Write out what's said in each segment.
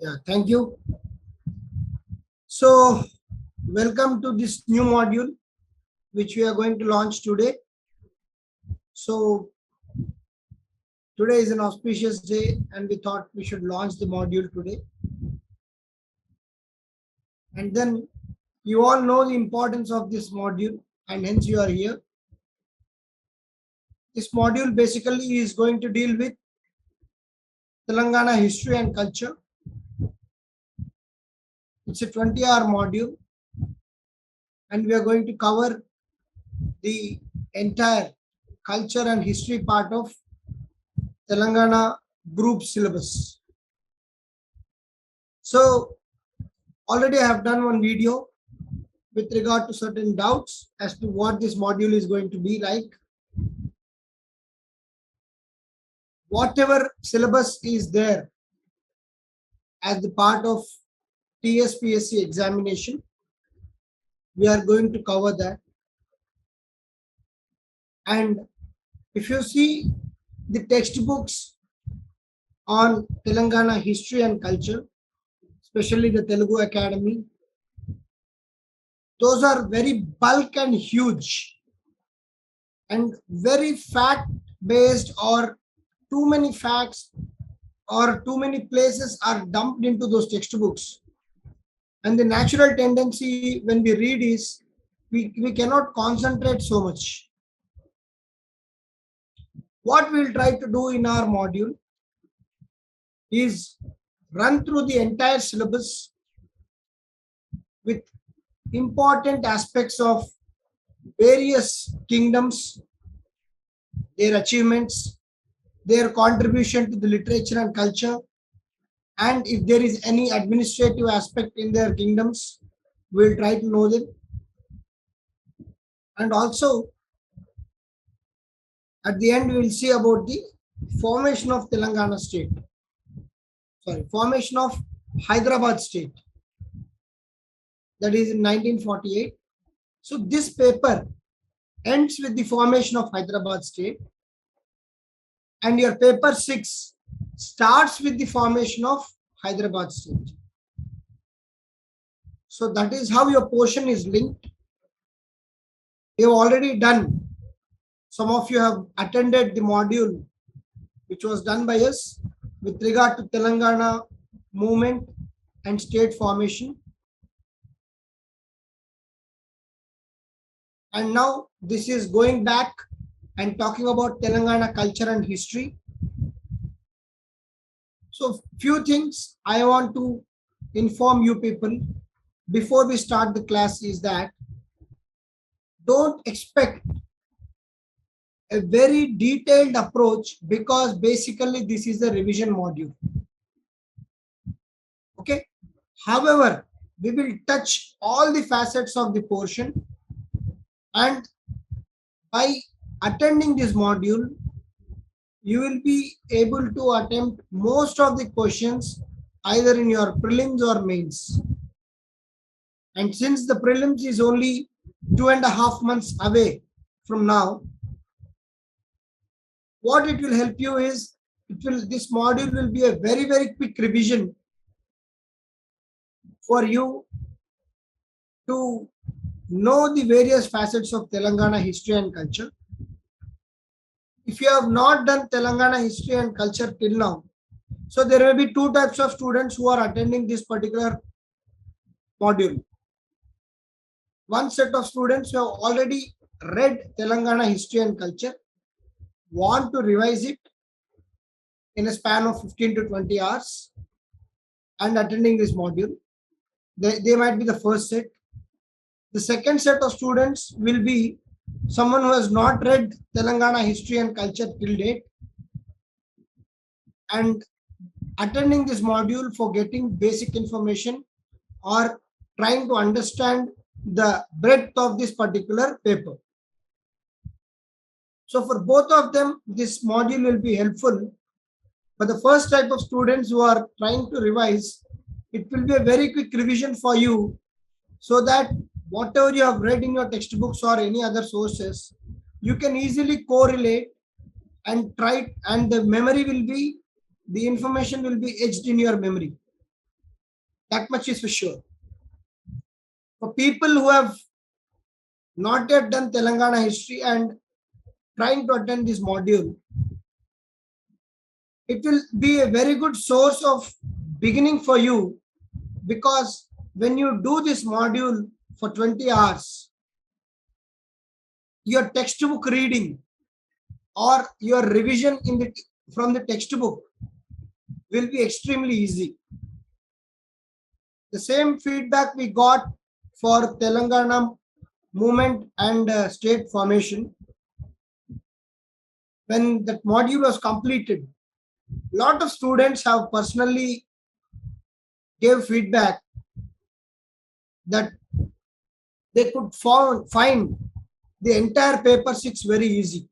Yeah, thank you. So, welcome to this new module which we are going to launch today. So, today is an auspicious day and we thought we should launch the module today. And then you all know the importance of this module and hence you are here. This module basically is going to deal with Telangana history and culture. It's a 20-hour module and we are going to cover the entire culture and history part of Telangana group syllabus. So already I have done one video with regard to certain doubts as to what this module is going to be like. Whatever syllabus is there as the part of TSPSC examination, we are going to cover that. And if you see the textbooks on Telangana history and culture, especially the Telugu Academy, those are very bulk and huge and very fact based, or too many facts or too many places are dumped into those textbooks. And the natural tendency when we read is we cannot concentrate so much. What we'll try to do in our module is run through the entire syllabus with important aspects of various kingdoms, their achievements, their contribution to the literature and culture, and if there is any administrative aspect in their kingdoms, we'll try to know them. And also, at the end, we will see about the formation of Telangana state. Formation of Hyderabad state. That is in 1948. So this paper ends with the formation of Hyderabad state. And your paper 6 starts with the formation of Hyderabad state. So that is how your portion is linked. You have already done. Some of you have attended the module which was done by us with regard to Telangana movement and state formation. And now this is going back and talking about Telangana culture and history. So few things I want to inform you people before we start the class is that don't expect a very detailed approach, because basically this is a revision module. Okay. However, we will touch all the facets of the portion, and by attending this module, you will be able to attempt most of the questions either in your prelims or mains. And since the prelims is only 2.5 months away from now, what it will help you is, this module will be a very, very quick revision for you to know the various facets of Telangana history and culture. If you have not done Telangana history and culture till now, so there will be two types of students who are attending this particular module. One set of students who have already read Telangana history and culture, want to revise it in a span of 15 to 20 hours and attending this module. They might be the first set. The second set of students will be someone who has not read Telangana history and culture till date and attending this module for getting basic information or trying to understand the breadth of this particular paper. So for both of them, this module will be helpful. For the first type of students who are trying to revise, it will be a very quick revision for you, so that whatever you have read in your textbooks or any other sources, you can easily correlate and try, and the memory will be, the information will be etched in your memory. That much is for sure. For people who have not yet done Telangana history and trying to attend this module, it will be a very good source of beginning for you, because when you do this module for 20 hours, your textbook reading or your revision from the textbook will be extremely easy. The same feedback we got for Telangana movement and state formation. When that module was completed, a lot of students have personally gave feedback that they could find the entire paper 6 very easy.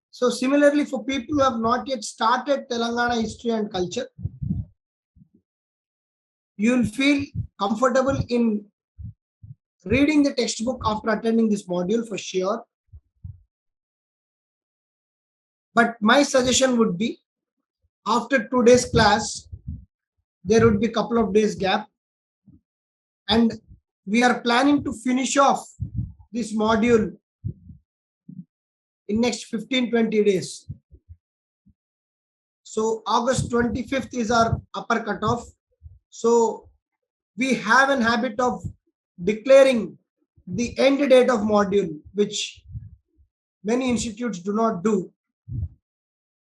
So similarly, for people who have not yet started Telangana history and culture, you will feel comfortable in reading the textbook after attending this module for sure. But my suggestion would be, after today's class, there would be a couple of days gap, and we are planning to finish off this module in next 15-20 days. So August 25th is our upper cutoff. So we have an habit of declaring the end date of module, which many institutes do not do.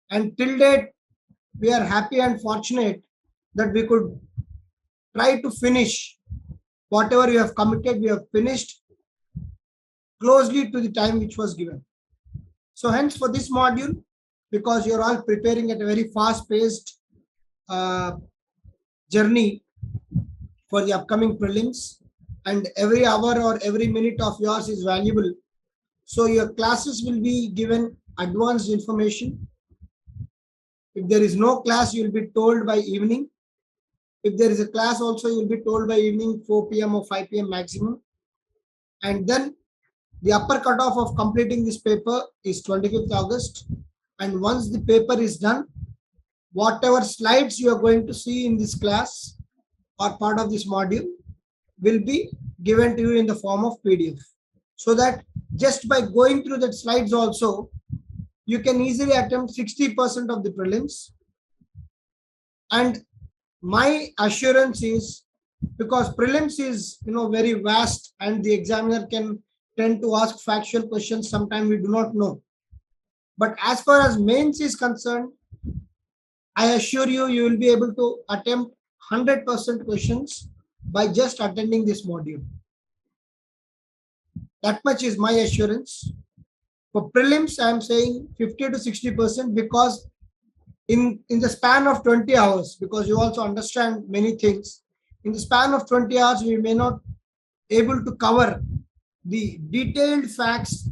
And till date, we are happy and fortunate that we could try to finish whatever you have committed. We have finished closely to the time which was given. So hence, for this module, because you're all preparing at a very fast-paced journey for the upcoming prelims, and every hour or every minute of yours is valuable. So your classes will be given advanced information. If there is no class, you will be told by evening. If there is a class also, you will be told by evening 4 p.m. or 5 p.m. maximum. And then the upper cutoff of completing this paper is 25th August. And once the paper is done, whatever slides you are going to see in this class or part of this module will be given to you in the form of PDF. So that just by going through that slides also, you can easily attempt 60% of the prelims. And my assurance is, because prelims is very vast and the examiner can tend to ask factual questions, sometimes we do not know. But as far as mains is concerned, I assure you, you will be able to attempt 100% questions by just attending this module. That much is my assurance. For prelims, I am saying 50 to 60%, because in the span of 20 hours, because you also understand many things, in the span of 20 hours, we may not able to cover the detailed facts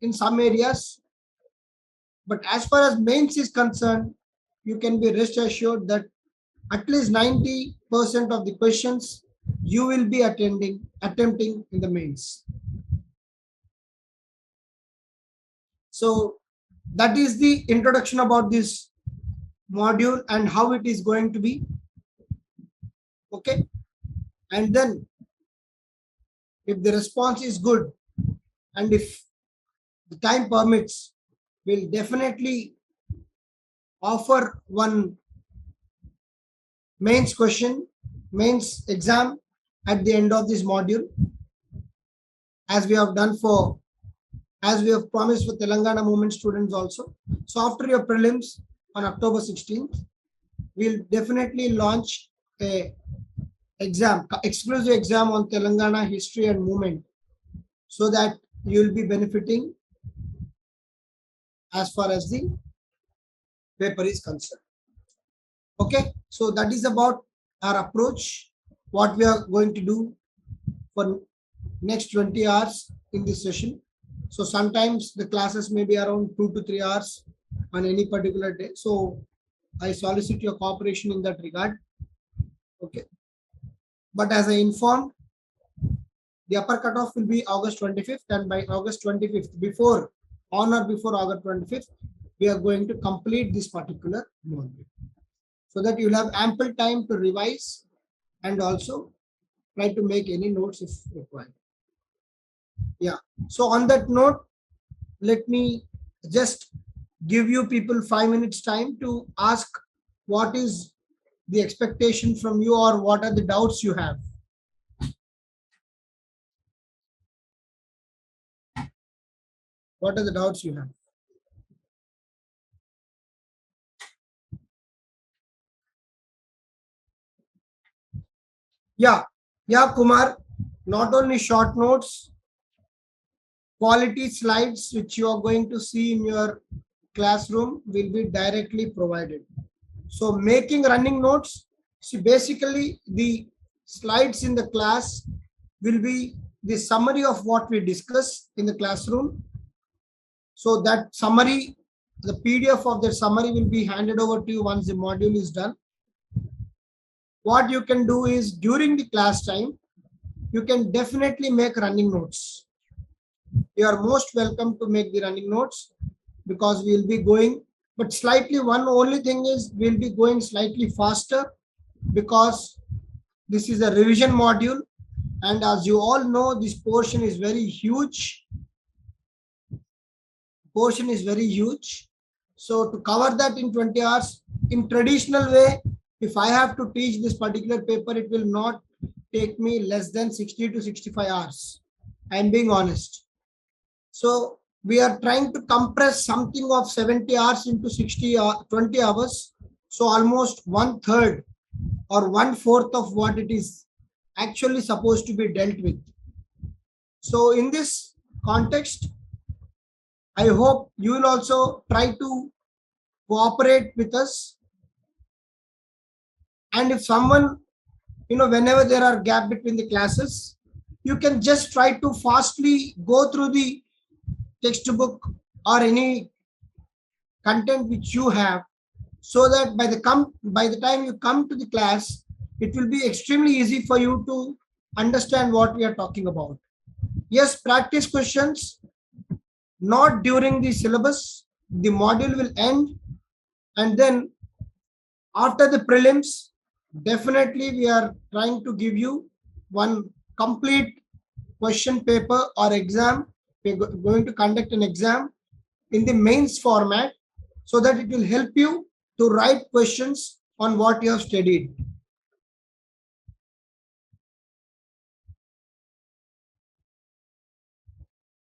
in some areas. But as far as mains is concerned, you can be rest assured that at least 90% of the questions you will be attempting in the mains. So that is the introduction about this module and how it is going to be. Okay. And then if the response is good and if the time permits, we'll definitely offer one mains exam at the end of this module, as we have promised for Telangana movement students also. So after your prelims on October 16th, we'll definitely launch a exclusive exam on Telangana history and movement, so that you will be benefiting as far as the paper is concerned. Okay, so that is about our approach, what we are going to do for next 20 hours in this session. So sometimes the classes may be around 2 to 3 hours on any particular day. So I solicit your cooperation in that regard. Okay. But as I informed, the upper cutoff will be August 25th, and by August 25th, before August 25th, we are going to complete this particular module. so that you'll have ample time to revise and also try to make any notes if required. Yeah. So on that note, let me just give you people 5 minutes time to ask what is the expectation from you or what are the doubts you have. What are the doubts you have? Yeah. Yeah, Kumar. Not only short notes, quality slides which you are going to see in your classroom will be directly provided. So making running notes, see basically the slides in the class will be the summary of what we discuss in the classroom. So that summary, the PDF of that summary will be handed over to you once the module is done. What you can do is during the class time, you can definitely make running notes. You are most welcome to make the running notes because we will be going, but slightly one only thing is we'll be going slightly faster because this is a revision module, and as you all know, this portion is very huge. So to cover that in 20 hours, in traditional way, if I have to teach this particular paper, it will not take me less than 60 to 65 hours. I am being honest. So we are trying to compress something of 70 hours into 20 hours. So almost 1/3 or 1/4 of what it is actually supposed to be dealt with. So in this context, I hope you will also try to cooperate with us. And if someone, whenever there are gap between the classes, you can just try to fastly go through the textbook or any content which you have, so that by the time you come to the class, it will be extremely easy for you to understand what we are talking about. Yes, practice questions, not during the syllabus. The module will end, and then after the prelims, definitely we are trying to give you one complete question paper or exam. We're going to conduct an exam in the mains format so that it will help you to write questions on what you have studied.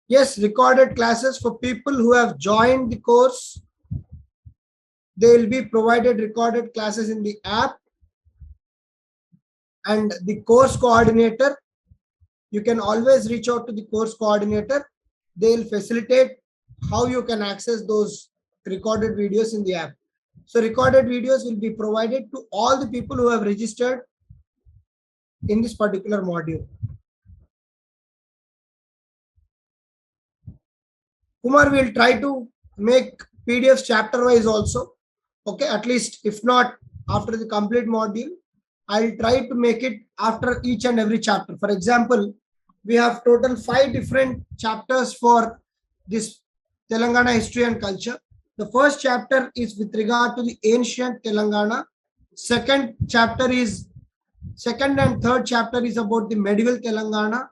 Yes, recorded classes for people who have joined the course. They will be provided recorded classes in the app, and the course coordinator, you can always reach out to the course coordinator. They will facilitate how you can access those recorded videos in the app. So recorded videos will be provided to all the people who have registered in this particular module. Kumar will try to make PDFs chapter wise also. Okay, at least if not after the complete module, I'll try to make it after each and every chapter. For example, we have total 5 different chapters for this Telangana history and culture. The first chapter is with regard to the ancient Telangana. Second and third chapter is about the medieval Telangana.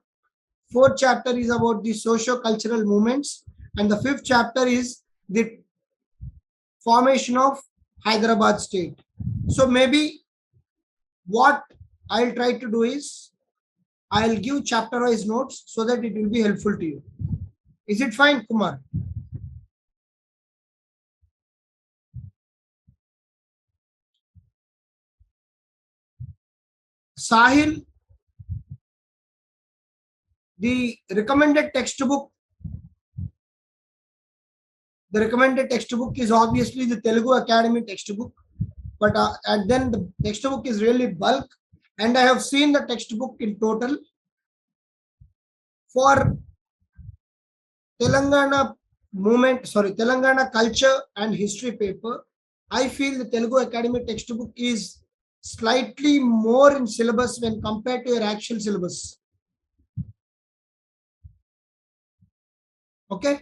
Fourth chapter is about the socio-cultural movements, and the fifth chapter is the formation of Hyderabad state. So maybe what I'll try to do is I'll give chapter wise notes so that it will be helpful to you. Is it fine, Kumar? Sahil, the recommended textbook is obviously the Telugu Academy textbook, but and then the textbook is really bulk, and I have seen the textbook in total for Telangana culture and history paper. I feel the Telugu Academy textbook is slightly more in syllabus when compared to your actual syllabus. Okay,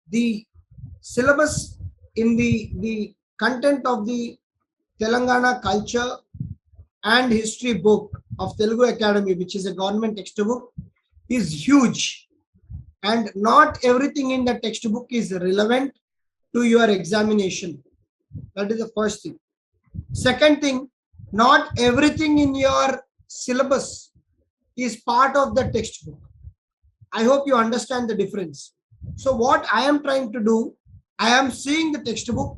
the syllabus in the content of the Telangana Culture and History book of Telugu Academy, which is a government textbook, is huge. And not everything in the textbook is relevant to your examination. That is the first thing. Second thing, not everything in your syllabus is part of the textbook. I hope you understand the difference. So what I am trying to do, I am seeing the textbook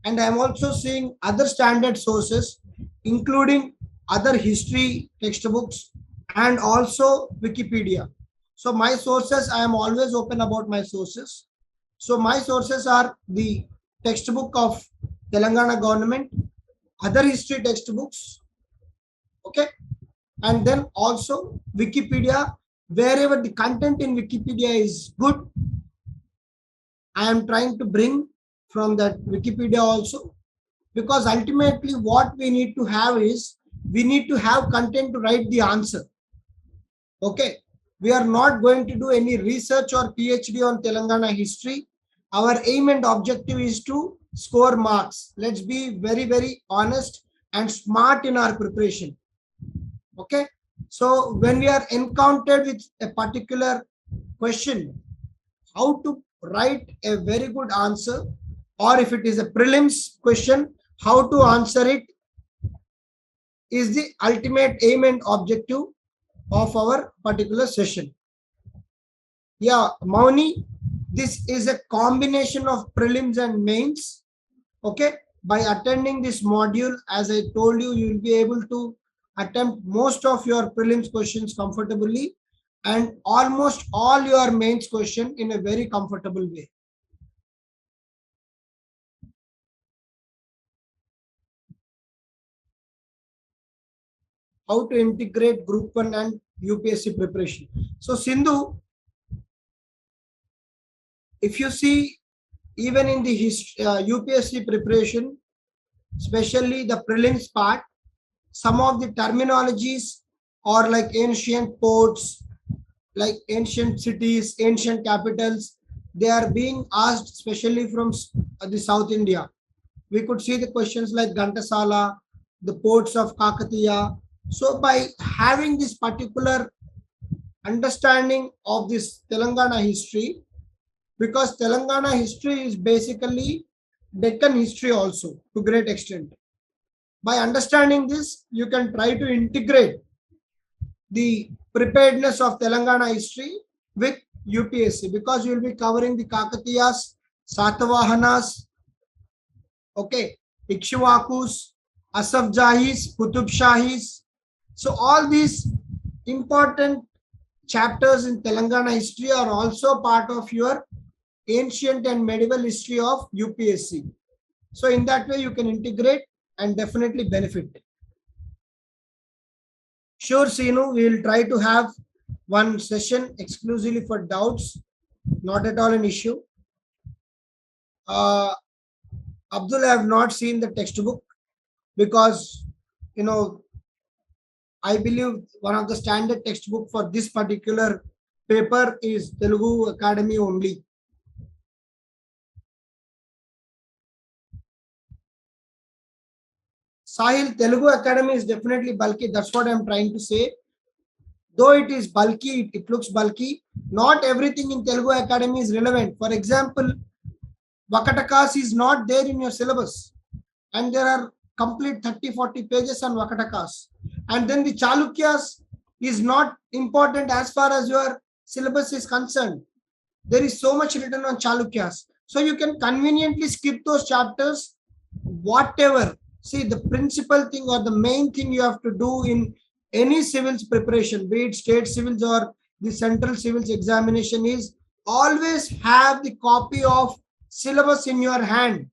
and I am also seeing other standard sources, including other history textbooks and also Wikipedia. So my sources, I am always open about my sources. So my sources are the textbook of Telangana government, other history textbooks, okay, and then also Wikipedia. Wherever the content in Wikipedia is good, I am trying to bring from that Wikipedia also, because ultimately what we need to have is, we need to have content to write the answer. Okay, we are not going to do any research or PhD on Telangana history. Our aim and objective is to score marks. Let's be very, very honest and smart in our preparation. Okay, so when we are encountered with a particular question, how to write a very good answer, or if it is a prelims question, how to answer it is the ultimate aim and objective of our particular session. Yeah, Mauni, this is a combination of prelims and mains. Okay, by attending this module, as I told you, you will be able to attempt most of your prelims questions comfortably and almost all your mains question in a very comfortable way. How to integrate group 1 and UPSC preparation. So Sindhu, if you see, even in the UPSC preparation, especially the prelims part, some of the terminologies are like ancient ports, like ancient cities, ancient capitals, they are being asked especially from the South India. We could see the questions like Ghantasala, the ports of Kakatiya. So by having this particular understanding of this Telangana history, because Telangana history is basically Deccan history also to great extent. By understanding this, you can try to integrate the preparedness of Telangana history with UPSC, because you will be covering the Kakatiyas, Satavahanas, okay, Ikshvakus, Asafjahis, Qutub Shahis. So all these important chapters in Telangana history are also part of your ancient and medieval history of UPSC. So in that way, you can integrate and definitely benefit. Sure, Seenu, we will try to have one session exclusively for doubts, not at all an issue. Abdul, I have not seen the textbook because, you know, I believe one of the standard textbook for this particular paper is Telugu Academy only. Sahil, Telugu Academy is definitely bulky. That's what I'm trying to say. Though it is bulky, it looks bulky. Not everything in Telugu Academy is relevant. For example, Vakatakas is not there in your syllabus. And there are complete 30-40 pages on Vakatakas. And then the Chalukyas is not important as far as your syllabus is concerned. There is so much written on Chalukyas. So you can conveniently skip those chapters, whatever. See, the principal thing or the main thing you have to do in any civils preparation, be it state civils or the central civils examination, is always have the copy of syllabus in your hand.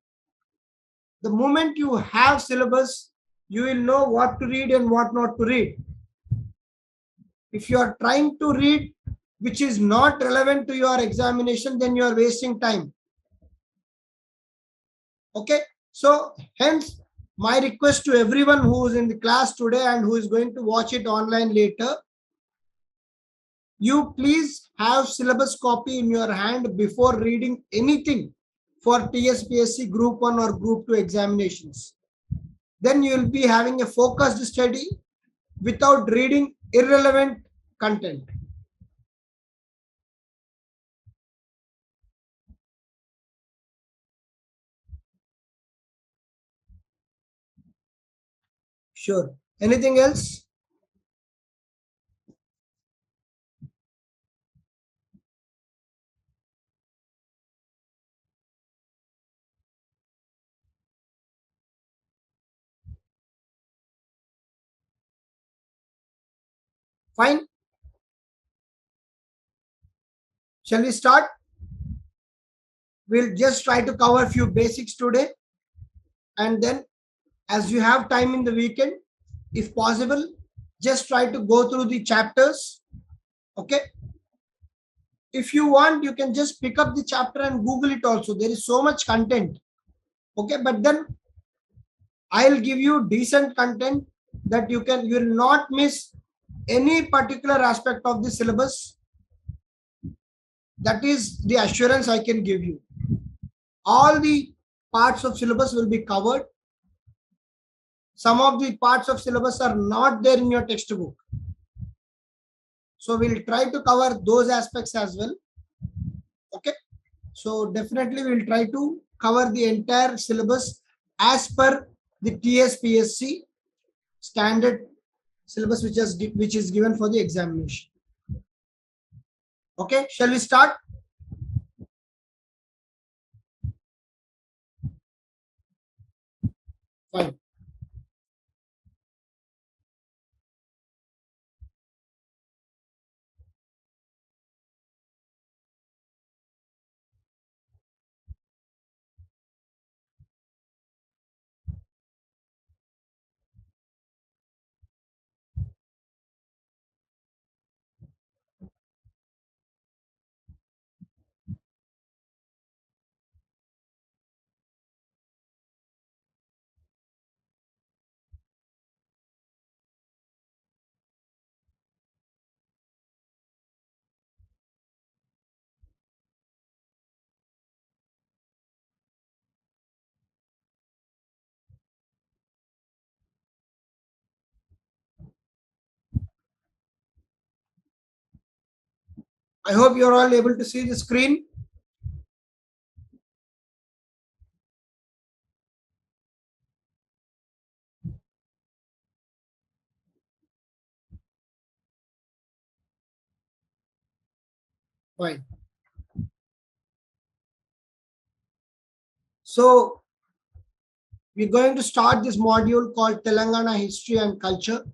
The moment you have syllabus, you will know what to read and what not to read. If you are trying to read which is not relevant to your examination, then you are wasting time. Okay, so hence my request to everyone who is in the class today and who is going to watch it online later, you please have syllabus copy in your hand before reading anything for TSPSC Group 1 or Group 2 examinations. Then you will be having a focused study without reading irrelevant content. Sure. Anything else? Fine. Shall we start? We'll just try to cover a few basics today. And then as you have time in the weekend, if possible, just try to go through the chapters. Okay. If you want, you can just pick up the chapter and Google it also. There is so much content. Okay. But then I'll give you decent content that you will not miss any particular aspect of the syllabus. That is the assurance I can give you. All the parts of syllabus will be covered. Some of the parts of syllabus are not there in your textbook. So we'll try to cover those aspects as well. Okay. So definitely we'll try to cover the entire syllabus as per the TSPSC standard syllabus which is given for the examination. Okay. Shall we start? Fine. I hope you're all able to see the screen. Fine. So we're going to start this module called Telangana History and Culture.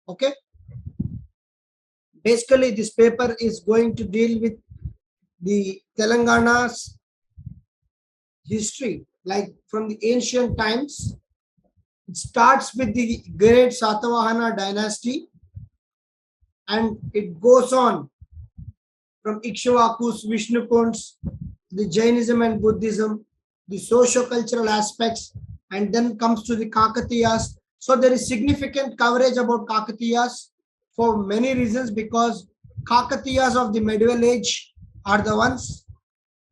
Okay. Basically, this paper is going to deal with the Telangana's history, like from the ancient times. It starts with the great Satavahana dynasty and it goes on from Ikshvakus, Vishnukundins, the Jainism and Buddhism, the socio-cultural aspects, and then comes to the Kakatiyas. So there is significant coverage about Kakatiyas for many reasons, because Kakatiyas of the medieval age are the ones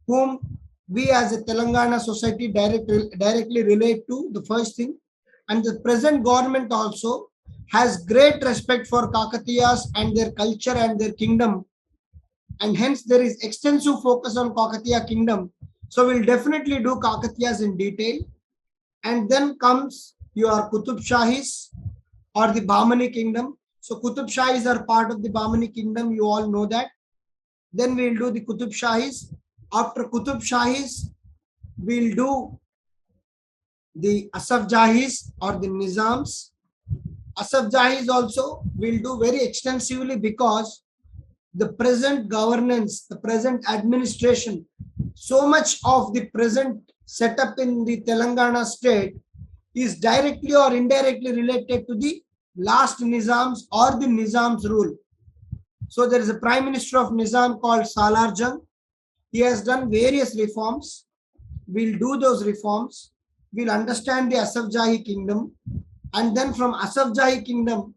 whom we as a Telangana society directly relate to, the first thing. And the present government also has great respect for Kakatiyas and their culture and their kingdom. And hence there is extensive focus on Kakatiya kingdom. So we'll definitely do Kakatiyas in detail. And then comes your Qutub Shahis or the Bahmani kingdom. So Qutub Shahis are part of the Bahmani kingdom. You all know that. Then we'll do the Qutub Shahis. After Qutub Shahis, we'll do the Asafjahis or the Nizams. Asafjahis also we'll do very extensively, because the present governance, the present administration, so much of the present setup in the Telangana state is directly or indirectly related to the last Nizams or the Nizams rule. So there is a Prime Minister of Nizam called Salar Jung. He has done various reforms. We'll do those reforms. We'll understand the Asafjahi kingdom. And then from Asafjahi kingdom,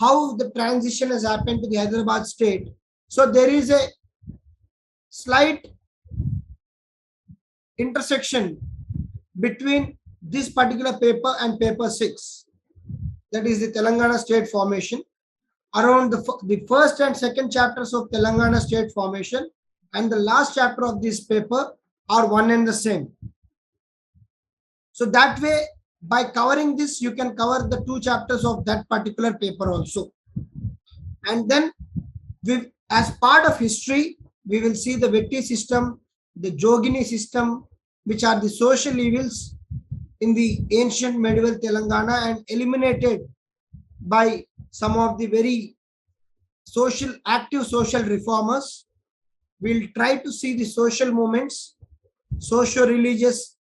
how the transition has happened to the Hyderabad state. So there is a slight intersection between this particular paper and paper 6, that is the Telangana state formation. Around the first and second chapters of Telangana state formation and the last chapter of this paper are one and the same. So that way, by covering this, you can cover the 2 chapters of that particular paper also. And then, as part of history, we will see the Vetti system, the Jogini system, which are the social evils in the ancient medieval Telangana and eliminated by some of the very active social reformers. We'll try to see the social movements, socio-religious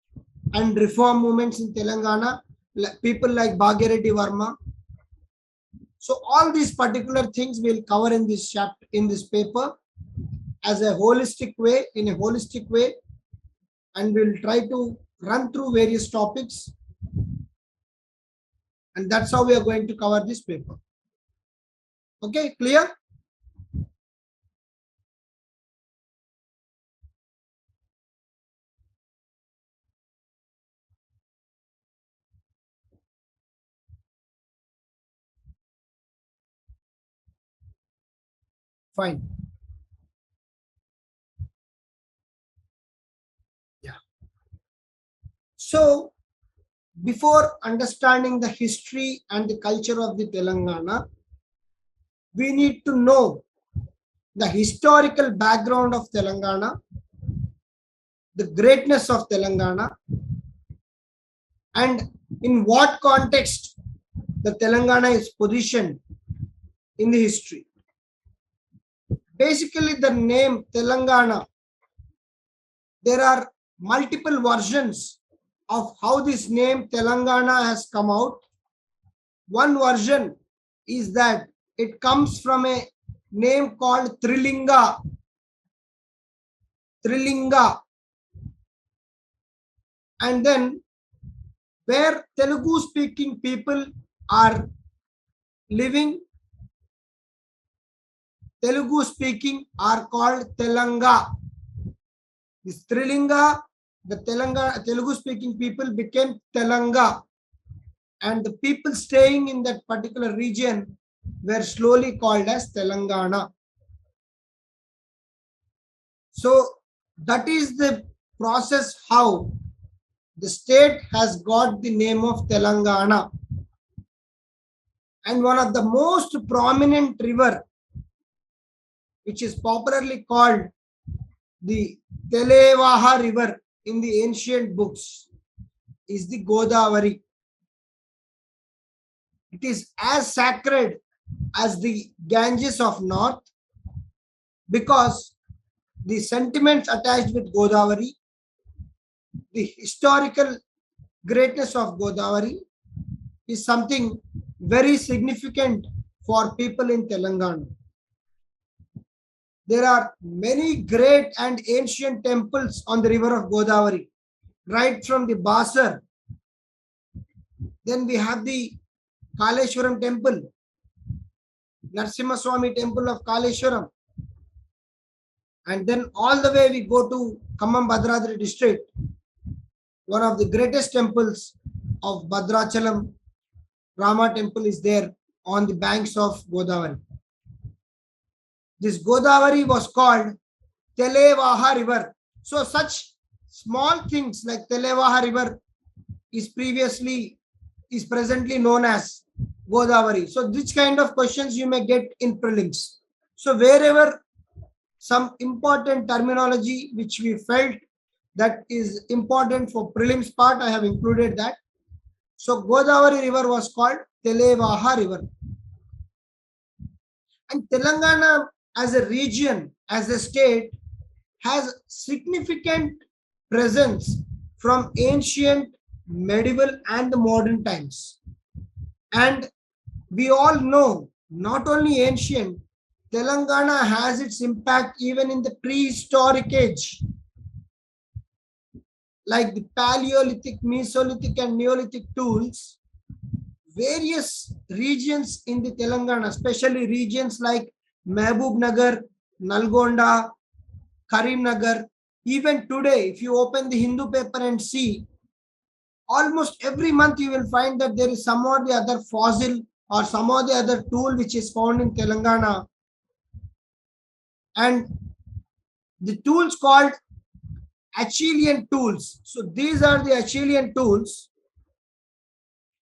and reform movements in Telangana, people like Bhagirathi Varma. So all these particular things we'll cover in this chapter, in this paper, as a holistic way, and we'll try to run through various topics, and that's how we are going to cover this paper. Okay, clear? Fine. Yeah. So, before understanding the history and the culture of the Telangana, we need to know the historical background of Telangana, the greatness of Telangana, and in what context the Telangana is positioned in the history. Basically, the name Telangana, there are multiple versions of how this name Telangana has come out. One version is that it comes from a name called Trilinga. And then where Telugu speaking people are living, Telugu speaking are called Telanga. This Trilinga, the Telugu speaking people became Telanga, and the people staying in that particular region were slowly called as Telangana. So that is the process how the state has got the name of Telangana. And one of the most prominent river, which is popularly called the Televaha river in the ancient books, is the Godavari. It is as sacred as the Ganges of North, because the sentiments attached with Godavari, the historical greatness of Godavari is something very significant for people in Telangana. There are many great and ancient temples on the river of Godavari, right from the Basar. Then we have the Kaleshwaram temple, Narasimha Swami temple of Kaleshwaram. And then all the way we go to Khammam Bhadradri district, one of the greatest temples of Bhadrachalam, Rama temple is there on the banks of Godavari. This Godavari was called Televaha river. So such small things like Televaha river is presently known as Godavari. So this kind of questions you may get in prelims. So wherever some important terminology which we felt that is important for prelims part, I have included that. So Godavari river was called Televaha river. And Telangana as a region, as a state, has significant presence from ancient, medieval and the modern times. And we all know, not only ancient, Telangana has its impact even in the prehistoric age, like the Paleolithic, Mesolithic and Neolithic tools. Various regions in the Telangana, especially regions like Mehboob Nagar, Nalgonda, Karimnagar, Even today, if you open the Hindu paper and see, almost every month you will find that there is some or the other fossil or some or the other tool which is found in Telangana. And the tools called Achillean tools. So these are the Achillean tools.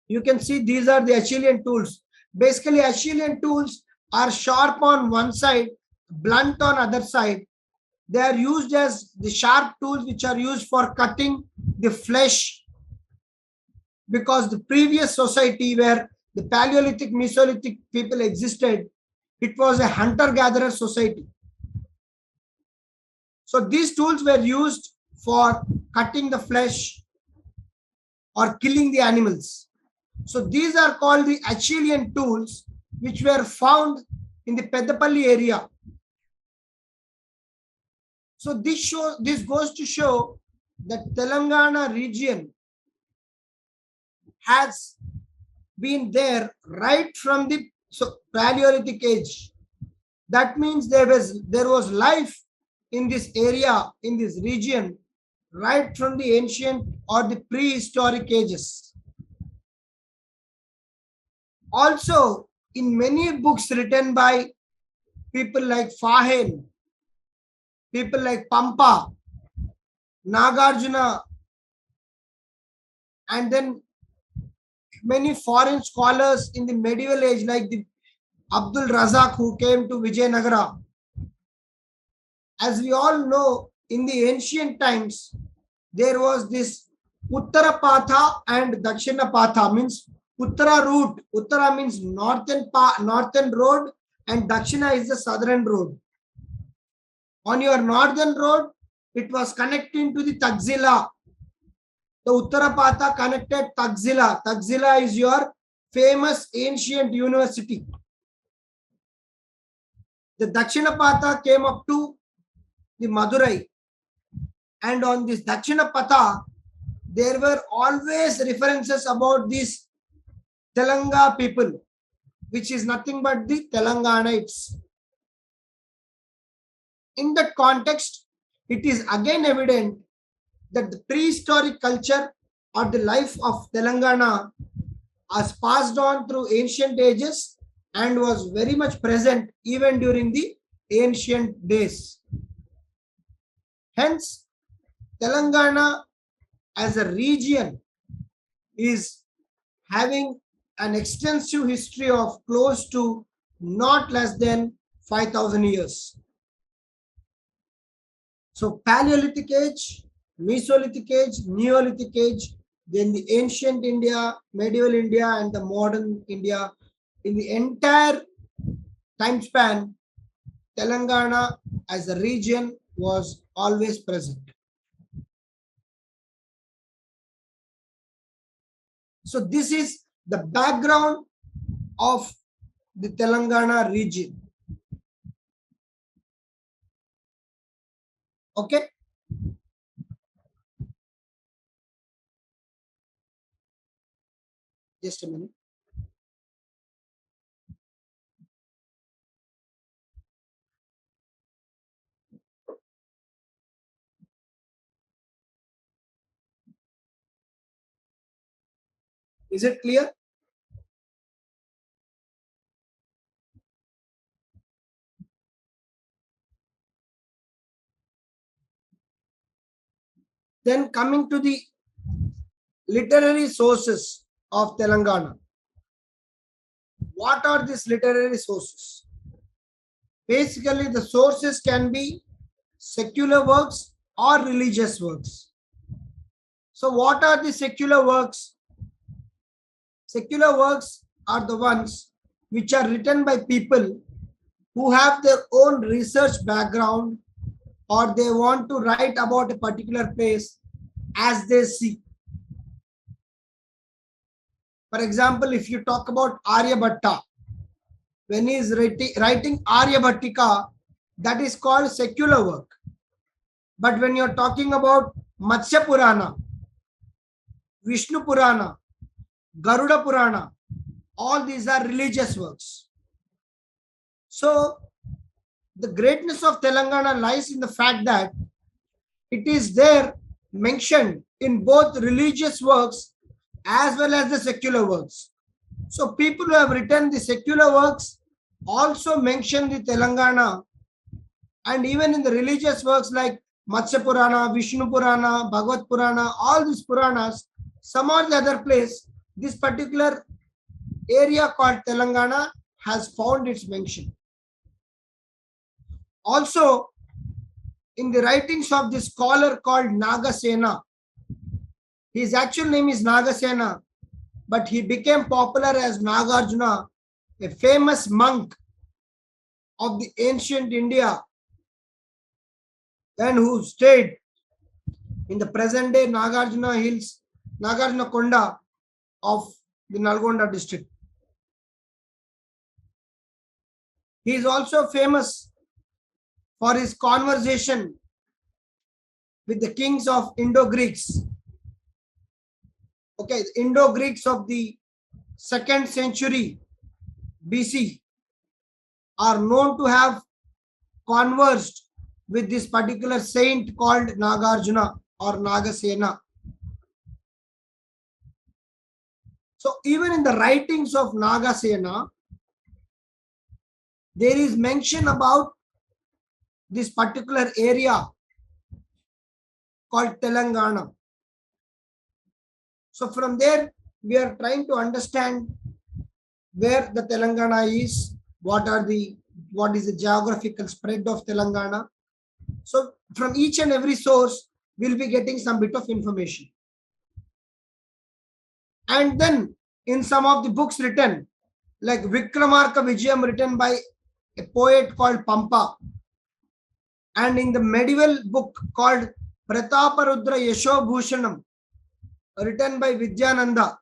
You can see these are the Achillean tools. Basically, Achillean tools are sharp on one side, blunt on other side. They are used as the sharp tools which are used for cutting the flesh, because the previous society where the Paleolithic, Mesolithic people existed, it was a hunter-gatherer society. So these tools were used for cutting the flesh or killing the animals. So these are called the Achillean tools, which were found in the Peddapalli area. So this goes to show that Telangana region has been there right from the Paleolithic age. That means there was life in this area, in this region, right from the ancient or the prehistoric ages. Also, in many books written by people like Fahen, people like Pampa, Nagarjuna, and then many foreign scholars in the medieval age like the Abdul Razak, who came to Vijayanagara. As we all know, in the ancient times, there was this Uttara Patha and Dakshina Patha, means Uttara route. Uttara means northern road, and Dakshina is the southern road. On your northern road, it was connecting to the Taxila. The Uttara Patha connected Taxila. Taxila is your famous ancient university. The Dakshina Patha came up to the Madurai. And on this Dakshina Patha, there were always references about these Telanga people, which is nothing but the Telanganites. In that context, it is again evident that the prehistoric culture or the life of Telangana was passed on through ancient ages and was very much present even during the ancient days. Hence, Telangana as a region is having an extensive history of close to not less than 5,000 years. So Paleolithic age, Mesolithic age, Neolithic age, then the ancient India, medieval India, and the modern India. In the entire time span, Telangana as a region was always present. So this is the background of the Telangana region. Okay. Just a minute. Is it clear? Then coming to the literary sources of Telangana. What are these literary sources? Basically, the sources can be secular works or religious works. So what are the secular works? Secular works are the ones which are written by people who have their own research background, or they want to write about a particular place as they see. For example, if you talk about Aryabhatta, when he is writing Aryabhattika, that is called secular work. But when you're talking about Matsya Purana, Vishnu Purana, Garuda Purana, all these are religious works. So the greatness of Telangana lies in the fact that it is there mentioned in both religious works as well as the secular works. So people who have written the secular works also mention the Telangana, and even in the religious works like Matsya Purana, Vishnu Purana, Bhagavad Purana, all these Puranas, some or the other place, this particular area called Telangana has found its mention. Also, in the writings of this scholar called Nagasena, his actual name is Nagasena, but he became popular as Nagarjuna, a famous monk of the ancient India and who stayed in the present day Nagarjuna Hills, Nagarjuna Konda of the Nalgonda district. He is also famous for his conversation with the kings of Indo-Greeks. Okay, the Indo-Greeks of the 2nd century BC are known to have conversed with this particular saint called Nagarjuna or Nagasena. So even in the writings of Nagasena, there is mention about this particular area called Telangana. So from there, we are trying to understand where the Telangana is, what is the geographical spread of Telangana. So from each and every source, we'll be getting some bit of information. And then in some of the books written, like Vikramarka Vijayam written by a poet called Pampa, and in the medieval book called Prataparudra Yasho Bhushanam, written by Vidyanada,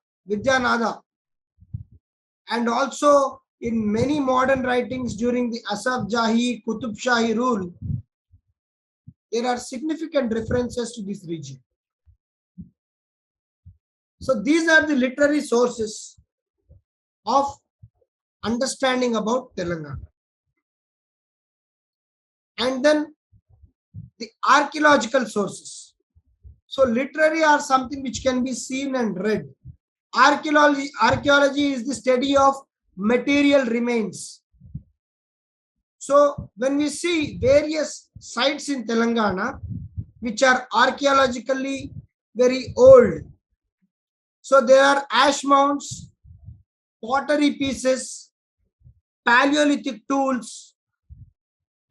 and also in many modern writings during the Asaf Jahi, Qutub Shahi rule, there are significant references to this region. So these are the literary sources of understanding about Telangana. And then the archaeological sources. So literary are something which can be seen and read. Archaeology is the study of material remains. So when we see various sites in Telangana which are archaeologically very old, so there are ash mounds, pottery pieces, Paleolithic tools,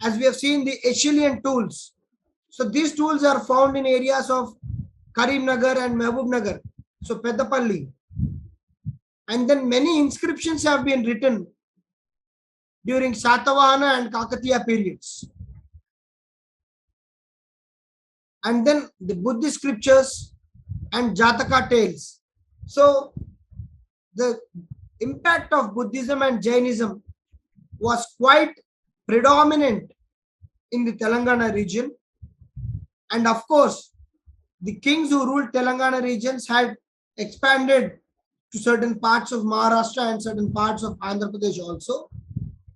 as we have seen the Acheulean tools. So these tools are found in areas of Karimnagar and Mehbubnagar, so Peddapalli. And then many inscriptions have been written during Satavahana and Kakatiya periods. And then the Buddhist scriptures and Jataka tales. So the impact of Buddhism and Jainism was quite predominant in the Telangana region. And of course, the kings who ruled Telangana regions had expanded to certain parts of Maharashtra and certain parts of Andhra Pradesh also.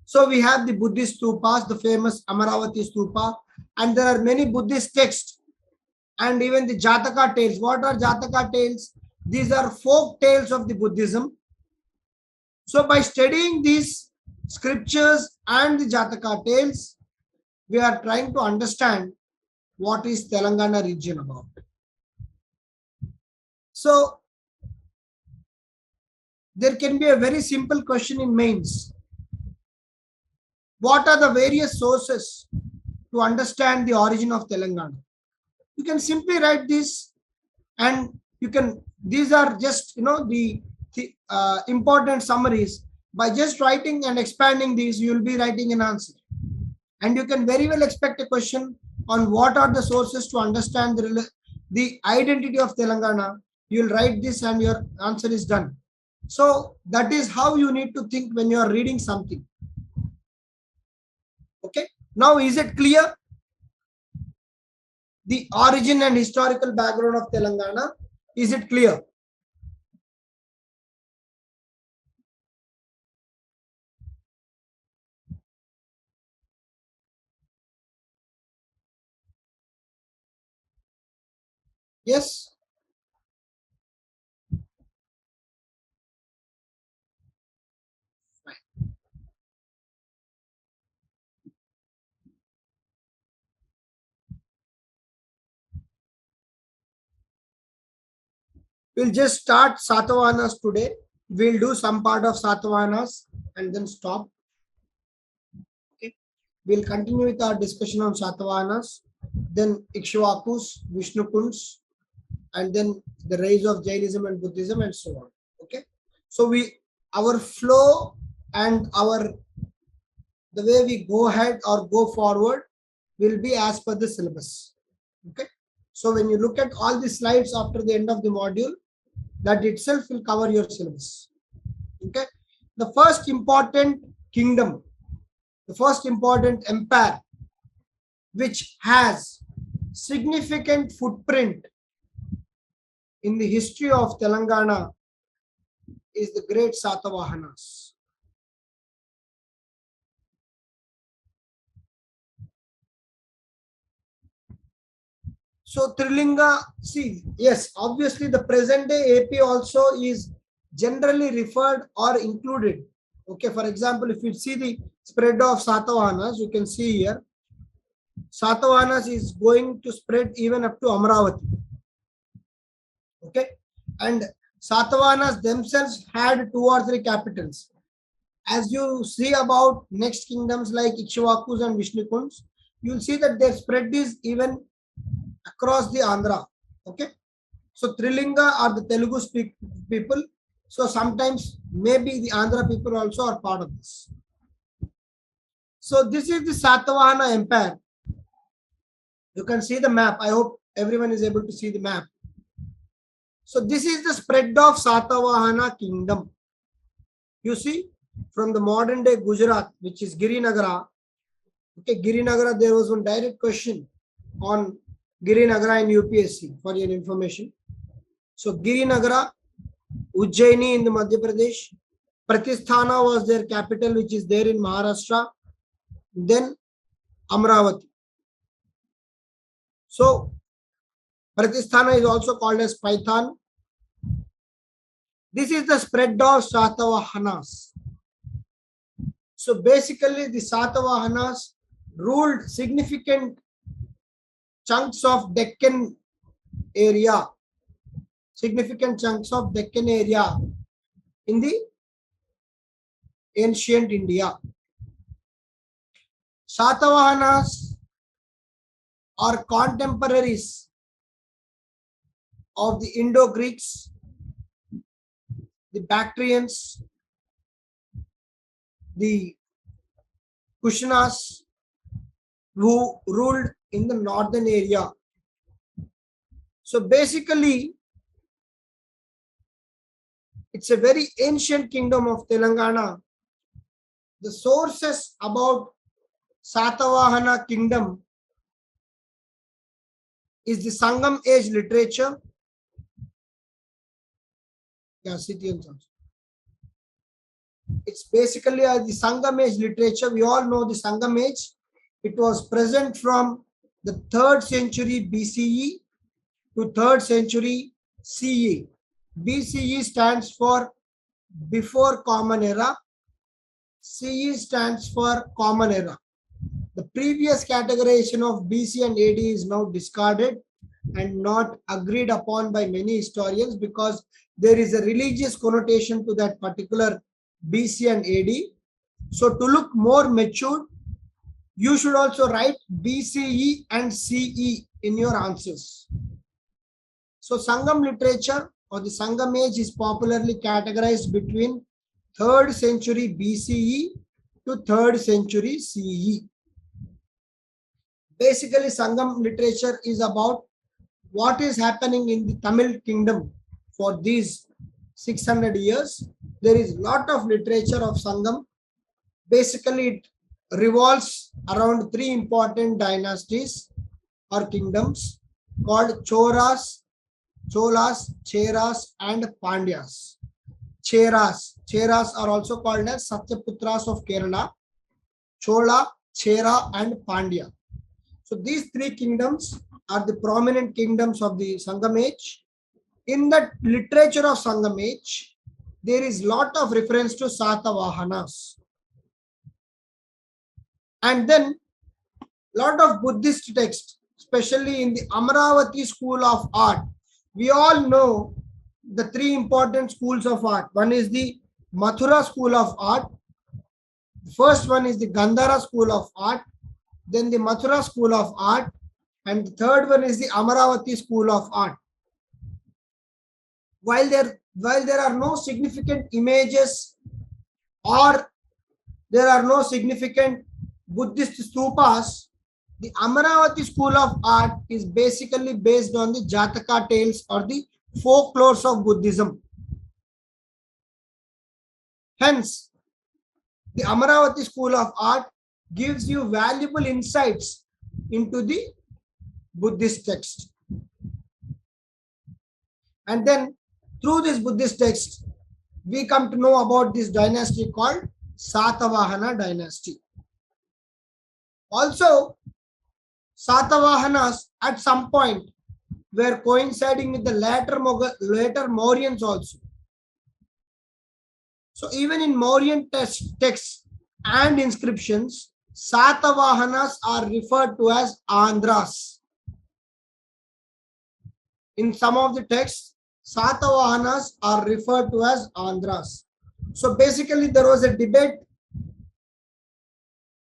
So we have the Buddhist stupas, the famous Amaravati stupa, and there are many Buddhist texts and even the Jataka tales. What are Jataka tales? These are folk tales of the Buddhism. So by studying these scriptures and the Jataka tales, we are trying to understand what is Telangana region about. So there can be a very simple question in mains. What are the various sources to understand the origin of Telangana? You can simply write this, and these are just the important summaries. By just writing and expanding these, you will be writing an answer. And you can very well expect a question on what are the sources to understand the identity of Telangana. You will write this and your answer is done. So that is how you need to think when you are reading something. Okay. Now, is it clear? The origin and historical background of Telangana, is it clear? Yes. We'll just start Satavahanas today. We'll do some part of Satavahanas and then stop. Okay. We'll continue with our discussion on Satavahanas, then Ikshvakus, Vishnukunds, and then the rise of Jainism and Buddhism and so on. Okay. So our flow and the way we go ahead or go forward will be as per the syllabus. Okay. So when you look at all the slides after the end of the module, that itself will cover your syllabus. Okay. The first important kingdom, the first important empire which has significant footprint in the history of Telangana is the great Satavahanas. So Trilinga, see, yes, obviously the present day AP also is generally referred or included. Okay, for example, if you see the spread of Satavahanas, you can see here, Satavahanas is going to spread even up to Amravati. Okay, and Satavahanas themselves had 2 or 3 capitals. As you see about next kingdoms like Ikshvakus and Vishnukunds, you will see that their spread is even across the Andhra. Okay, so Trilinga are the Telugu people. So sometimes maybe the Andhra people also are part of this. So this is the Satavahana Empire. You can see the map. I hope everyone is able to see the map. So this is the spread of Satavahana kingdom. You see, from the modern day Gujarat, which is Girinagara. Okay, Girinagara, there was one direct question on Girinagara in UPSC for your information. So Girinagara, Ujjaini in the Madhya Pradesh, Pratisthana was their capital, which is there in Maharashtra, then Amravati. So Pratisthana is also called as Paithan. This is the spread of Satavahanas. So basically the Satavahanas ruled significant chunks of Deccan area, in the ancient India. Satavahanas are contemporaries of the Indo-Greeks, the Bactrians, the Kushanas, who ruled in the northern area. So basically, it's a very ancient kingdom of Telangana. The sources about Satavahana kingdom is the Sangam age literature. Yeah, Scythians also. It's basically the Sangam age literature. We all know the Sangam age. It was present from the 3rd century BCE to 3rd century CE. BCE stands for before Common Era. CE stands for Common Era. The previous categorization of BC and AD is now discarded and not agreed upon by many historians because there is a religious connotation to that particular BC and AD. So to look more mature, you should also write BCE and CE in your answers. So Sangam literature or the Sangam age is popularly categorized between 3rd century BCE to 3rd century CE. Basically, Sangam literature is about what is happening in the Tamil kingdom for these 600 years. There is a lot of literature of Sangam. Basically, it revolves around 3 important dynasties or kingdoms called Cholas, Cheras, and Pandyas. Cheras are also called as Satyaputras of Kerala, Chola, Chera, and Pandya. So these 3 kingdoms are the prominent kingdoms of the Sangam age. In the literature of Sangam age, there is lot of reference to Satavahanas. And then lot of Buddhist texts, especially in the Amaravati school of art. We all know the three important schools of art. One is the Mathura school of art. The first one is the Gandhara school of art. Then the Mathura school of art. And the third one is the Amaravati school of art. While there are no significant images or there are no significant Buddhist stupas, the Amaravati school of art is basically based on the Jataka tales or the folklores of Buddhism. Hence, the Amaravati school of art gives you valuable insights into the Buddhist text. And then through this Buddhist text, we come to know about this dynasty called Satavahana dynasty. Also, Satavahanas at some point were coinciding with the later Mauryans also. So even in Mauryan texts and inscriptions, Satavahanas are referred to as Andhras. In some of the texts, Satavahanas are referred to as Andhras. So basically there was a debate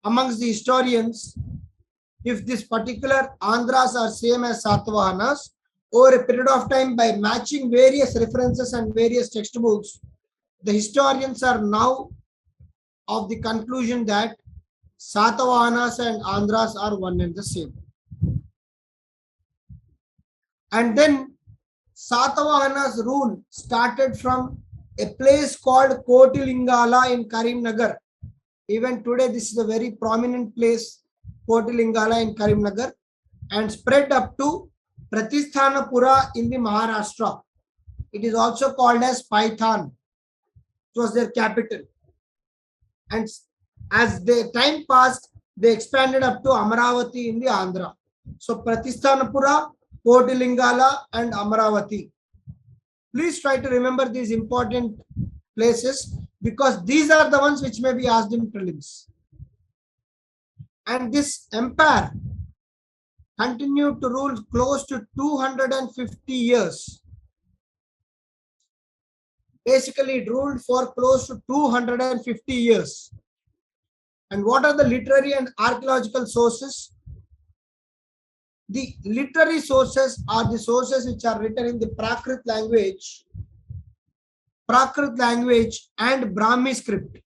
amongst the historians if this particular Andhras are same as Satavahanas. Over a period of time, by matching various references and various textbooks, the historians are now of the conclusion that Satavahanas and Andhras are one and the same. And then Satavahanas rule started from a place called Kotilingala in Karimnagar. Even today, this is a very prominent place, Kotilingala in Karimnagar, and spread up to Pratisthanapura in the Maharashtra. It is also called as Paithan. It was their capital. And as the time passed, they expanded up to Amaravati in the Andhra. So Pratisthanapura, Kotilingala and Amaravati. Please try to remember these important places because these are the ones which may be asked in prelims. And this empire continued to rule close to 250 years. Basically, it ruled for close to 250 years. And what are the literary and archaeological sources? The literary sources are the sources which are written in the Prakrit language and Brahmi script.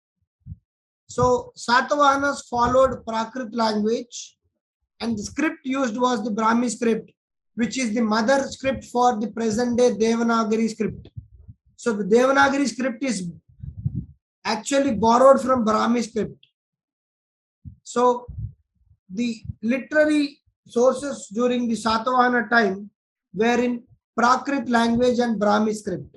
So Satavahanas followed Prakrit language and the script used was the Brahmi script, which is the mother script for the present day Devanagari script. So the Devanagari script is actually borrowed from Brahmi script. So the literary sources during the Satavahana time were in Prakrit language and Brahmi script.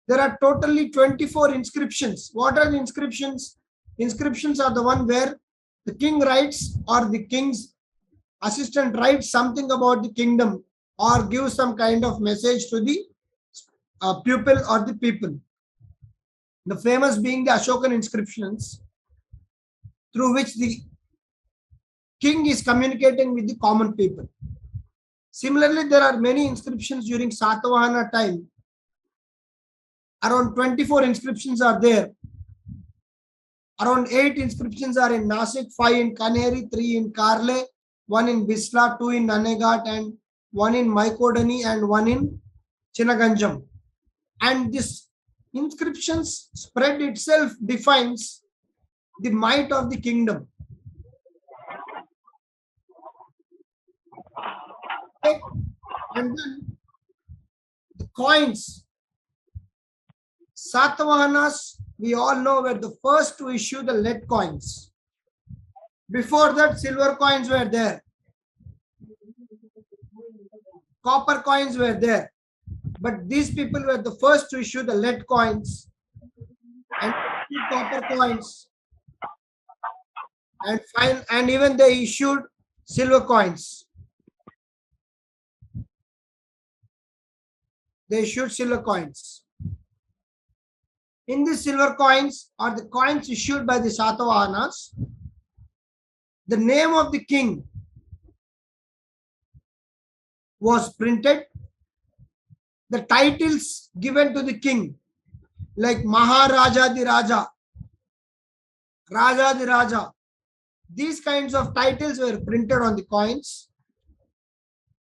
There are totally 24 inscriptions. What are the inscriptions? Inscriptions are the one where the king writes or the king's assistant writes something about the kingdom or gives some kind of message to the pupil or the people. The famous being the Ashokan inscriptions, through which the king is communicating with the common people. Similarly, there are many inscriptions during Satavahana time. Around 24 inscriptions are there. Around 8 inscriptions are in Nasik, 5 in Kanheri, 3 in Karle, 1 in Bisla, 2 in Nanegat, and 1 in Maikodani, and 1 in Chinaganjam. And this inscriptions spread itself defines the might of the kingdom. Okay. And then the coins. Satavahanas, we all know, were the first to issue the lead coins. Before that, silver coins were there. Copper coins were there. But these people were the first to issue the lead coins and copper coins. And even they issued silver coins. they issued silver coins. In these silver coins, or the coins issued by the Satavahanas, the name of the king was printed. The titles given to the king, like Maharaja the Raja, Raja the Raja, these kinds of titles were printed on the coins.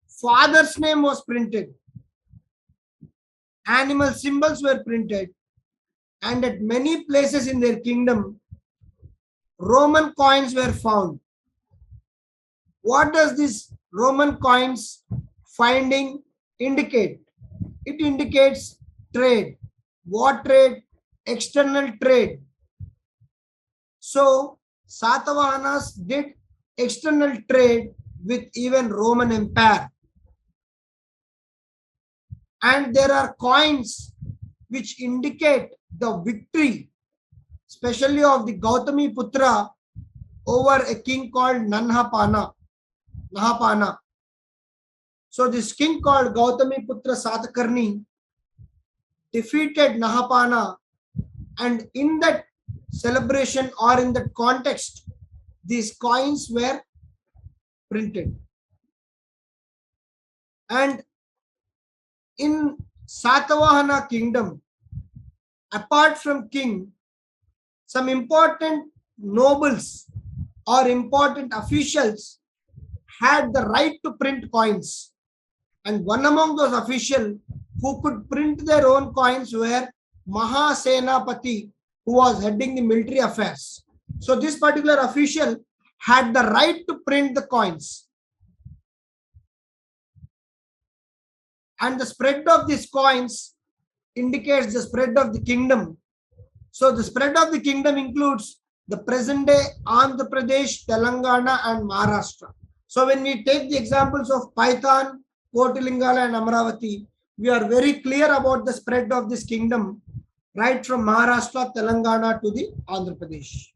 Father's name was printed. Animal symbols were printed. And at many places in their kingdom, Roman coins were found. What does this Roman coins finding indicate? It indicates trade. What trade? External trade. So, Satavahanas did external trade with even Roman Empire. And there are coins which indicate the victory, especially of the Gautami Putra over a king called Nahapana. So this king called Gautami Putra Satakarni defeated Nahapana, and in that celebration or in that context, these coins were printed. And in Satavahana kingdom, apart from king, some important nobles or important officials had the right to print coins. And one among those officials who could print their own coins were Mahasenapati, who was heading the military affairs. So this particular official had the right to print the coins. And the spread of these coins indicates the spread of the kingdom. So the spread of the kingdom includes the present day Andhra Pradesh, Telangana and Maharashtra. So when we take the examples of Python, Kotilingala and Amravati, we are very clear about the spread of this kingdom right from Maharashtra, Telangana to the Andhra Pradesh.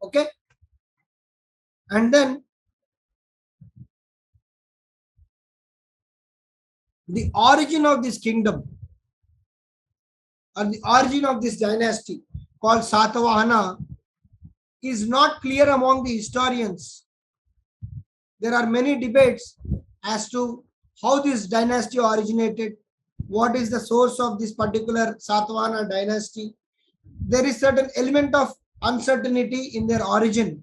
Okay. And then the origin of this kingdom or the origin of this dynasty called Satavahana is not clear among the historians. There are many debates as to how this dynasty originated, what is the source of this particular Satavahana dynasty. There is certain element of uncertainty in their origin.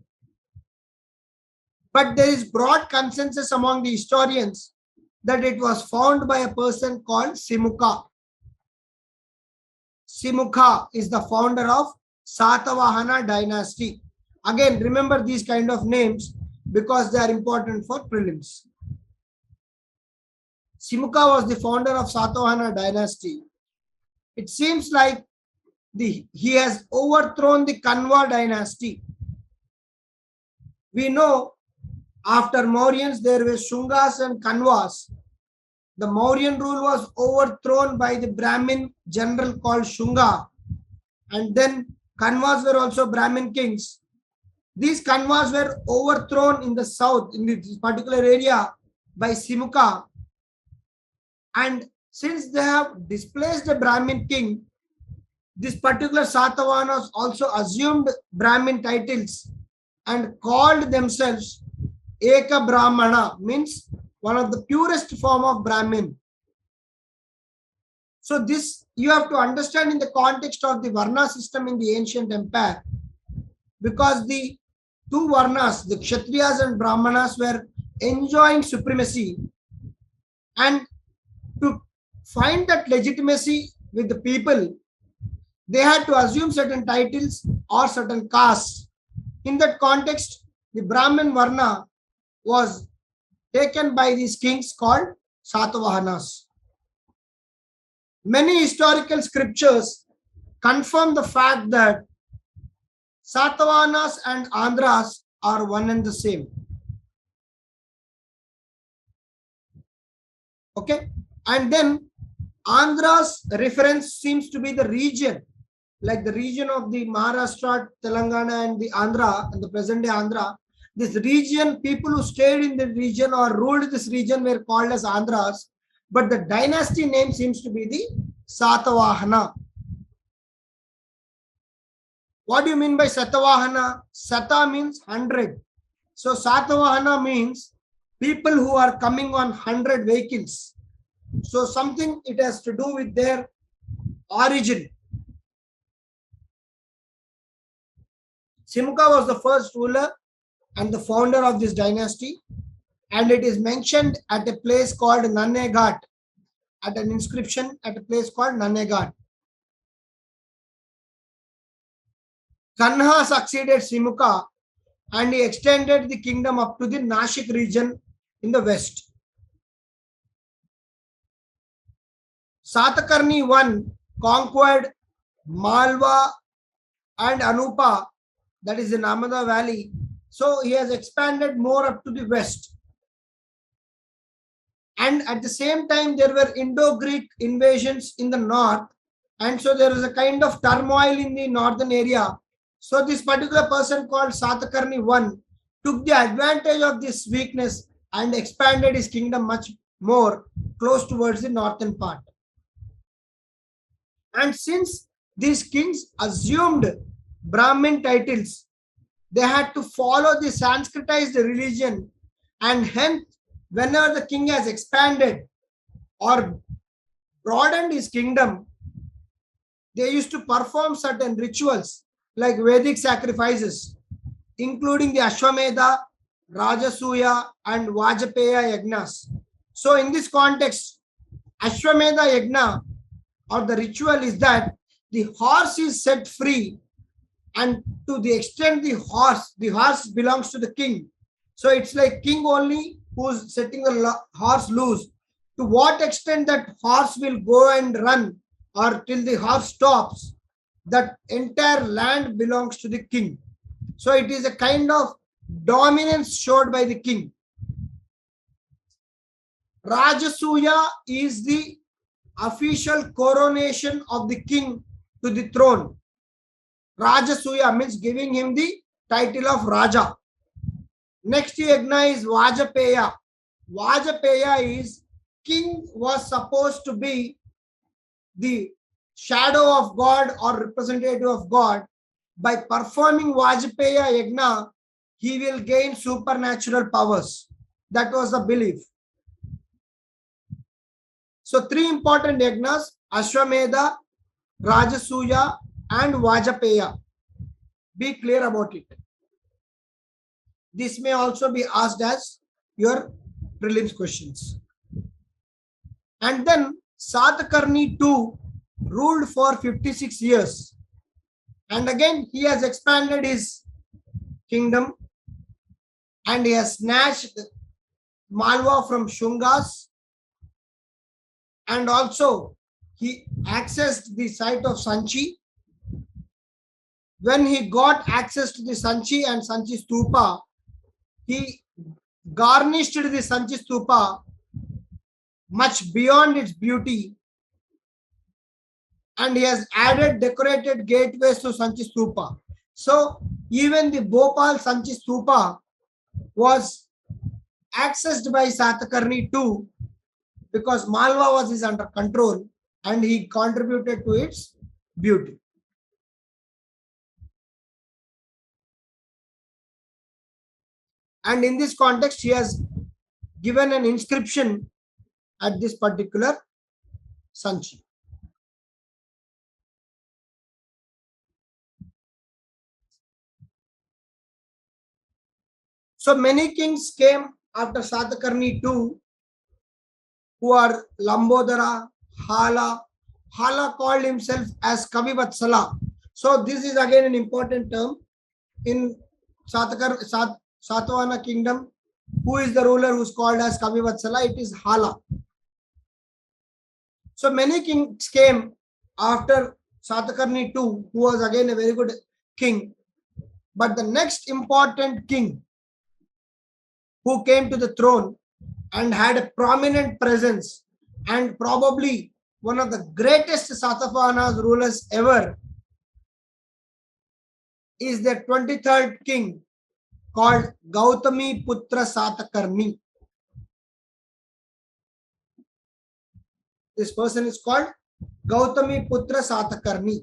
But there is broad consensus among the historians that it was found by a person called Simukha. Simukha is the founder of Satavahana dynasty. Again, remember these kind of names because they are important for prelims. Simukha was the founder of Satavahana dynasty. It seems like he has overthrown the Kanva dynasty. We know after Mauryans there were Shungas and Kanvas. The Mauryan rule was overthrown by the Brahmin general called Shunga, and then Kanvas were also Brahmin kings. These Kanvas were overthrown in the south, in this particular area, by Simukha. And since they have displaced the Brahmin king, this particular Satavahanas also assumed Brahmin titles and called themselves Eka Brahmana, means one of the purest form of Brahmin. So this you have to understand in the context of the Varna system in the ancient empire, because the two Varnas, the Kshatriyas and Brahmanas, were enjoying supremacy, and to find that legitimacy with the people, they had to assume certain titles or certain castes. In that context, the Brahmin Varna was taken by these kings called Satavahanas. Many historical scriptures confirm the fact that Satavahanas and Andhras are one and the same. Okay. And then Andhra's reference seems to be the region, like the region of the Maharashtra, Telangana, and the Andhra, and the present day Andhra. This region, people who stayed in the region or ruled this region were called as Andhras, but the dynasty name seems to be the Satavahana. What do you mean by Satavahana? Sata means 100. So Satavahana means people who are coming on 100 vehicles. So something it has to do with their origin. Simukha was the first ruler and the founder of this dynasty, and it is mentioned at a place called Nagar, at an inscription at a place called Nagar. Kanha succeeded Simukha and he extended the kingdom up to the Nashik region in the west. Satakarni I conquered Malwa and Anupa, that is in Narmada Valley. So he has expanded more up to the west. And at the same time, there were Indo-Greek invasions in the north. And so there was a kind of turmoil in the northern area. So this particular person called Satakarni I took the advantage of this weakness and expanded his kingdom much more close towards the northern part. And since these kings assumed Brahmin titles, they had to follow the Sanskritized religion, and hence whenever the king has expanded or broadened his kingdom, they used to perform certain rituals like Vedic sacrifices, including the Ashwamedha, Rajasuya, and Vajapeya Yagnas. So in this context, Ashwamedha Yagna or the ritual is that the horse is set free, and to the extent the horse belongs to the king. So it's like king only who's setting the horse loose. To what extent that horse will go and run or till the horse stops, that entire land belongs to the king. So it is a kind of dominance showed by the king. Rajasuya is the official coronation of the king to the throne. Rajasuya means giving him the title of Raja. Next yagna is Vajapeya. Vajapeya is king was supposed to be the shadow of God or representative of God. By performing Vajapeya yagna, he will gain supernatural powers. That was the belief. So three important yagnas: Ashwamedha, Rajasuya, and Vajapeya. Be clear about it. This may also be asked as your prelims questions. And then Satakarni II ruled for 56 years. And again, he has expanded his kingdom and he has snatched Malwa from Shungas. And also, he accessed the site of Sanchi. When he got access to the Sanchi and Sanchi Stupa, he garnished the Sanchi Stupa much beyond its beauty, and he has added decorated gateways to Sanchi Stupa. So even the Bhopal Sanchi Stupa was accessed by Satakarni II because Malwa was under control and he contributed to its beauty. And in this context, he has given an inscription at this particular Sanchi. So many kings came after Satakarni II who are Lambodara, Hala. Hala called himself as Kavivatsala. So this is again an important term in Satavahana kingdom. Who is the ruler who is called as Kavivatsala? It is Hala. So many kings came after Satakarni II, who was again a very good king. But the next important king who came to the throne and had a prominent presence, and probably one of the greatest Satavahanas rulers ever, is the 23rd king called Gautami Putra Satakarni. This person is called Gautami Putra Satakarni.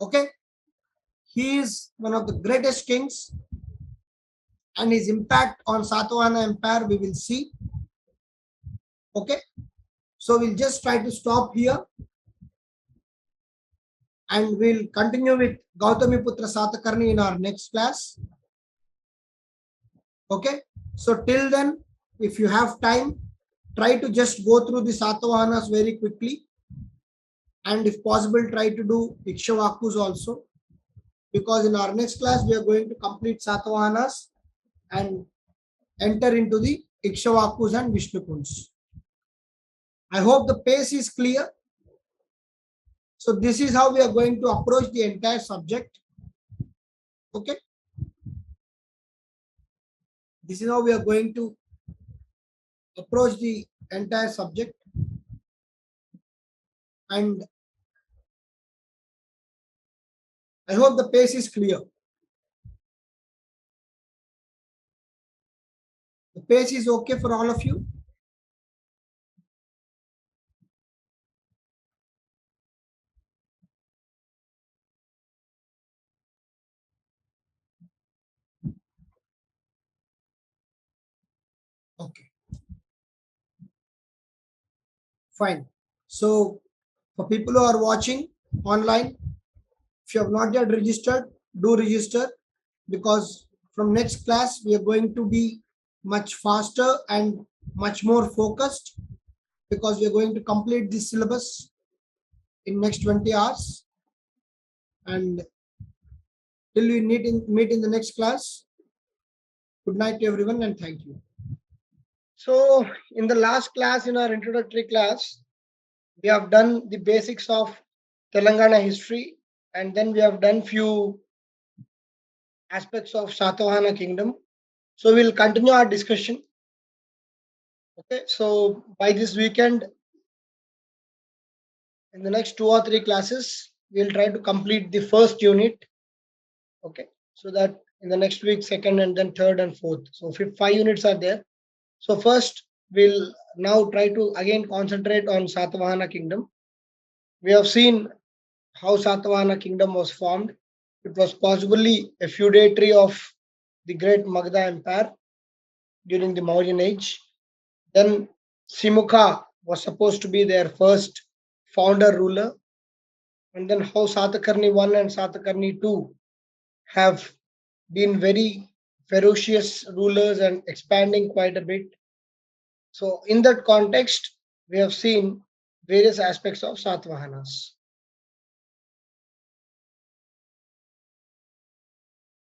Okay, he is one of the greatest kings, and his impact on Satavahana Empire we will see. Okay, so we'll just try to stop here, and we'll continue with Gautami Putra Satakarni in our next class. Okay, so till then, if you have time, try to just go through the Satavahanas very quickly, and if possible, try to do Ikshvakus also, because in our next class we are going to complete Satavahanas and enter into the Ikshvakus and Vishnukunds. I hope the pace is clear. So this is how we are going to approach the entire subject. Okay. This is how we are going to approach the entire subject. And I hope the pace is clear. The pace is okay for all of you? Okay. Fine. So for people who are watching online, if you have not yet registered, do register, because from next class we are going to be much faster and much more focused, because we are going to complete this syllabus in next 20 hours. And till we meet in the next class, good night to everyone and thank you. So in the last class, in our introductory class, we have done the basics of Telangana history, and then we have done few aspects of Satavahana kingdom. So we'll continue our discussion. Okay, so by this weekend, in the next 2 or 3 classes, we'll try to complete the first unit. Okay, so that in the next week, second and then third and fourth. So 5 units are there. So first, we'll now try to again concentrate on Satavahana kingdom. We have seen how Satavahana kingdom was formed. It was possibly a feudatory of the great Magadha Empire during the Mauryan age. Then Simukha was supposed to be their first founder ruler. And then how Satakarni 1 and Satakarni 2 have been very ferocious rulers and expanding quite a bit. So in that context, we have seen various aspects of Satavahanas.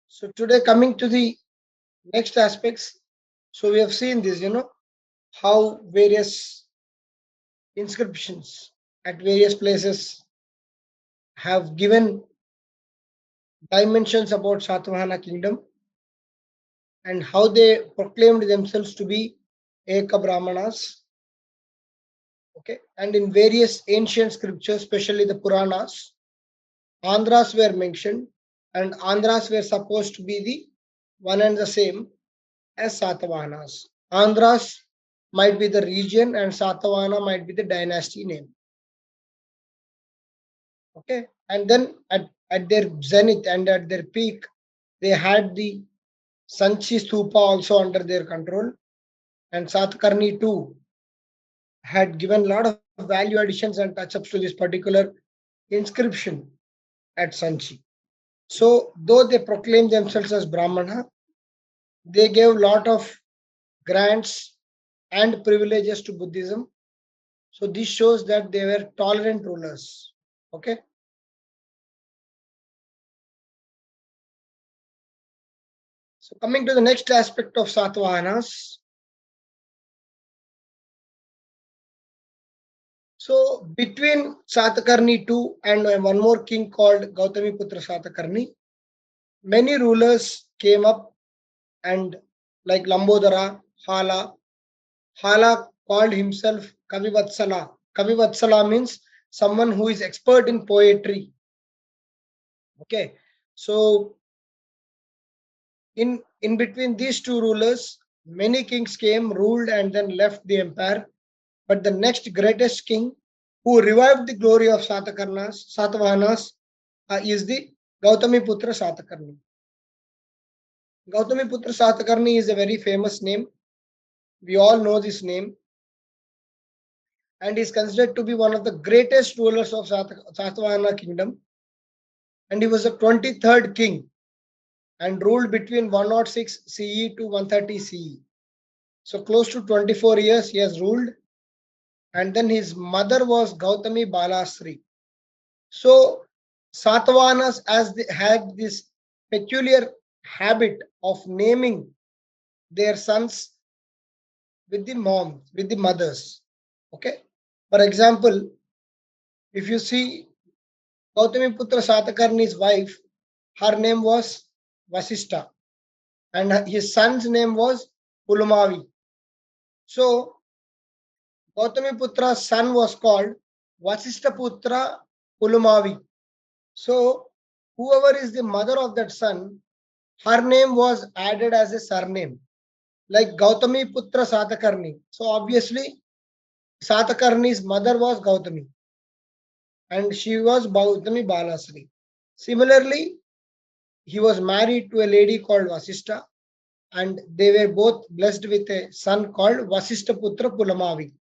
So today, coming to the next aspects, so we have seen this, how various inscriptions at various places have given dimensions about Satavahana kingdom and how they proclaimed themselves to be Eka Brahmanas. Okay, and in various ancient scriptures, especially the Puranas, Andhras were mentioned, and Andhras were supposed to be the one and the same as Satavahanas. Andhras might be the region and Satavahana might be the dynasty name. Okay, and then at their zenith and at their peak, they had the Sanchi Stupa also under their control, and Satakarni too had given a lot of value additions and touch-ups to this particular inscription at Sanchi. So, though they proclaim themselves as Brahmana, they gave a lot of grants and privileges to Buddhism. So, this shows that they were tolerant rulers. Okay. So, coming to the next aspect of Satavahanas. So, between Satakarni 2 and one more king called Gautami Putra Satakarni, many rulers came up and like Lambodara, Hala. Hala called himself Kavivatsala. Kavivatsala means someone who is expert in poetry. Okay, so in between these two rulers, many kings came, ruled, and then left the empire. But the next greatest king who revived the glory of Satavahanas, is the Gautami Putra Satakarni. Gautami Putra Satakarni is a very famous name. We all know this name, and is considered to be one of the greatest rulers of Satavahana kingdom. And he was the 23rd king and ruled between 106 CE to 130 CE. So close to 24 years he has ruled. And then his mother was Gautami Balasri. So Satavahanas, as they had this peculiar habit of naming their sons with the moms, with the mothers. Okay. For example, if you see Gautami Putra Satakarni's wife, her name was Vasista, and his son's name was Pulumavi. So Gautami Putra's son was called Vasista Putra Pulumavi. So whoever is the mother of that son, her name was added as a surname, like Gautami Putra Satakarni. So obviously Satakarni's mother was Gautami and she was Gautami Balasri. Similarly, he was married to a lady called Vasista, and they were both blessed with a son called Vasista Putra Pulamavi.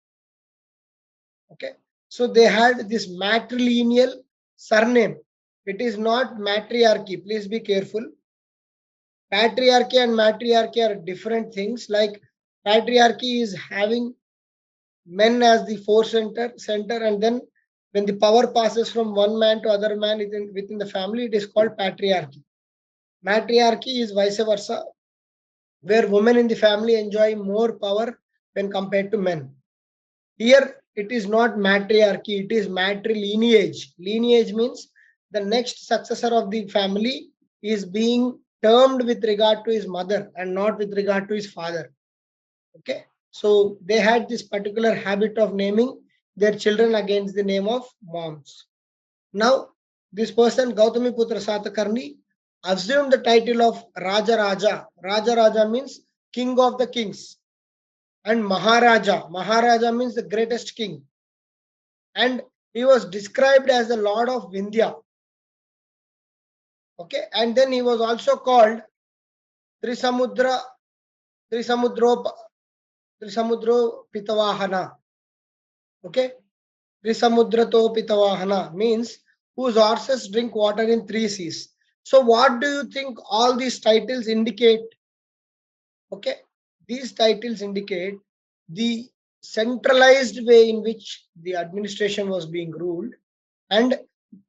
Okay, so they had this matrilineal surname. It is not matriarchy. Please be careful. Patriarchy and matriarchy are different things. Like patriarchy is having men as the center, and then when the power passes from one man to other man within the family, it is called patriarchy. Matriarchy is vice versa, where women in the family enjoy more power when compared to men. Here, it is not matriarchy, it is matrilineage. Lineage means the next successor of the family is being termed with regard to his mother and not with regard to his father. Okay, so they had this particular habit of naming their children against the name of moms. Now, this person, Gautami Putra Satakarni, assumed the title of Raja Raja. Raja Raja means king of the kings. And Maharaja. Maharaja means the greatest king. And he was described as the Lord of Vindhya. Okay, and then he was also called Trisamudra, Trisamudro, Trisamudro Pitavahana. Okay, Trisamudrato Pitavahana means whose horses drink water in three seas. So what do you think all these titles indicate? Okay, these titles indicate the centralized way in which the administration was being ruled and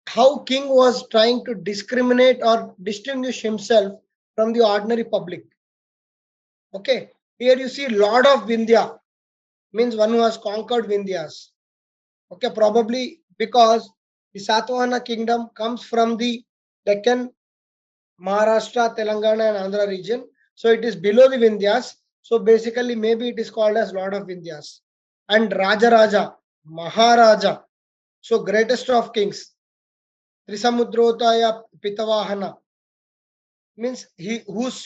how king was trying to discriminate or distinguish himself from the ordinary public. Okay, here you see Lord of Vindhya means one who has conquered Vindhyas. Okay, probably because the Satavahana kingdom comes from the Deccan, Maharashtra, Telangana, and Andhra region. So it is below the Vindhyas. So basically, maybe it is called as Lord of Vindhyas. And Raja Raja, Maharaja, so greatest of kings. Trisamudrotaya Pitavahana means he whose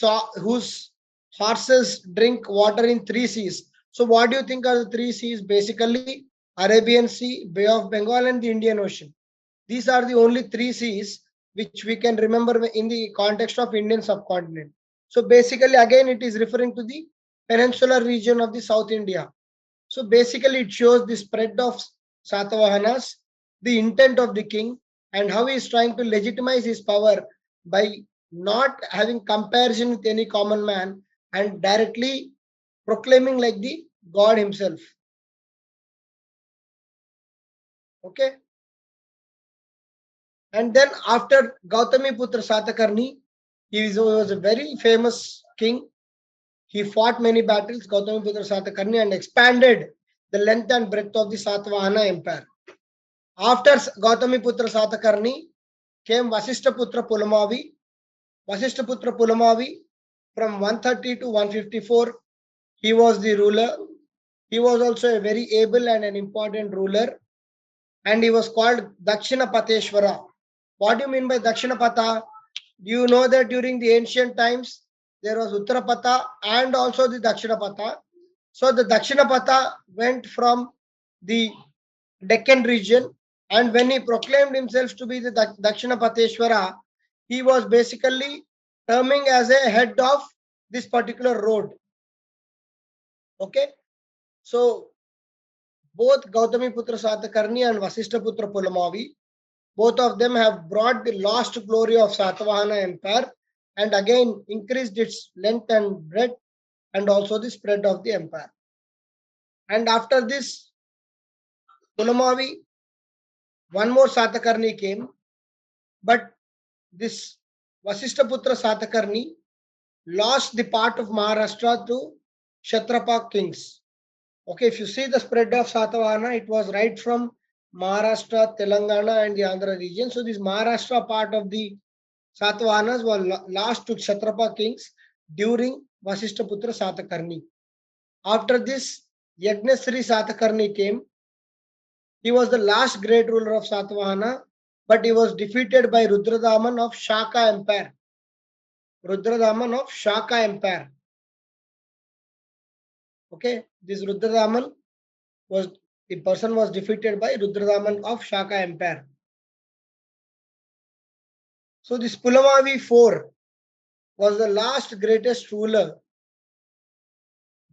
horses drink water in three seas. So what do you think are the three seas? Basically, Arabian Sea, Bay of Bengal, and the Indian Ocean. These are the only three seas which we can remember in the context of Indian subcontinent. So basically, again, it is referring to the peninsular region of the South India. So basically, it shows the spread of Satavahanas, the intent of the king, and how he is trying to legitimize his power by not having comparison with any common man and directly proclaiming like the God himself. Okay. And then after Gautami Putra Satakarni, he was a very famous king. He fought many battles, Gautami Putra Satakarni, and expanded the length and breadth of the Satavahana empire. After Gautami Putra Satakarni came Vasishta Putra Pulamavi. Vasishta Putra Pulamavi from 130 to 154, he was the ruler. He was also a very able and an important ruler, and he was called Dakshinapateshwara. What do you mean by Dakshinapata? Do you know that during the ancient times there was Uttarapata and also the Dakshinapata? So the Dakshinapata went from the Deccan region, and when he proclaimed himself to be the Dakshinapateshwara, he was basically terming as a head of this particular road. Okay, so both Gautami Putra Satakarni and Vasishtha Putra Pulamavi, both of them have brought the lost glory of Satavahana empire and again increased its length and breadth and also the spread of the empire. And after this Pulamavi, one more Satakarni came, but this Vasishthaputra Satakarni lost the part of Maharashtra to Kshatrapa kings. Okay, if you see the spread of Satavahana, it was right from Maharashtra, Telangana, and the Andhra region. So this Maharashtra part of the Satavahanas was lost to Kshatrapa kings during Vasishthaputra Satakarni. After this, Yajnasri Satakarni came. He was the last great ruler of Satavahana, but he was defeated by Rudradaman of Shaka Empire. Rudradaman of Shaka Empire. Okay, this Rudradaman was the person was defeated by Rudradaman of Shaka Empire. So this Pulamavi IV was the last greatest ruler.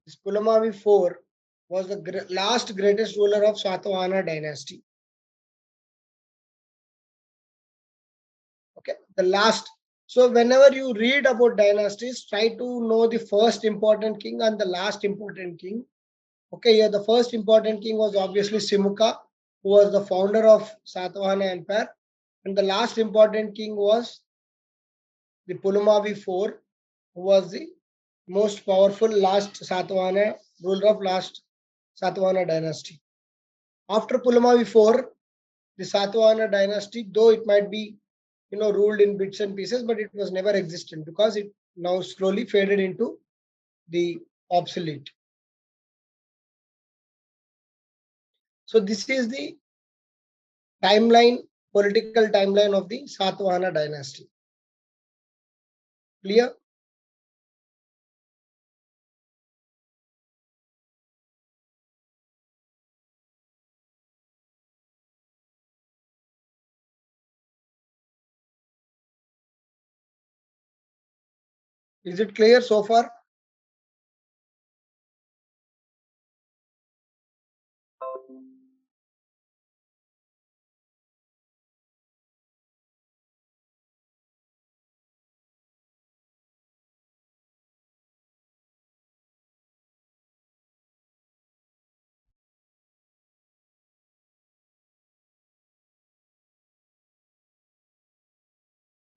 This Pulamavi IV was the last greatest ruler of Satavahana dynasty. Okay, the last. So whenever you read about dynasties, try to know the first important king and the last important king. Okay, here the first important king was obviously Simukha, who was the founder of Satavahana Empire. And the last important king was the Pulamavi IV, who was the most powerful last Satavahana ruler of last Satavahana dynasty. After Pulamavi IV, the Satavahana dynasty, though it might be ruled in bits and pieces, but it was never existent because it now slowly faded into the obsolete. So this is the timeline, political timeline of the Satavahana dynasty. Clear? Is it clear so far?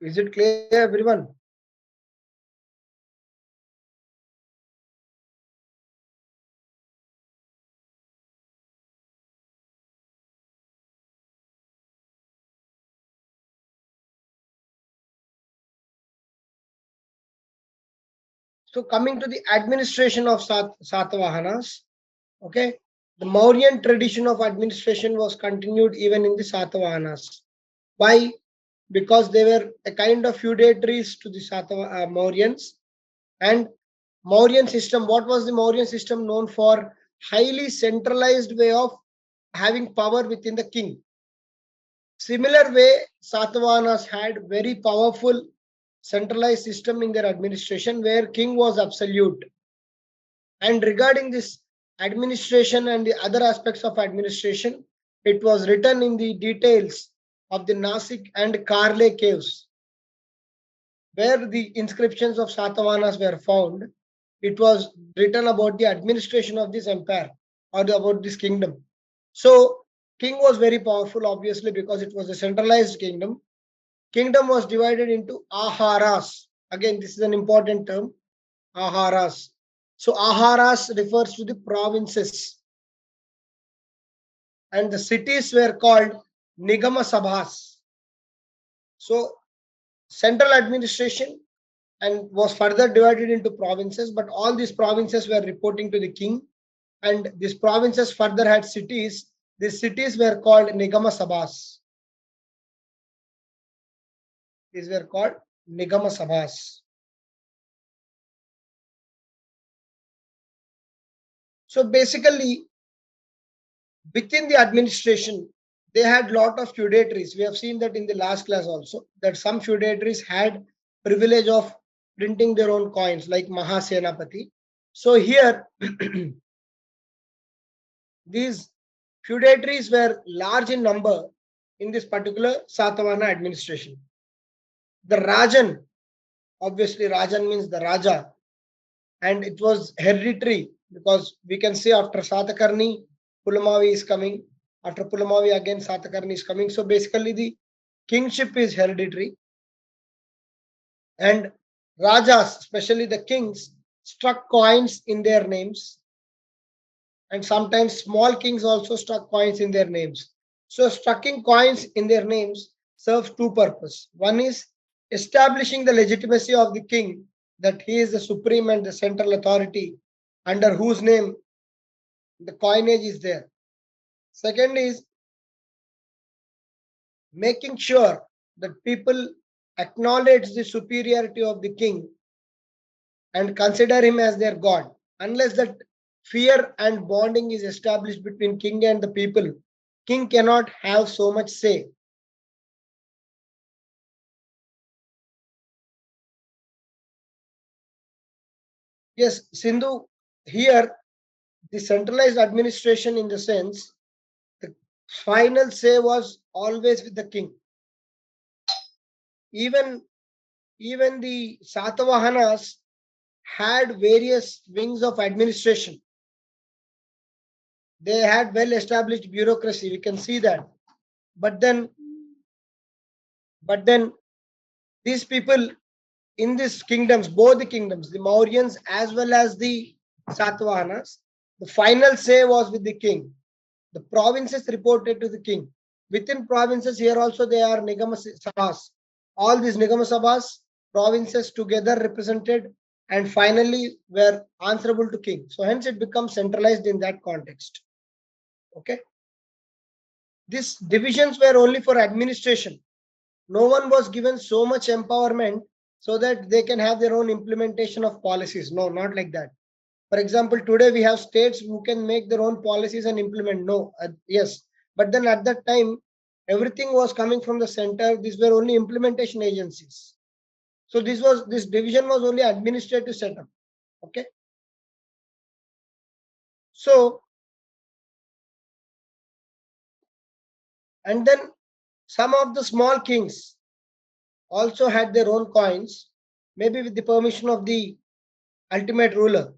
Is it clear, everyone? So coming to the administration of Satavahanas, okay, the Mauryan tradition of administration was continued even in the Satavahanas. Why? Because they were a kind of feudatories to the Mauryans. And Mauryan system, what was the Mauryan system known for? Highly centralized way of having power within the king. Similar way, Satavahanas had very powerful centralized system in their administration where king was absolute. And regarding this administration and the other aspects of administration, it was written in the details of the Nasik and Karle caves, where the inscriptions of Satavahanas were found. It was written about the administration of this empire or about this kingdom. So king was very powerful, obviously, because it was a centralized kingdom. Kingdom was divided into aharas. Again, this is an important term, aharas. So aharas refers to the provinces. And the cities were called Nigama Sabhas. So central administration and was further divided into provinces, but all these provinces were reporting to the king, and these provinces further had cities. These cities were called Nigama Sabhas. These were called Nigama Sabhas. So basically, within the administration, they had lot of feudatories. We have seen that in the last class also, that some feudatories had privilege of printing their own coins, like Mahasenapati. So here, these feudatories were large in number in this particular Satavahana administration. The Rajan, obviously Rajan means the Raja, and it was hereditary, because we can see after Satakarni, Pulamavi is coming. After Pulamavi, again Satakarni is coming. So basically, the kingship is hereditary, and Rajas, especially the kings, struck coins in their names, and sometimes small kings also struck coins in their names. So strucking coins in their names serves two purposes. One is establishing the legitimacy of the king, that he is the supreme and the central authority under whose name the coinage is there. Second is making sure that people acknowledge the superiority of the king and consider him as their god. Unless that fear and bonding is established between king and the people, king cannot have so much say. Yes, Sindhu, here the centralized administration, in the sense, the final say was always with the king. Even the Satavahanas had various wings of administration. They had well established bureaucracy, we can see that. But then these people in these kingdoms, both the kingdoms, the Mauryans as well as the Satavahanas, the final say was with the king. The provinces reported to the king. Within provinces, here also they are Nigama Sabhas. All these Nigama Sabhas, provinces together represented, and finally were answerable to king. So hence it becomes centralized in that context. Okay. These divisions were only for administration. No one was given so much empowerment so that they can have their own implementation of policies. No, not like that. For example, today we have states who can make their own policies and implement. No, yes. But then at that time, everything was coming from the center. These were only implementation agencies. So this division was only administrative setup. Okay. So, and then some of the small kings also had their own coins, maybe with the permission of the ultimate ruler.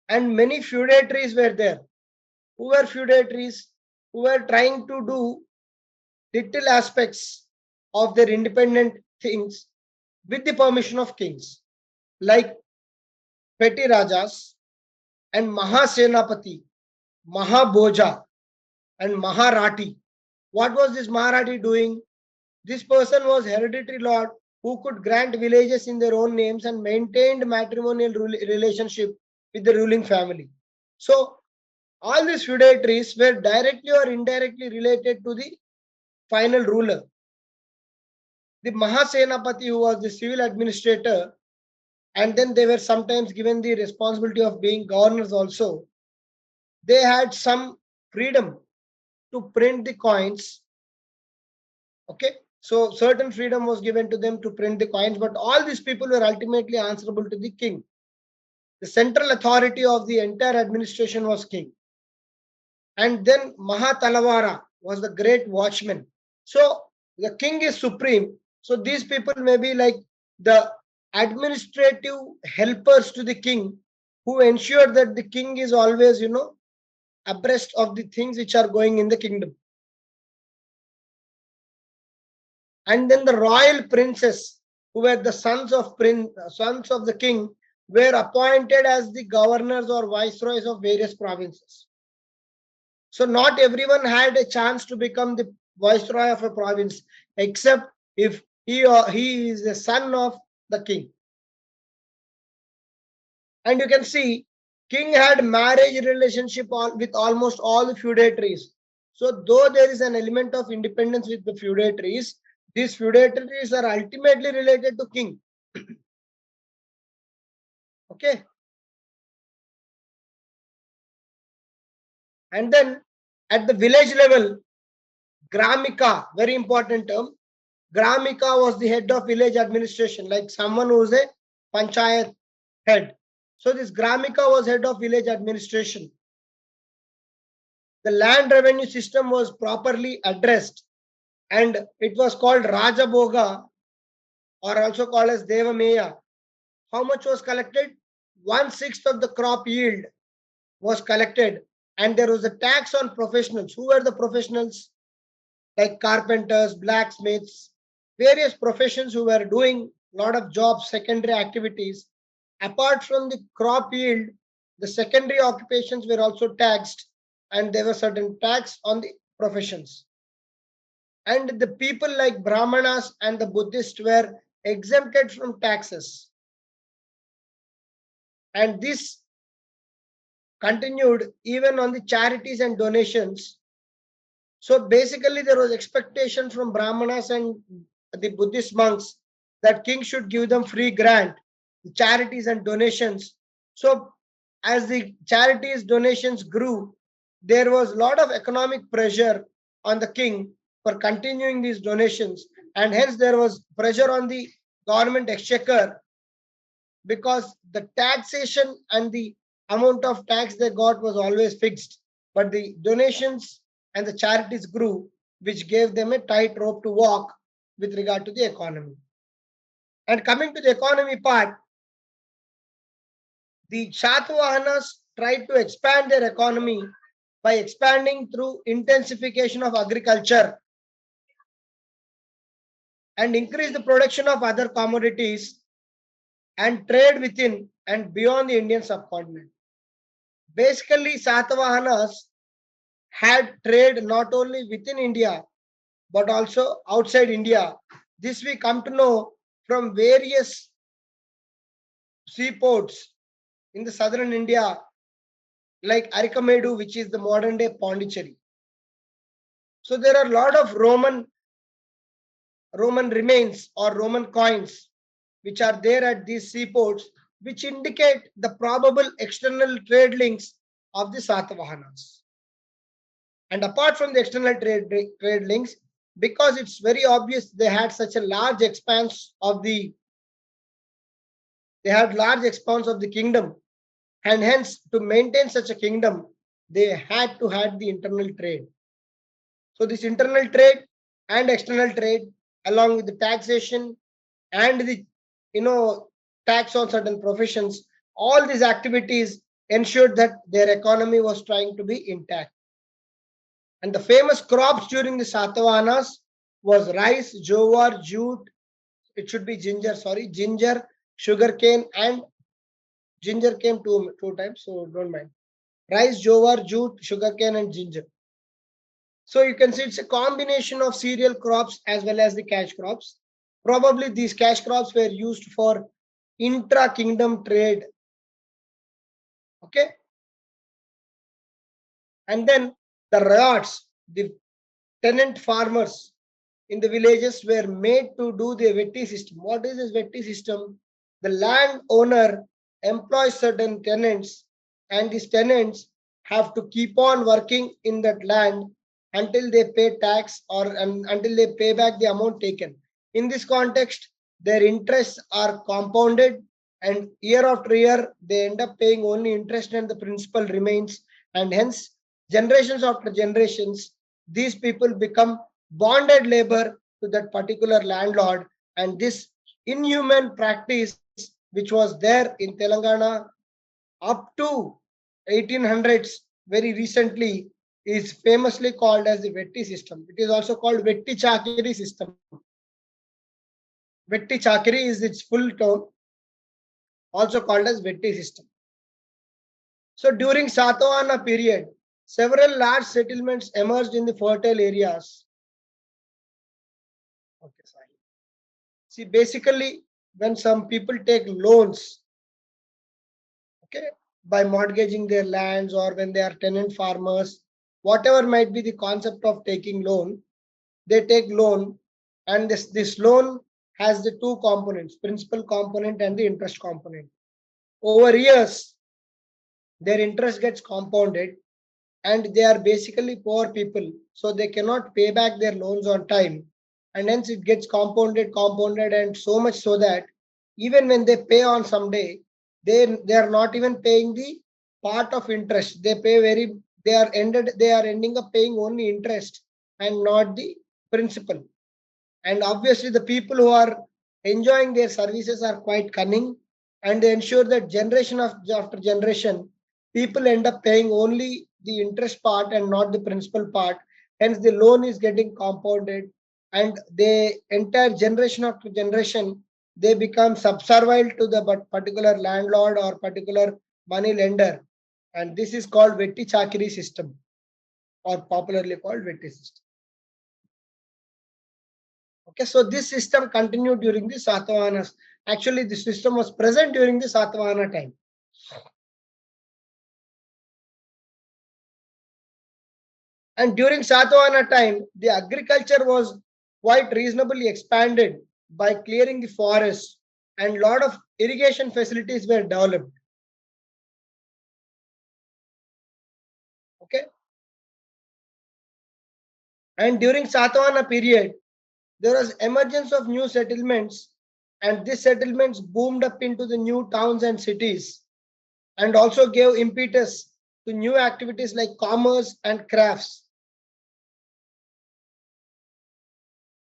And many feudatories were there. Who were feudatories? Who were trying to do little aspects of their independent things with the permission of kings, like petty rajas and Mahasenapati, Mahabhoja, and Maharati. What was this Maharati doing? This person was hereditary lord who could grant villages in their own names and maintained matrimonial relationship with the ruling family. So all these feudatories were directly or indirectly related to the final ruler. The Mahasenapati, who was the civil administrator, and then they were sometimes given the responsibility of being governors also, they had some freedom to print the coins. Okay, so certain freedom was given to them to print the coins, but all these people were ultimately answerable to the king. The central authority of the entire administration was king. And then Mahatalavara was the great watchman. So the king is supreme. So these people may be like the administrative helpers to the king, who ensure that the king is always, abreast of the things which are going in the kingdom. And then the royal princes, who were the sons of the king, were appointed as the governors or viceroys of various provinces. So not everyone had a chance to become the viceroy of a province, except if he is the son of the king. And you can see king had marriage relationship with almost all the feudatories. So though there is an element of independence with the feudatories, these feudatories are ultimately related to king. Okay. And then at the village level, Gramika, very important term. Gramika was the head of village administration, like someone who is a panchayat head. So this Gramika was head of village administration. The land revenue system was properly addressed, and it was called Rajaboga, or also called as Devameya. How much was collected? 1/6 of the crop yield was collected, and there was a tax on professionals. Who were the professionals? Like carpenters, blacksmiths, various professions who were doing a lot of jobs, secondary activities. Apart from the crop yield, the secondary occupations were also taxed, and there were certain tax on the professions. And the people like Brahmanas and the Buddhists were exempted from taxes. And this continued even on the charities and donations. So basically, there was expectation from Brahmanas and the Buddhist monks that king should give them free grant, charities and donations. So as the charities donations grew, there was a lot of economic pressure on the king for continuing these donations, and hence there was pressure on the government exchequer, because the taxation and the amount of tax they got was always fixed, but the donations and the charities grew, which gave them a tight rope to walk with regard to the economy. And coming to the economy part, the Satavahanas tried to expand their economy by expanding through intensification of agriculture and increase the production of other commodities and trade within and beyond the Indian subcontinent. Basically, Satavahanas had trade not only within India but also outside India. This we come to know from various seaports in the southern India, like Arikamedu, which is the modern day Pondicherry. So there are a lot of Roman remains or Roman coins which are there at these seaports, which indicate the probable external trade links of the Satavahanas. And apart from the external trade links, because it's very obvious they had such a large expanse of the kingdom, and hence to maintain such a kingdom, they had to have the internal trade. So this internal trade and external trade, along with the taxation and the tax on certain professions, all these activities ensured that their economy was trying to be intact. And the famous crops during the Satavahanas was rice, jowar, jute, it should be ginger, sugarcane, and ginger came two times, so don't mind. Rice, jowar, jute, sugarcane, and ginger. So you can see it's a combination of cereal crops as well as the cash crops. Probably these cash crops were used for intra-kingdom trade. Okay. And then the ryots, the tenant farmers in the villages, were made to do the vetti system. What is this vetti system? The landowner employs certain tenants, and these tenants have to keep on working in that land until they pay tax or until they pay back the amount taken. In this context, their interests are compounded, and year after year, they end up paying only interest and the principal remains, and hence, generations after generations, these people become bonded labor to that particular landlord, and this inhuman practice, which was there in Telangana up to 1800s, very recently, is famously called as the Vetti system. It is also called Vetti Chakiri system. Vetti Chakiri is its full term, also called as Vetti system. So during Satavahana period, several large settlements emerged in the fertile areas. Okay, sorry. See, basically, when some people take loans, okay, by mortgaging their lands, or when they are tenant farmers, whatever might be the concept of taking loan, they take loan, and this loan has the two components, principal component and the interest component. Over years, their interest gets compounded, and they are basically poor people, so they cannot pay back their loans on time, and hence it gets compounded, and so much so that even when they pay on some day, they are not even paying the part of interest. They are ending up paying only interest and not the principal. And obviously, the people who are enjoying their services are quite cunning, and they ensure that generation after generation, people end up paying only the interest part and not the principal part. Hence, the loan is getting compounded, and the entire generation after generation, they become subservient to the particular landlord or particular money lender. And this is called Vetti Chakiri system, or popularly called Vetti system. Okay, so this system continued during the Satavahanas. Actually, this system was present during the Satavahana time. And during Satavahana time, the agriculture was quite reasonably expanded by clearing the forests, and a lot of irrigation facilities were developed. Okay, and during Satavahana period, there was emergence of new settlements, and these settlements boomed up into the new towns and cities, and also gave impetus to new activities like commerce and crafts.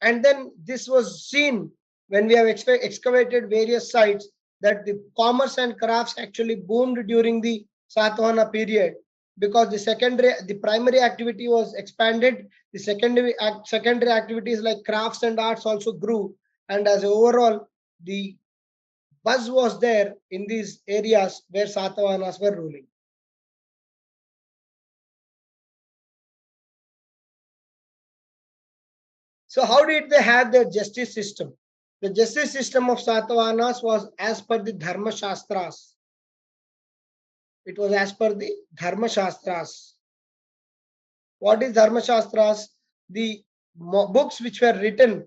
And then this was seen when we have excavated various sites, that the commerce and crafts actually boomed during the Satavahana period, because the primary activity was expanded. The secondary activities like crafts and arts also grew, and as overall, the buzz was there in these areas where Satavahanas were ruling. So how did they have their justice system? The justice system of Satavahanas was as per the Dharma Shastras. It was as per the Dharma Shastras. What is Dharma Shastras? The books which were written,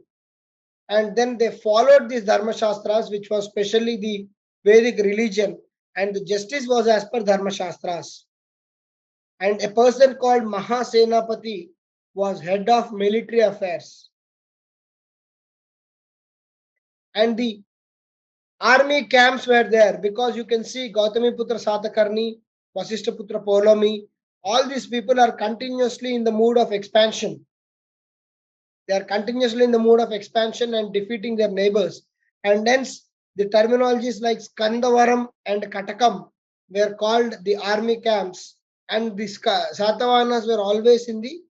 and then they followed these Dharma Shastras, which was specially the Vedic religion, and the justice was as per Dharma Shastras. And a person called Mahasenapati was head of military affairs. And the army camps were there, because you can see Gautami Putra Satakarni, Vasishta Putra Polomi, all these people are continuously in the mood of expansion. They are continuously in the mood of expansion and defeating their neighbors. And hence, the terminologies like Skandavaram and Katakam were called the army camps. And the Satavahanas were always in the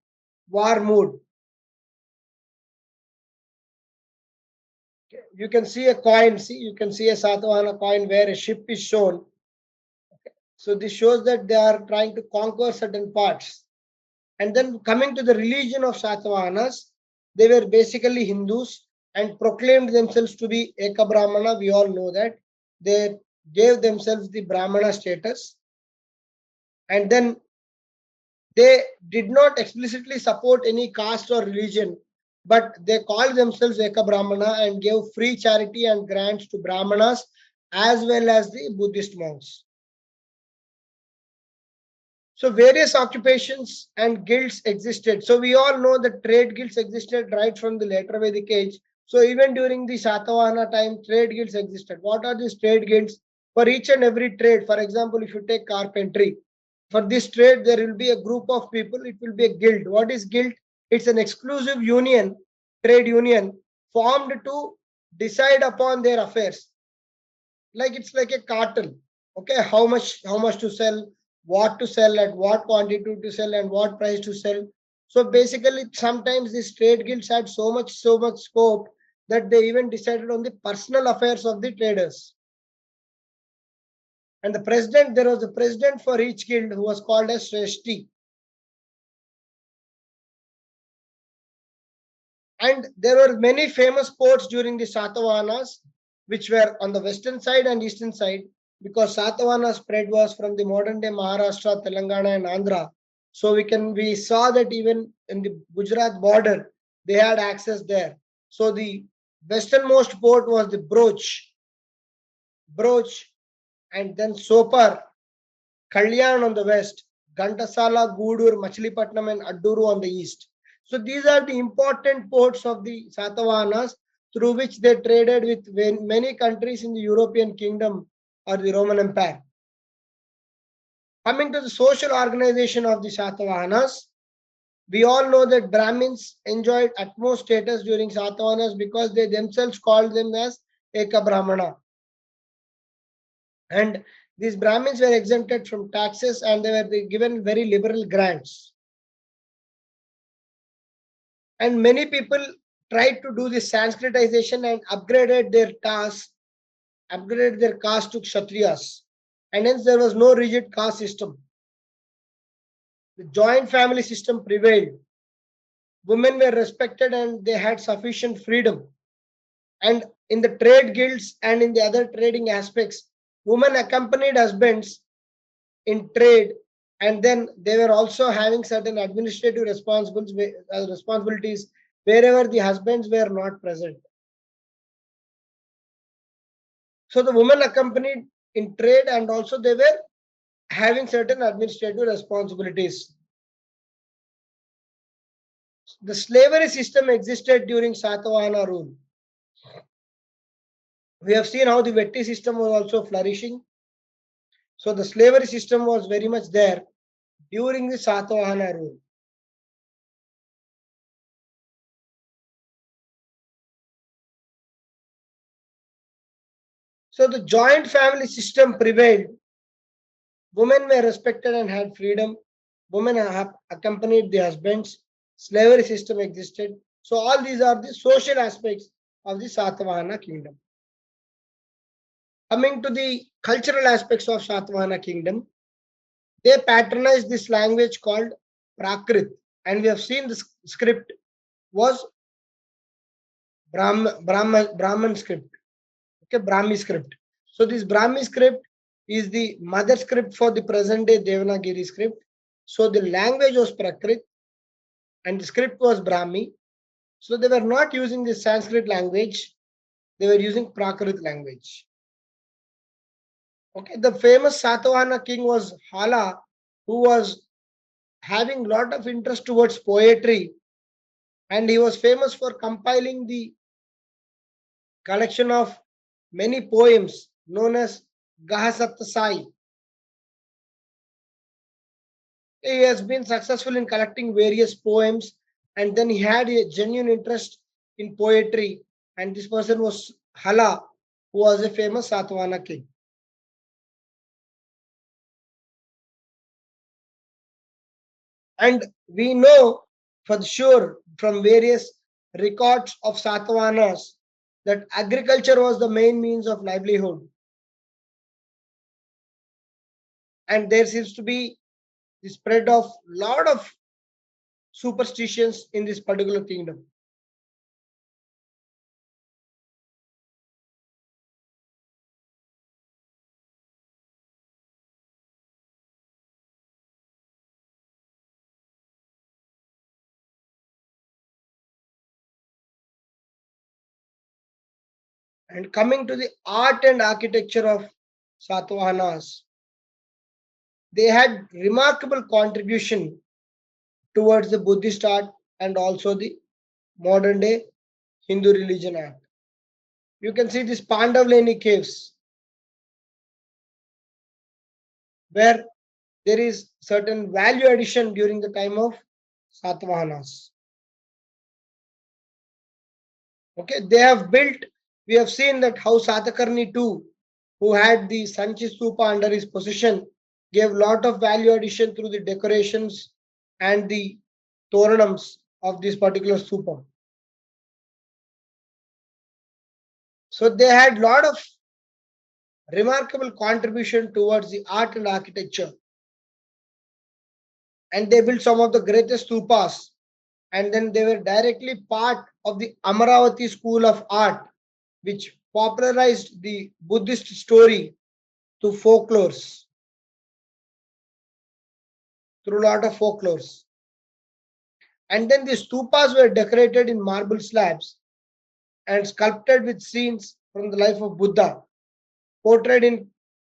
war mood. You can see a coin, you can see a Satavahana coin where a ship is shown. So this shows that they are trying to conquer certain parts. And then coming to the religion of Satavahanas, they were basically Hindus and proclaimed themselves to be Eka Brahmana. We all know that. They gave themselves the Brahmana status. And then they did not explicitly support any caste or religion, but they called themselves Eka Brahmana and gave free charity and grants to Brahmanas as well as the Buddhist monks. So various occupations and guilds existed. So we all know that trade guilds existed right from the later Vedic age. So even during the Satavahana time, trade guilds existed. What are these trade guilds? For each and every trade, for example, if you take carpentry, for this trade, there will be a group of people, it will be a guild. What is guild? It's an exclusive union, trade union, formed to decide upon their affairs. Like it's like a cartel. Okay, how much to sell, what to sell, at what quantity to sell, and what price to sell. So basically, sometimes these trade guilds had so much scope that they even decided on the personal affairs of the traders. And there was a president for each guild who was called as Shreshti. And there were many famous ports during the Satavahanas. which were on the western side and eastern side, because Satavahana spread was from the modern day Maharashtra, Telangana, and Andhra. So we saw that even in the Gujarat border, they had access there. So the westernmost port was the Broch, and then Sopar, Kalyan on the west, Ghantasala, Gudur, Machilipatnam, and Adduru on the east. So these are the important ports of the Satavahanas through which they traded with many countries in the European kingdom or the Roman Empire. Coming to the social organization of the Satavahanas, we all know that Brahmins enjoyed utmost status during Satavahanas because they themselves called them as Eka Brahmana. And these Brahmins were exempted from taxes and they were given very liberal grants. And many people tried to do this Sanskritization and upgraded their caste to Kshatriyas. And hence there was no rigid caste system. The joint family system prevailed. Women were respected and they had sufficient freedom. And in the trade guilds and in the other trading aspects, women accompanied husbands in trade, and then they were also having certain administrative responsibilities wherever the husbands were not present. So the women accompanied in trade and also they were having certain administrative responsibilities. The slavery system existed during Satavahana rule. We have seen how the Vetti system was also flourishing. So the slavery system was very much there during the Satavahana rule. So the joint family system prevailed. Women were respected and had freedom. Women have accompanied the husbands. Slavery system existed. So all these are the social aspects of the Satavahana kingdom. Coming to the cultural aspects of Satavahana kingdom, they patronized this language called Prakrit. And we have seen the script was Brahman script. Okay, Brahmi script. So this Brahmi script is the mother script for the present day Devanagiri script. So the language was Prakrit and the script was Brahmi. So they were not using the Sanskrit language, they were using Prakrit language. Okay, the famous Satavahana king was Hala, who was having a lot of interest towards poetry, and he was famous for compiling the collection of many poems known as Gahasattasai. He has been successful in collecting various poems, and then he had a genuine interest in poetry, and this person was Hala, who was a famous Satavahana king. And we know for sure from various records of Satavahanas that agriculture was the main means of livelihood. And there seems to be the spread of lot of superstitions in this particular kingdom. And coming to the art and architecture of Satavahanas, they had remarkable contribution towards the Buddhist art and also the modern day Hindu religion art. You can see these Pandavleni caves where there is certain value addition during the time of Satavahanas. Okay, they have built, we have seen that how Satakarni too, who had the Sanchi Stupa under his possession, gave lot of value addition through the decorations and the toranams of this particular stupa. So they had lot of remarkable contribution towards the art and architecture. And they built some of the greatest stupas. And then they were directly part of the Amaravati school of art, which popularized the Buddhist story to folklores, through a lot of folklores. And then the stupas were decorated in marble slabs and sculpted with scenes from the life of Buddha, portrayed in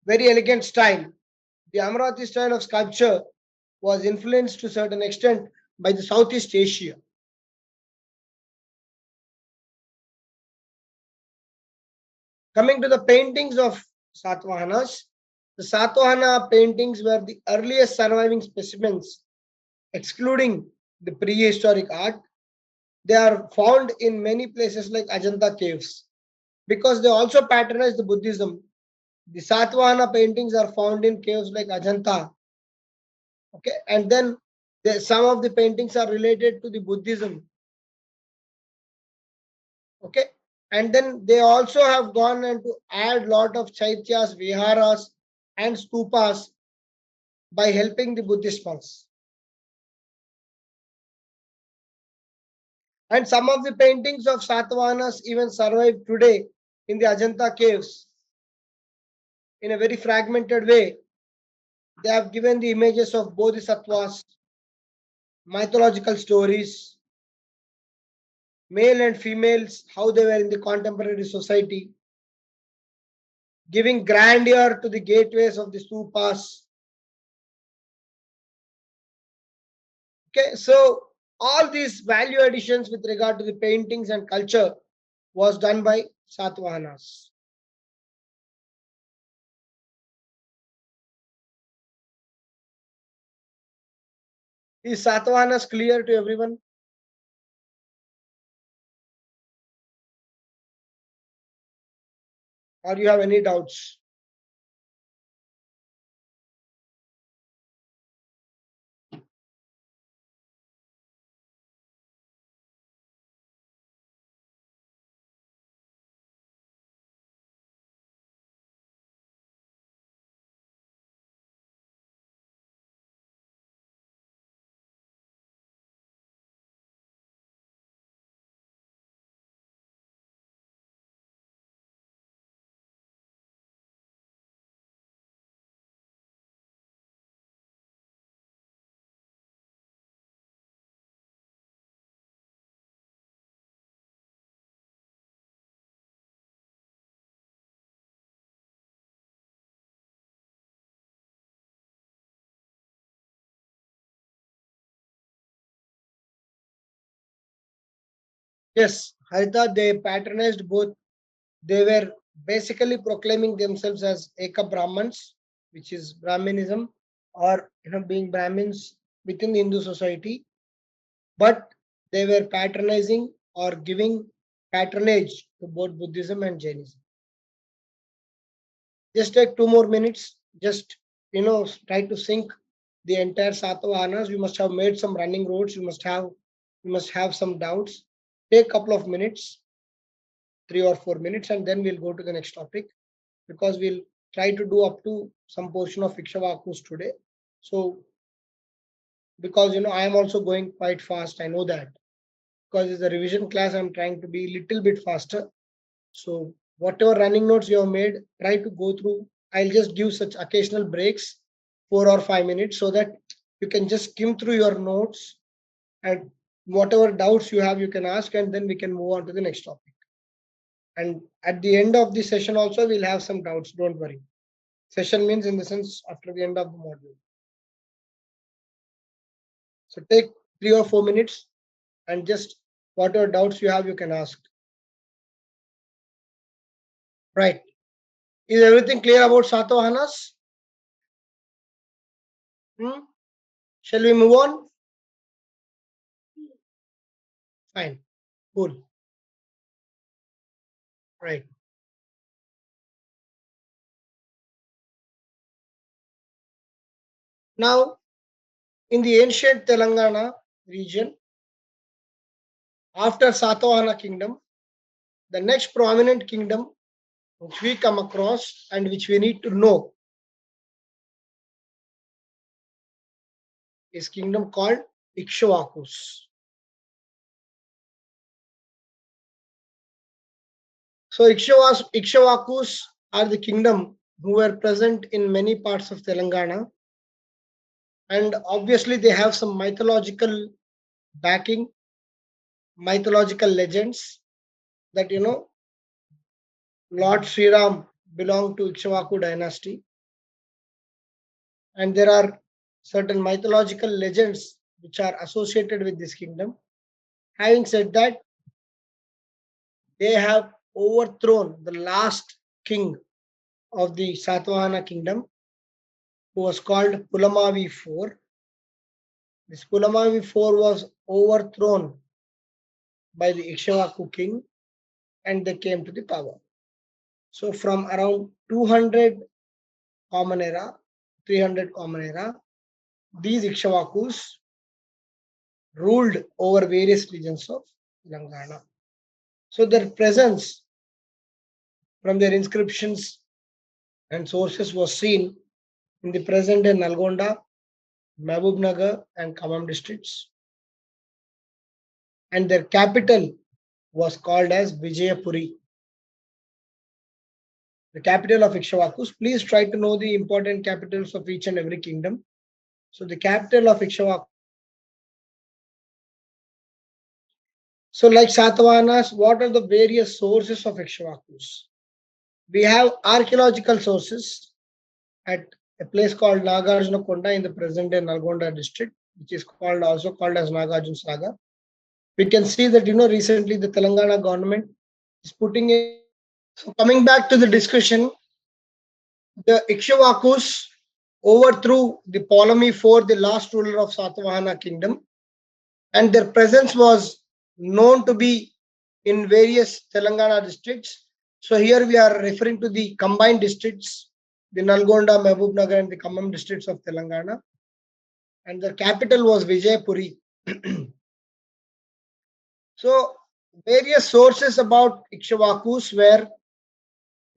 very elegant style. The Amravati style of sculpture was influenced to a certain extent by the Southeast Asia. Coming to the paintings of Satavahanas, the Satavahana paintings were the earliest surviving specimens, excluding the prehistoric art. They are found in many places like Ajanta caves. Because they also patronize the Buddhism, the Satavahana paintings are found in caves like Ajanta. Okay, and then some of the paintings are related to the Buddhism. Okay, and then they also have gone and to add lot of chaityas, viharas, and stupas by helping the Buddhist monks. And some of the paintings of Satavahanas even survive today in the Ajanta caves in a very fragmented way. They have given the images of bodhisattvas, mythological stories, male and females, how they were in the contemporary society, giving grandeur to the gateways of the stupas. Okay, so all these value additions with regard to the paintings and culture was done by Satavahanas. Is Satavahanas clear to everyone? Or you have any doubts? Yes, Harita, they patronized both. They were basically proclaiming themselves as Eka Brahmans, which is Brahmanism, or being Brahmins within the Hindu society, but they were patronizing or giving patronage to both Buddhism and Jainism. Just take 2 more minutes. Just try to sync the entire Satavahanas. You must have made some running roads. You must have some doubts. Take a couple of minutes, 3 or 4 minutes, and then we'll go to the next topic, because we'll try to do up to some portion of Ikshvakus today. So, because I am also going quite fast, I know that. Because it's a revision class, I'm trying to be a little bit faster. So, whatever running notes you have made, try to go through. I'll just give such occasional breaks, 4 or 5 minutes, so that you can just skim through your notes, and whatever doubts you have, you can ask, and then we can move on to the next topic. And at the end of the session also, we'll have some doubts. Don't worry. Session means in the sense after the end of the module. So take 3 or 4 minutes, and just whatever doubts you have, you can ask. Right. Is everything clear about Satavahanas? Shall we move on? Fine. Cool. Right. Now, in the ancient Telangana region, after Satavahana kingdom, the next prominent kingdom which we come across and which we need to know is kingdom called Ikshvakus. So Ikshvakus are the kingdom who were present in many parts of Telangana, and obviously they have some mythological backing, mythological legends that Lord Sri Ram belonged to Ikshvaku dynasty, and there are certain mythological legends which are associated with this kingdom. Having said that, they have overthrown the last king of the Satavahana kingdom, who was called Pulamavi IV. This Pulamavi IV was overthrown by the Ikshvaku king, and they came to the power. So from around 200 Common Era, 300 Common Era, these Ikshvakus ruled over various regions of Telangana. So their presence from their inscriptions and sources was seen in the present day Nalgonda, Nagar, and Khammam districts. And their capital was called as Vijayapuri, the capital of Ikshvakus. Please try to know the important capitals of each and every kingdom. So the capital of Ikshvaku. So like Satavahanas, what are the various sources of Ikshvakus? We have archaeological sources at a place called Nagarjunakonda in the present day Nalgonda district, which is also called as Nagarjun Saga. We can see that recently the Telangana government is putting it. So coming back to the discussion, the Ikshvakus overthrew the Ptolemy IV, the last ruler of Satavahana kingdom, and their presence was known to be in various Telangana districts. So here we are referring to the combined districts, the Nalgonda, Nagar, and the Khammam districts of Telangana. And the capital was Vijayapuri. So various sources about Ikshvakus were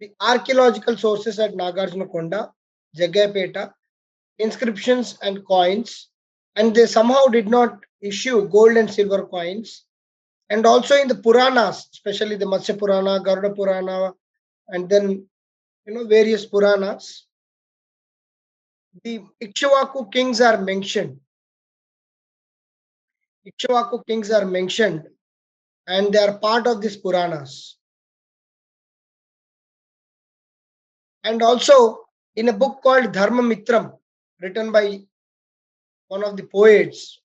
the archaeological sources at Nagarjunakonda, Jagaypeta, inscriptions and coins, and they somehow did not issue gold and silver coins. And also in the Puranas, especially the Matsya Purana, Garuda Purana, and then various Puranas, the Ikshvaku kings are mentioned. Ikshvaku kings are mentioned, and they are part of these Puranas. And also in a book called Dharma Mitram, written by one of the poets,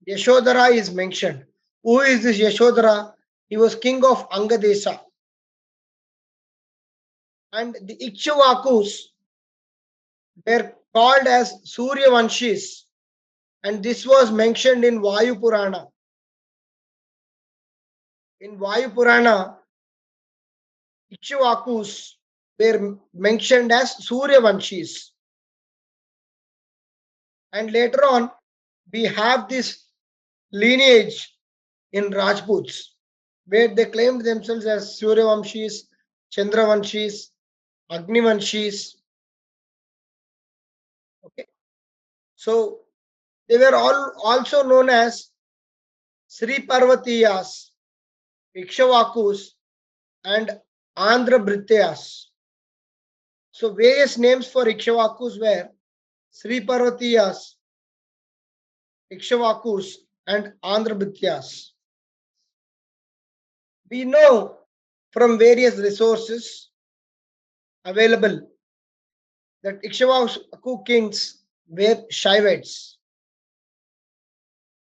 Yashodhara is mentioned. Who is this Yashodhara? He was king of Angadesa. And the Ikshvakus were called as Suryavanshis, and this was mentioned in Vayu Purana. In Vayu Purana, Ikshvakus were mentioned as Suryavanshis. And later on, we have this lineage in Rajputs, where they claimed themselves as Suryavanshis, Chandravanshis, Agnivanshis. Okay. So they were all also known as Sri Parvatiyas, Ikshvakus, and Andhra Brityas. So various names for Ikshvakus were Sri Parvatiyas, Ikshvakus, and Andhra Brityas. We know from various resources available that Ikshvaku kings were Shaivites,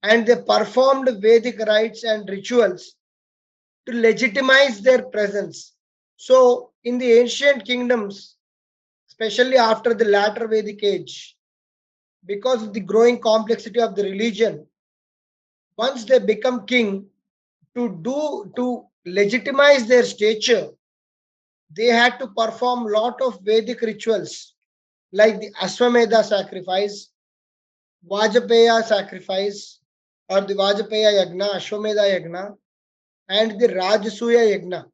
and they performed Vedic rites and rituals to legitimize their presence. So in the ancient kingdoms, especially after the latter Vedic age, because of the growing complexity of the religion, once they become king, to legitimize their stature, they had to perform lot of Vedic rituals like the Ashwamedha sacrifice, Vajapaya sacrifice, or the Vajapaya Yagna, Ashwamedha Yagna, and the Rajasuya Yagna.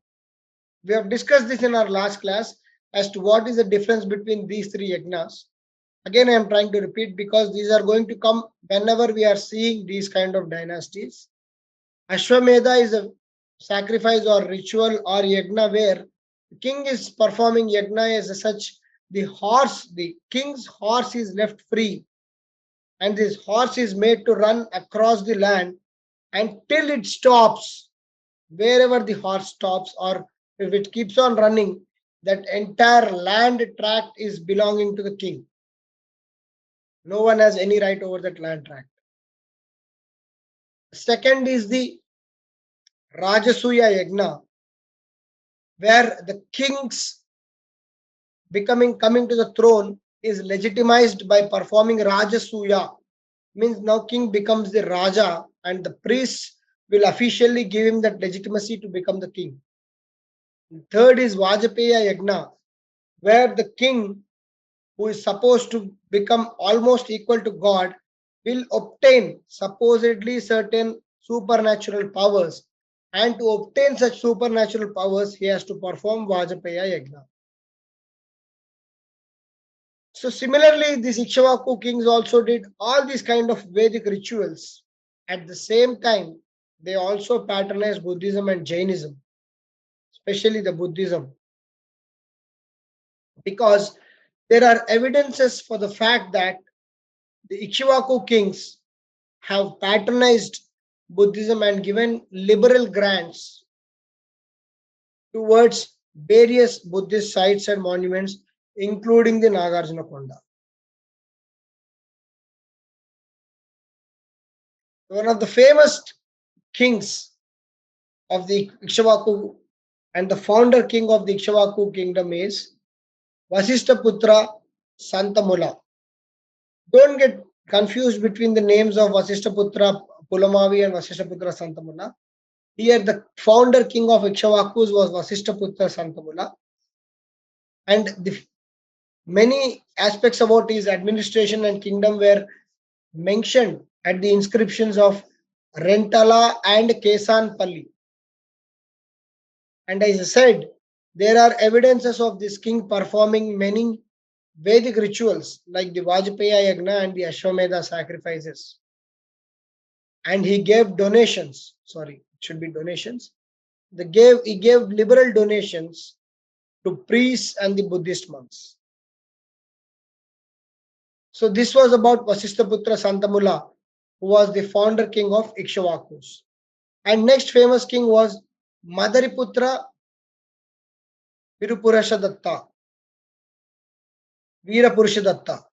We have discussed this in our last class as to what is the difference between these three yagnas. Again, I am trying to repeat because these are going to come whenever we are seeing these kind of dynasties. Ashwamedha is a sacrifice or ritual or yagna where the king is performing yagna as such, the king's horse is left free, and this horse is made to run across the land until it stops. Wherever the horse stops, or if it keeps on running, that entire land tract is belonging to the king. No one has any right over that land tract. Second is the Rajasuya Yagna, where the king's coming to the throne is legitimized by performing Rajasuya. Means now king becomes the Raja, and the priests will officially give him that legitimacy to become the king. Third is Vajapaya Yagna, where the king, who is supposed to become almost equal to God, will obtain supposedly certain supernatural powers. And to obtain such supernatural powers, he has to perform Vajapaya Yagna. So similarly, these Ikshvaku kings also did all these kind of Vedic rituals. At the same time, they also patronized Buddhism and Jainism, especially the Buddhism, because there are evidences for the fact that the Ikshvaku kings have patronized Buddhism and given liberal grants towards various Buddhist sites and monuments, including the Nagarjunakonda. One of the famous kings of the Ikshvaku and the founder king of the Ikshvaku kingdom is Vasishthaputra Santamula. Don't get confused between the names of Vasishthaputra Pulamavi and Vasishthaputra Santamula. Here, the founder king of Ikshvakus was Vasishthaputra Santamula, and the many aspects about his administration and kingdom were mentioned at the inscriptions of Rentala and Kesanpalli. And as I said, there are evidences of this king performing many Vedic rituals like the Vajpaya Yagna and the Ashwamedha sacrifices. And he gave donations. Sorry, it should be donations. He gave liberal donations to priests and the Buddhist monks. So this was about Vasishthaputra Santamula, who was the founder king of Ikshvakus. And next famous king was Madariputra Virupurashadatta. Veerapurashadatta.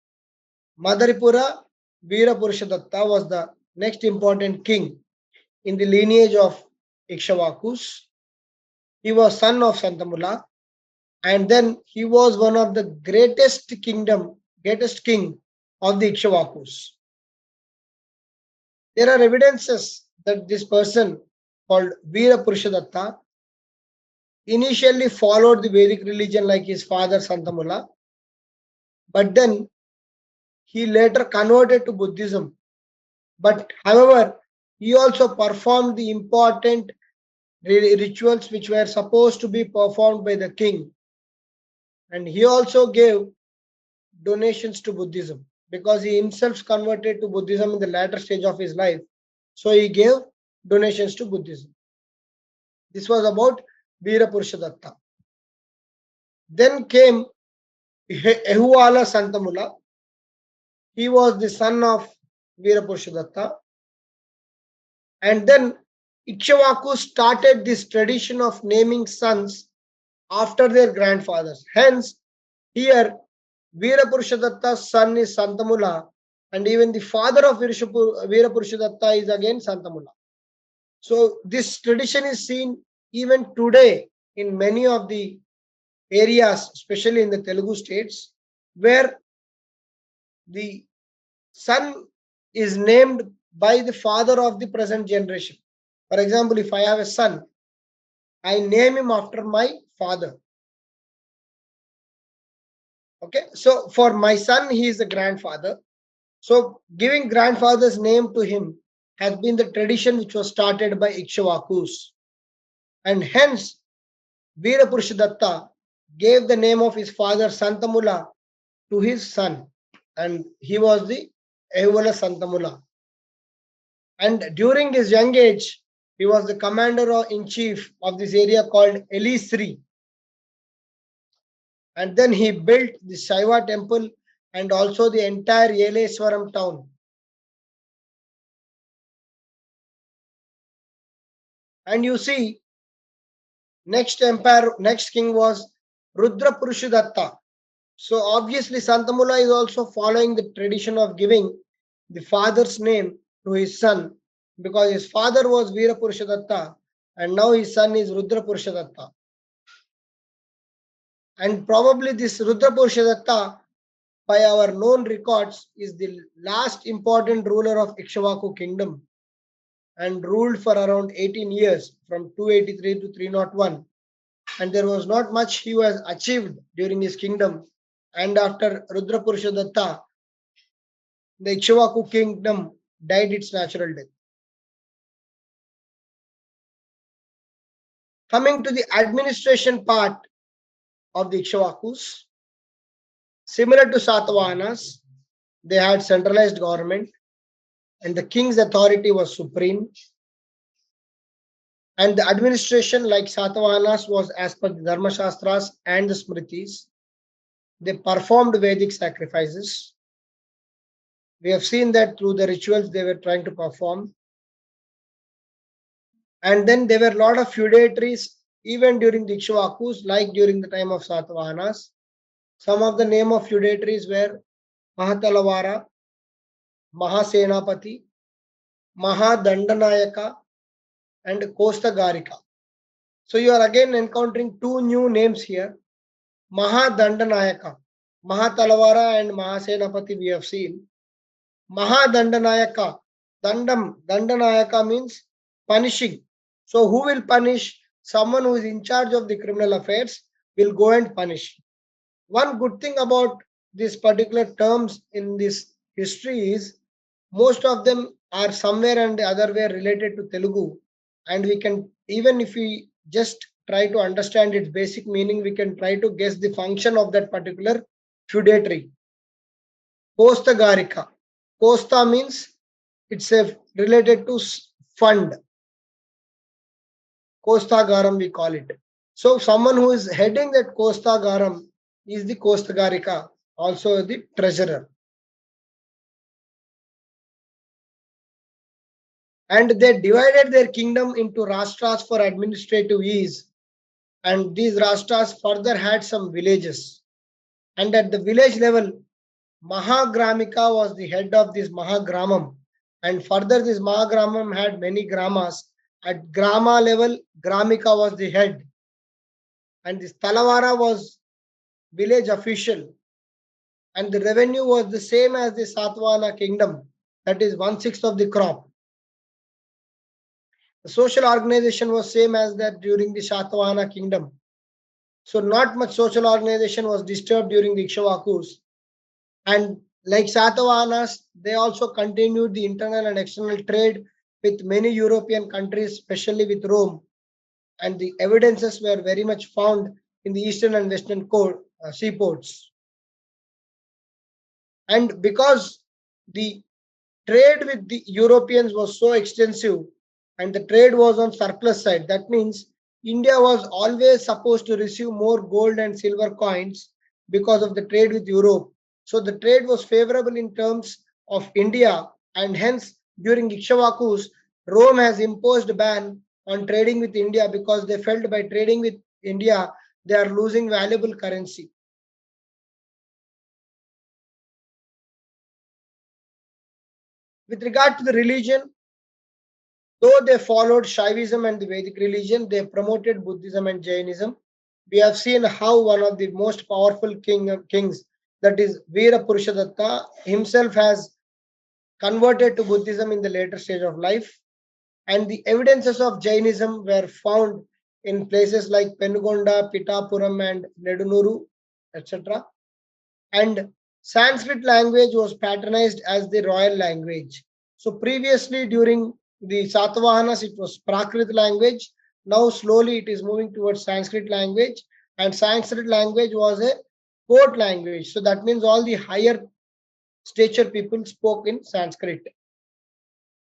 Madaripura Veerapurashadatta was the next important king in the lineage of Ikshvakus. He was son of Santamula, and then he was one of the greatest king of the Ikshvakus. There are evidences that this person called Veerapurashadatta initially followed the Vedic religion like his father Santamula, but then he later converted to Buddhism. But however, he also performed the important rituals which were supposed to be performed by the king. And he also gave donations to Buddhism because he himself converted to Buddhism in the latter stage of his life. So he gave donations to Buddhism. This was about Veerapurashadatta. Then came Ehuvala Santamula. He was the son of Veerapurashadatta. And then Ikshvaku started this tradition of naming sons after their grandfathers. Hence, here Veerapurashadatta's son is Santamula, and even the father of Veerapurashadatta is again Santamula. So this tradition is seen even today in many of the areas, especially in the Telugu states, where the son is named by the father of the present generation. For example, if I have a son, I name him after my father. Okay, so for my son, he is the grandfather. So giving grandfather's name to him has been the tradition which was started by Ikshvakus. And hence, Veerapurashadatta gave the name of his father Santamula to his son. And he was the Ehuvala Santamula. And during his young age, He was the commander-in-chief of this area called Elisri. And then he built the Shaiva temple and also the entire Yeleswaram town. And you see, next king was Rudra Purushadatta. So obviously Santamula is also following the tradition of giving the father's name to his son, because his father was Veera Purushadatta and now his son is Rudra Purushadatta. And probably this Rudra Purushadatta, by our known records, is the last important ruler of Ikshvaku kingdom and ruled for around 18 years from 283 to 301. And there was not much he was achieved during his kingdom. And after Rudra Purushadatta, the Ikshvaku kingdom died its natural death. Coming to the administration part of the Ikshvakus, similar to Satavahanas, they had centralized government and the king's authority was supreme. And the administration, like Satavahanas, was as per the Dharma Shastras and the Smritis. They performed Vedic sacrifices. We have seen that through the rituals they were trying to perform. And then there were a lot of feudatories even during the Ikshvakus, like during the time of Satavahanas. Some of the name of feudatories were Mahatalavara, Mahasenapati, Mahadandanayaka, and Kostagarika. So you are again encountering two new names here. Mahadandanayaka, Mahatalavara and Mahasenapati we have seen. Mahadandanayaka, Dandanayaka means punishing. So who will punish? Someone who is in charge of the criminal affairs will go and punish. One good thing about these particular terms in this history is most of them are somewhere and the other way related to Telugu, and we can, even if we just try to understand its basic meaning, we can try to guess the function of that particular feudatory. Kostagarika. Kosta means it's related to fund. Kostagaram we call it. So someone who is heading that Kostagaram is the Kostagarika, also the treasurer. And they divided their kingdom into rastras for administrative ease. And these rastras further had some villages. And at the village level, Mahagramika was the head of this Mahagramam. And further, this Mahagramam had many gramas. At Grama level, Gramika was the head. And this Talavara was village official. And the revenue was the same as the Satavahana kingdom, that is 1/6 of the crop. The social organization was same as that during the Satavahana kingdom. So not much social organization was disturbed during the Ikshvakus. And like Satavahanas, they also continued the internal and external trade with many European countries, especially with Rome. And the evidences were very much found in the eastern and western seaports. And because the trade with the Europeans was so extensive and the trade was on surplus side, that means India was always supposed to receive more gold and silver coins because of the trade with Europe. So the trade was favorable in terms of India, and hence during Ikshvakus, Rome has imposed a ban on trading with India because they felt by trading with India, they are losing valuable currency. With regard to the religion, though they followed Shaivism and the Vedic religion, they promoted Buddhism and Jainism. We have seen how one of the most powerful kings, that is Veera Purushadatta, himself has converted to Buddhism in the later stage of life. And the evidences of Jainism were found in places like Penugonda, Pitapuram, and Nedunuru, etc. And Sanskrit language was patronized as the royal language. So previously during the Satavahanas, it was Prakrit language. Now slowly it is moving towards Sanskrit language, and Sanskrit language was a court language. So that means all the higher stature people spoke in Sanskrit.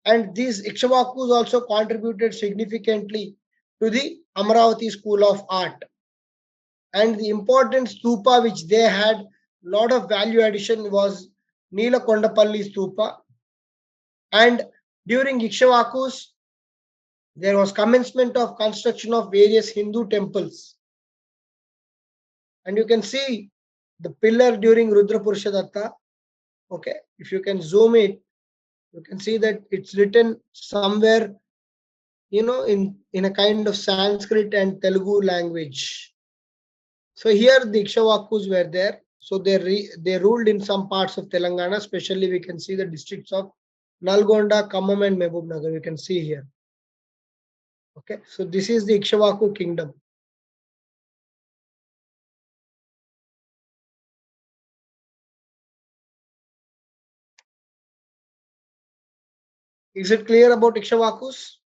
And these Ikshvakus also contributed significantly to the Amaravati School of Art. And the important stupa which they had lot of value addition was Neelakondapalli stupa. And during Ikshvakus, there was commencement of construction of various Hindu temples. And you can see the pillar during Rudra Purushadatta. Okay, if you can zoom it, you can see that it's written somewhere, in a kind of Sanskrit and Telugu language. So here the Ikshvakus were there. So they ruled in some parts of Telangana, especially we can see the districts of Nalgonda, Khammam and Mehboob Nagar. You can see here. Okay, so this is the Ikshvaku kingdom. Is it clear about Ikshvakus?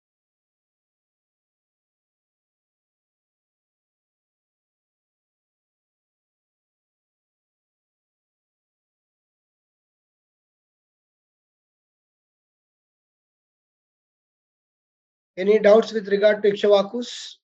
Any doubts with regard to Ikshvakus?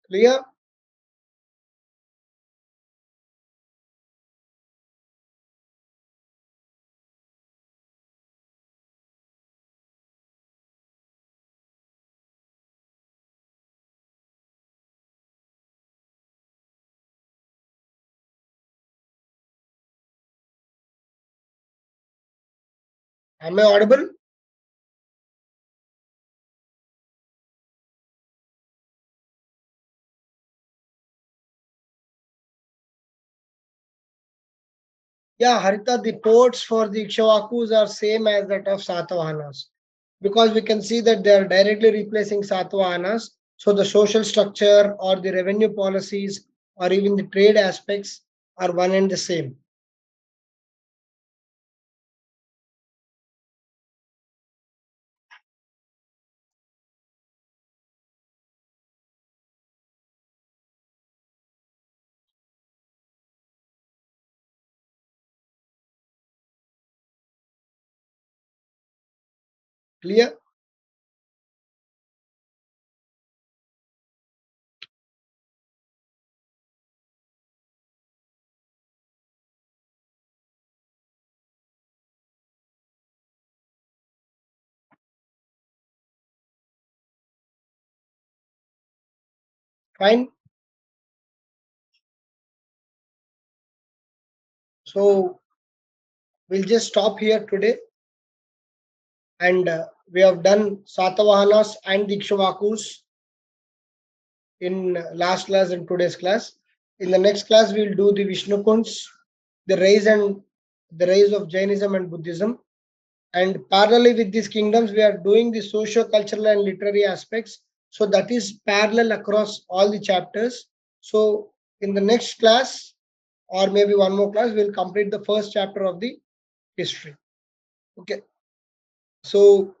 Clear? Am I audible? Yeah, Harita, the ports for the Ikshvakus are same as that of Satavahanas, because we can see that they are directly replacing Satavahanas. So the social structure or the revenue policies or even the trade aspects are one and the same. Clear? Fine. So we'll just stop here today. And we have done Satavahanas and the Ikshvakus in last class and today's class. In the next class, we'll do the Vishnukunds, the rise of Jainism and Buddhism. And parallelly with these kingdoms, we are doing the socio-cultural and literary aspects. So that is parallel across all the chapters. So in the next class, or maybe one more class, we'll complete the first chapter of the history. Okay. So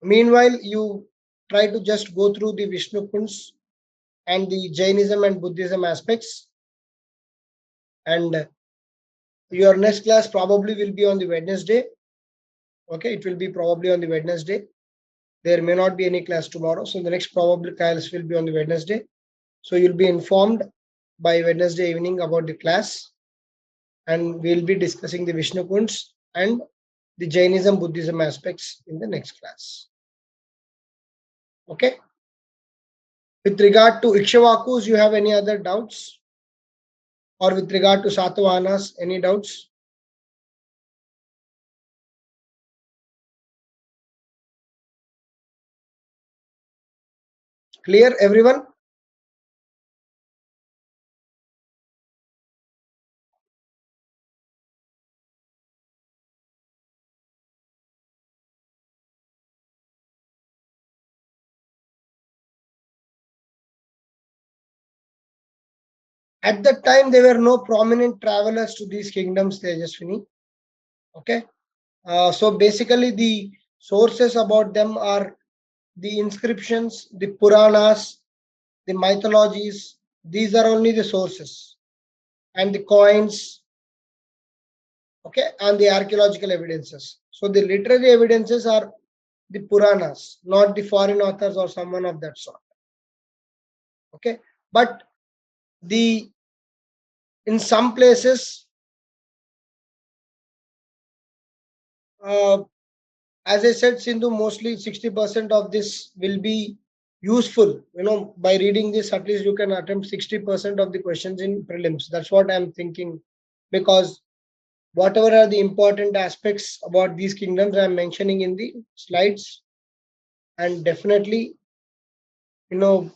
meanwhile, you try to just go through the Vishnukunds and the Jainism and Buddhism aspects. And your next class probably will be on the Wednesday. Okay, it will be probably on the Wednesday. There may not be any class tomorrow. So the next probably class will be on the Wednesday. So you'll be informed by Wednesday evening about the class. And we'll be discussing the Vishnukunds and the Jainism Buddhism aspects in the next class. Okay. With regard to Ikshvakus, you have any other doubts? Or with regard to Satavahanas, any doubts? Clear, everyone? At that time, there were no prominent travelers to these kingdoms, Tejaswini. Okay. So basically, the sources about them are the inscriptions, the Puranas, the mythologies. These are only the sources, and the coins, okay, and the archaeological evidences. So the literary evidences are the Puranas, not the foreign authors or someone of that sort. Okay, but the in some places, as I said, Sindhu, mostly 60% of this will be useful. By reading this, at least you can attempt 60% of the questions in prelims. That's what I'm thinking, because whatever are the important aspects about these kingdoms, I'm mentioning in the slides, and definitely, you know,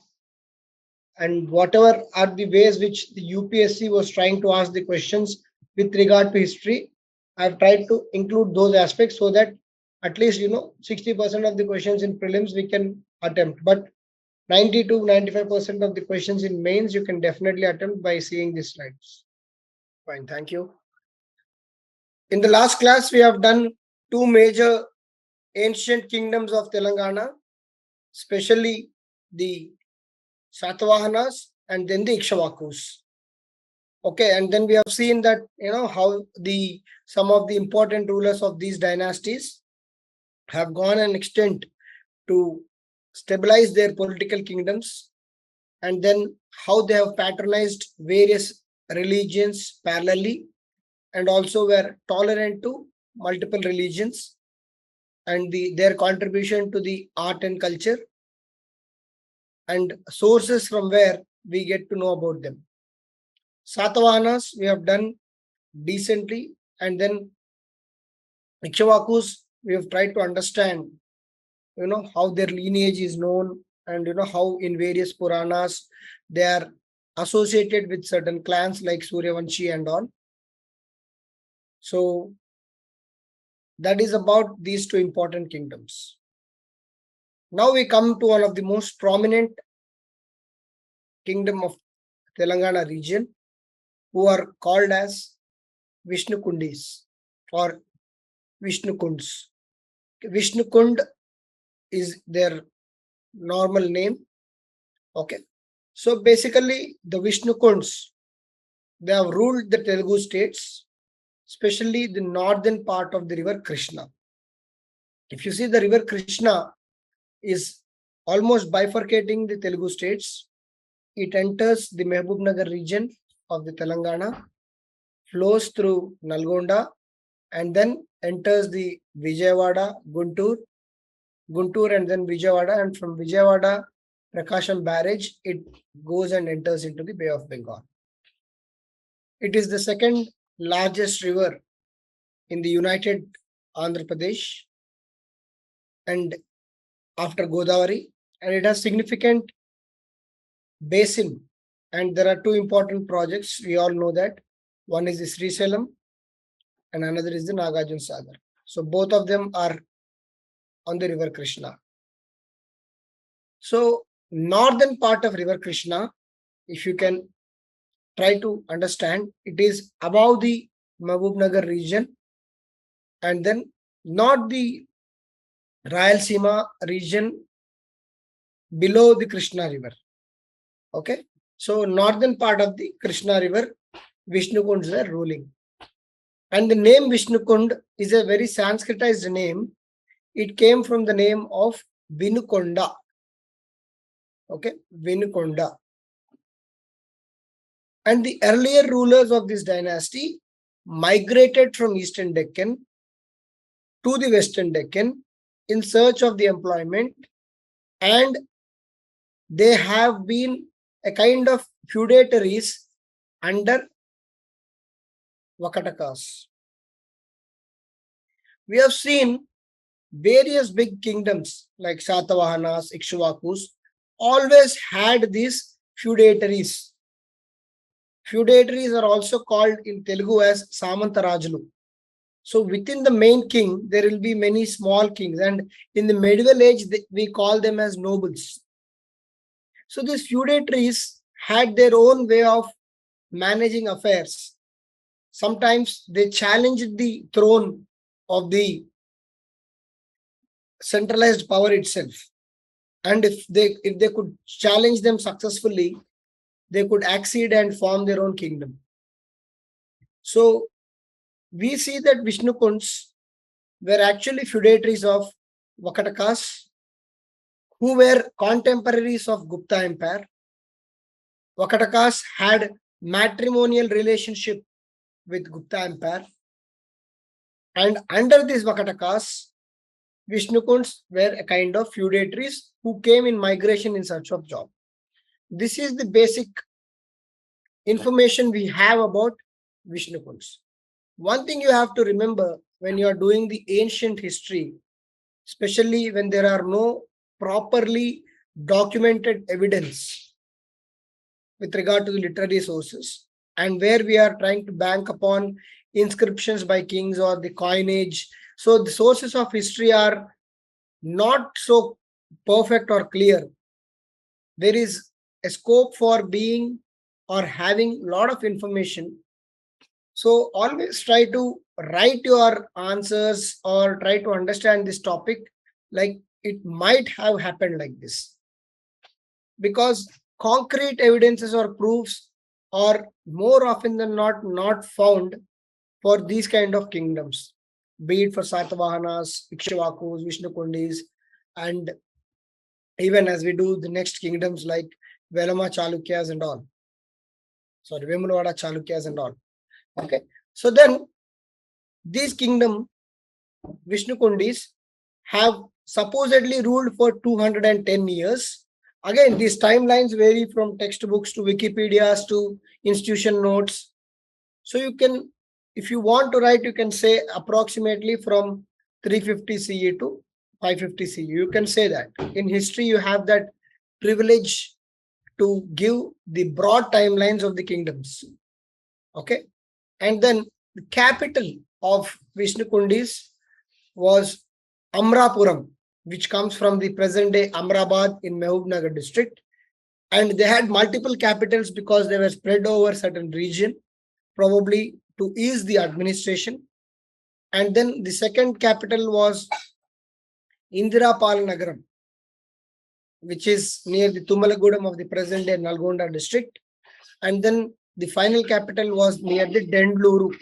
and whatever are the ways which the UPSC was trying to ask the questions with regard to history, I've tried to include those aspects so that at least 60% of the questions in prelims we can attempt, but 90 to 95% of the questions in mains you can definitely attempt by seeing these slides. Fine, thank you. In the last class, we have done two major ancient kingdoms of Telangana, especially the Satavahanas and then the Ikshvakus. Okay, and then we have seen that how some of the important rulers of these dynasties have gone an extent to stabilize their political kingdoms, and then how they have patronized various religions parallelly, and also were tolerant to multiple religions, and their contribution to the art and culture, and sources from where we get to know about them. Satavahanas we have done decently, and then Ikshvakus we have tried to understand how their lineage is known, and how in various Puranas they are associated with certain clans like Suryavanshi and all. So that is about these two important kingdoms. Now we come to one of the most prominent kingdom of Telangana region, who are called as Vishnukundis or Vishnukunds. Vishnukund is their normal name. Okay. So basically, the Vishnukunds, they have ruled the Telugu states, especially the northern part of the river Krishna. If you see, the river Krishna is almost bifurcating the Telugu states. It enters the Mehboob region of the Telangana, flows through Nalgonda, and then enters the Vijayawada, Guntur, and then Vijayawada, and from Vijayawada, Prakasham barrage, it goes and enters into the Bay of Bengal. It is the second largest river in the United Andhra Pradesh, and after Godavari, and it has significant basin, and there are two important projects. We all know that. One is the Srisalam and another is the Nagarjuna Sagar. So both of them are on the river Krishna. So northern part of river Krishna, if you can try to understand, it is above the Mahbubnagar region, and then not the Rayalaseema region, below the Krishna river. Okay, so northern part of the Krishna river, Vishnukunds were ruling. And the name Vishnukund is a very Sanskritized name. It came from the name of Vinukonda. Okay, Vinukonda. And the earlier rulers of this dynasty migrated from Eastern Deccan to the Western Deccan in search of the employment, and they have been a kind of feudatories under Vakatakas. We have seen various big kingdoms like Satavahanas, Ikshvakus, always had these feudatories. Feudatories are also called in Telugu as Samantarajulu. So within the main king, there will be many small kings, and in the medieval age, we call them as nobles. So these feudatories had their own way of managing affairs. Sometimes they challenged the throne of the centralized power itself. And if they could challenge them successfully, they could accede and form their own kingdom. So we see that Vishnukunds were actually feudatories of Vakatakas, who were contemporaries of Gupta Empire. Vakatakas had matrimonial relationship with Gupta Empire. And under these Vakatakas, Vishnukunds were a kind of feudatories who came in migration in search of job. This is the basic information we have about Vishnukunds. One thing you have to remember when you are doing the ancient history, especially when there are no properly documented evidence with regard to the literary sources, and where we are trying to bank upon inscriptions by kings or the coinage. So the sources of history are not so perfect or clear. There is a scope for being or having a lot of information. So always try to write your answers or try to understand this topic like it might have happened like this. Because concrete evidences or proofs are more often than not found for these kind of kingdoms, be it for Satavahanas, Ikshvakus, Vishnukundis, and even as we do the next kingdoms like Vemulavada Chalukyas and all. Sorry, Vemulavada Chalukyas and all. Okay. So then these kingdom, Vishnukundis, have supposedly ruled for 210 years. Again, these timelines vary from textbooks to Wikipedias to institution notes. So you can, if you want to write, you can say approximately from 350 CE to 550 CE. You can say that. In history, you have that privilege to give the broad timelines of the kingdoms. Okay. And then the capital of Vishnukundis was Amrapuram, which comes from the present-day Amrabad in Nagar district. And they had multiple capitals because they were spread over certain region, probably to ease the administration. And then the second capital was Indirapal Nagaram, which is near the Tumalagudam of the present-day Nalgonda district. And then the final capital was near the Dendluru.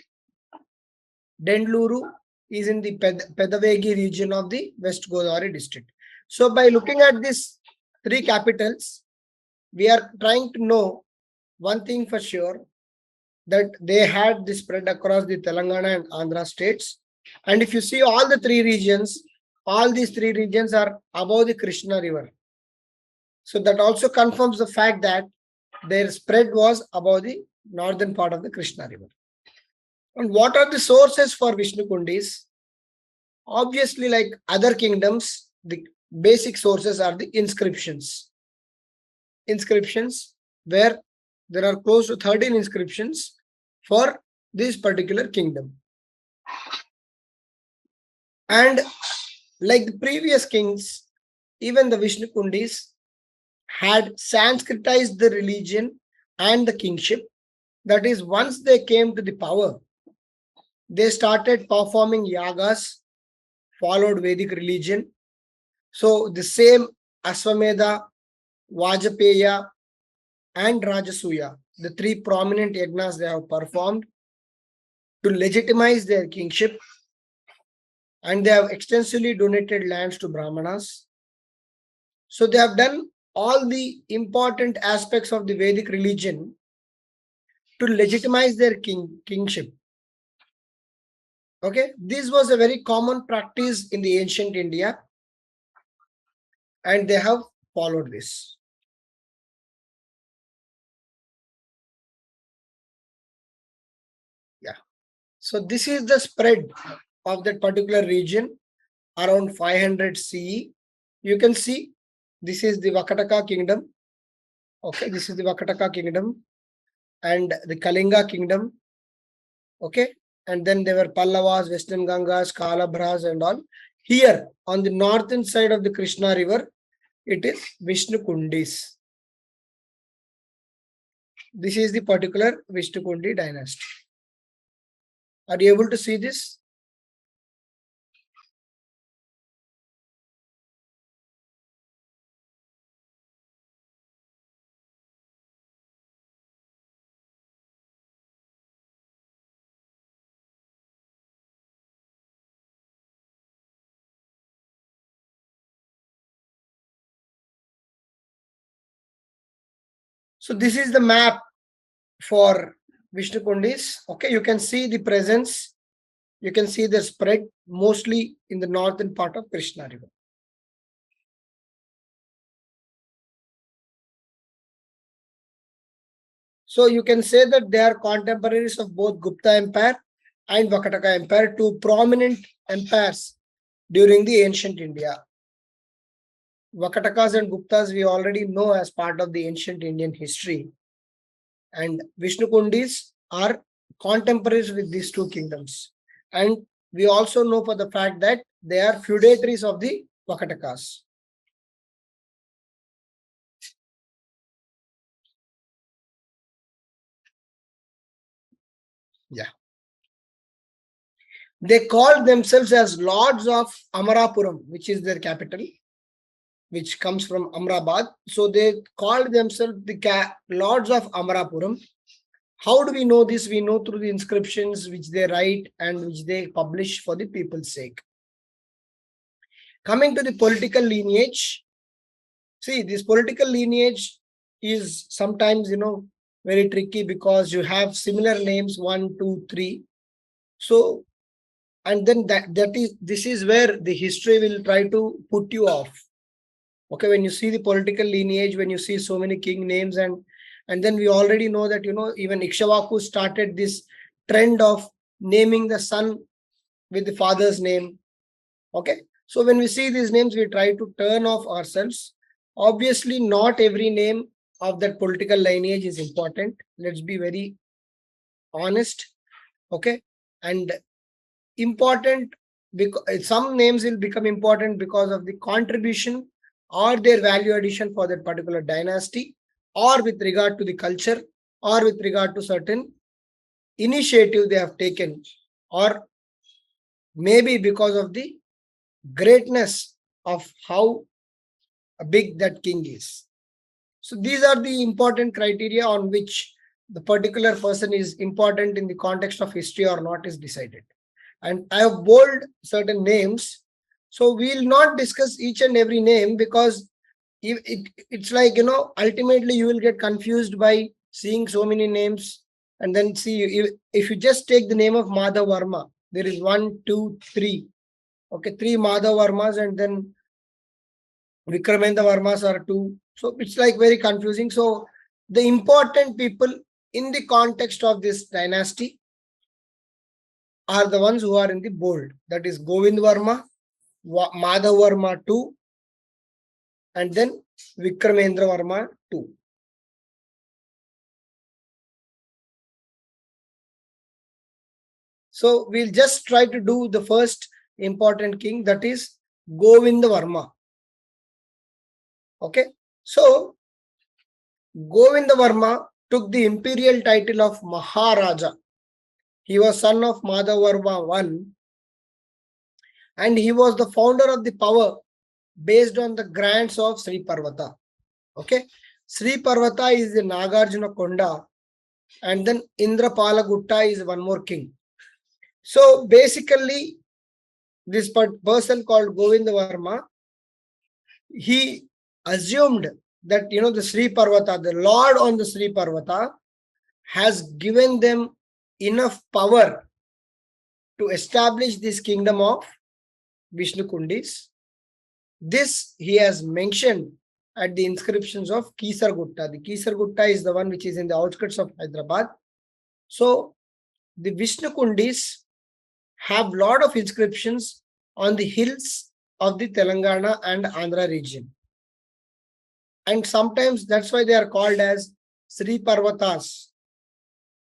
Dendluru is in the Pedavegi region of the West Godavari district. So by looking at these three capitals, we are trying to know one thing for sure, that they had this spread across the Telangana and Andhra states. And if you see all the three regions, all these three regions are above the Krishna river. So that also confirms the fact that their spread was above the northern part of the Krishna river. And what are the sources for Vishnukundis? Obviously, like other kingdoms, the basic sources are the inscriptions. Inscriptions where there are close to 13 inscriptions for this particular kingdom. And like the previous kings, even the Vishnukundis had Sanskritized the religion and the kingship. That is, once they came to the power, they started performing yagas, followed Vedic religion. So the same Aswamedha, Vajapeya, and Rajasuya, the three prominent yagnas they have performed to legitimize their kingship, and they have extensively donated lands to Brahmanas. So they have done all the important aspects of the Vedic religion to legitimize their kingship. Okay, this was a very common practice in the ancient India, and they have followed this. Yeah. So this is the spread of that particular region around 500 CE. You can see this is the Vakataka kingdom. Okay, this is the Vakataka kingdom and the Kalinga kingdom. Okay, and then there were Pallavas, Western Gangas, Kalabhras and all. Here on the northern side of the Krishna river, it is Vishnukundis. This is the particular Vishnukundi dynasty. Are you able to see this? So this is the map for Vishnukundis. Okay, you can see the presence. You can see the spread mostly in the northern part of Krishna River. So you can say that they are contemporaries of both Gupta Empire and Vakataka Empire, two prominent empires during the ancient India. Vakatakas and Guptas we already know as part of the ancient Indian history. And Vishnukundis are contemporaries with these two kingdoms. And we also know for the fact that they are feudatories of the Vakatakas. Yeah. They called themselves as Lords of Amarapuram, which is their capital, which comes from Amrabad. So they called themselves the Lords of Amarapuram. How do we know this? We know through the inscriptions which they write and which they publish for the people's sake. Coming to the political lineage, see, this political lineage is sometimes, very tricky because you have similar names, 1, 2, 3. So, and then this is where the history will try to put you off. Okay, when you see the political lineage, when you see so many king names, and then we already know that, even Ikshvaku started this trend of naming the son with the father's name. Okay, so when we see these names, we try to turn off ourselves. Obviously, not every name of that political lineage is important. Let's be very honest. Okay, and important because some names will become important because of the contribution or their value addition for that particular dynasty, or with regard to the culture, or with regard to certain initiative they have taken, or maybe because of the greatness of how big that king is. So these are the important criteria on which the particular person is important in the context of history or not is decided. And I have bold certain names. So we will not discuss each and every name because it's like, ultimately you will get confused by seeing so many names. And then see, if you just take the name of Madhav Varma, there is 1, 2, 3. Okay, 3 Madhav Varmas, and then Vikramendra Varmas are 2. So it's like very confusing. So the important people in the context of this dynasty are the ones who are in the bold. That is Govind Varma, Madhav Varma 2, and then Vikramendra Varma 2. So we'll just try to do the first important king, that is Govinda Varma. Okay, so Govinda Varma took the imperial title of Maharaja. He was son of Madhav Varma I, and he was the founder of the power based on the grants of Sri Parvata. Okay, Sri Parvata is the Nagarjuna Konda, and then Indrapala Gutta is one more king. So basically, this person called Govinda Varma, he assumed that, the Sri Parvata, the Lord on the Sri Parvata, has given them enough power to establish this kingdom of Vishnukundis. This he has mentioned at the inscriptions of Kisar Gutta. The Kisar Gutta is the one which is in the outskirts of Hyderabad. So the Vishnukundis have lot of inscriptions on the hills of the Telangana and Andhra region. And sometimes that's why they are called as Sri Parvatas.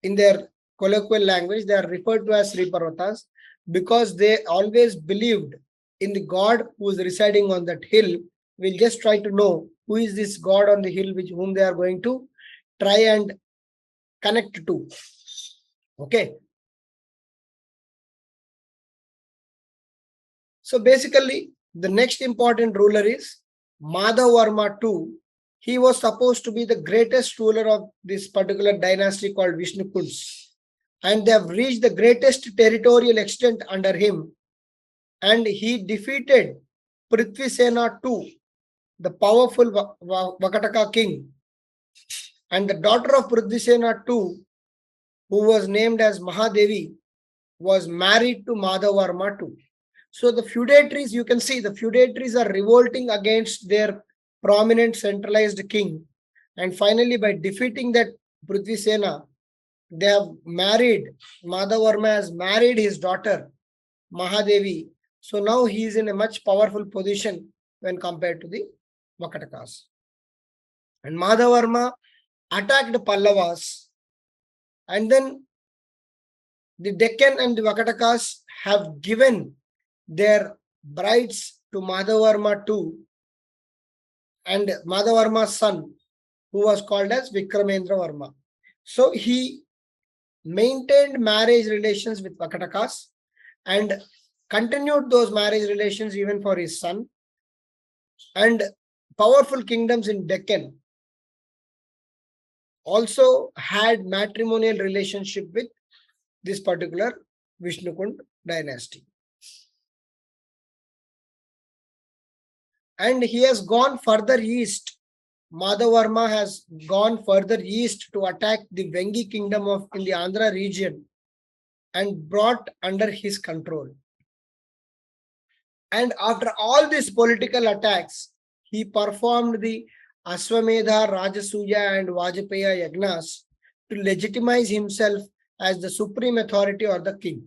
In their colloquial language, they are referred to as Sri Parvatas because they always believed in the God who is residing on that hill. We'll just try to know who is this God on the hill whom they are going to try and connect to. Okay. So basically, the next important ruler is Madhavarma II. He was supposed to be the greatest ruler of this particular dynasty called Vishnukunds. And they have reached the greatest territorial extent under him. And he defeated Prithvisena II, the powerful Vakataka king. And the daughter of Prithvisena II, who was named as Mahadevi, was married to Madhavarma II. So the feudatories, you can see the feudatories are revolting against their prominent centralized king. And finally, by defeating that Prithvisena, they have married, Madhavarma has married his daughter, Mahadevi. So now he is in a much powerful position when compared to the Vakatakas. And Madhavarma attacked Pallavas, and then the Deccan and the Vakatakas have given their brides to Madhavarma II and Madhavarma's son, who was called as Vikramendra Varma. So he maintained marriage relations with Vakatakas and continued those marriage relations even for his son. And powerful kingdoms in Deccan also had matrimonial relationship with this particular Vishnukund dynasty. And he has gone further east. Madhavarma has gone further east to attack the Vengi kingdom in the Andhra region and brought under his control. And after all these political attacks, he performed the Aswamedha, Rajasuya and Vajapaya Yagnas to legitimize himself as the supreme authority or the king.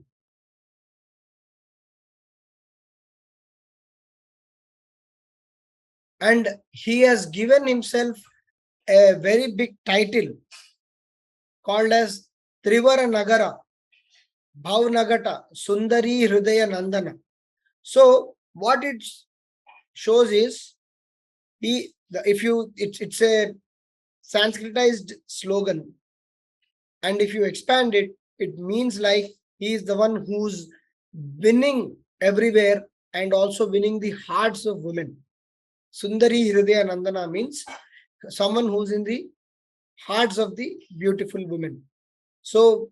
And he has given himself a very big title called as Trivara Nagara, Bhavnagata, Sundari Hridaya Nandana. So what it shows is, it's a Sanskritized slogan, and if you expand it, it means like he is the one who's winning everywhere and also winning the hearts of women. Sundari Hridaya Nandana means someone who's in the hearts of the beautiful women. So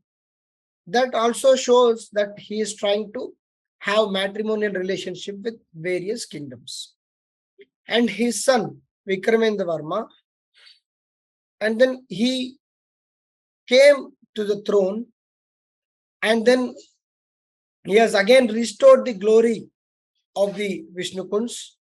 that also shows that he is trying to have matrimonial relationship with various kingdoms. And his son, Vikramendra Varma, and then he came to the throne, and then he has again restored the glory of the Vishnukunds.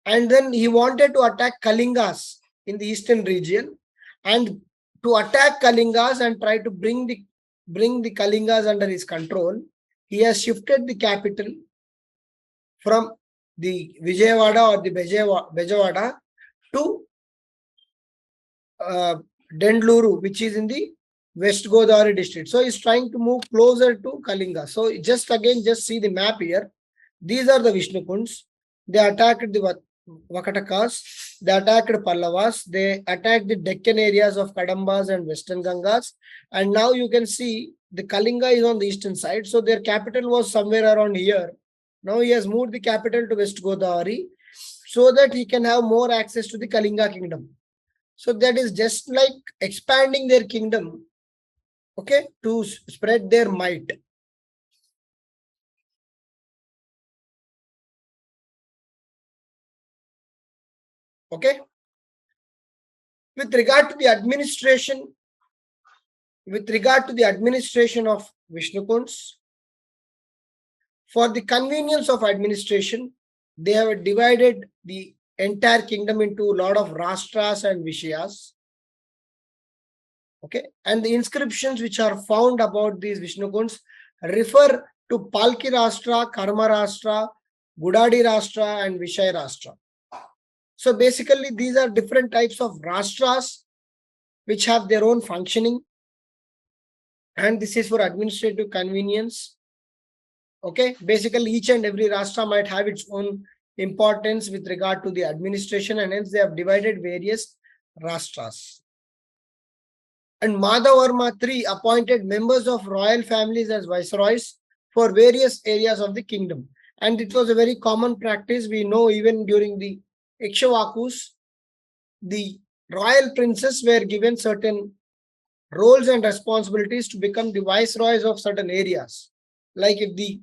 And then he wanted to attack Kalingas in the eastern region, and to attack Kalingas and try to bring the Kalingas under his control, he has shifted the capital from the Vijayawada or the Bejawada to Dendluru, which is in the West Godavari district. So he's trying to move closer to Kalinga. So just see the map here. These are the Vishnukunds. They attacked the Vakatakas, they attacked Pallavas, they attacked the Deccan areas of Kadambas and Western Gangas. And now you can see the Kalinga is on the eastern side. So their capital was somewhere around here. Now he has moved the capital to West Godavari so that he can have more access to the Kalinga kingdom. So that is just like expanding their kingdom, okay, to spread their might. Okay. With regard to the administration of Vishnukunds, for the convenience of administration, they have divided the entire kingdom into a lot of Rastras and Vishyas. Okay. And the inscriptions which are found about these Vishnukunds refer to Palki Rashtra, Karma Rashtra, Gudadi Rashtra, and Vishay Rashtra. So basically, these are different types of Rastras which have their own functioning. And this is for administrative convenience. Okay. Basically, each and every Rashtra might have its own importance with regard to the administration, and hence they have divided various Rastras. And Madhavarma III appointed members of royal families as viceroys for various areas of the kingdom. And it was a very common practice. We know even during the Ikshvakus, the royal princes were given certain roles and responsibilities to become the viceroys of certain areas. Like if the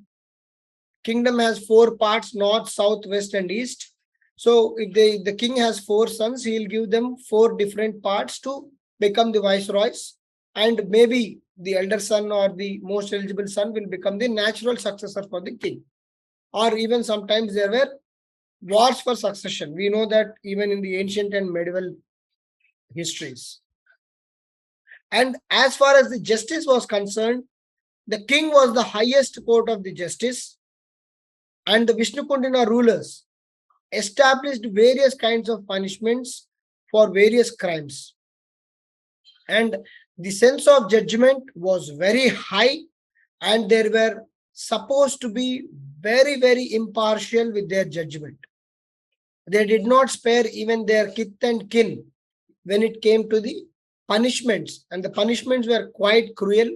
kingdom has four parts, north, south, west, and east. So if the king has four sons, he'll give them four different parts to become the viceroys. And maybe the elder son or the most eligible son will become the natural successor for the king. Or even sometimes there were wars for succession. We know that even in the ancient and medieval histories. And as far as the justice was concerned, the king was the highest court of the justice, and the Vishnukundina rulers established various kinds of punishments for various crimes. And the sense of judgment was very high, and they were supposed to be very, very impartial with their judgment. They did not spare even their kith and kin when it came to the punishments, and the punishments were quite cruel,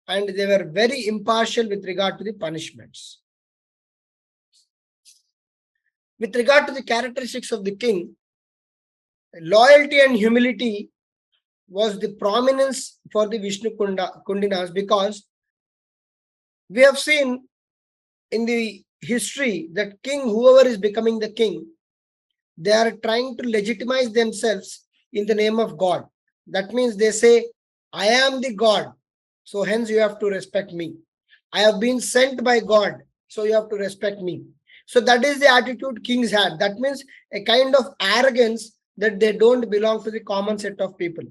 and they were very impartial with regard to the punishments. With regard to the characteristics of the king, loyalty and humility was the prominence for the Vishnukundinas, because we have seen in the history that king, whoever is becoming the king, they are trying to legitimize themselves in the name of God. That means they say, I am the God, so hence you have to respect me. I have been sent by God, so you have to respect me. So that is the attitude kings had. That means a kind of arrogance that they don't belong to the common set of people.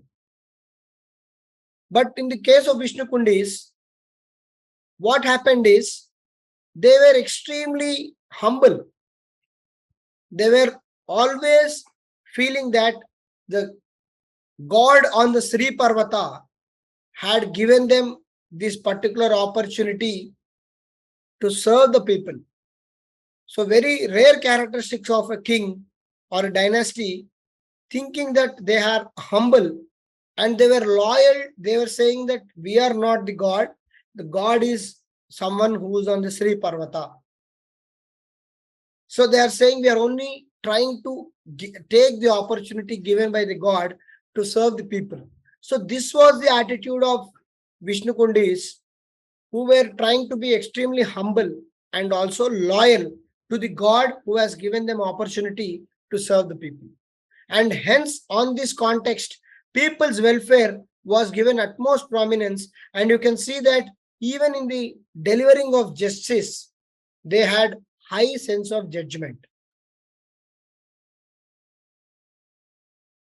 But in the case of Vishnukundis, what happened is they were extremely humble. They were always feeling that the God on the Sri Parvata had given them this particular opportunity to serve the people. So very rare characteristics of a king or a dynasty, thinking that they are humble and they were loyal. They were saying that we are not the God. The God is someone who is on the Sri Parvata. So they are saying we are only trying to take the opportunity given by the God to serve the people. So this was the attitude of Vishnukundis, who were trying to be extremely humble and also loyal to the God who has given them opportunity to serve the people. And hence, on this context, people's welfare was given utmost prominence, and you can see that even in the delivering of justice, they had high sense of judgment.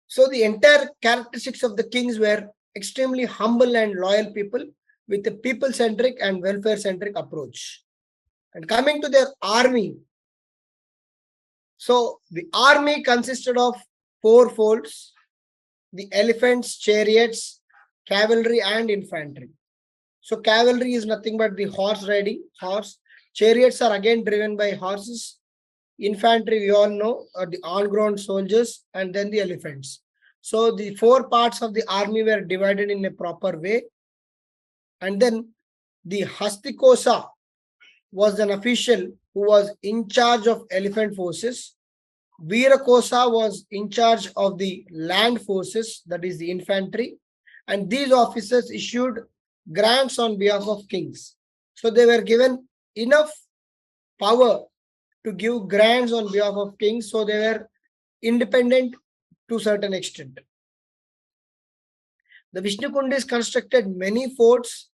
So the entire characteristics of the kings were extremely humble and loyal people with a people-centric and welfare-centric approach. And coming to their army, so the army consisted of four folds: the elephants, chariots, cavalry, and infantry. So cavalry is nothing but the horse riding, horse. Chariots are again driven by horses. Infantry, we all know, are the on-ground soldiers, and then the elephants. So the four parts of the army were divided in a proper way. And then the Hastikosa was an official who was in charge of elephant forces. Veerakosa was in charge of the land forces, that is the infantry. And these officers issued grants on behalf of kings. So they were given enough power to give grants on behalf of kings. So they were independent to a certain extent. The Vishnukundis constructed many forts,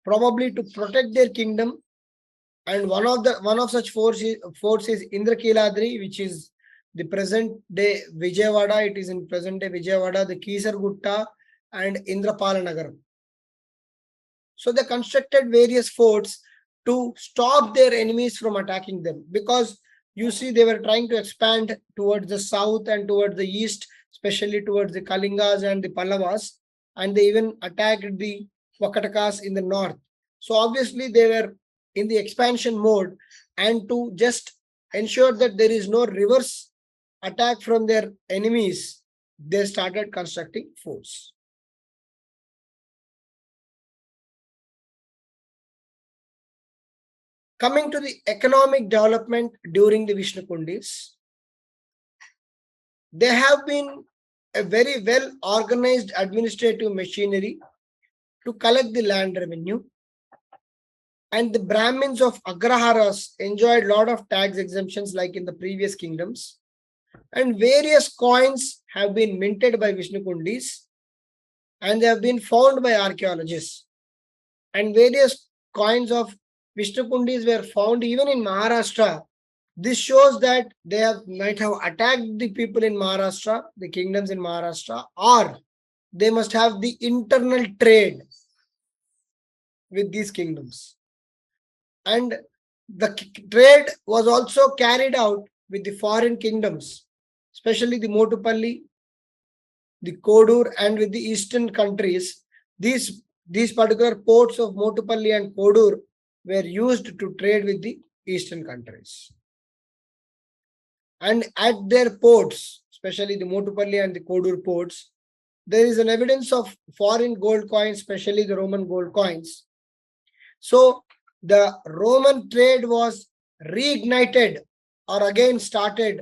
probably to protect their kingdom. And one of such forts is Indrakiladri, which is the present day Vijayawada. It is in present day Vijayawada, the Kisargutta and Indrapala Nagar. So they constructed various forts to stop their enemies from attacking them, because you see they were trying to expand towards the south and towards the east, especially towards the Kalingas and the Pallavas, and they even attacked the Vakatakas in the north. So obviously they were in the expansion mode, and to just ensure that there is no reverse attack from their enemies, they started constructing forts. Coming to the economic development during the Vishnukundis, there have been a very well organized administrative machinery to collect the land revenue, and the Brahmins of Agraharas enjoyed a lot of tax exemptions like in the previous kingdoms, and various coins have been minted by Vishnukundis and they have been found by archaeologists, and various coins of Vishnukundis were found even in Maharashtra. This shows that they might have attacked the people in Maharashtra, the kingdoms in Maharashtra, or they must have the internal trade with these kingdoms. And the trade was also carried out with the foreign kingdoms, especially the Motupalli, the Kodur, and with the eastern countries. These particular ports of Motupalli and Kodur were used to trade with the eastern countries. And at their ports, especially the Motupalli and the Kodur ports, there is an evidence of foreign gold coins, especially the Roman gold coins. So the Roman trade was reignited or again started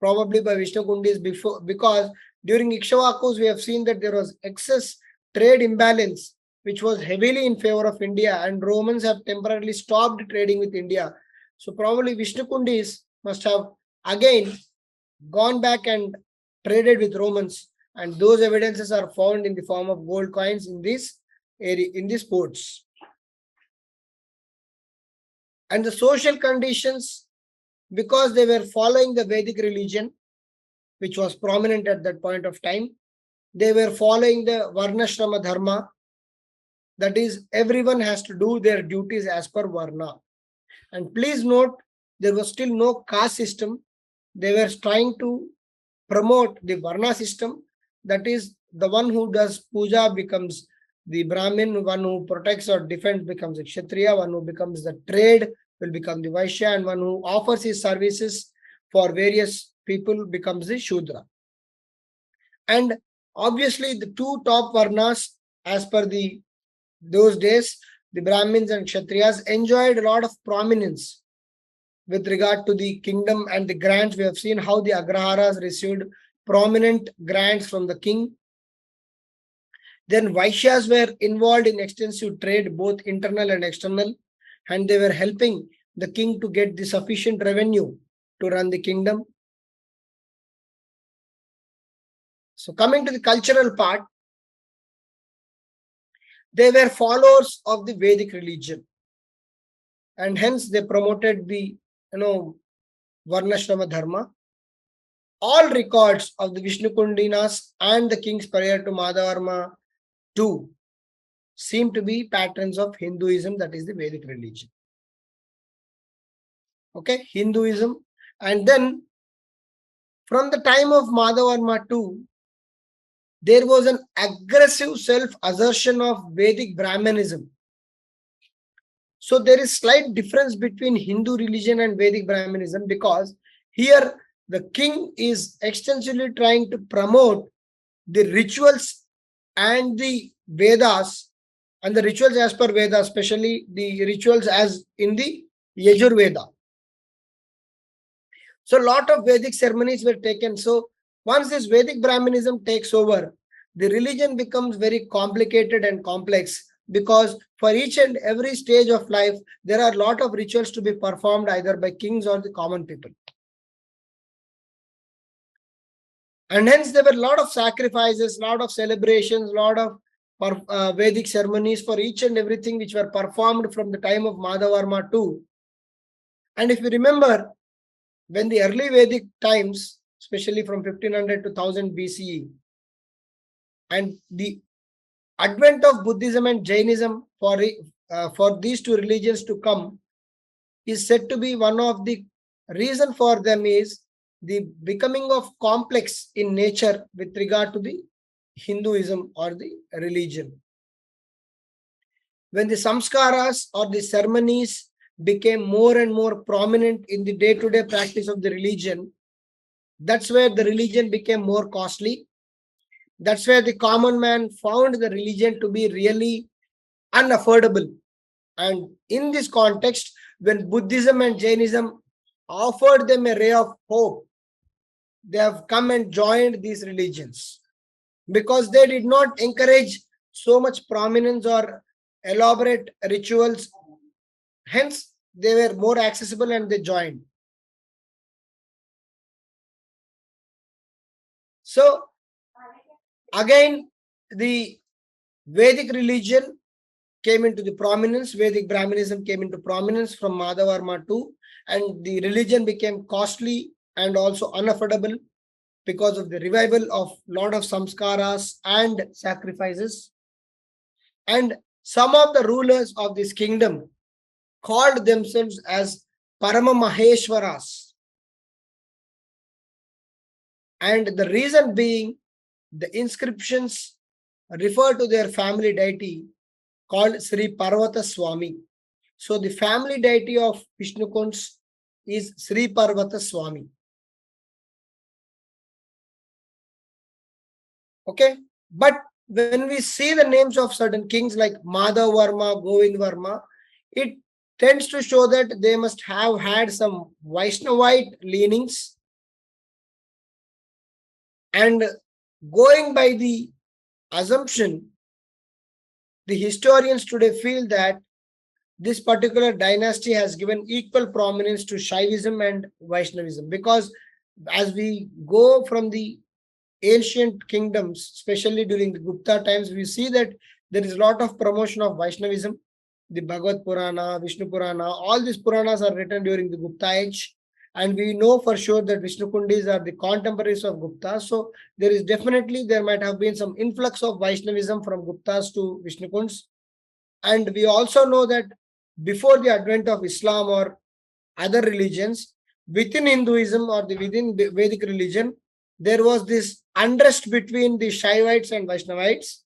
probably by Vishnukundis before, because during Ikshvakus we have seen that there was excess trade imbalance which was heavily in favor of India, and Romans have temporarily stopped trading with India. So probably Vishnukundis must have again gone back and traded with Romans, and those evidences are found in the form of gold coins in this area, in these ports. And the social conditions, because they were following the Vedic religion, which was prominent at that point of time, they were following the Varnashrama Dharma. That is, everyone has to do their duties as per Varna. And please note, there was still no caste system. They were trying to promote the Varna system. That is, the one who does puja becomes the Brahmin, one who protects or defends becomes a Kshatriya, one who becomes the trade will become the Vaishya, and one who offers his services for various people becomes the Shudra. And obviously, the two top Varnas, as per those days, the Brahmins and Kshatriyas enjoyed a lot of prominence with regard to the kingdom and the grants. We have seen how the Agraharas received prominent grants from the king. Then Vaishyas were involved in extensive trade, both internal and external, and they were helping the king to get the sufficient revenue to run the kingdom. So coming to the cultural part, they were followers of the Vedic religion, and hence they promoted the Varnashrama Dharma. All records of the Vishnukundinas and the kings prior to Madhavarma II seem to be patterns of Hinduism, that is the Vedic religion. Okay, Hinduism. And then from the time of Madhavarma II, there was an aggressive self-assertion of Vedic Brahmanism. So there is slight difference between Hindu religion and Vedic Brahmanism, because here the king is extensively trying to promote the rituals and the Vedas, and the rituals as per Veda, especially the rituals as in the Yajur Veda. So a lot of Vedic ceremonies were taken. So once this Vedic Brahmanism takes over, the religion becomes very complicated and complex, because for each and every stage of life, there are a lot of rituals to be performed either by kings or the common people. And hence there were a lot of sacrifices, a lot of celebrations, a lot of Vedic ceremonies for each and everything which were performed from the time of Madhavarma II. And if you remember, when the early Vedic times, especially from 1500 to 1000 BCE, and the advent of Buddhism and Jainism for these two religions to come is said to be one of the reason for them is the becoming of complex in nature with regard to the Hinduism or the religion. When the samskaras or the ceremonies became more and more prominent in the day-to-day practice of the religion, that's where the religion became more costly. That's where the common man found the religion to be really unaffordable. And in this context, when Buddhism and Jainism offered them a ray of hope, they have come and joined these religions because they did not encourage so much prominence or elaborate rituals. Hence, they were more accessible and they joined. So, again, the Vedic religion came into the prominence. Vedic Brahmanism came into prominence from Madhavarma too, and the religion became costly and also unaffordable because of the revival of lot of samskaras and sacrifices. And some of the rulers of this kingdom called themselves as Parama Maheshwaras. And the reason being, the inscriptions refer to their family deity called Sri Parvata Swami. So the family deity of Vishnukunds is Sri Parvata Swami. Okay, but when we see the names of certain kings like Madhavarma, Govind Varma, it tends to show that they must have had some Vaishnavite leanings. And going by the assumption, the historians today feel that this particular dynasty has given equal prominence to Shaivism and Vaishnavism, because as we go from the ancient kingdoms, especially during the Gupta times, we see that there is a lot of promotion of Vaishnavism. The Bhagavad Purana, Vishnu Purana, all these Puranas are written during the Gupta age. And we know for sure that Vishnukundis are the contemporaries of Gupta. So there might have been some influx of Vaishnavism from Guptas to Vishnukunds. And we also know that before the advent of Islam or other religions, within Hinduism or within the Vedic religion, there was this unrest between the Shaivites and Vaishnavites.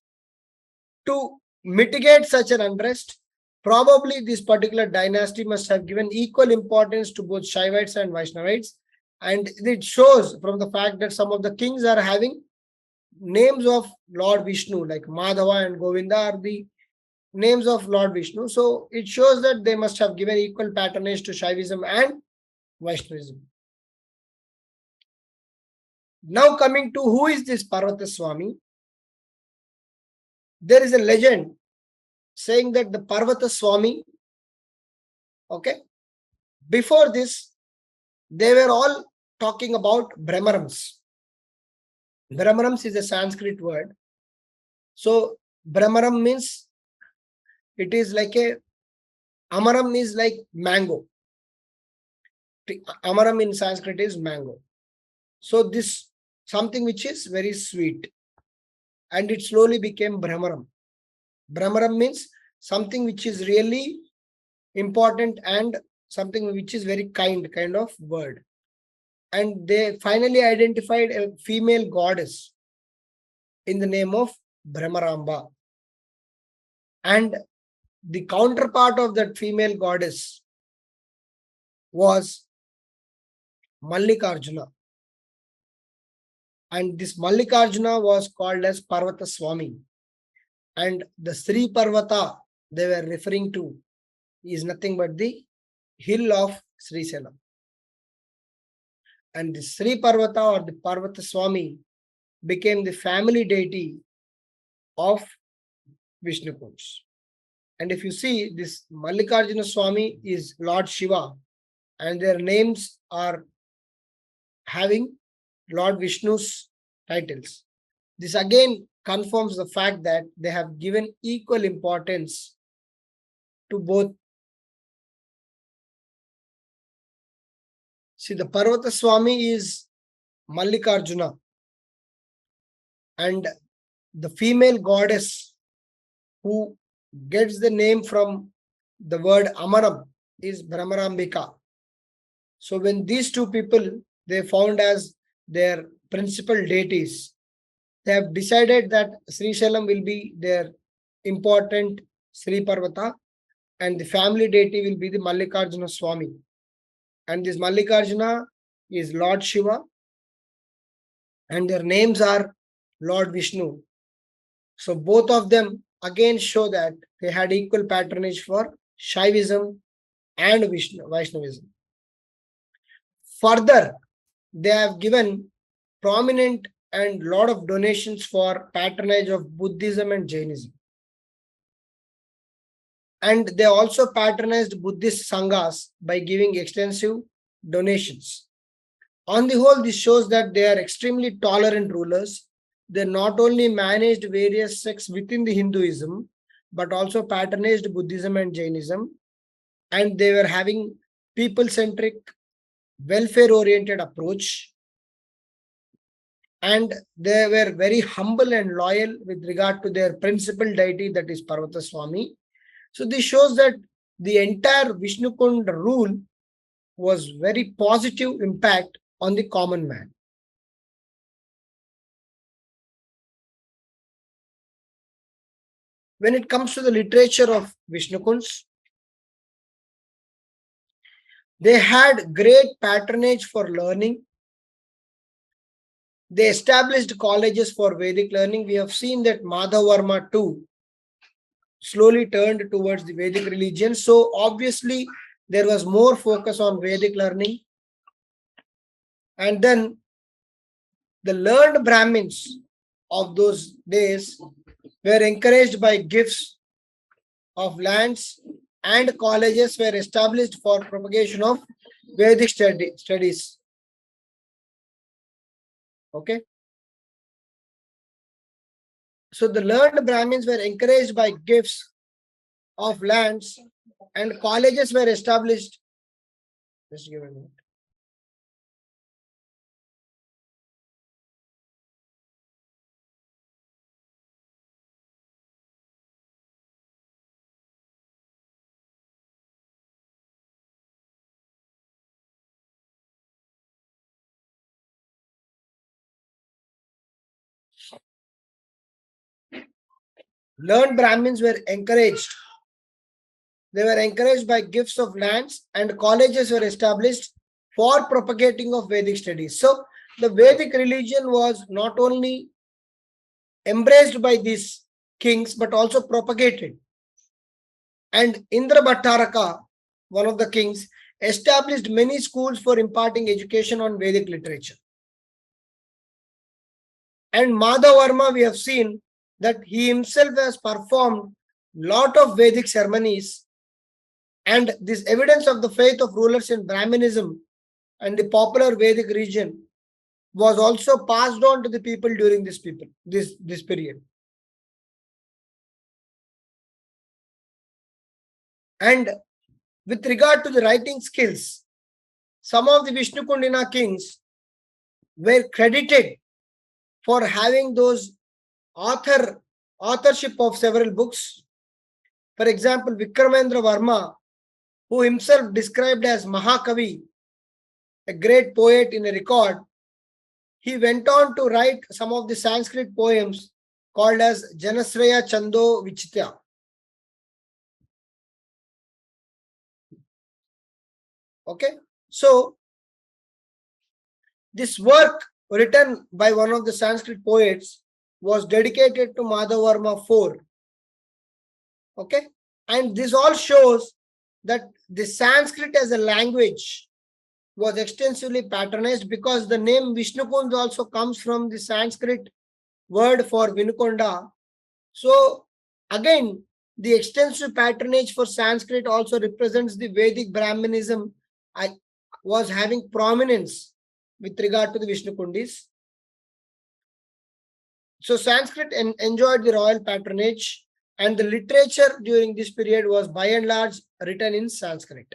To mitigate such an unrest, probably this particular dynasty must have given equal importance to both Shaivites and Vaishnavites. And it shows from the fact that some of the kings are having names of Lord Vishnu, like Madhava and Govinda are the names of Lord Vishnu. So it shows that they must have given equal patronage to Shaivism and Vaishnavism. Now coming to who is this Parvata Swami, there is a legend saying that the Parvata Swami, okay, before this, they were all talking about Brahmarams. Brahmarams is a Sanskrit word. So Brahmaram means it is like Amaram is like mango. Amaram in Sanskrit is mango. So this something which is very sweet, and it slowly became Brahmaram. Brahmaram means something which is really important and something which is very kind of word. And they finally identified a female goddess in the name of Brahmaramba. And the counterpart of that female goddess was Mallikarjuna. And this Mallikarjuna was called as Parvata Swami. And the Sri Parvata they were referring to is nothing but the hill of Sri Selam. And the Sri Parvata or the Parvata Swami became the family deity of Vishnukunds. And if you see, this Mallikarjuna Swami is Lord Shiva, and their names are having Lord Vishnu's titles. This again confirms the fact that they have given equal importance to both. See, the Parvata Swami is Mallikarjuna, and the female goddess who gets the name from the word Amaram is Brahmarambika. So when these two people they found as their principal deities, they have decided that Sri Shailam will be their important Sri Parvata, and the family deity will be the Mallikarjuna Swami. And this Mallikarjuna is Lord Shiva, and their names are Lord Vishnu. So both of them again show that they had equal patronage for Shaivism and Vaishnavism. Further, they have given prominent and lot of donations for patronage of Buddhism and Jainism. And they also patronized Buddhist Sanghas by giving extensive donations. On the whole, this shows that they are extremely tolerant rulers. They not only managed various sects within the Hinduism, but also patronized Buddhism and Jainism. And they were having people-centric, welfare-oriented approach. And they were very humble and loyal with regard to their principal deity, that is Parvata Swami. So this shows that the entire Vishnukund rule was very positive impact on the common man. When it comes to the literature of Vishnukunds, they had great patronage for learning. They established colleges for Vedic learning. We have seen that Madhavarma too slowly turned towards the Vedic religion. So obviously there was more focus on Vedic learning. And then the learned Brahmins of those days were encouraged by gifts of lands, and colleges were established for propagation of Vedic studies. Okay. So the learned Brahmins were encouraged by gifts of lands, and colleges were established. Just give a minute. Learned Brahmins were encouraged. They were encouraged by gifts of lands, and colleges were established for propagating of Vedic studies. So the Vedic religion was not only embraced by these kings, but also propagated. And Indra Bhattaraka, one of the kings, established many schools for imparting education on Vedic literature. And Madhavarma, we have seen that he himself has performed lot of Vedic ceremonies, and this evidence of the faith of rulers in Brahminism and the popular Vedic region was also passed on to the people during this period. And with regard to the writing skills, some of the Vishnukundina kings were credited for having those authorship of several books. For example, Vikramendra Varma, who himself described as Mahakavi, a great poet in a record, he went on to write some of the Sanskrit poems called as Janasraya Chando Vichitya. Okay, so this work written by one of the Sanskrit poets was dedicated to Madhavarma IV. Okay, and this all shows that the Sanskrit as a language was extensively patronized, because the name Vishnukund also comes from the Sanskrit word for Vinukonda. So again, the extensive patronage for Sanskrit also represents the Vedic Brahminism was having prominence with regard to the Vishnukundis. So Sanskrit enjoyed the royal patronage, and the literature during this period was by and large written in Sanskrit.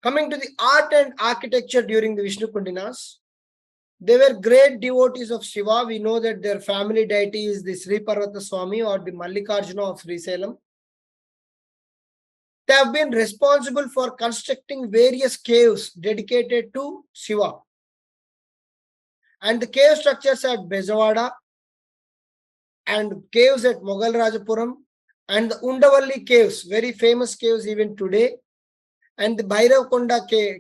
Coming to the art and architecture during the Vishnukundinas, they were great devotees of Shiva. We know that their family deity is the Sri Parvata Swami or the Mallikarjuna of Sri Salem. They have been responsible for constructing various caves dedicated to Shiva. And the cave structures at Bezawada and caves at Mughal Rajapuram and the Undavalli caves, very famous caves even today, and the Bhairav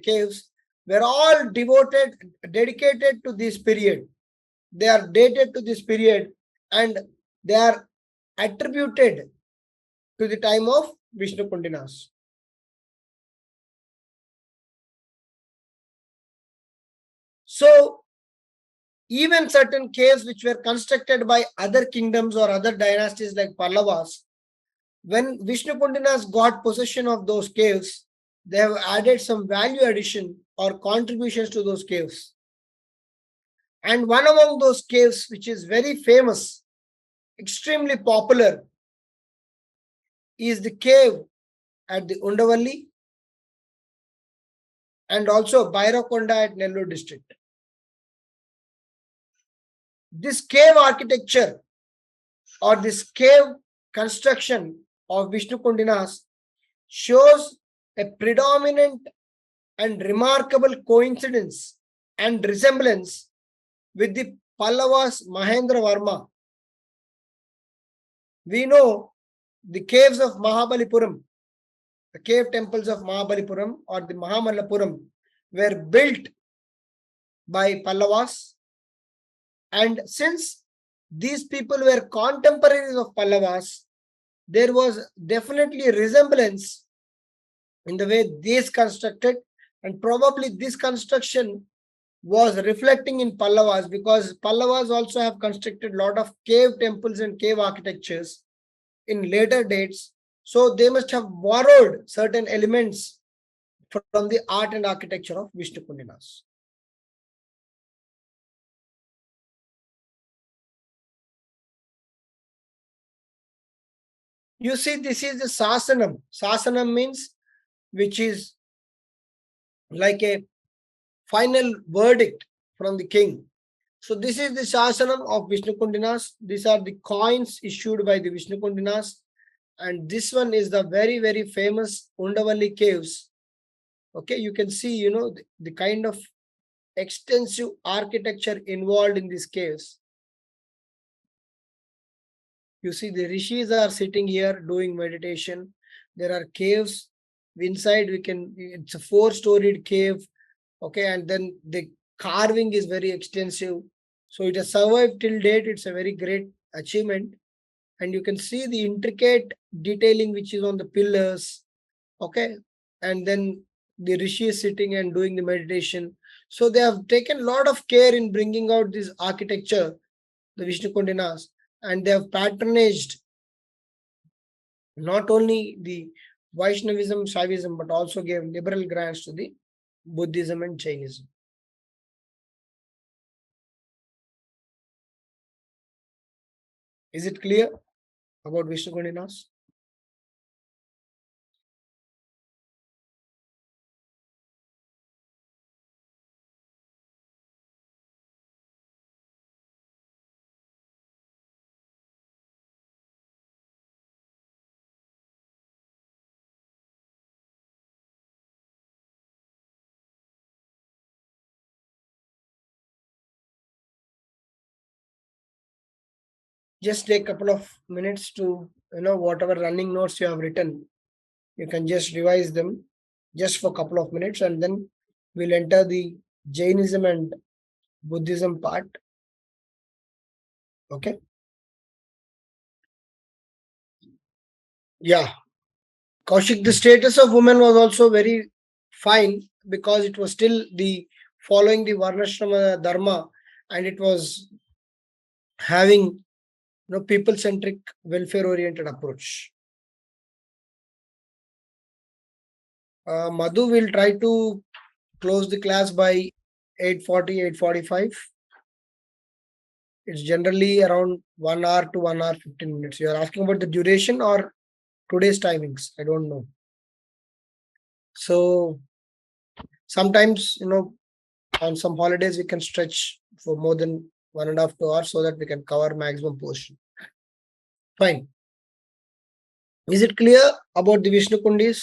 caves were all dedicated to this period. They are dated to this period, and they are attributed to the time of Vishnukundinas. So, even certain caves which were constructed by other kingdoms or other dynasties like Pallavas, when Vishnukundinas got possession of those caves, they have added some value addition or contributions to those caves. And one among those caves, which is very famous, extremely popular, is the cave at the Undavalli and also Bairakonda at Nellore district. This cave architecture or this cave construction of Vishnukundinas shows a predominant and remarkable coincidence and resemblance with the Pallavas Mahendra Varma. We know the caves of Mahabalipuram, the cave temples of Mahabalipuram or the Mahamallapuram were built by Pallavas, and since these people were contemporaries of Pallavas, there was definitely a resemblance in the way these constructed, and probably this construction was reflecting in Pallavas because Pallavas also have constructed a lot of cave temples and cave architectures in later dates. So they must have borrowed certain elements from the art and architecture of Vishnukundinas. You see, this is the Sasanam. Sasanam means which is like a final verdict from the king. So this is the Sasanam of Vishnukundinas. These are the coins issued by the Vishnukundinas. And this one is the very, very famous Undavalli caves. Okay, you can see, the kind of extensive architecture involved in these caves. You see, the rishis are sitting here doing meditation. There are caves inside. It's a 4-storied cave. Okay, and then the carving is very extensive. So it has survived till date. It's a very great achievement. And you can see the intricate detailing which is on the pillars. Okay, and then the rishi is sitting and doing the meditation. So they have taken a lot of care in bringing out this architecture, the Vishnukundinas, and they have patronaged not only the Vaishnavism, Shaivism, but also gave liberal grants to the Buddhism and Jainism. Is it clear about Vishnukundinas? Just take a couple of minutes to, whatever running notes you have written, you can just revise them just for a couple of minutes, and then we'll enter the Jainism and Buddhism part. Okay. Yeah. Kaushik, the status of women was also very fine because it was still the following the Varnashrama Dharma, and it was having people-centric, welfare-oriented approach. Madhu will try to close the class by 8:40, 8:45. It's generally around 1 hour to 1 hour 15 minutes. You are asking about the duration or today's timings? I don't know. So sometimes, on some holidays we can stretch for more than 1.5 to 2 hours so that we can cover maximum portion. Fine. Is it clear about the Vishnukundis?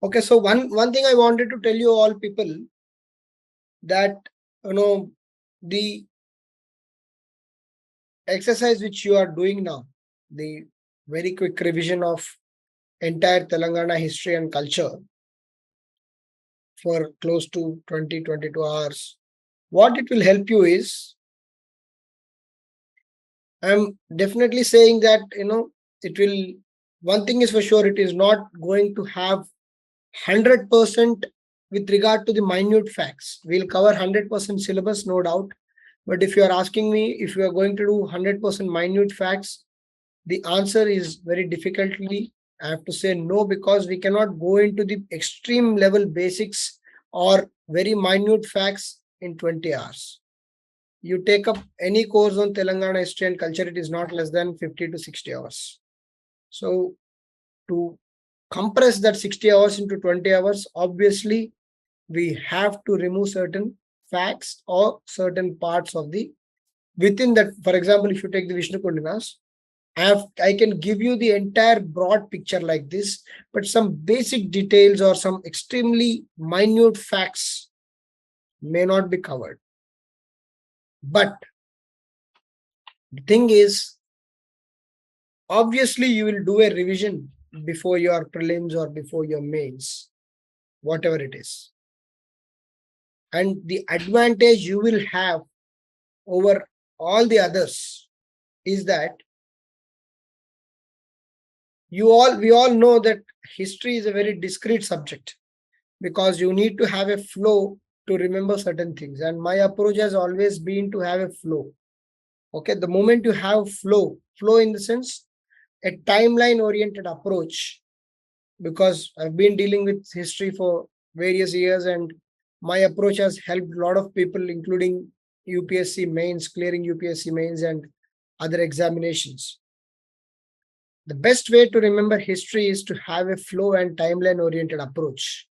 Okay, so one thing I wanted to tell you all people that the exercise which you are doing now, the very quick revision of entire Telangana history and culture for close to 20-22 hours, what it will help you is I'm definitely saying that, it will, one thing is for sure, it is not going to have 100% with regard to the minute facts. We'll cover 100% syllabus, no doubt. But if you are asking me if you are going to do 100% minute facts, the answer is very difficultly. I have to say no, because we cannot go into the extreme level basics or very minute facts in 20 hours. You take up any course on Telangana history and culture, it is not less than 50 to 60 hours. So to compress that 60 hours into 20 hours, obviously we have to remove certain facts or certain parts of the within that. For example, if you take the Vishnukundinas, I can give you the entire broad picture like this, but some basic details or some extremely minute facts may not be covered. But the thing is, obviously you will do a revision before your prelims or before your mains, whatever it is. And the advantage you will have over all the others is that we all know that history is a very discrete subject, because you need to have a flow to remember certain things. And my approach has always been to have a flow. Okay, the moment you have flow in the sense, a timeline oriented approach, because I've been dealing with history for various years, and my approach has helped a lot of people, including UPSC mains, clearing UPSC mains and other examinations. The best way to remember history is to have a flow and timeline oriented approach.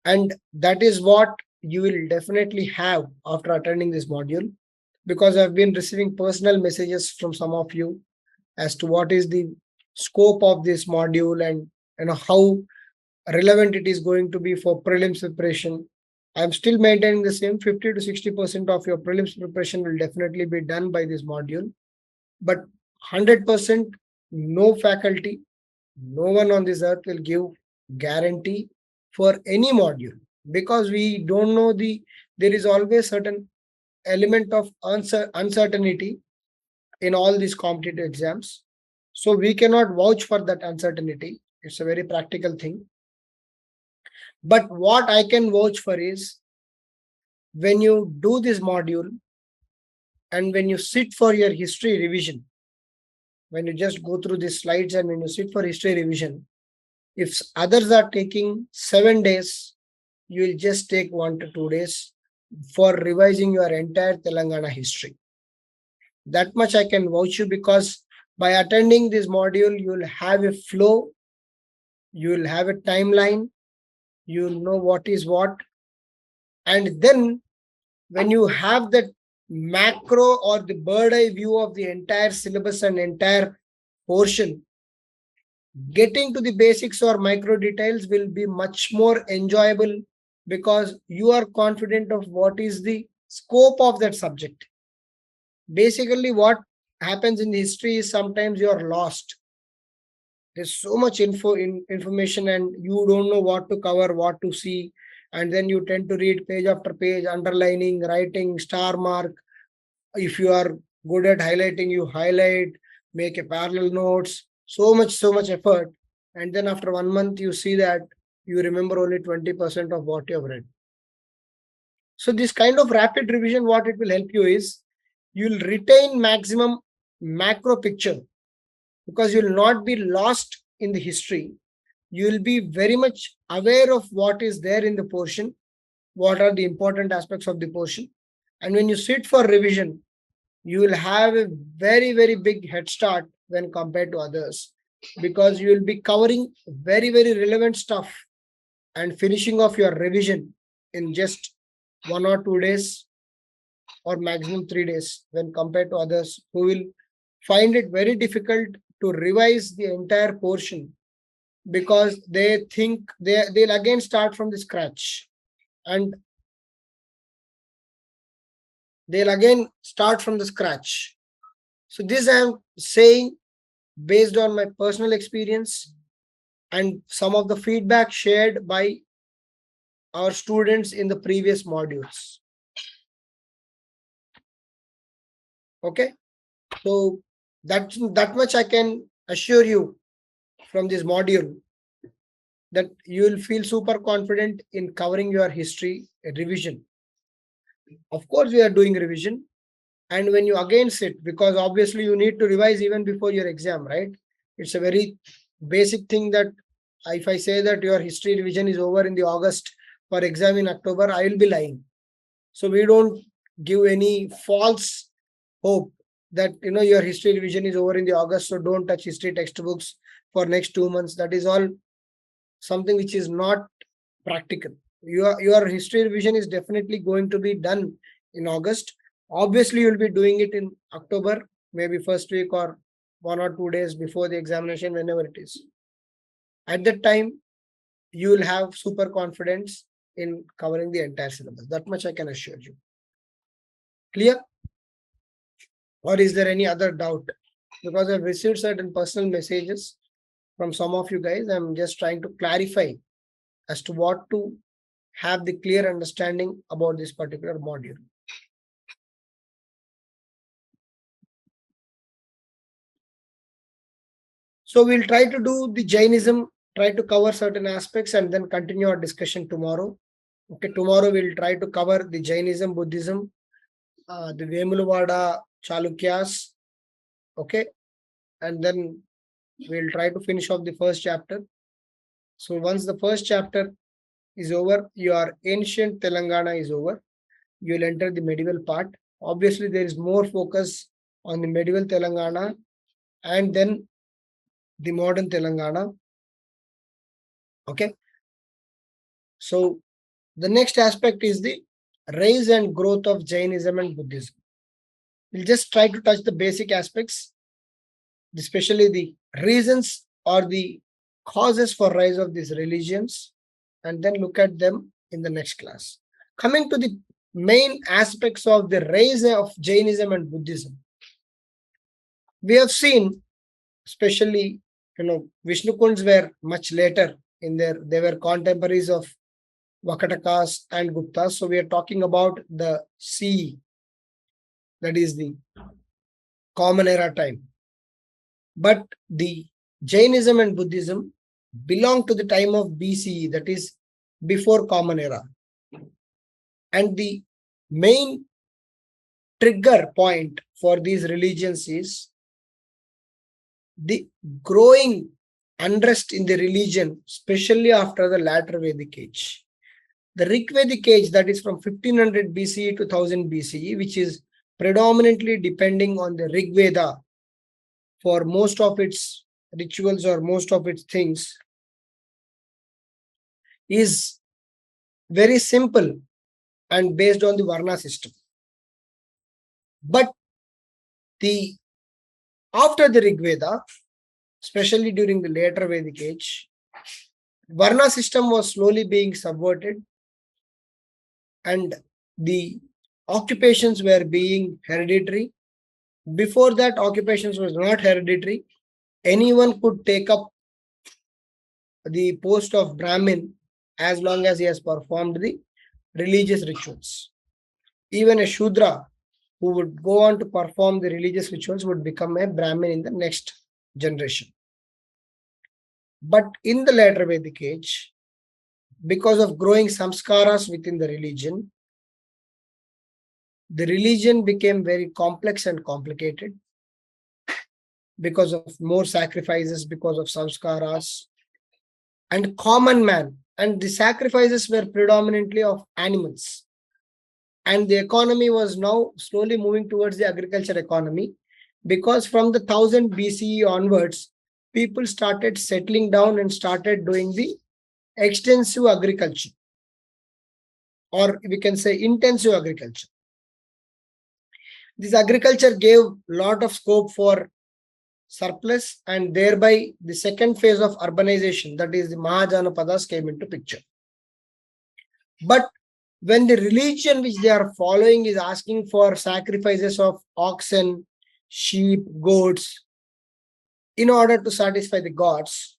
And that is what you will definitely have after attending this module, because I've been receiving personal messages from some of you as to what is the scope of this module, and how relevant it is going to be for prelims preparation. I'm still maintaining the same 50 to 60% of your prelims preparation will definitely be done by this module. But 100%, no faculty, no one on this earth will give guarantee for any module, because we don't know there is always certain element of uncertainty in all these competitive exams. So we cannot vouch for that uncertainty. It's a very practical thing. But what I can vouch for is, when you do this module and when you sit for your history revision, when you just go through these slides and when you sit for history revision, if others are taking 7 days, you will just take 1 to 2 days for revising your entire Telangana history. That much I can vouch you, because by attending this module, you will have a flow, you will have a timeline, you will know what is what. And then when you have that macro or the bird eye view of the entire syllabus and entire portion, getting to the basics or micro details will be much more enjoyable, because you are confident of what is the scope of that subject. Basically, what happens in history is sometimes you are lost. There's so much information and you don't know what to cover, what to see. And then you tend to read page after page, underlining, writing, star mark. If you are good at highlighting, you highlight, make a parallel notes, so much effort. And then after 1 month, you see that you remember only 20% of what you have read. So this kind of rapid revision, what it will help you is, you'll retain maximum macro picture, because you'll not be lost in the history. You'll be very much aware of what is there in the portion, what are the important aspects of the portion. And when you sit for revision, you will have a very big head start when compared to others, because you will be covering very relevant stuff and finishing off your revision in just 1 or 2 days or maximum 3 days, when compared to others who will find it very difficult to revise the entire portion, because they think they'll again start from the scratch, and they'll again start from the scratch. So this I am saying based on my personal experience and some of the feedback shared by our students in the previous modules. Okay. So that much I can assure you from this module, that you will feel super confident in covering your history revision. Of course, we are doing revision, and when you again sit, because obviously you need to revise even before your exam, right? It's a very basic thing that if I say that your history revision is over in the August for exam in October, I will be lying. So we don't give any false hope that your history revision is over in the August, so don't touch history textbooks for next 2 months. That is all something which is not practical. Your history revision is definitely going to be done in August. Obviously, you'll be doing it in October, maybe first week or 1 or 2 days before the examination, whenever it is. At that time, you will have super confidence in covering the entire syllabus. That much I can assure you. Clear? Or is there any other doubt? Because I've received certain personal messages from some of you guys. I'm just trying to clarify as to what to have the clear understanding about this particular module. So we'll try to do the Jainism, try to cover certain aspects, and then continue our discussion tomorrow. Okay, tomorrow we'll try to cover the Jainism, Buddhism, the Vemulavada Chalukyas. Okay, and then we'll try to finish off the first chapter. So once the first chapter is over, your ancient Telangana is over, you'll enter the medieval part. Obviously, there is more focus on the medieval Telangana and then the modern Telangana. Okay. So the next aspect is the rise and growth of Jainism and Buddhism. We'll just try to touch the basic aspects, especially the reasons or the causes for rise of these religions, and then look at them in the next class. Coming to the main aspects of the rise of Jainism and Buddhism, we have seen, especially, Vishnukunds were much later they were contemporaries of Vakatakas and Guptas. So we are talking about the CE, that is the Common Era time. But the Jainism and Buddhism belong to the time of BCE, that is before Common Era. And the main trigger point for these religions is the growing unrest in the religion, especially after the latter Vedic age. The Rig Vedic age, that is from 1500 BCE to 1000 BCE, which is predominantly depending on the Rig Veda for most of its rituals or most of its things, is very simple and based on the Varna system. But after the Rig Veda, especially during the later Vedic age, Varna system was slowly being subverted and the occupations were being hereditary. Before that, occupations was not hereditary. Anyone could take up the post of Brahmin as long as he has performed the religious rituals. Even a Shudra who would go on to perform the religious rituals would become a Brahmin in the next generation. But in the later Vedic age, because of growing samskaras within the religion became very complex and complicated because of more sacrifices, because of samskaras, and common man. And the sacrifices were predominantly of animals. And the economy was now slowly moving towards the agriculture economy, because from the 1000 BCE onwards, people started settling down and started doing the extensive agriculture, or we can say intensive agriculture. This agriculture gave a lot of scope for surplus, and thereby the second phase of urbanization, that is the Mahajanapadas, came into picture. But when the religion which they are following is asking for sacrifices of oxen, sheep, goats in order to satisfy the gods,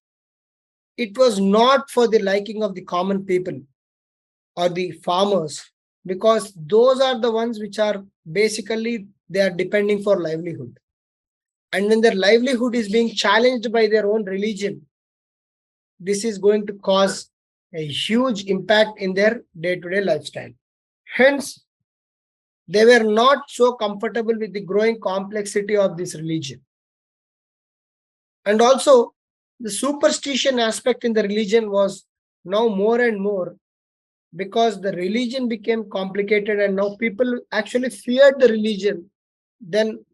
it was not for the liking of the common people or the farmers, because those are the ones which are basically they are depending for livelihood. And when their livelihood is being challenged by their own religion, this is going to cause a huge impact in their day-to-day lifestyle. Hence, they were not so comfortable with the growing complexity of this religion. And also, the superstition aspect in the religion was now more and more, because the religion became complicated and now people actually feared the religion than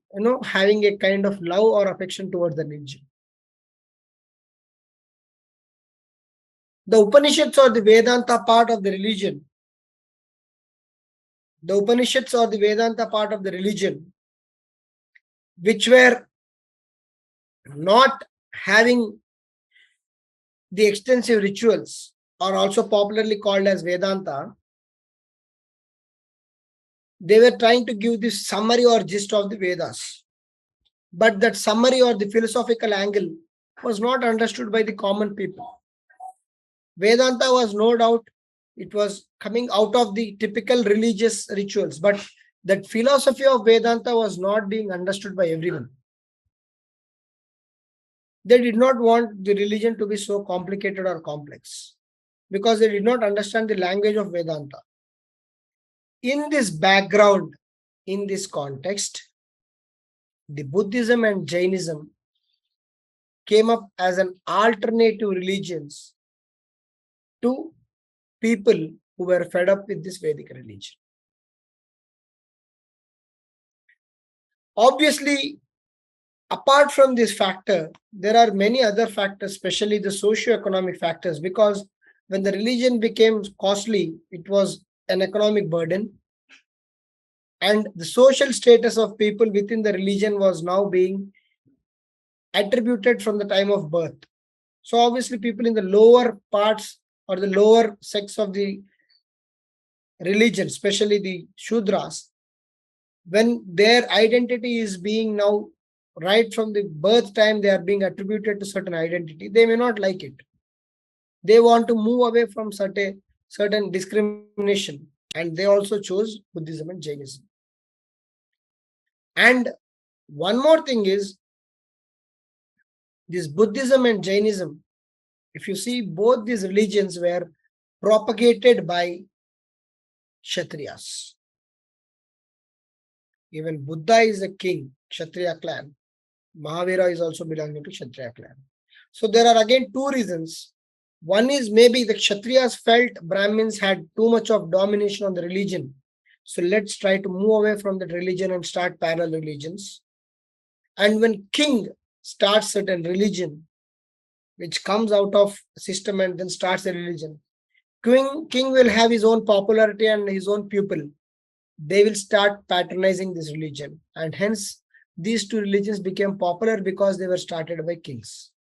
having a kind of love or affection towards the religion. The Upanishads or the Vedanta part of the religion, which were not having the extensive rituals, are also popularly called as Vedanta. They were trying to give the summary or gist of the Vedas. But that summary or the philosophical angle was not understood by the common people. Vedanta was no doubt, it was coming out of the typical religious rituals, but that philosophy of Vedanta was not being understood by everyone. They did not want the religion to be so complicated or complex because they did not understand the language of Vedanta. In this background, in this context, the Buddhism and Jainism came up as an alternative religions to people who were fed up with this Vedic religion. Obviously, apart from this factor, there are many other factors, especially the socio-economic factors, because when the religion became costly, it was an economic burden, and the social status of people within the religion was now being attributed from the time of birth. So obviously, people in the lower parts or the lower sects of the religion, especially the Shudras, when their identity is being now, right from the birth time, they are being attributed to certain identity, they may not like it. They want to move away from certain discrimination, and they also chose Buddhism and Jainism. And one more thing is, this Buddhism and Jainism, if you see, both these religions were propagated by Kshatriyas. Even Buddha is a king, Kshatriya clan. Mahavira is also belonging to Kshatriya clan. So there are again two reasons. One is maybe the Kshatriyas felt Brahmins had too much of domination on the religion. So let's try to move away from that religion and start parallel religions. And when king starts certain religion, which comes out of a system and then starts a religion, king will have his own popularity and his own pupil. They will start patronizing this religion. And hence, these two religions became popular because they were started by kings.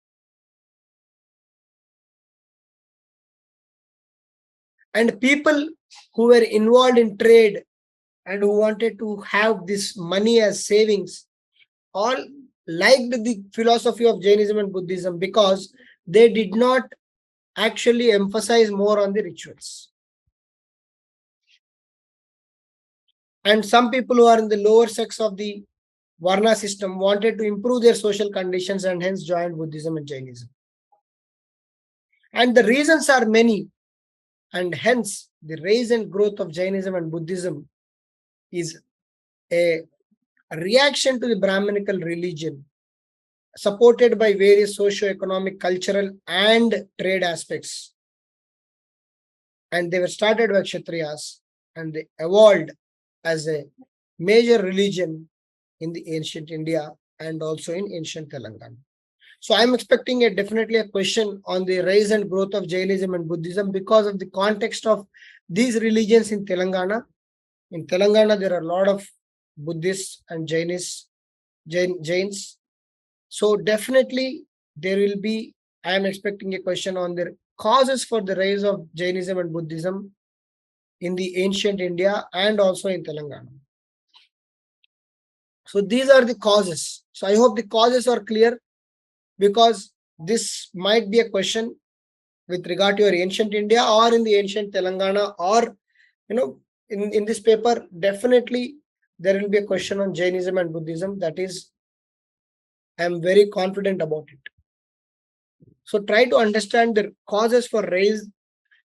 And people who were involved in trade and who wanted to have this money as savings all liked the philosophy of Jainism and Buddhism because they did not actually emphasize more on the rituals. And some people who are in the lower sects of the Varna system wanted to improve their social conditions and hence joined Buddhism and Jainism. And the reasons are many, and hence the rise and growth of Jainism and Buddhism is a reaction to the Brahminical religion, supported by various socio-economic, cultural, and trade aspects. And they were started by Kshatriyas, and they evolved as a major religion in the ancient India and also in ancient Telangana. So I'm expecting definitely a question on the rise and growth of Jainism and Buddhism because of the context of these religions in Telangana. In Telangana, there are a lot of Buddhists and Jains. So definitely there will be, I am expecting a question on the causes for the rise of Jainism and Buddhism in the ancient India and also in Telangana. So these are the causes. So I hope the causes are clear, because this might be a question with regard to your ancient India or in the ancient Telangana, or in this paper, definitely there will be a question on Jainism and Buddhism. That is I am very confident about it. So try to understand the causes for rise.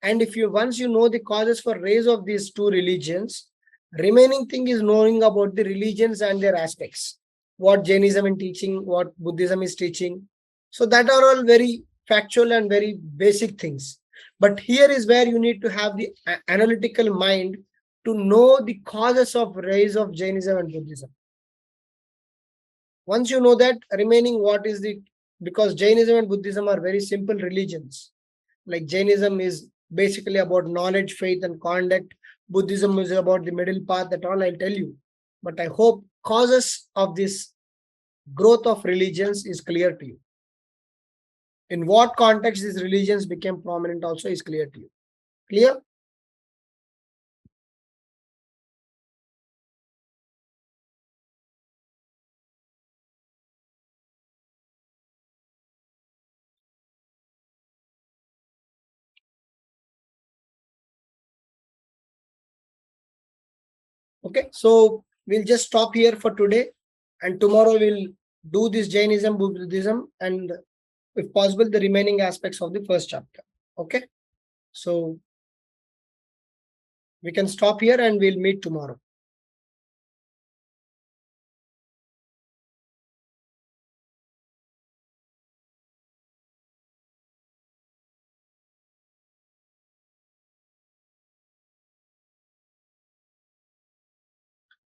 And if you once you know the causes for rise of these two religions, remaining thing is knowing about the religions and their aspects. What Jainism is teaching, what Buddhism is teaching. So that are all very factual and very basic things. But here is where you need to have the analytical mind to know the causes of rise of Jainism and Buddhism. Once you know that, remaining what is the, because Jainism and Buddhism are very simple religions. Like Jainism is basically about knowledge, faith, and conduct. Buddhism is about the middle path. That all I'll tell you. But I hope causes of this growth of religions is clear to you. In what context these religions became prominent also is clear to you. Clear? Okay, so we'll just stop here for today, and tomorrow we'll do this Jainism, Buddhism, and if possible, the remaining aspects of the first chapter. Okay, so we can stop here and we'll meet tomorrow.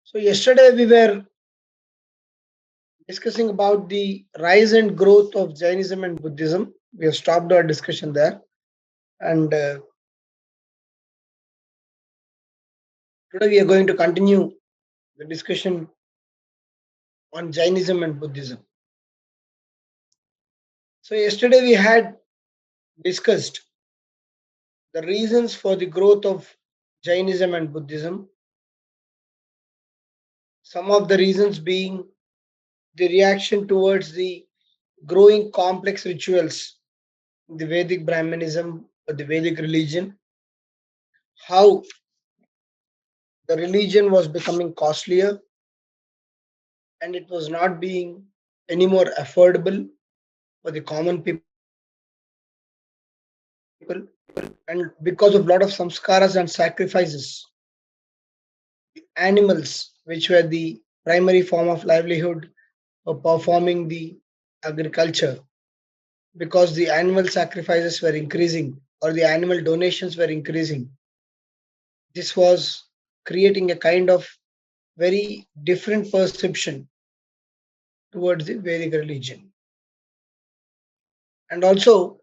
So yesterday we were discussing about the rise and growth of Jainism and Buddhism. We have stopped our discussion there, and today we are going to continue the discussion on Jainism and Buddhism. So yesterday we had discussed the reasons for the growth of Jainism and Buddhism. Some of the reasons being the reaction towards the growing complex rituals, the Vedic Brahmanism or the Vedic religion, how the religion was becoming costlier and it was not being any more affordable for the common people, and because of a lot of samskaras and sacrifices, animals which were the primary form of livelihood for performing the agriculture, because the animal sacrifices were increasing or the animal donations were increasing, this was creating a kind of very different perception towards the Vedic religion. And also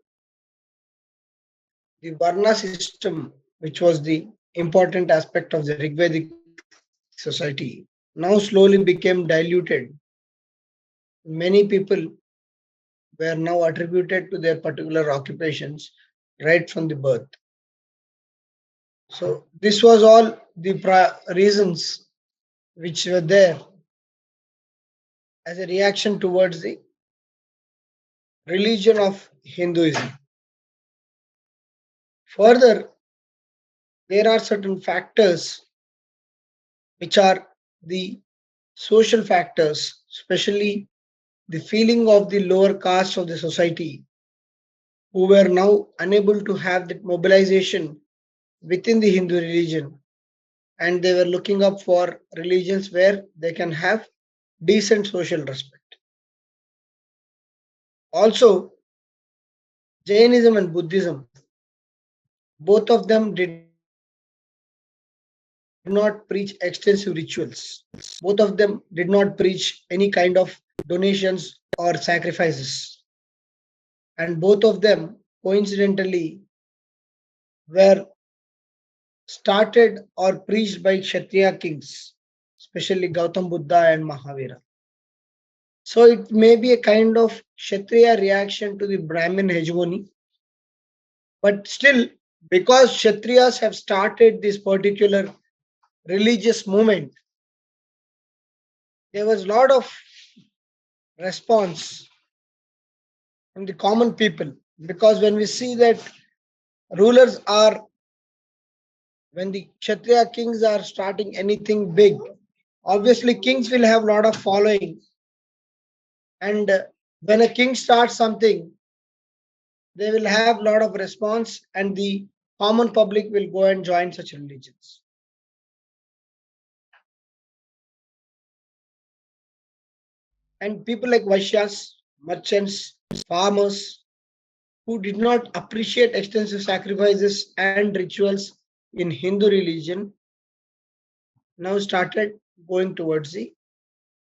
the Varna system, which was the important aspect of the Rigvedic society, now slowly became diluted. Many people were now attributed to their particular occupations right from the birth. So this was all the reasons which were there as a reaction towards the religion of Hinduism. Further, there are certain factors which are the social factors, especially the feeling of the lower caste of the society, who were now unable to have that mobilization within the Hindu religion, and they were looking up for religions where they can have decent social respect. Also, Jainism and Buddhism, both of them did not preach extensive rituals. Both of them did not preach any kind of donations or sacrifices. And both of them, coincidentally, were started or preached by Kshatriya kings, especially Gautam Buddha and Mahavira. So it may be a kind of Kshatriya reaction to the Brahmin hegemony. But still, because Kshatriyas have started this particular religious movement, there was a lot of response from the common people. Because when we see that rulers are, when the Kshatriya kings are starting anything big, obviously kings will have a lot of following. And when a king starts something, they will have a lot of response, and the common public will go and join such religions. And people like Vaishyas, merchants, farmers, who did not appreciate extensive sacrifices and rituals in Hindu religion, now started going towards the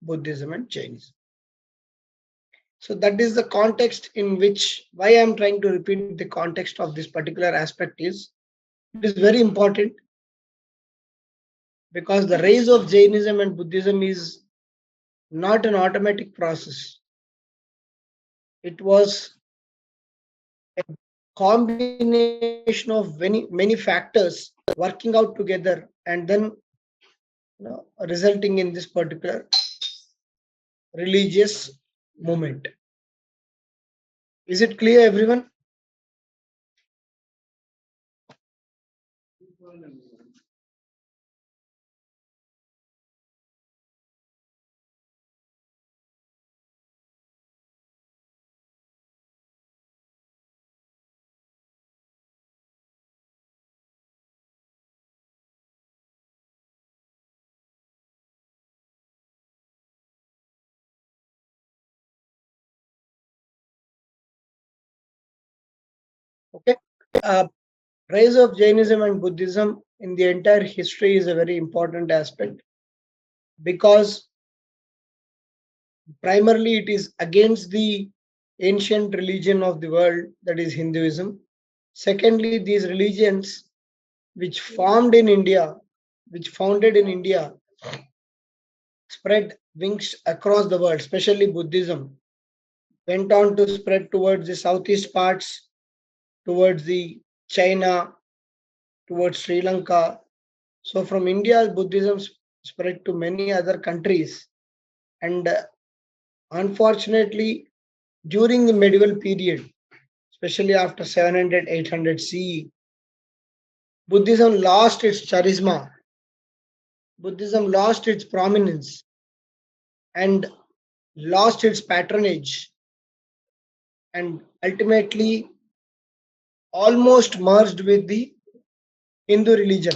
Buddhism and Jainism. So that is the context in which, why I am trying to repeat the context of this particular aspect is, it is very important, because the rise of Jainism and Buddhism is not an automatic process. It was a combination of many factors working out together and then resulting in this particular religious movement. Is it clear, everyone? Okay. Uh, Rise of Jainism and Buddhism in the entire history is a very important aspect, because primarily it is against the ancient religion of the world, that is Hinduism. Secondly, these religions which formed in India, which founded in India, spread wings across the world, especially Buddhism, went on to spread towards the southeast parts, towards the China, towards Sri Lanka. So from India, Buddhism spread to many other countries. And unfortunately, during the medieval period, especially after 700, 800 CE, Buddhism lost its charisma, Buddhism lost its prominence, and lost its patronage, and ultimately almost merged with the Hindu religion.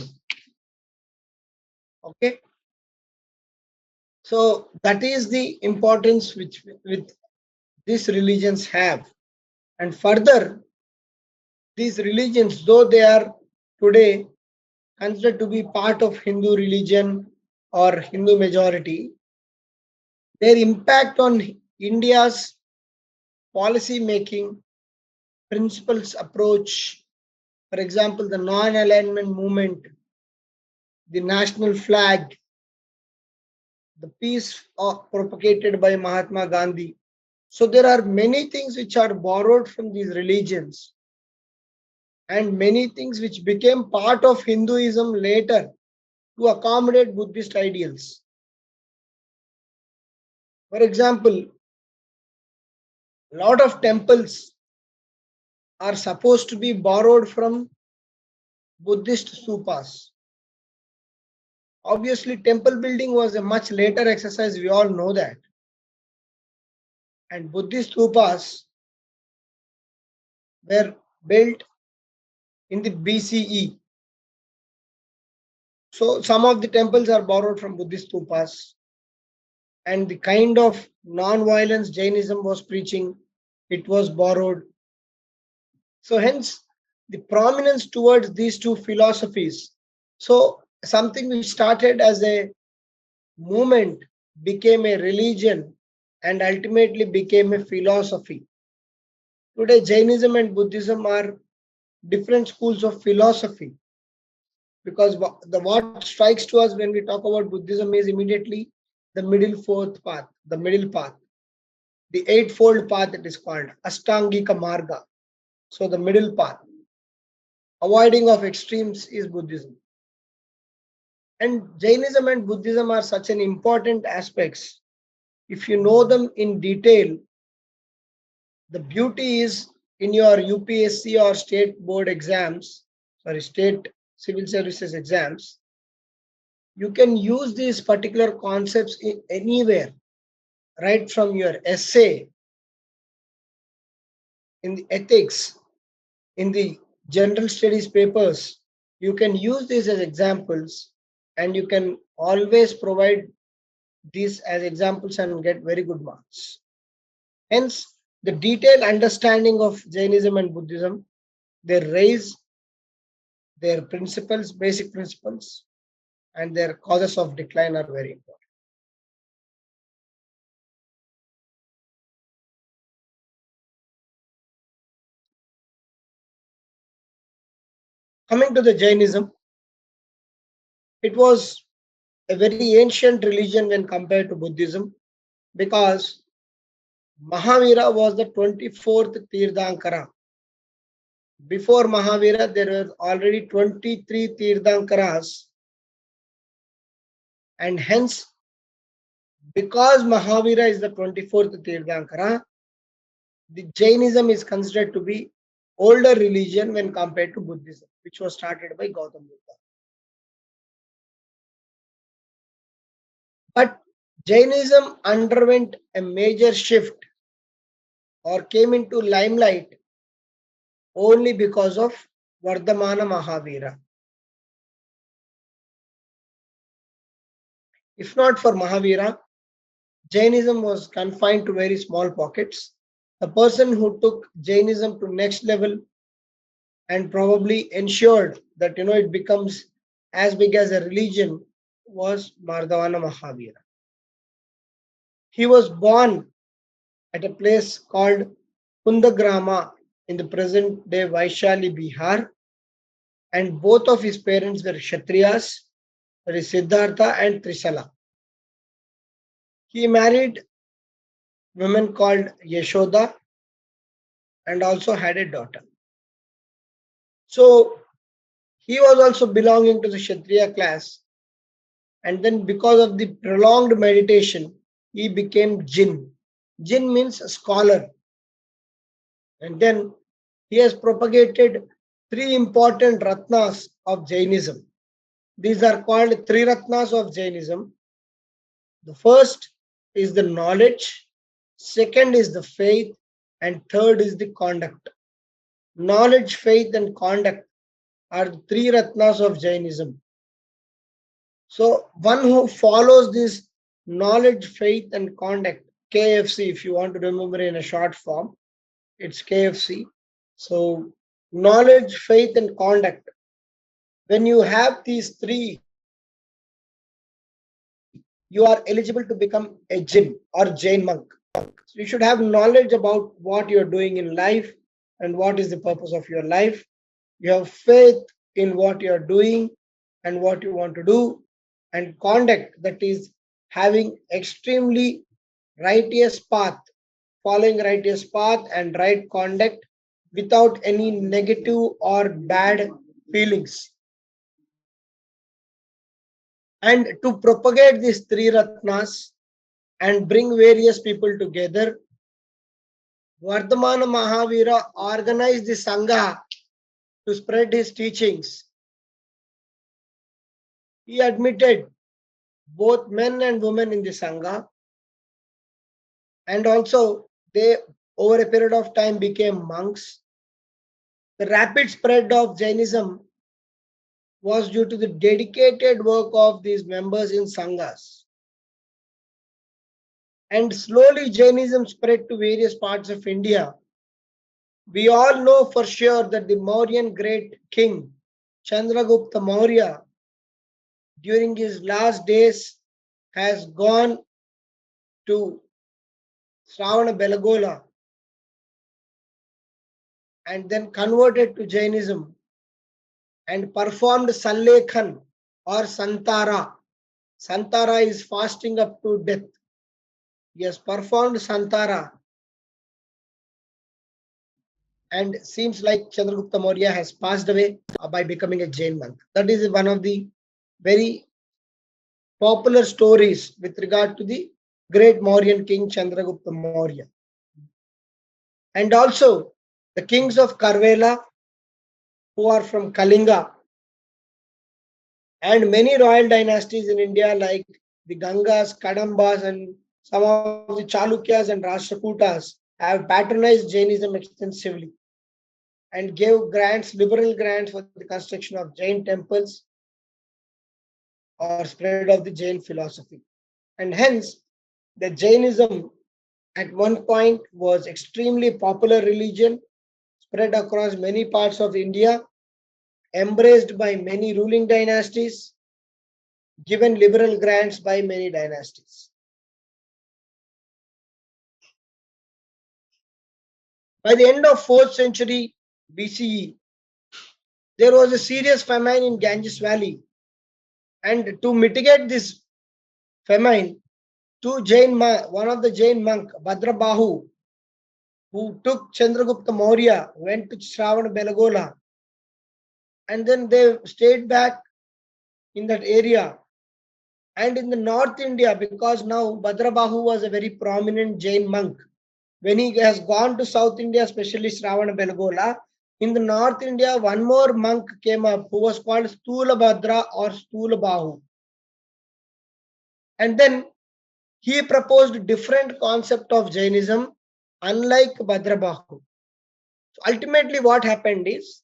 Okay, so that is the importance which with these religions have. And further, these religions, though they are today considered to be part of Hindu religion or Hindu majority, their impact on India's policy making, principles approach, for example, the non-alignment movement, the national flag, the peace propagated by Mahatma Gandhi. So there are many things which are borrowed from these religions, and many things which became part of Hinduism later to accommodate Buddhist ideals. For example, a lot of temples are supposed to be borrowed from Buddhist stupas. Obviously, temple building was a much later exercise, we all know that. And Buddhist stupas were built in the BCE. So some of the temples are borrowed from Buddhist stupas. And the kind of non-violence Jainism was preaching, it was borrowed. So hence, the prominence towards these two philosophies. So something which started as a movement became a religion and ultimately became a philosophy. Today, Jainism and Buddhism are different schools of philosophy, because what strikes to us when we talk about Buddhism is immediately the middle fourth path, the middle path, the eightfold path, it is called Ashtangika Marga. So the middle path, avoiding of extremes, is Buddhism. And Jainism and Buddhism are such an important aspects. If you know them in detail, the beauty is in your UPSC or state board exams, state civil services exams, you can use these particular concepts anywhere. right from your essay, in the ethics, in the general studies papers, you can use these as examples, and you can always provide these as examples and get very good marks. Hence, the detailed understanding of Jainism and Buddhism, they raise their principles, basic principles, and their causes of decline are very important. Coming to the Jainism, it was a very ancient religion when compared to Buddhism, because Mahavira was the 24th Tirthankara. Before Mahavira, there were already 23 Tirthankaras, and hence, because Mahavira is the 24th Tirthankara, the Jainism is considered to be older religion when compared to Buddhism, which was started by Gautam Buddha. But Jainism underwent a major shift or came into limelight only because of Vardhamana Mahavira. If not for Mahavira, Jainism was confined to very small pockets. The person who took Jainism to next level and probably ensured that it becomes as big as a religion was Vardhamana Mahavira. He was born at a place called Kundagrama in the present day Vaishali, Bihar, and both of his parents were Kshatriyas, that is Siddhartha and Trisala. He married women called Yashoda and also had a daughter. So he was also belonging to the Kshatriya class, and then because of the prolonged meditation, he became Jin. Jin means scholar. And then he has propagated three important Ratnas of Jainism. These are called three Ratnas of Jainism. The first is the knowledge, second is the faith, and third is the conduct. Knowledge, faith, and conduct are the three Ratnas of Jainism. So one who follows this knowledge, faith, and conduct, KFC, if you want to remember in a short form, it's KFC. So knowledge, faith, and conduct. When you have these three, you are eligible to become a Jin or Jain monk. So you should have knowledge about what you're doing in life and what is the purpose of your life. You have faith in what you're doing and what you want to do, and conduct, that is having extremely righteous path, following righteous path and right conduct without any negative or bad feelings. And to propagate these three Ratnas and bring various people together, Vardhamana Mahavira organized the Sangha to spread his teachings. He admitted both men and women in the Sangha, and also they, over a period of time, became monks. The rapid spread of Jainism was due to the dedicated work of these members in Sanghas. And slowly Jainism spread to various parts of India. We all know for sure that the Mauryan great king, Chandragupta Maurya, during his last days, has gone to Shravana Belagola and then converted to Jainism and performed Sallekhan or Santara. Santara is fasting up to death. He has performed Santara, and seems like Chandragupta Maurya has passed away by becoming a Jain monk. That is one of the very popular stories with regard to the great Mauryan king Chandragupta Maurya. And also the kings of Karvela, who are from Kalinga, and many royal dynasties in India like the Gangas, Kadambas, and some of the Chalukyas and Rashtrakutas have patronized Jainism extensively and gave liberal grants for the construction of Jain temples or spread of the Jain philosophy. And hence, the Jainism at one point was extremely popular religion, spread across many parts of India, embraced by many ruling dynasties, given liberal grants by many dynasties. By the end of 4th century BCE, there was a serious famine in Ganges Valley. And to mitigate this famine, one of the Jain monk, Bhadrabahu, who took Chandragupta Maurya, went to Shravanabelagola, and then they stayed back in that area. And in the North India, because now Bhadrabahu was a very prominent Jain monk, when he has gone to South India, especially Shravanabelagola, in the North India, one more monk came up who was called Stula Bhadra or Stula Bahu. And then he proposed different concept of Jainism, unlike Bhadrabahu. So ultimately, what happened is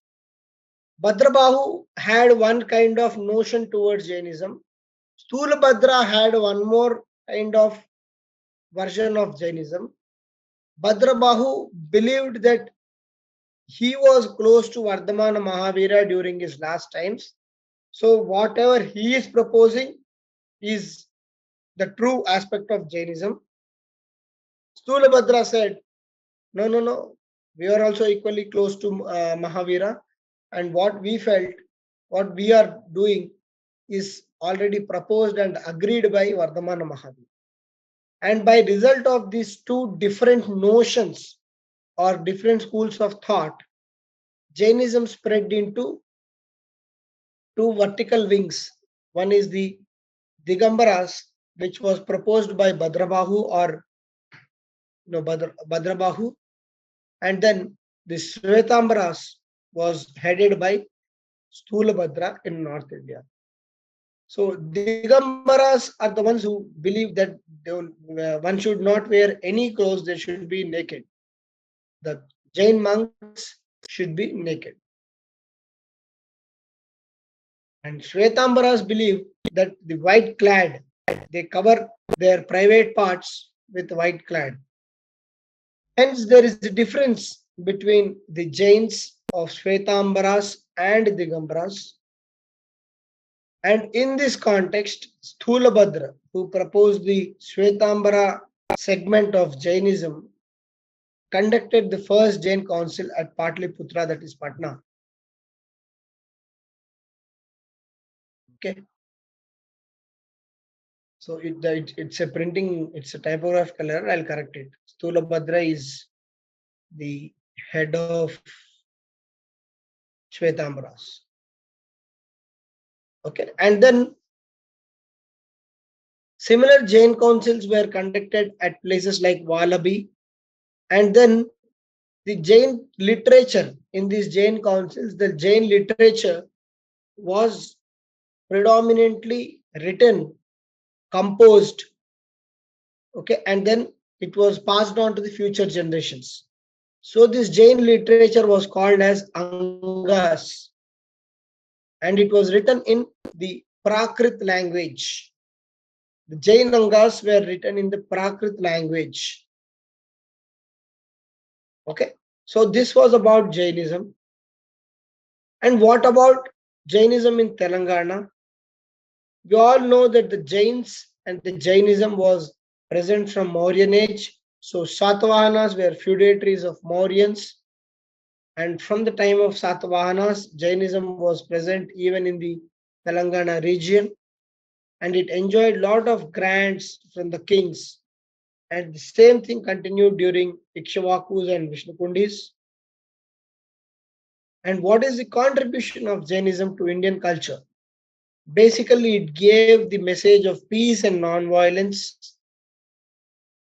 Bhadrabahu had one kind of notion towards Jainism. Stulabhadra had one more kind of version of Jainism. Bhadrabahu believed that he was close to Vardhamana Mahavira during his last times. So whatever he is proposing is the true aspect of Jainism. Stulabhadra said, no, we are also equally close to Mahavira, and what we felt, what we are doing is already proposed and agreed by Vardhamana Mahavira. And by result of these two different notions or different schools of thought, Jainism spread into two vertical wings. One is the Digambaras, which was proposed by Bhadrabahu or Bhadrabahu, and then the Shvetambaras was headed by Stulabhadra in North India. So Digambaras are the ones who believe that one should not wear any clothes, they should be naked. The Jain monks should be naked. And Shvetambaras believe that the white clad, they cover their private parts with white clad. Hence, there is a difference between the Jains of Shvetambaras and Digambaras. And in this context, Stulabhadra, who proposed the Shvetambara segment of Jainism, conducted the first Jain council at Patliputra, that is Patna. Okay. So it's a printing, it's a typographical error. I'll correct it. Stulabhadra is the head of Shvetambaras. Okay. And then similar Jain councils were conducted at places like Valabi. And then the Jain literature in these Jain councils, the Jain literature was predominantly written, composed, okay, and then it was passed on to the future generations. So this Jain literature was called as Angas, and it was written in the Prakrit language. The Jain Angas were written in the Prakrit language. Okay, so this was about Jainism. And what about Jainism in Telangana? We all know that the Jains and the Jainism was present from Mauryan age. So Satavahanas were feudatories of Mauryans. And from the time of Satavahanas, Jainism was present even in the Telangana region. And it enjoyed a lot of grants from the kings. And the same thing continued during Ikshvakus and Vishnukundis. And what is the contribution of Jainism to Indian culture? Basically, it gave the message of peace and non-violence,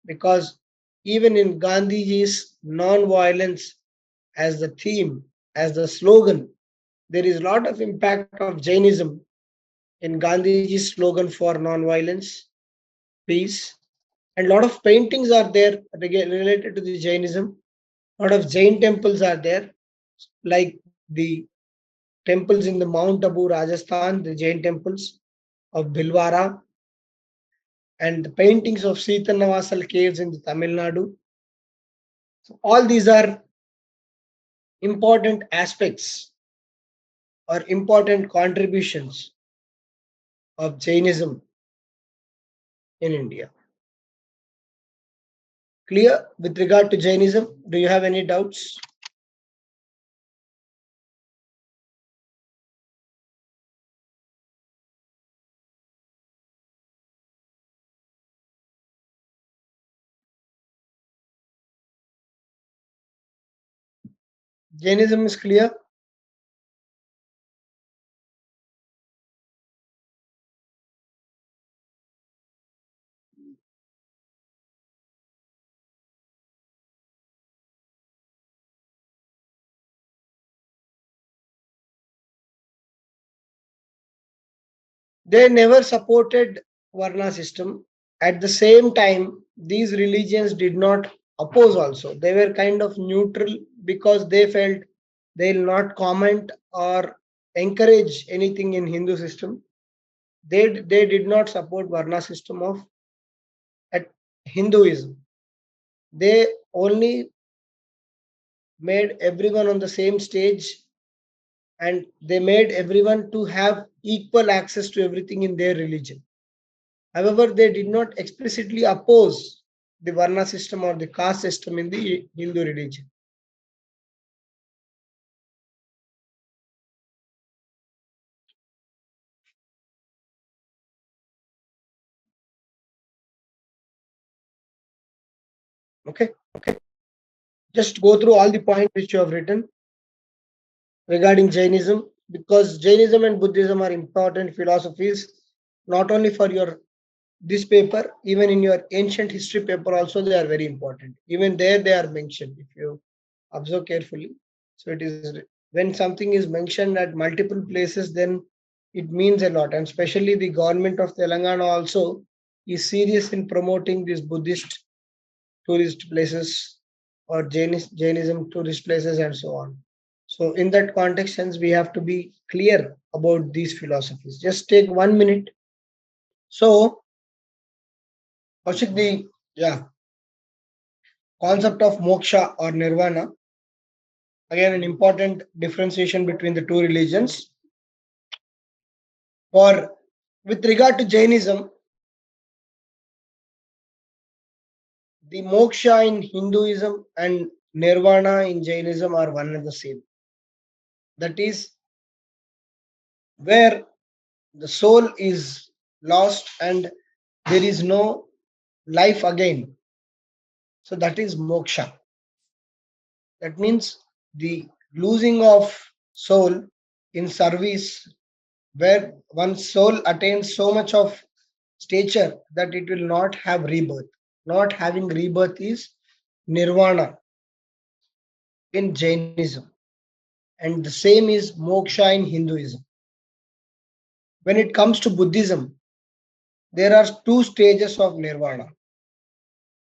because even in Gandhiji's non-violence as the theme, as the slogan, there is a lot of impact of Jainism in Gandhiji's slogan for non-violence, peace. And a lot of paintings are there related to the Jainism. A lot of Jain temples are there, like the temples in the Mount Abu, Rajasthan, the Jain temples of Bhilwara, and the paintings of Sitanavasal caves in the Tamil Nadu. So all these are important aspects or important contributions of Jainism in India. Clear with regard to Jainism? Do you have any doubts? Jainism is clear. They never supported Varna system. At the same time, these religions did not oppose also. They were kind of neutral because they felt they'll not comment or encourage anything in Hindu system. They did not support Varna system of at Hinduism. They only made everyone on the same stage, and they made everyone to have equal access to everything in their religion. However, they did not explicitly oppose the Varna system or the caste system in the Hindu religion. Okay, just go through all the points which you have written regarding Jainism, because Jainism and Buddhism are important philosophies not only for your this paper, even in your ancient history paper also they are very important. Even there they are mentioned if you observe carefully. So it is when something is mentioned at multiple places, then it means a lot. And especially the government of Telangana also is serious in promoting these Buddhist tourist places or Jainism tourist places and so on. So in that context, hence we have to be clear about these philosophies. Just take 1 minute. So Kaushik, the concept of moksha or nirvana, again an important differentiation between the two religions. For with regard to Jainism, the moksha in Hinduism and nirvana in Jainism are one and the same. That is where the soul is lost and there is no life again. So that is moksha. That means the losing of soul in service, where one's soul attains so much of stature that it will not have rebirth. Not having rebirth is nirvana in Jainism, and the same is moksha in Hinduism. When it comes to Buddhism, there are two stages of nirvana.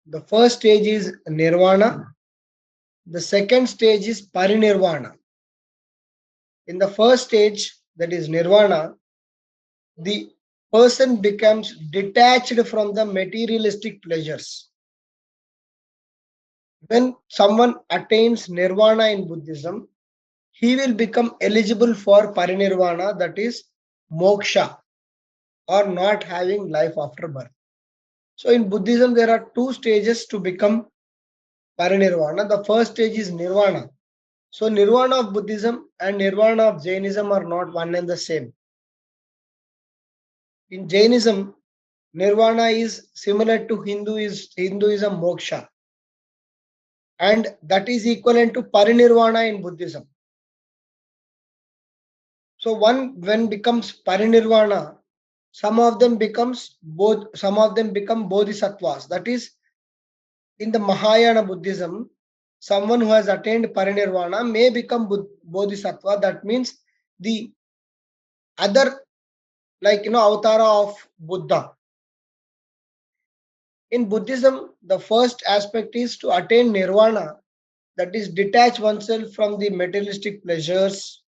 The first stage is nirvana, the second stage is parinirvana. In the first stage, that is nirvana, the person becomes detached from the materialistic pleasures. When someone attains nirvana in Buddhism, he will become eligible for parinirvana, that is moksha, or not having life after birth. So in Buddhism, there are two stages to become parinirvana. The first stage is nirvana. So nirvana of Buddhism and nirvana of Jainism are not one and the same. In Jainism, nirvana is similar to Hinduism moksha, and that is equivalent to parinirvana in Buddhism. So one when becomes parinirvana, some of them become bodhisattvas. That is, in the Mahayana Buddhism, someone who has attained parinirvana may become bodhisattva. That means the other, like, avatara of Buddha. In Buddhism, the first aspect is to attain nirvana, that is, detach oneself from the materialistic pleasures,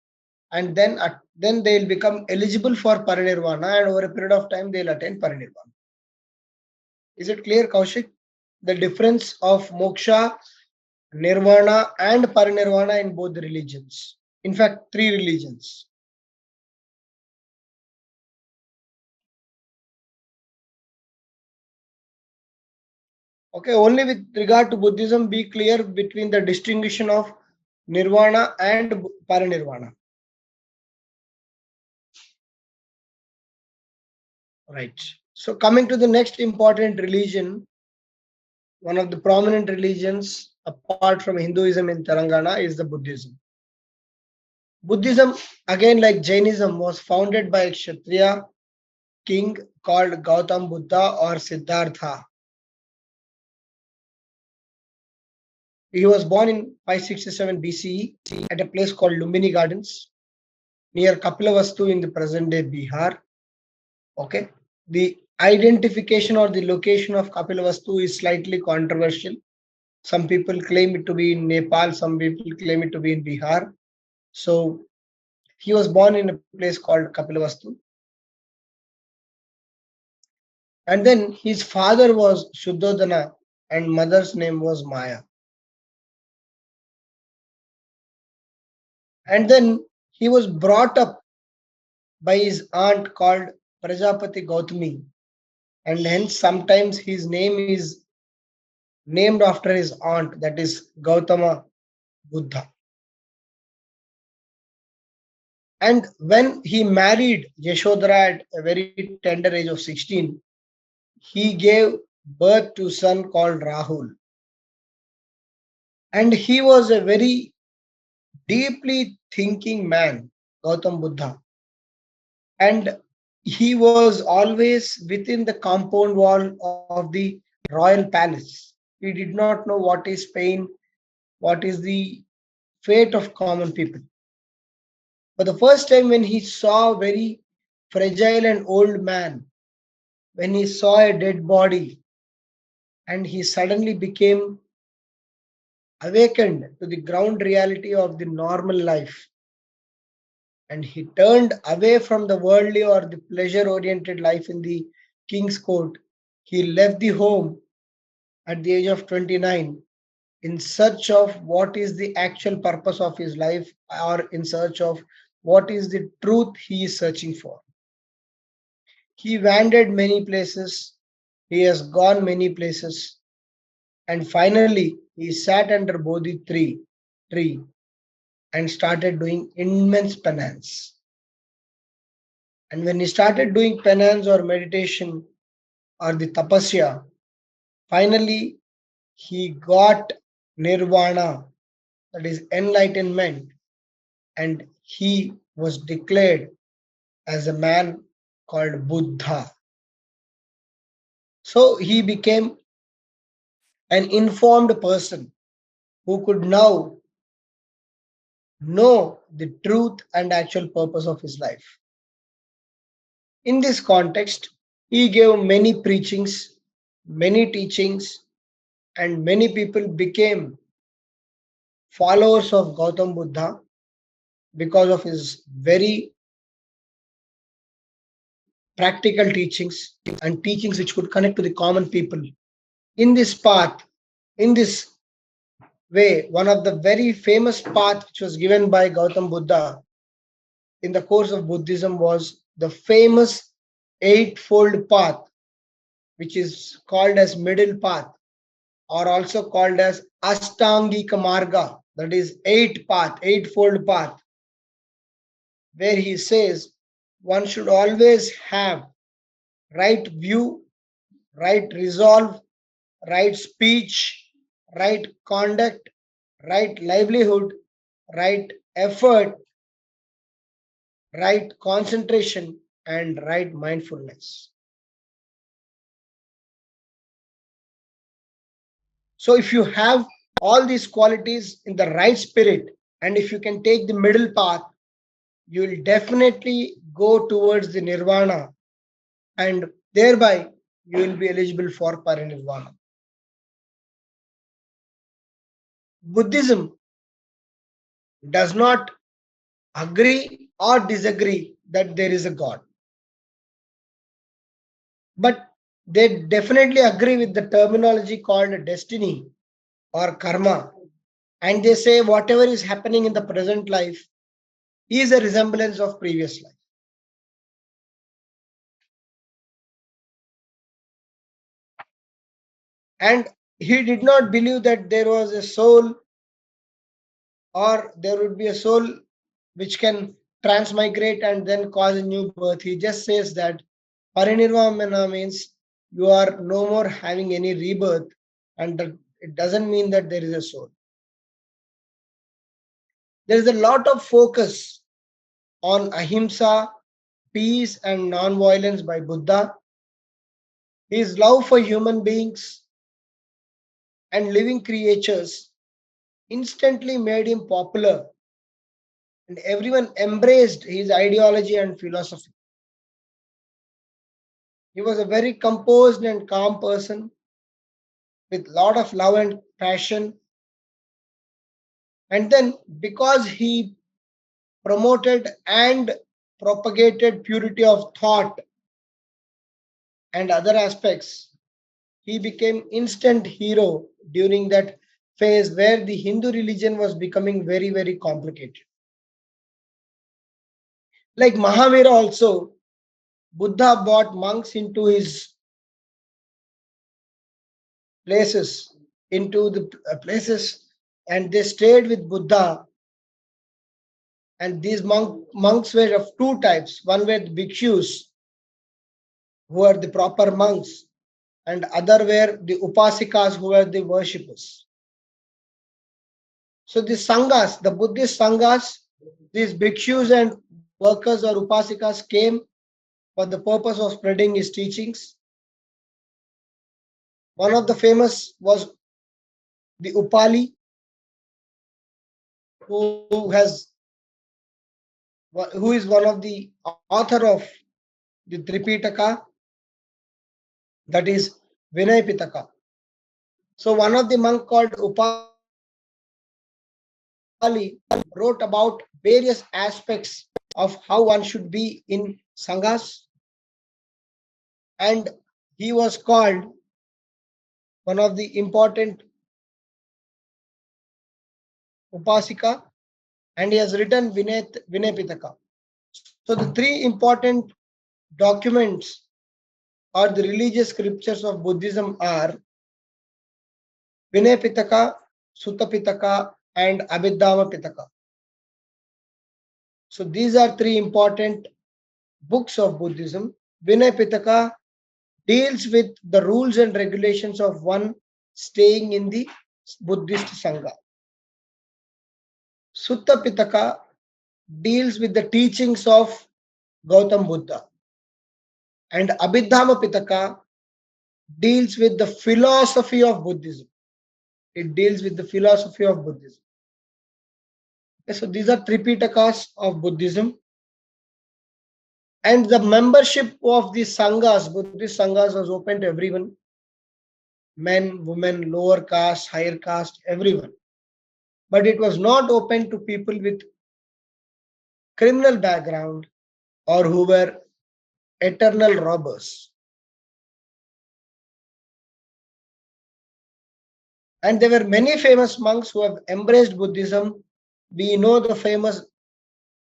and then they'll become eligible for parinirvana, and over a period of time they'll attain parinirvana. Is it clear, Kaushik? The difference of moksha, nirvana, and parinirvana in both the religions. In fact, three religions. Okay, only with regard to Buddhism, be clear between the distinction of nirvana and parinirvana. Right. So, coming to the next important religion, one of the prominent religions apart from Hinduism in Telangana is the Buddhism. Buddhism, again like Jainism, was founded by a Kshatriya king called Gautam Buddha or Siddhartha. He was born in 567 BCE at a place called Lumbini Gardens near Kapilavastu in the present day Bihar. Okay. The identification or the location of Kapilavastu is slightly controversial. Some people claim it to be in Nepal, some people claim it to be in Bihar. So he was born in a place called Kapilavastu. And then his father was Shuddhodana and mother's name was Maya. And then he was brought up by his aunt called Prajapati Gautami, and hence sometimes his name is named after his aunt, that is Gautama Buddha. And when he married Yashodhara at a very tender age of 16, he gave birth to a son called Rahul. And he was a very deeply thinking man, Gautam Buddha. And he was always within the compound wall of the royal palace. He did not know what is pain, what is the fate of common people. For the first time, when he saw a very fragile and old man, when he saw a dead body, and he suddenly became awakened to the ground reality of the normal life, and he turned away from the worldly or the pleasure oriented life in the king's court. He left the home at the age of 29 in search of what is the actual purpose of his life, or in search of what is the truth he is searching for. He wandered many places, he has gone many places, and finally he sat under Bodhi tree and started doing immense penance. And when he started doing penance or meditation or the tapasya, finally he got nirvana, that is enlightenment, and he was declared as a man called Buddha. So he became an informed person who could now know the truth and actual purpose of his life. In this context, he gave many preachings, many teachings, and many people became followers of Gautam Buddha because of his very practical teachings and teachings which could connect to the common people. In this path, in this way, one of the very famous path which was given by Gautam Buddha in the course of Buddhism was the famous eightfold path, which is called as middle path, or also called as Ashtangika Marga, that is eightfold path, where he says one should always have right view, right resolve, right speech, right conduct, right livelihood, right effort, right concentration, and right mindfulness. So, if you have all these qualities in the right spirit, and if you can take the middle path, you will definitely go towards the nirvana, and thereby you will be eligible for parinirvana. Buddhism does not agree or disagree that there is a God, but they definitely agree with the terminology called destiny or karma, and they say whatever is happening in the present life is a resemblance of previous life. And he did not believe that there was a soul or there would be a soul which can transmigrate and then cause a new birth. He just says that parinirvana means you are no more having any rebirth, and that it doesn't mean that there is a soul. There is a lot of focus on ahimsa, peace, and non-violence by Buddha. His love for human beings and living creatures instantly made him popular, and everyone embraced his ideology and philosophy. He was a very composed and calm person with a lot of love and passion. And then, because he promoted and propagated purity of thought and other aspects, he became instant hero during that phase where the Hindu religion was becoming very, very complicated. Like Mahavira also, Buddha brought monks into his places, places, and they stayed with Buddha. And these monks were of two types. One were the bhikshus, who are the proper monks, and other were the upasikas, who were the worshippers. So the sanghas, the Buddhist sanghas, these bhikshus and workers or upasikas came for the purpose of spreading his teachings. One of the famous was the Upali, who has who is one of the author of the Tripitaka, that is Vinay Pitaka. So one of the monk called Upali wrote about various aspects of how one should be in sanghas, and he was called one of the important upasika, and he has written Vinay Pitaka. So the three important documents or the religious scriptures of Buddhism are Vinay Pitaka, Sutta Pitaka, and Abhidhamma Pitaka. So these are three important books of Buddhism. Vinay Pitaka deals with the rules and regulations of one staying in the Buddhist Sangha. Sutta Pitaka deals with the teachings of Gautam Buddha. And Abhidhamma Pitaka deals with the philosophy of Buddhism. It deals with the philosophy of Buddhism. Okay, so these are Tripitakas of Buddhism. And the membership of the Sanghas, Buddhist Sanghas, was open to everyone. Men, women, lower caste, higher caste, everyone. But it was not open to people with criminal background or who were eternal robbers. And there were many famous monks who have embraced Buddhism. We know the famous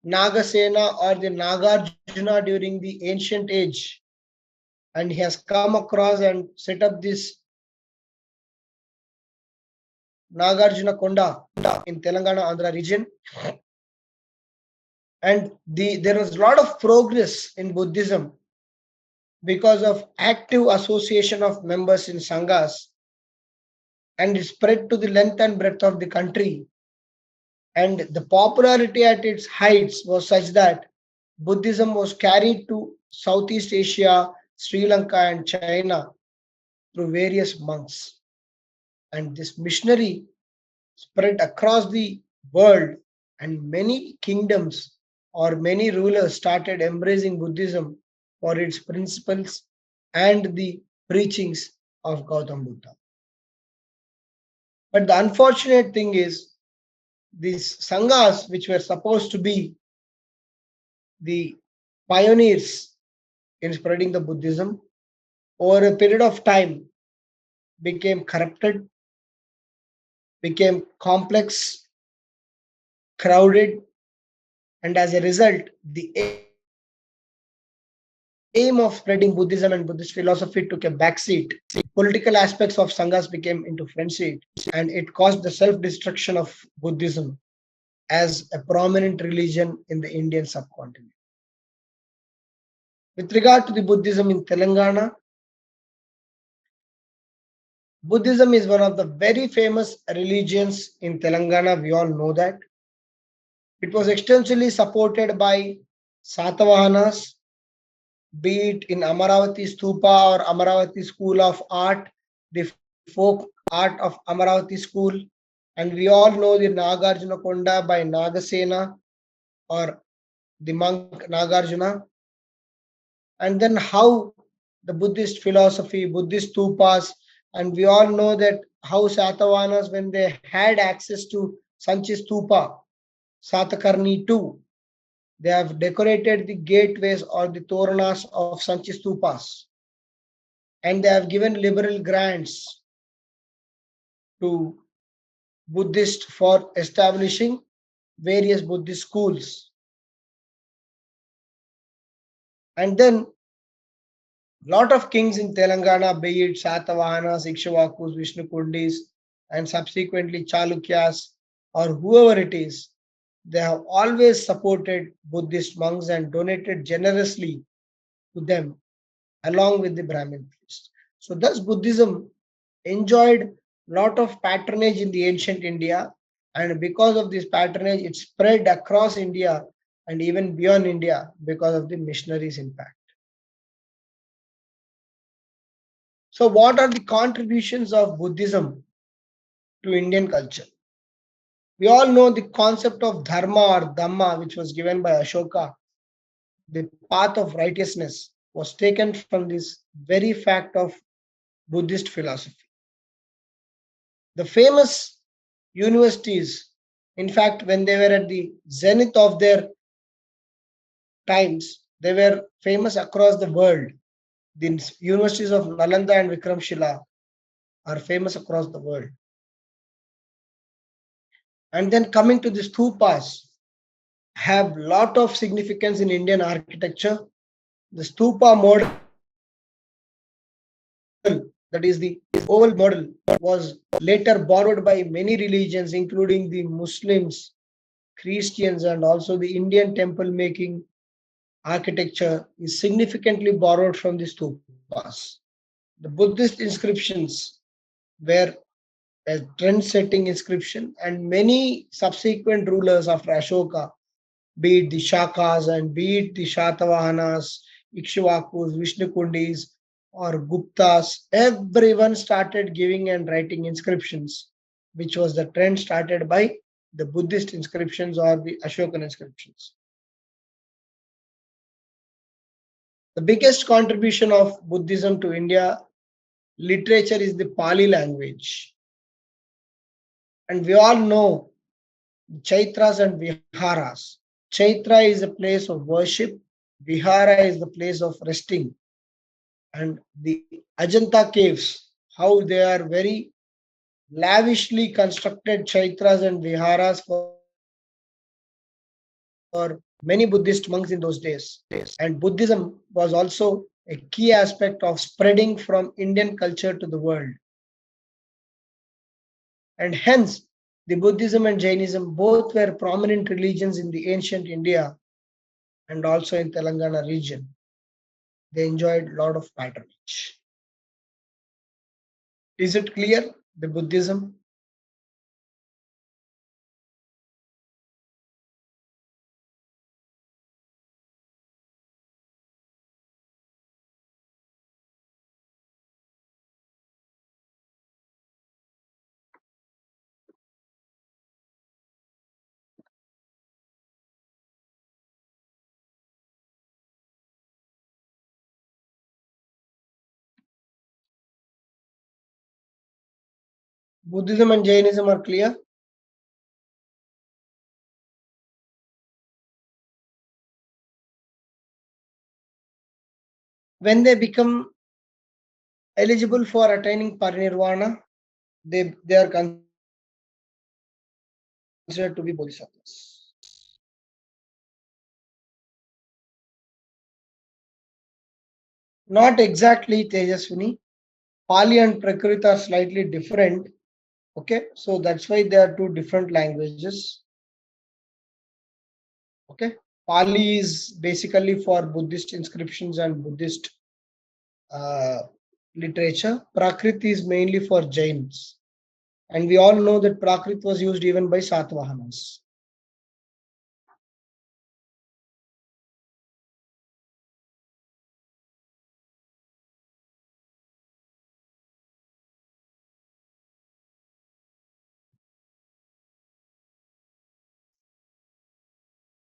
Nagasena or the Nagarjuna during the ancient age. And he has come across and set up this Nagarjuna Konda in Telangana, Andhra region. And there was a lot of progress in Buddhism because of active association of members in Sanghas, and it spread to the length and breadth of the country. And the popularity at its heights was such that Buddhism was carried to Southeast Asia, Sri Lanka, and China through various monks. And this missionary spread across the world, and many kingdoms or many rulers started embracing Buddhism for its principles and the preachings of Gautam Buddha. But the unfortunate thing is, these sanghas, which were supposed to be the pioneers in spreading the Buddhism, over a period of time became corrupted, became complex, crowded, and as a result, the aim of spreading Buddhism and Buddhist philosophy took a backseat. Political aspects of sanghas became into front seat, and it caused the self-destruction of Buddhism as a prominent religion in the Indian subcontinent. With regard to the Buddhism in Telangana, Buddhism is one of the very famous religions in Telangana. We all know that. It was extensively supported by Satavahanas, be it in Amaravati Stupa or Amaravati School of Art, the folk art of Amaravati School, and we all know the Nagarjuna Konda by Nagasena or the monk Nagarjuna, and then how the Buddhist philosophy, Buddhist stupas, and we all know that how Satavahanas, when they had access to Sanchi Stupa, Satakarni too, they have decorated the gateways or the toranas of Sanchi Stupas, and they have given liberal grants to Buddhists for establishing various Buddhist schools. And then lot of kings in Telangana, be it Satavahanas, Ikshvakus, Vishnukundis, and subsequently Chalukyas, or whoever it is, they have always supported Buddhist monks and donated generously to them along with the Brahmin priests. So thus Buddhism enjoyed lot of patronage in the ancient India, and because of this patronage, it spread across India and even beyond India because of the missionaries' impact. So, what are the contributions of Buddhism to Indian culture? We all know the concept of dharma or dhamma, which was given by Ashoka. The path of righteousness was taken from this very fact of Buddhist philosophy. The famous universities, in fact, when they were at the zenith of their times, they were famous across the world. The universities of Nalanda and Vikramshila are famous across the world. And then coming to the stupas, have lot of significance in Indian architecture. The stupa model, that is the oval model, was later borrowed by many religions, including the Muslims, Christians, and also the Indian temple making architecture is significantly borrowed from the stupas. The Buddhist inscriptions were a trend setting inscription, and many subsequent rulers after Ashoka, be it the Shakas and be it the Satavahanas, Ikshvakus, Vishnukundis, or Guptas, everyone started giving and writing inscriptions, which was the trend started by the Buddhist inscriptions or the Ashokan inscriptions. The biggest contribution of Buddhism to India literature is the Pali language. And we all know Chaitras and Viharas. Chaitra is a place of worship, Vihara is the place of resting. And the Ajanta caves, how they are very lavishly constructed Chaitras and Viharas for many Buddhist monks in those days. And Buddhism was also a key aspect of spreading from Indian culture to the world. And hence, the Buddhism and Jainism both were prominent religions in the ancient India and also in Telangana region. They enjoyed a lot of patronage. Is it clear? The Buddhism? Buddhism and Jainism are clear. When they become eligible for attaining parinirvana, they are considered to be bodhisattvas. Not exactly, Tejaswini. Pali and Prakrit are slightly different. Okay, so that's why they are two different languages. Okay, Pali is basically for Buddhist inscriptions and Buddhist uh, literature. Prakrit is mainly for Jains. And we all know that Prakrit was used even by Satavahanas.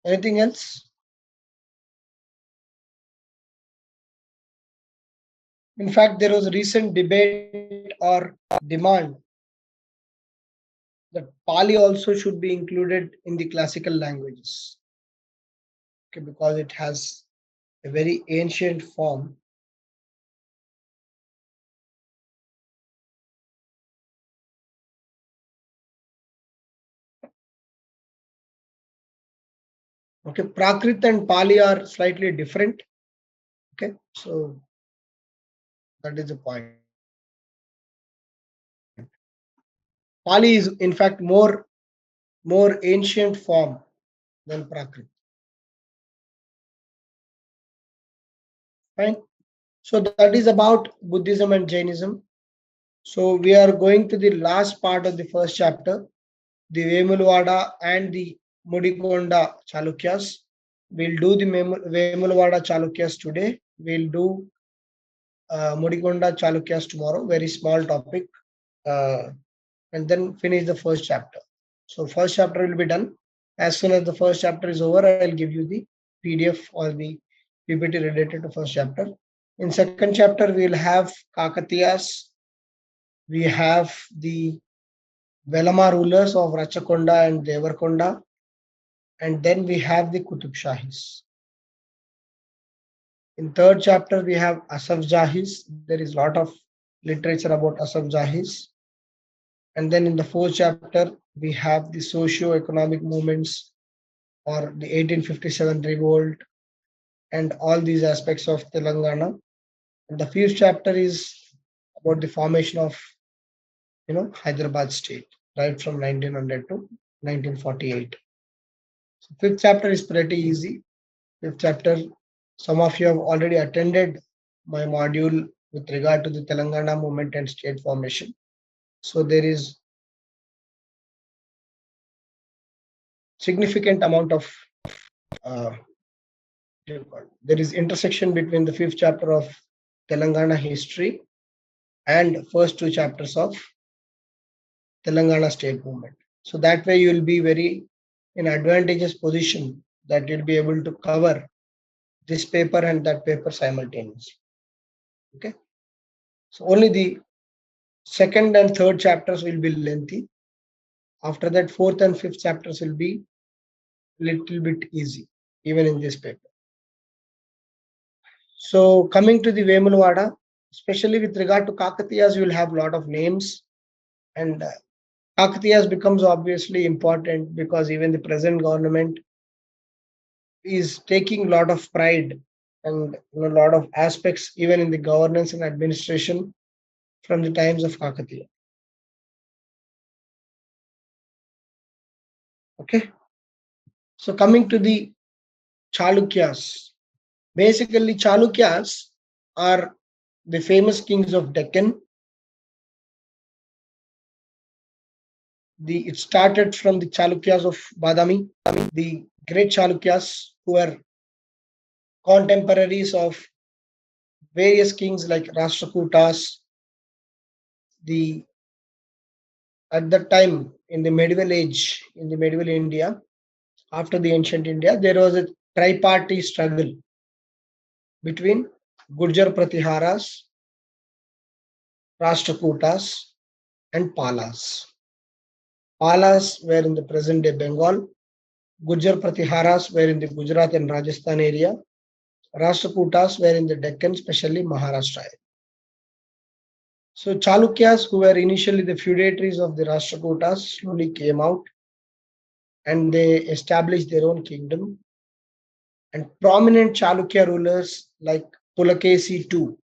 Anything else? In fact, there was a recent debate or demand that Pali also should be included in the classical languages. Okay, because it has a very ancient form. Okay, Prakrit and Pali are slightly different. Okay, so that is the point. Pali is in fact more ancient form than Prakrit. Fine. So that is about Buddhism and Jainism. So we are going to the last part of the first chapter, the Vemulavada and the Mudigonda Chalukyas. We'll do the Vemulavada Chalukyas today. We'll do Mudigonda Chalukyas tomorrow. Very small topic, uh, and then finish the first chapter. So first chapter will be done. As soon as the first chapter is over, I'll give you the PDF or the PPT related to first chapter. In second chapter, we'll have Kakatiyas. We have the Velama rulers of Rachakonda and Devarkonda, and then we have the Qutub Shahis. In third chapter, we have Asaf Jahis. There is a lot of literature about Asaf Jahis. And then in the fourth chapter, we have the socio-economic movements or the 1857 revolt and all these aspects of Telangana. And the fifth chapter is about the formation of Hyderabad state, right from 1900 to 1948. So fifth chapter is pretty easy. Fifth chapter, some of you have already attended my module with regard to the Telangana movement and state formation. So there is significant amount of uh, there is intersection between the fifth chapter of Telangana history and first two chapters of Telangana state movement. So that way you will be very in advantageous position that you'll be able to cover this paper and that paper simultaneously. Okay. So only the second and third chapters will be lengthy. After that, fourth and fifth chapters will be little bit easy, even in this paper. So coming to the Vemulavada, especially with regard to Kakatiyas, you will have a lot of names, and Kakatiyas becomes obviously important because even the present government is taking a lot of pride and a lot of aspects even in the governance and administration from the times of Kakatiya. Okay, so coming to the Chalukyas, basically Chalukyas are the famous kings of Deccan. It started from the Chalukyas of Badami, the great Chalukyas who were contemporaries of various kings like Rashtrakutas. The At that time in the medieval age, in the medieval India, after the ancient India, there was a tri-party struggle between Gurjar Pratiharas, Rashtrakutas, and Palas. Palas were in the present day Bengal. Gujar Pratiharas were in the Gujarat and Rajasthan area. Rashtrakutas were in the Deccan, especially Maharashtra. So Chalukyas, who were initially the feudatories of the Rashtrakutas, slowly came out and they established their own kingdom. And prominent Chalukya rulers like Pulakesi II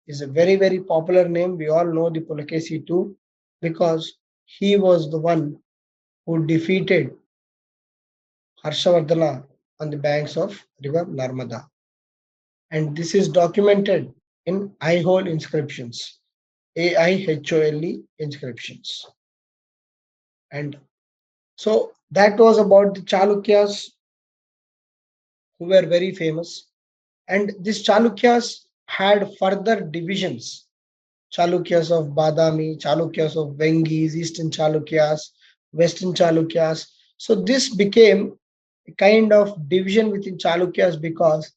is a very, very popular name. We all know the Pulakesi II because he was the one who defeated Harshavardhana on the banks of river Narmada. And this is documented in Aihole inscriptions, Aihole inscriptions. And so that was about the Chalukyas who were very famous. And these Chalukyas had further divisions. Chalukyas of Badami, Chalukyas of Vengis, Eastern Chalukyas, Western Chalukyas. So this became a kind of division within Chalukyas because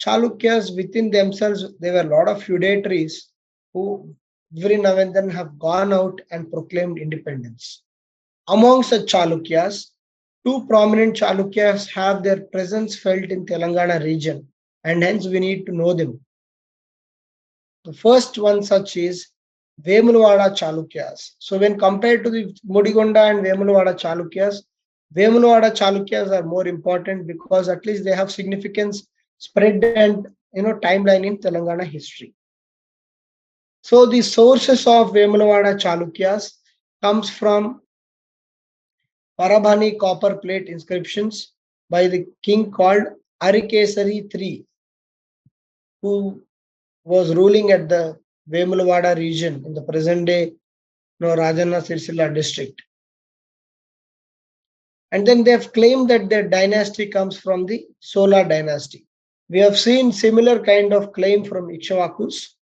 Chalukyas within themselves, there were a lot of feudatories who every now and then have gone out and proclaimed independence. Among such Chalukyas, two prominent Chalukyas have their presence felt in Telangana region and hence we need to know them. The first one such is Vemulavada Chalukyas. So when compared to the Mudigonda and Vemulavada Chalukyas are more important because at least they have significance, spread and timeline in Telangana history. So the sources of Vemulavada Chalukyas comes from Parabhani copper plate inscriptions by the king called Arikesari III, who was ruling at the Vemulavada region in the present day Rajanna Sirsila district. And then they have claimed that their dynasty comes from the Solar dynasty. We have seen similar kind of claim from Ikshvakus.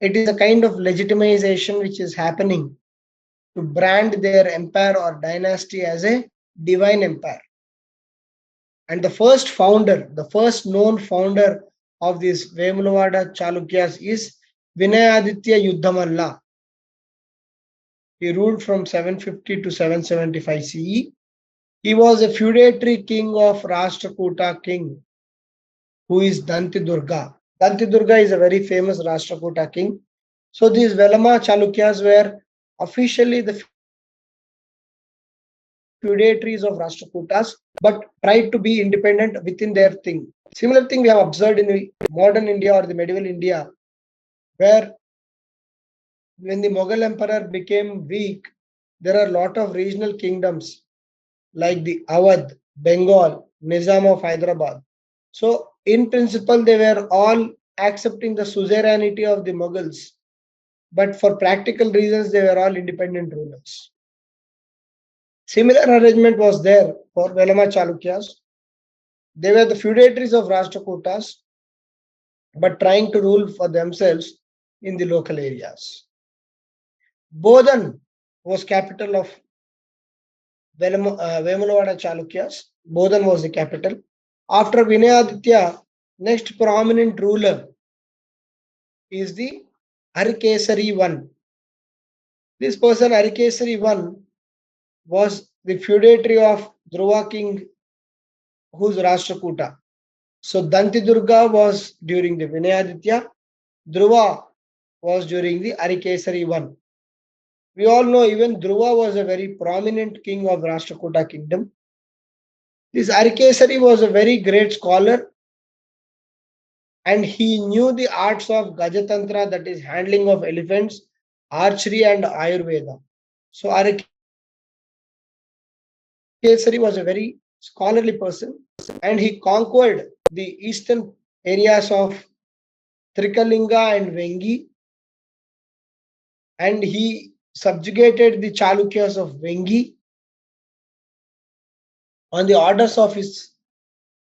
It is a kind of legitimization which is happening to brand their empire or dynasty as a divine empire. And the first known founder of this Vemulavada Chalukyas is Vinayaditya Yuddhamalla. He ruled from 750 to 775 CE. He was a feudatory king of Rashtrakuta king, who is Dantidurga. Dantidurga is a very famous Rashtrakuta king. So these Velama Chalukyas were officially the feudatories of Rashtrakutas, but tried to be independent within their thing. Similar thing we have observed in the modern India or the medieval India, where when the Mughal emperor became weak, there are a lot of regional kingdoms like the Awadh, Bengal, Nizam of Hyderabad. So in principle, they were all accepting the suzerainty of the Mughals, but for practical reasons, they were all independent rulers. Similar arrangement was there for Velama Chalukyas. They were the feudatories of Rashtrakutas, but trying to rule for themselves in the local areas. Bodhan was capital of Vemulavada Chalukyas. Bodhan was the capital. After Vinayaditya, next prominent ruler is the Arikesari I. This person, Arikesari I, was the feudatory of Dhruva king, who's Rashtrakuta. So Dantidurga was during the Vinayaditya, Dhruva was during the Arikesari I. We all know even Dhruva was a very prominent king of Rashtrakuta kingdom. This Arikesari was a very great scholar and he knew the arts of Gajatantra, that is handling of elephants, archery and Ayurveda. So Arikesari was a very scholarly person and he conquered the eastern areas of Trikalinga and Vengi and he subjugated the Chalukyas of Vengi on the orders of his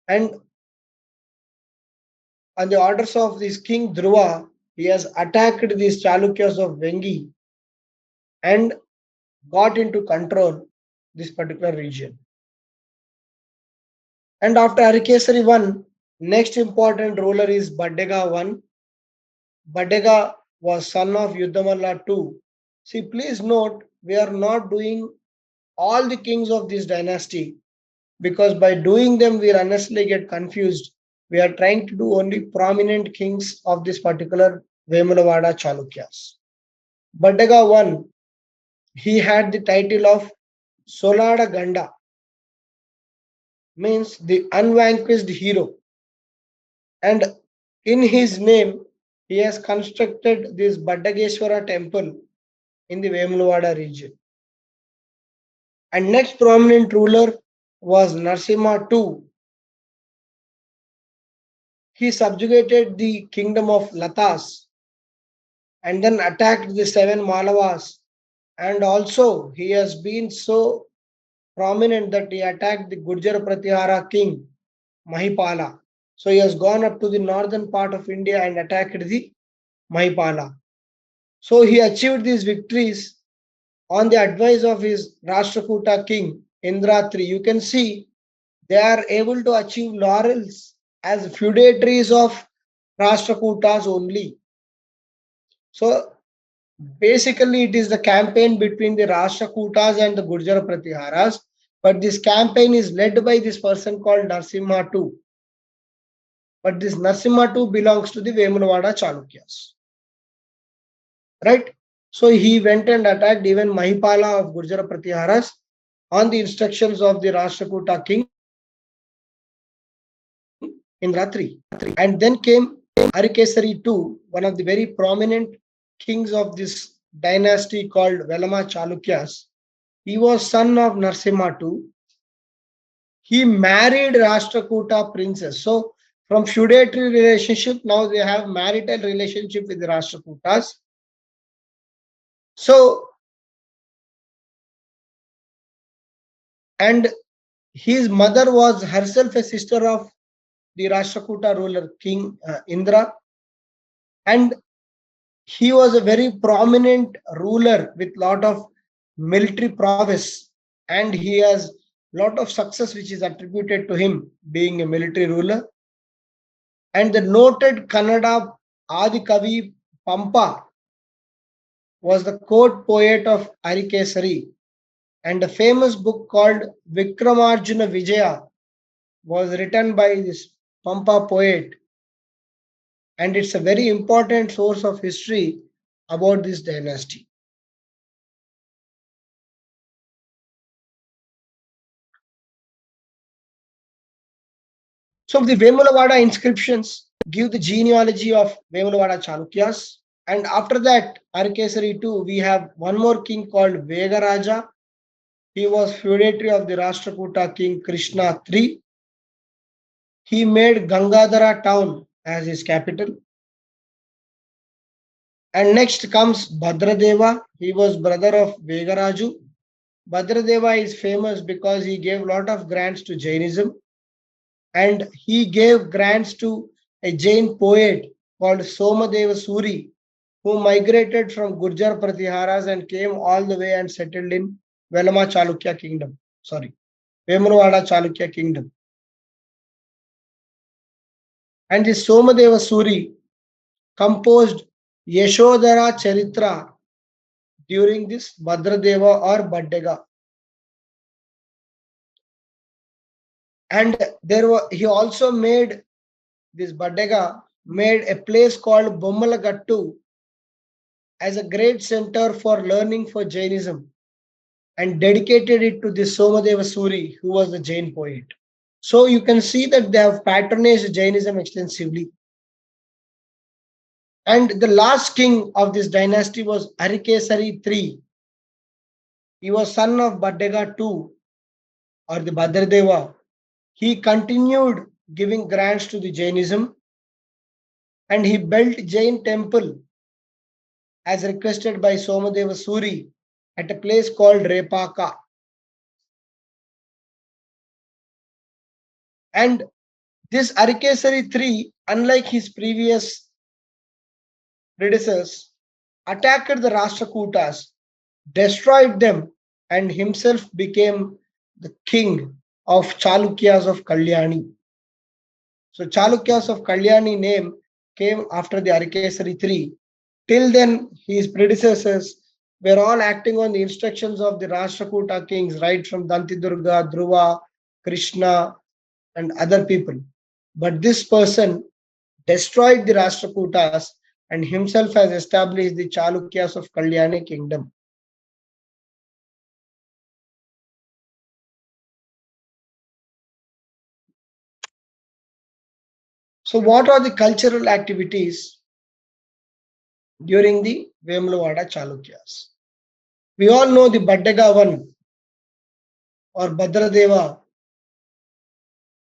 and on the orders of this king Dhruva. He has attacked these Chalukyas of Vengi and got into control this particular region. And after Arikesari I, next important ruler is Baddega I. Baddega was son of Yuddhamalla II See, please note, we are not doing all the kings of this dynasty, because by doing them, we unnecessarily get confused. We are trying to do only prominent kings of this particular Vemulavada Chalukyas. Baddaga I, he had the title of Solada Ganda, means the unvanquished hero. And in his name, he has constructed this Baddageshwara temple in the Vemulavada region. And next prominent ruler was Narsimha II. He subjugated the kingdom of Latas and then attacked the seven Malavas. And also, he has been so prominent that he attacked the Gurjar Pratihara king, Mahipala. So he has gone up to the northern part of India and attacked the Mahipala. So he achieved these victories on the advice of his Rashtrakuta king, Indra III. You can see they are able to achieve laurels as feudatories of Rashtrakutas only. So basically, it is the campaign between the Rashtrakutas and the Gurjar Pratiharas, but this campaign is led by this person called Narsimha II. But this Narsimha II belongs to the Vemulavada Chalukyas. Right? So he went and attacked even Mahipala of Gurjar Pratiharas on the instructions of the Rashtrakuta king Indra III. And then came Arikesari II, one of the very prominent kings of this dynasty called Velama Chalukyas. He was son of Narsimha II. He married Rashtrakuta princess. So from feudatory relationship, now they have marital relationship with the Rashtrakutas. So, and his mother was herself a sister of the Rashtrakuta ruler King Indra, and he was a very prominent ruler with lot of military prowess, and he has lot of success which is attributed to him being a military ruler. And the noted Kannada Adikavi Pampa was the court poet of Arikesari, and a famous book called Vikramarjuna Vijaya was written by this Pampa poet, and it's a very important source of history about this dynasty. So the Vemulavada inscriptions give the genealogy of Vemulavada Chalukyas. And after that, Arikesari II, we have one more king called Vegaraja. He was feudatory of the Rashtrakuta king Krishna III. He made Gangadhara town as his capital. And next comes Bhadradeva. He was brother of Vegaraju. Bhadradeva is famous because he gave lot of grants to Jainism, and he gave grants to a Jain poet called Somadeva Suri, who migrated from Gurjar Pratiharas and came all the way and settled in Velama Chalukya kingdom. Sorry, Vemulavada Chalukya kingdom. And this Somadeva Suri composed Yashodhara Charitra during this Bhadradeva or Baddega. And he also made this Baddega made a place called Bommalagattu as a great center for learning for Jainism and dedicated it to this Somadeva Suri, who was the Jain poet. So you can see that they have patronized Jainism extensively. And the last king of this dynasty was Arikesari III. He was son of Baddega II, or the Bhadradeva. He continued giving grants to the Jainism, and he built Jain temple as requested by Somadeva Suri at a place called Repaka. And this Arikesari III, unlike his previous predecessors, attacked the Rashtrakutas, destroyed them, and himself became the king of Chalukyas of Kalyani. So Chalukyas of Kalyani name came after the Arikesari III. Till then, his predecessors were all acting on the instructions of the Rashtrakuta kings, right from Dantidurga, Dhruva, Krishna, and other people. But this person destroyed the Rashtrakutas and himself has established the Chalukyas of Kalyani kingdom. So, what are the cultural activities during the Vemulavada Chalukyas? We all know the Baddega one or Bhadradeva.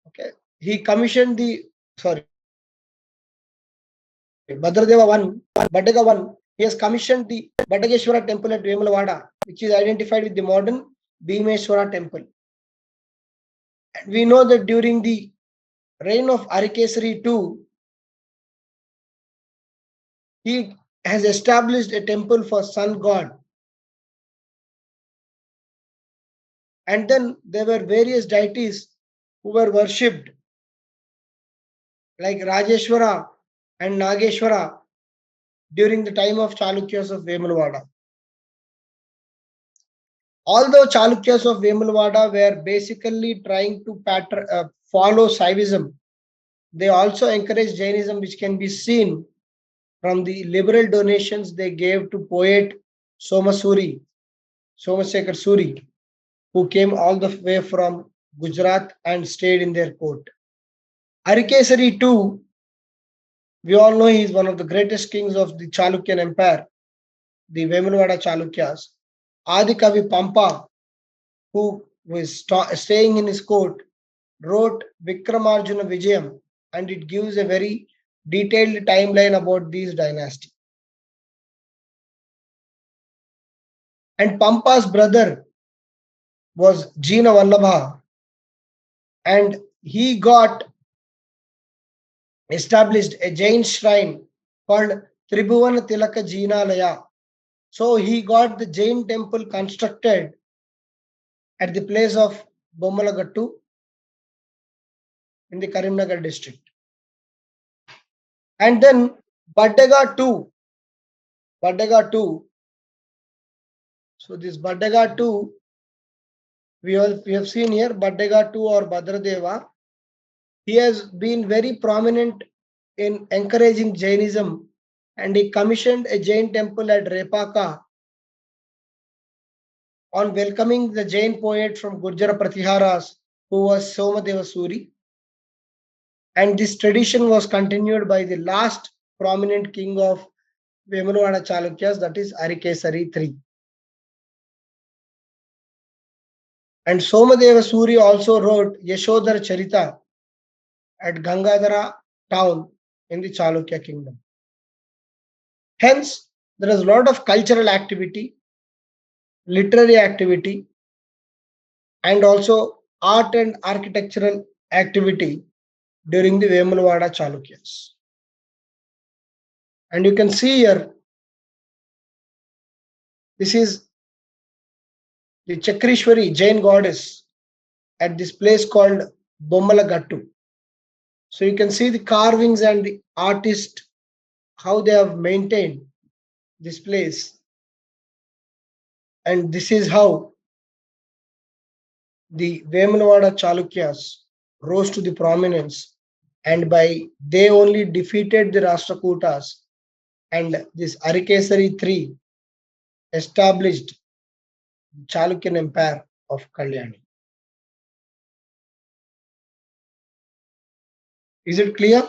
Okay, he commissioned the Bhadradeva one, Baddega one. He has commissioned the Baddageshwara temple at Vemulavada, which is identified with the modern Bhimeshwara temple. And we know that during the reign of Arikesari II, he has established a temple for sun god. And then there were various deities who were worshipped, like Rajeshwara and Nageshwara during the time of Chalukyas of Vemulavada. Although Chalukyas of Vemulavada were basically trying to follow Saivism, they also encouraged Jainism, which can be seen from the liberal donations they gave to poet Somasekar Suri, who came all the way from Gujarat and stayed in their court. Arikesari too, we all know he is one of the greatest kings of the Chalukyan Empire, the Vemulavada Chalukyas. Adikavi Pampa, who was staying in his court, wrote Vikramarjuna Vijayam, and it gives a very detailed timeline about these dynasties. And Pampa's brother was Jina Vallabha, and he got established a Jain shrine called Tribhuvan Tilaka Jinalaya. So he got the Jain temple constructed at the place of Bommalagattu in the Karimnagar district. And then Baddega too. So this Baddega too, we have seen here Baddega too or Bhadradeva. He has been very prominent in encouraging Jainism, and he commissioned a Jain temple at Repaka on welcoming the Jain poet from Gurjara Pratiharas, who was Somadeva Suri. And this tradition was continued by the last prominent king of Vemulavada Chalukyas, that is Arikesari III. And Somadeva Suri also wrote Yashodhara Charita at Gangadhara town in the Chalukya kingdom. Hence, there is a lot of cultural activity, literary activity, and also art and architectural activity during the Vemulavada Chalukyas. And you can see here, this is the Chakrishwari Jain goddess at this place called Bommalagattu. So you can see the carvings and the artist, how they have maintained this place. And this is how the Vemulavada Chalukyas rose to the prominence, and they only defeated the Rashtrakutas, and this Arikesari III established the Chalukyan Empire of Kalyani. Is it clear?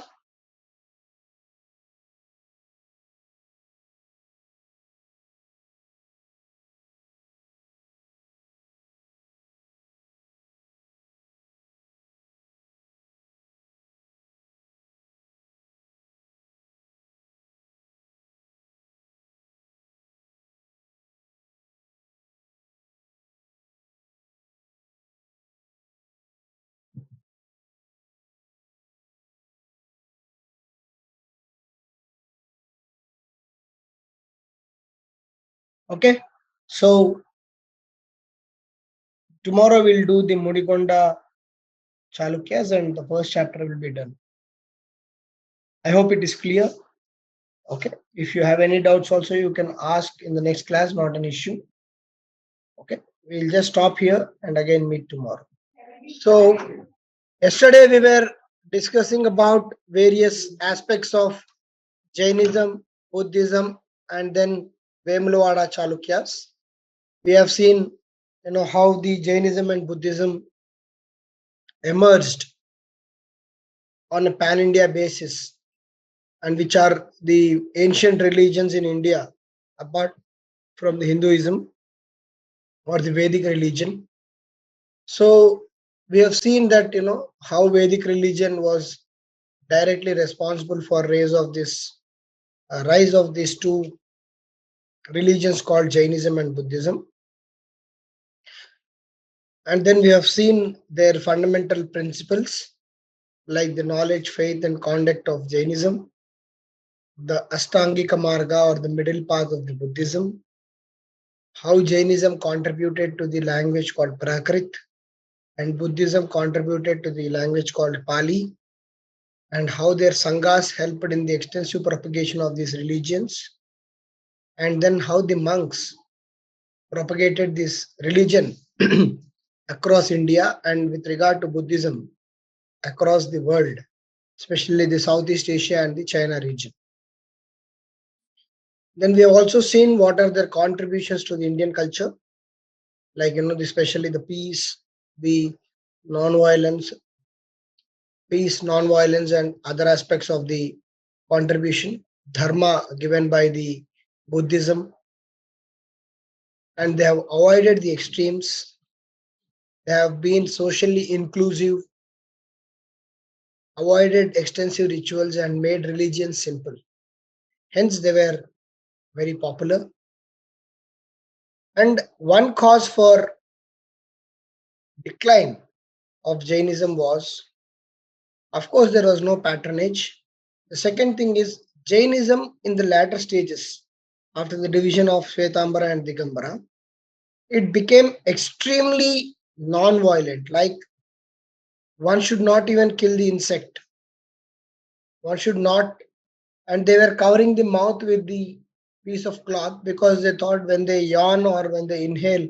Okay. So tomorrow we'll do the Mudigonda Chalukyas and the first chapter will be done. I hope it is clear. Okay. If you have any doubts also, you can ask in the next class, not an issue. Okay. We'll just stop here and again meet tomorrow. So yesterday we were discussing about various aspects of Jainism, Buddhism, and then Vemulavada Chalukyas. We have seen, how the Jainism and Buddhism emerged on a pan-India basis, and which are the ancient religions in India, apart from the Hinduism or the Vedic religion. So we have seen that how Vedic religion was directly responsible for rise of these two religions called Jainism and Buddhism. And then we have seen their fundamental principles like the knowledge, faith, and conduct of Jainism, the Ashtangika Marga or the middle path of the Buddhism, how Jainism contributed to the language called Prakrit, and Buddhism contributed to the language called Pali, and how their sanghas helped in the extensive propagation of these religions, and then how the monks propagated this religion across India, and with regard to Buddhism across the world, especially the Southeast Asia and the China region. Then we have also seen what are their contributions to the Indian culture, like especially the peace, the non-violence, and other aspects of the contribution, dharma given by the Buddhism, and they have avoided the extremes. They have been socially inclusive, avoided extensive rituals, and made religion simple. Hence, they were very popular. And one cause for decline of Jainism was, of course, there was no patronage. The second thing is Jainism in the latter stages, after the division of Shvetambara and Digambara, it became extremely non-violent. Like, one should not even kill the insect. One should not, and they were covering the mouth with the piece of cloth because they thought when they yawn or when they inhale,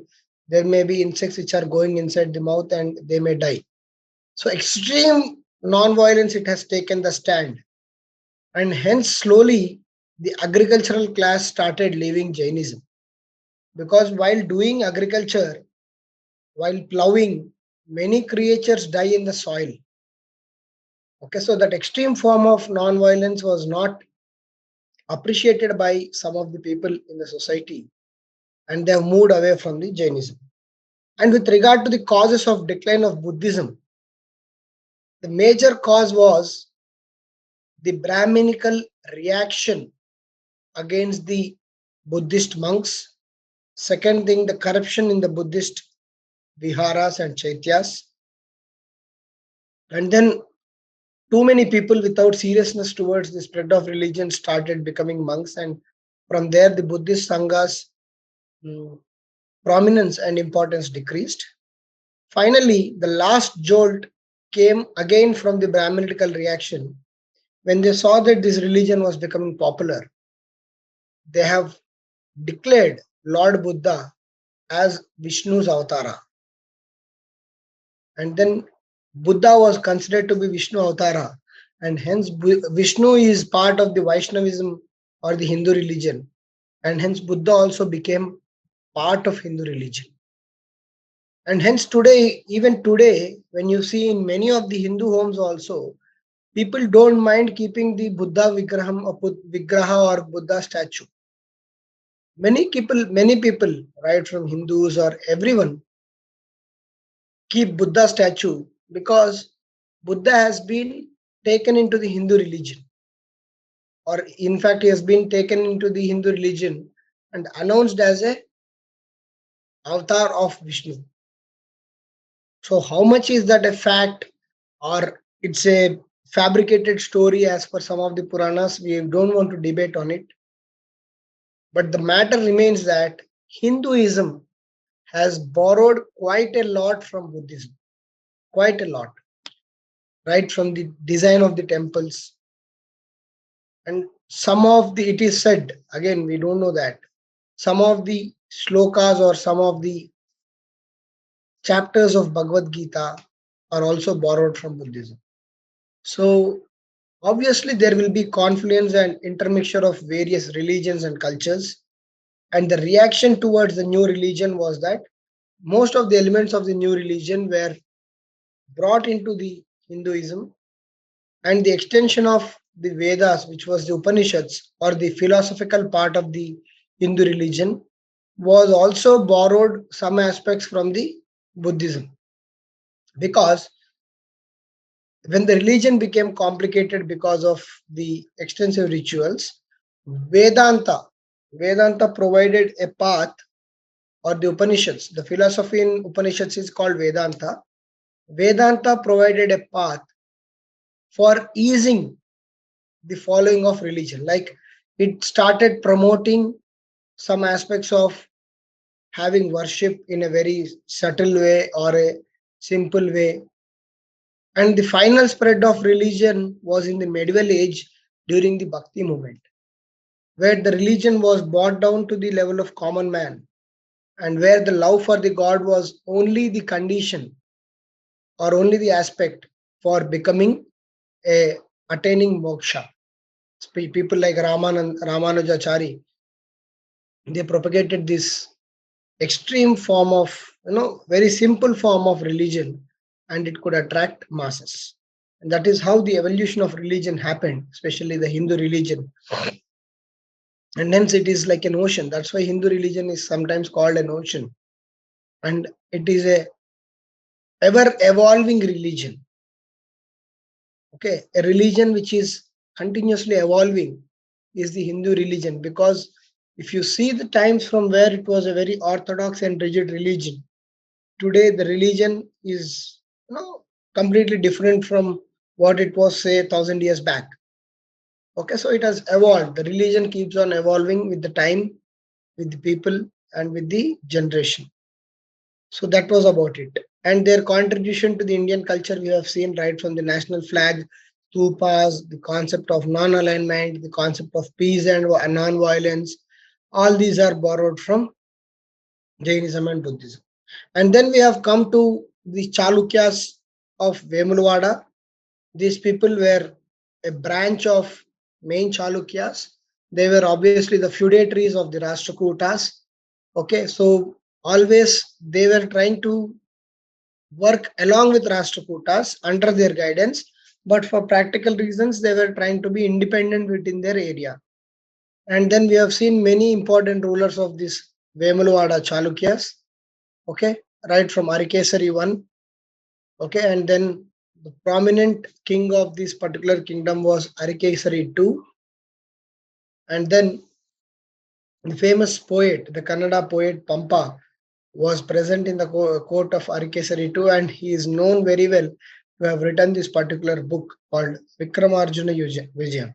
there may be insects which are going inside the mouth and they may die. So extreme non-violence, it has taken the stand. And hence slowly the agricultural class started leaving Jainism. Because while doing agriculture, while plowing, many creatures die in the soil. Okay, so that extreme form of non-violence was not appreciated by some of the people in the society, and they have moved away from the Jainism. And with regard to the causes of decline of Buddhism, the major cause was the Brahminical reaction against the Buddhist monks. Second thing, the corruption in the Buddhist viharas and chaityas. And then too many people without seriousness towards the spread of religion started becoming monks, and from there the Buddhist sanghas prominence and importance decreased. Finally, the last jolt came again from the Brahminical reaction. When they saw that this religion was becoming popular, they have declared Lord Buddha as Vishnu's avatara. And then Buddha was considered to be Vishnu avatara, and hence Vishnu is part of the Vaishnavism or the Hindu religion, and hence Buddha also became part of Hindu religion. And hence today, even today, when you see in many of the Hindu homes also, people don't mind keeping the Buddha Vigraha or Buddha statue. Many people, right, from Hindus or everyone, keep Buddha statue because Buddha has been taken into the Hindu religion, or in fact, he has been taken into the Hindu religion and announced as a avatar of Vishnu. So, how much is that a fact, or it's a fabricated story as per some of the Puranas? We don't want to debate on it. But the matter remains that Hinduism has borrowed quite a lot from Buddhism, quite a lot, right from the design of the temples. And some of the, it is said, again, we don't know that, some of the shlokas or some of the chapters of Bhagavad Gita are also borrowed from Buddhism. So, obviously, there will be confluence and intermixture of various religions and cultures. And the reaction towards the new religion was that most of the elements of the new religion were brought into the Hinduism, and the extension of the Vedas, which was the Upanishads or the philosophical part of the Hindu religion, was also borrowed some aspects from the Buddhism. Because when the religion became complicated because of the extensive rituals, Vedanta, Vedanta provided a path, or the Upanishads, the philosophy in Upanishads is called Vedanta. Vedanta provided a path for easing the following of religion. Like it started promoting some aspects of having worship in a very subtle way or a simple way. And the final spread of religion was in the medieval age during the Bhakti movement, where the religion was brought down to the level of common man, and where the love for the God was only the condition or only the aspect for becoming a attaining moksha. People like Ramanujachari, they propagated this extreme form of, very simple form of religion, and it could attract masses. And that is how the evolution of religion happened, especially the Hindu religion. And hence it is like an ocean. That's why Hindu religion is sometimes called an ocean. And it is a ever evolving religion. Okay, a religion which is continuously evolving is the Hindu religion, because if you see the times from where it was a very orthodox and rigid religion, today the religion is, completely different from what it was, say, 1,000 years back. Okay, so it has evolved. The religion keeps on evolving with the time, with the people, and with the generation. So that was about it. And their contribution to the Indian culture, we have seen right from the national flag, stupas, the concept of non-alignment, the concept of peace and non-violence. All these are borrowed from Jainism and Buddhism. And then we have come to the Chalukyas of Vemulavada. These people were a branch of main Chalukyas. They were obviously the feudatories of the Rashtrakutas. Okay, so always they were trying to work along with Rashtrakutas under their guidance, but for practical reasons, they were trying to be independent within their area. And then we have seen many important rulers of this Vemulavada Chalukyas, okay, right from Arikesari 1, okay, and then the prominent king of this particular kingdom was Arikesari 2, and then the famous poet, the Kannada poet Pampa, was present in the court of Arikesari too, and he is known very well to have written this particular book called Vikramarjuna Vijayam.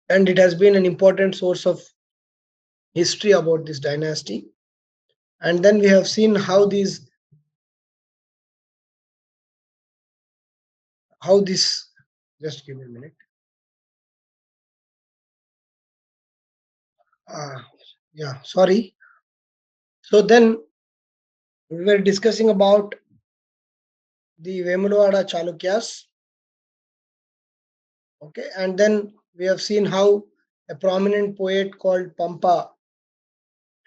And it has been an important source of history about this dynasty. And then we have seen how this, just give me a minute. Yeah, sorry. So then we were discussing about the Vemulavada Chalukyas. Okay, and then we have seen how a prominent poet called Pampa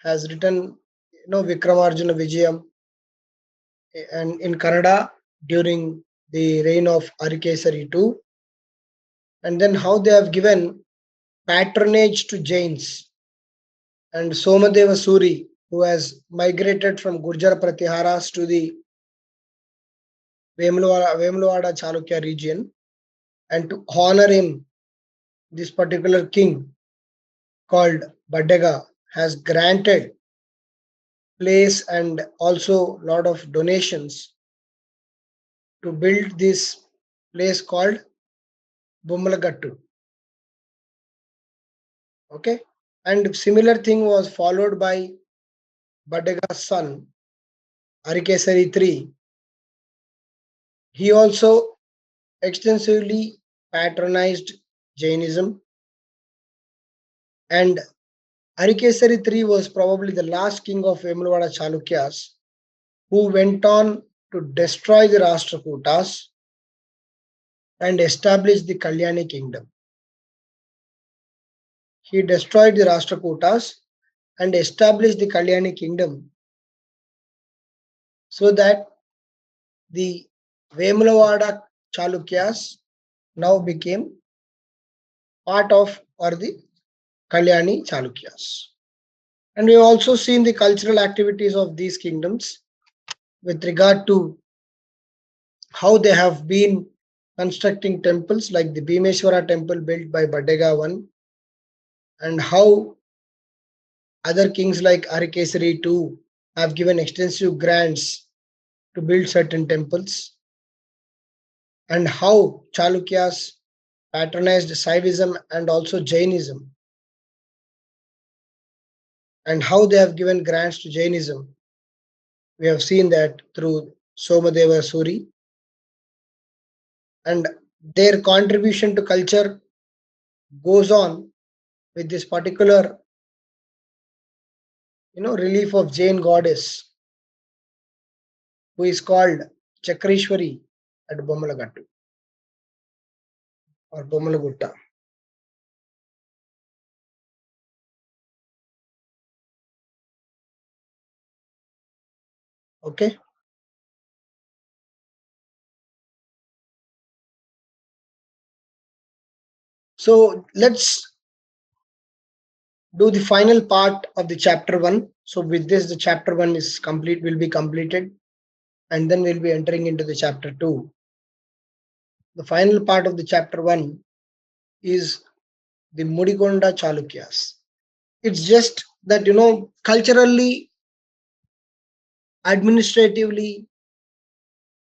has written, Vikramarjuna Vijayam, and in Kannada during the reign of Arikesari II, and then how they have given patronage to Jains, and Somadeva Suri, who has migrated from Gurjar Pratiharas to the Vemulavada Chalukya region, and to honor him, this particular king called Badega has granted place and also lot of donations to build this place called Bumalagattu. Okay, and similar thing was followed by Badega's son Arikesari III. He also extensively patronized Jainism, and Arikesari III was probably the last king of Vemulavada Chalukyas who went on to destroy the Rashtrakutas and establish the Kalyani kingdom. He destroyed the Rashtrakutas and established the Kalyani kingdom so that the Vemulavada Chalukyas now became part of or the Kalyani Chalukyas. And we have also seen the cultural activities of these kingdoms with regard to how they have been constructing temples like the Bhimeshwara temple built by Badega I, and how other kings like Arikesari II have given extensive grants to build certain temples, and how Chalukyas patronized Saivism and also Jainism, and how they have given grants to Jainism. We have seen that through Somadeva Suri, and their contribution to culture goes on with this particular relief of Jain goddess who is called Chakrishwari at Bomalagattu or Bomalagutta. Okay. So let's do the final part of the chapter 1. So with this, the chapter 1 is complete, will be completed, and then we'll be entering into the chapter 2. The final part of the chapter 1 is the Mudigonda Chalukyas. It's just that, culturally, administratively,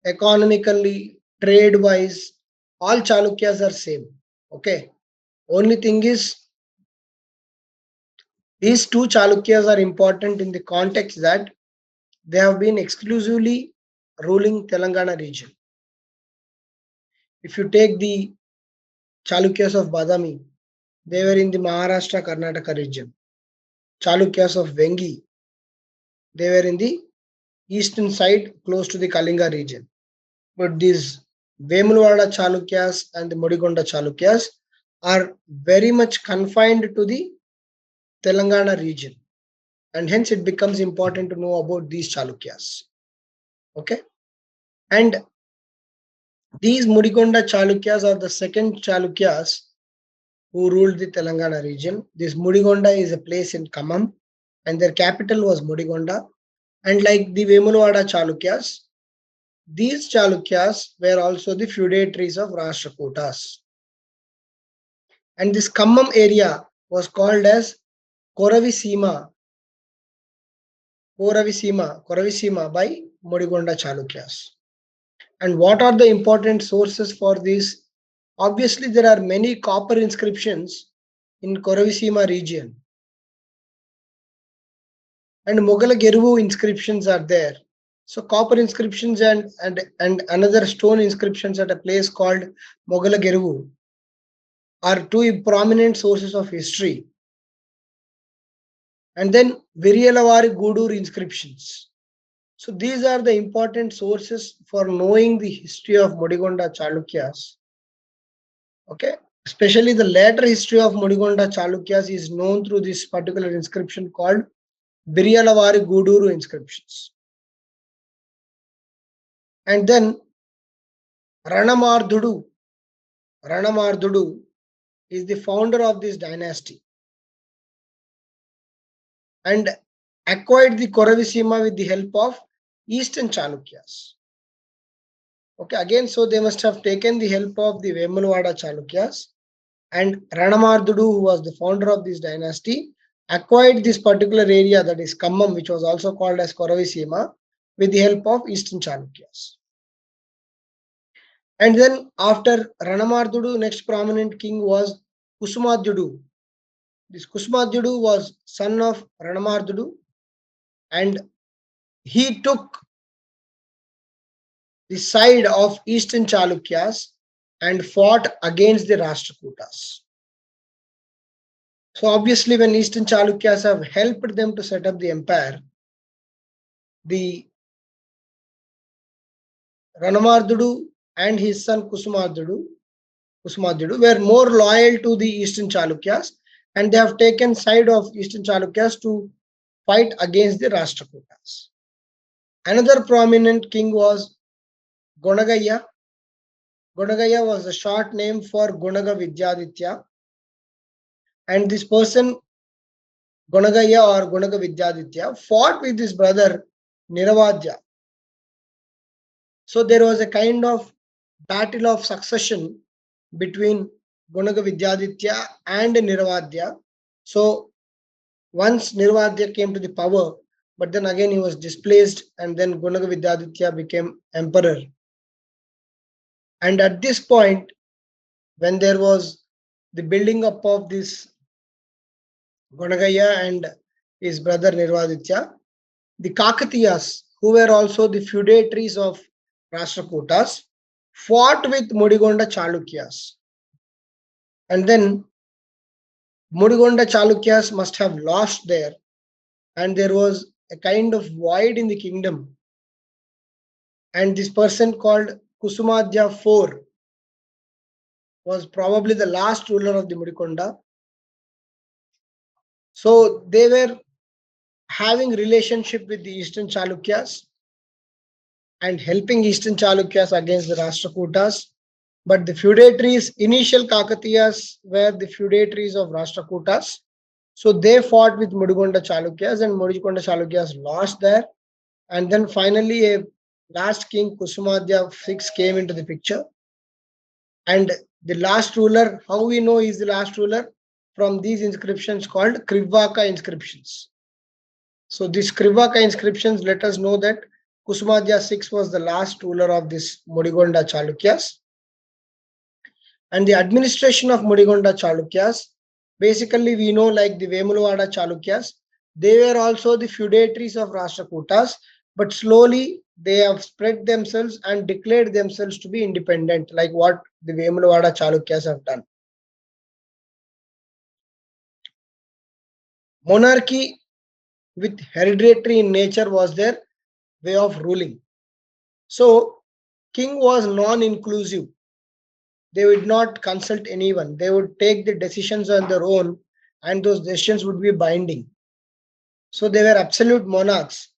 economically, trade-wise, all Chalukyas are same. Okay. Only thing is, these two Chalukyas are important in the context that they have been exclusively ruling Telangana region. If you take the Chalukyas of Badami, they were in the Maharashtra Karnataka region. Chalukyas of Vengi, they were in the eastern side close to the Kalinga region. But these Vemulavada Chalukyas and the Mudigonda Chalukyas are very much confined to the Telangana region, and hence it becomes important to know about these Chalukyas. Okay, and these Mudigonda Chalukyas are the second Chalukyas who ruled the Telangana region. This Mudigonda is a place in Khammam, and their capital was Mudigonda. And like the Vemulavada Chalukyas, these Chalukyas were also the feudatories of Rashtrakutas. And this Khammam area was called as Koravisima by Mudigonda Chalukyas. And what are the important sources for this? Obviously, there are many copper inscriptions in Koravisima region. And Garu inscriptions are there. So copper inscriptions and another stone inscriptions at a place called Garu are two prominent sources of history. And then Viriyalavari Guduru inscriptions. So these are the important sources for knowing the history of Mudigonda Chalukyas. Okay, especially the later history of Mudigonda Chalukyas is known through this particular inscription called Viriyalavari Guduru inscriptions. And then Ranamardudu is the founder of this dynasty and acquired the Koravisima with the help of Eastern Chalukyas. Okay, again, so they must have taken the help of the Vemulavada Chalukyas, and Ranamardudu, who was the founder of this dynasty, acquired this particular area, that is Khammam, which was also called as Koravisima, with the help of Eastern Chalukyas. And then after Ranamardudu, next prominent king was Kusumadhyudu. This Kusumadhyudu was son of Ranamardudu, and he took the side of Eastern Chalukyas and fought against the Rashtrakutas. So obviously when Eastern Chalukyas have helped them to set up the empire, the Ranamardudu and his son Kusumadhudu were more loyal to the Eastern Chalukyas, and they have taken side of Eastern Chalukyas to fight against the Rashtrakutas. Another prominent king was Gonagaya. Gonagaya was a short name for Gunaga Vidyaditya, and this person, Gonagaya or Gunaga Vidyaditya, fought with his brother Niravadya. So there was a kind of battle of succession between Gunaga Vidyaditya and Niravadya. So once Niravadya came to the power, but then again he was displaced, and then Gunaga Vidyaditya became emperor. And at this point, when there was the building up of this Gonagaya and his brother Nirvaditya, the Kakatiyas, who were also the feudatories of Rashtrakutas, fought with Mudigonda Chalukyas. And then Mudigonda Chalukyas must have lost there, and there was a kind of void in the kingdom. And this person called Kusumadhya IV was probably the last ruler of the Mudigonda. So they were having relationship with the Eastern Chalukyas and helping Eastern Chalukyas against the Rashtrakutas. But the feudatories, initial Kakatiyas were the feudatories of Rashtrakutas. So they fought with Mudigonda Chalukyas, and Mudigonda Chalukyas lost there. And then finally a last king, Kusumadhya VI, came into the picture. And the last ruler, how we know he is the last ruler? From these inscriptions called Krivaka inscriptions. So these Krivaka inscriptions let us know that Kusumadhya VI was the last ruler of this Mudigonda Chalukyas. And the administration of Mudigonda Chalukyas, basically we know like the Vemulavada Chalukyas, they were also the feudatories of Rashtrakutas, but slowly they have spread themselves and declared themselves to be independent, like what the Vemulavada Chalukyas have done. Monarchy with hereditary in nature was their way of ruling. So king was non-inclusive. They would not consult anyone. They would take the decisions on their own, and those decisions would be binding. So they were absolute monarchs.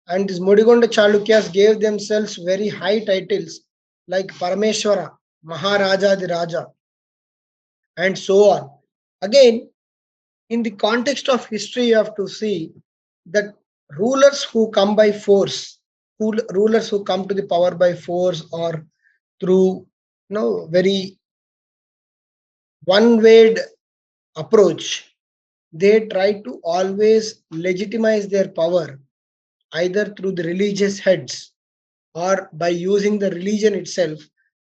And these Mudigonda Chalukyas gave themselves very high titles like Parameshwara, Maharaja the Raja, and so on. Again, in the context of history, you have to see that rulers who come by force, rulers who come to the power by force or through very one-way approach, they try to always legitimize their power either through the religious heads or by using the religion itself,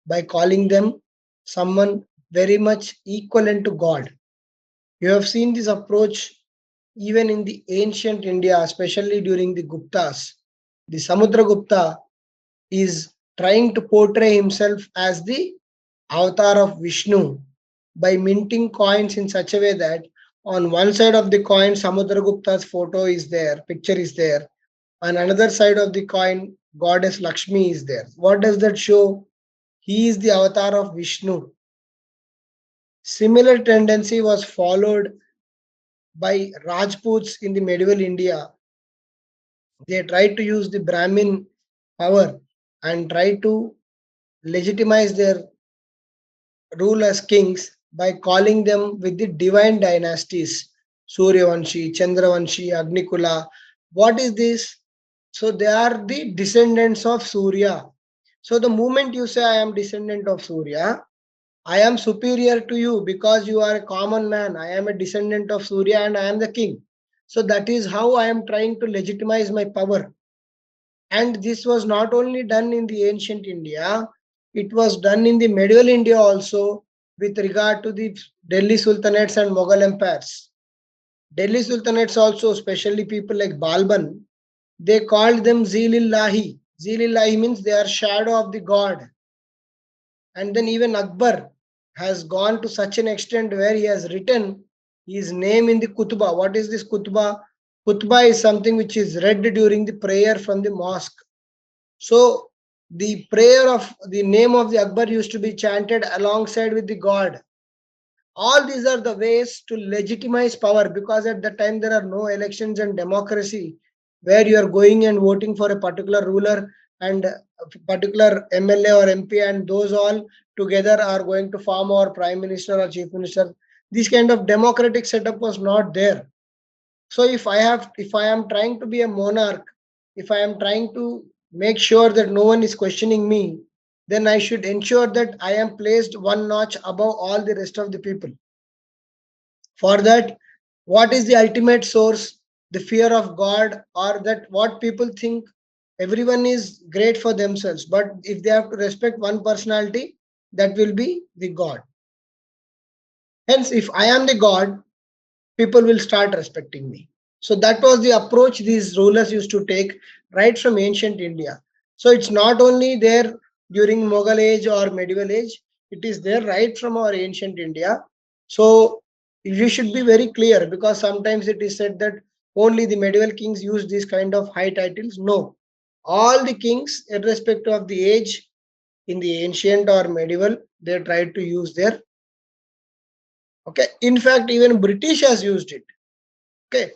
by calling them someone very much equivalent to God. You have seen this approach even in the ancient India, especially during the Guptas. The Samudragupta is trying to portray himself as the avatar of Vishnu by minting coins in such a way that on one side of the coin, Samudragupta's photo is there, picture is there. On another side of the coin, goddess Lakshmi is there. What does that show? He is the avatar of Vishnu. Similar tendency was followed by Rajputs in the medieval India. They tried to use the Brahmin power and try to legitimize their rule as kings by calling them with the divine dynasties, Suryavanshi, Chandravanshi, Agnikula. What is this? So they are the descendants of Surya. So the moment you say I am descendant of Surya, I am superior to you because you are a common man. I am a descendant of Surya and I am the king. So that is how I am trying to legitimize my power. And this was not only done in the ancient India, it was done in the medieval India also with regard to the Delhi Sultanates and Mughal empires. Delhi Sultanates also, especially people like Balban, they called them Zilillahi. Zilillahi means they are shadow of the god. And then even Akbar has gone to such an extent where he has written his name in the kutba. What is this kutba? Kutba is something which is read during the prayer from the mosque. So the prayer of the name of the Akbar used to be chanted alongside with the God. All these are the ways to legitimize power, because at the time there are no elections and democracy where you are going and voting for a particular ruler and a particular MLA or MP, and those all together are going to form our prime minister or chief minister. This kind of democratic setup was not there. So if I am trying to be a monarch, if I am trying to make sure that no one is questioning me, then I should ensure that I am placed one notch above all the rest of the people. For that, what is the ultimate source? The fear of God, or that what people think everyone is great for themselves. But if they have to respect one personality, that will be the God. Hence, if I am the God, people will start respecting me. So that was the approach these rulers used to take right from ancient India. So it's not only there during Mughal age or medieval age, it is there right from our ancient India. So you should be very clear, because sometimes it is said that only the medieval kings use these kind of high titles. No, all the kings, irrespective of the age, in the ancient or medieval, they tried to use their, okay. In fact, even British has used it. Okay,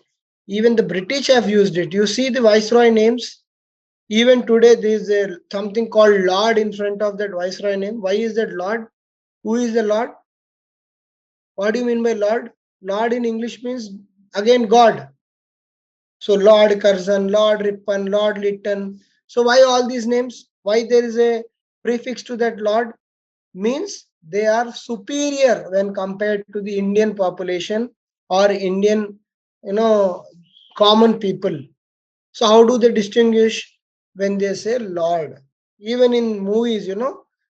even the British have used it. You see the viceroy names. Even today, there is a something called Lord in front of that viceroy name. Why is that Lord? Who is the Lord? What do you mean by Lord? Lord in English means again God. So Lord Curzon, Lord Ripon, Lord Lytton. So why all these names? Why there is a prefix to that Lord? Means they are superior when compared to the Indian population or Indian, common people. So how do they distinguish when they say Lord? Even in movies,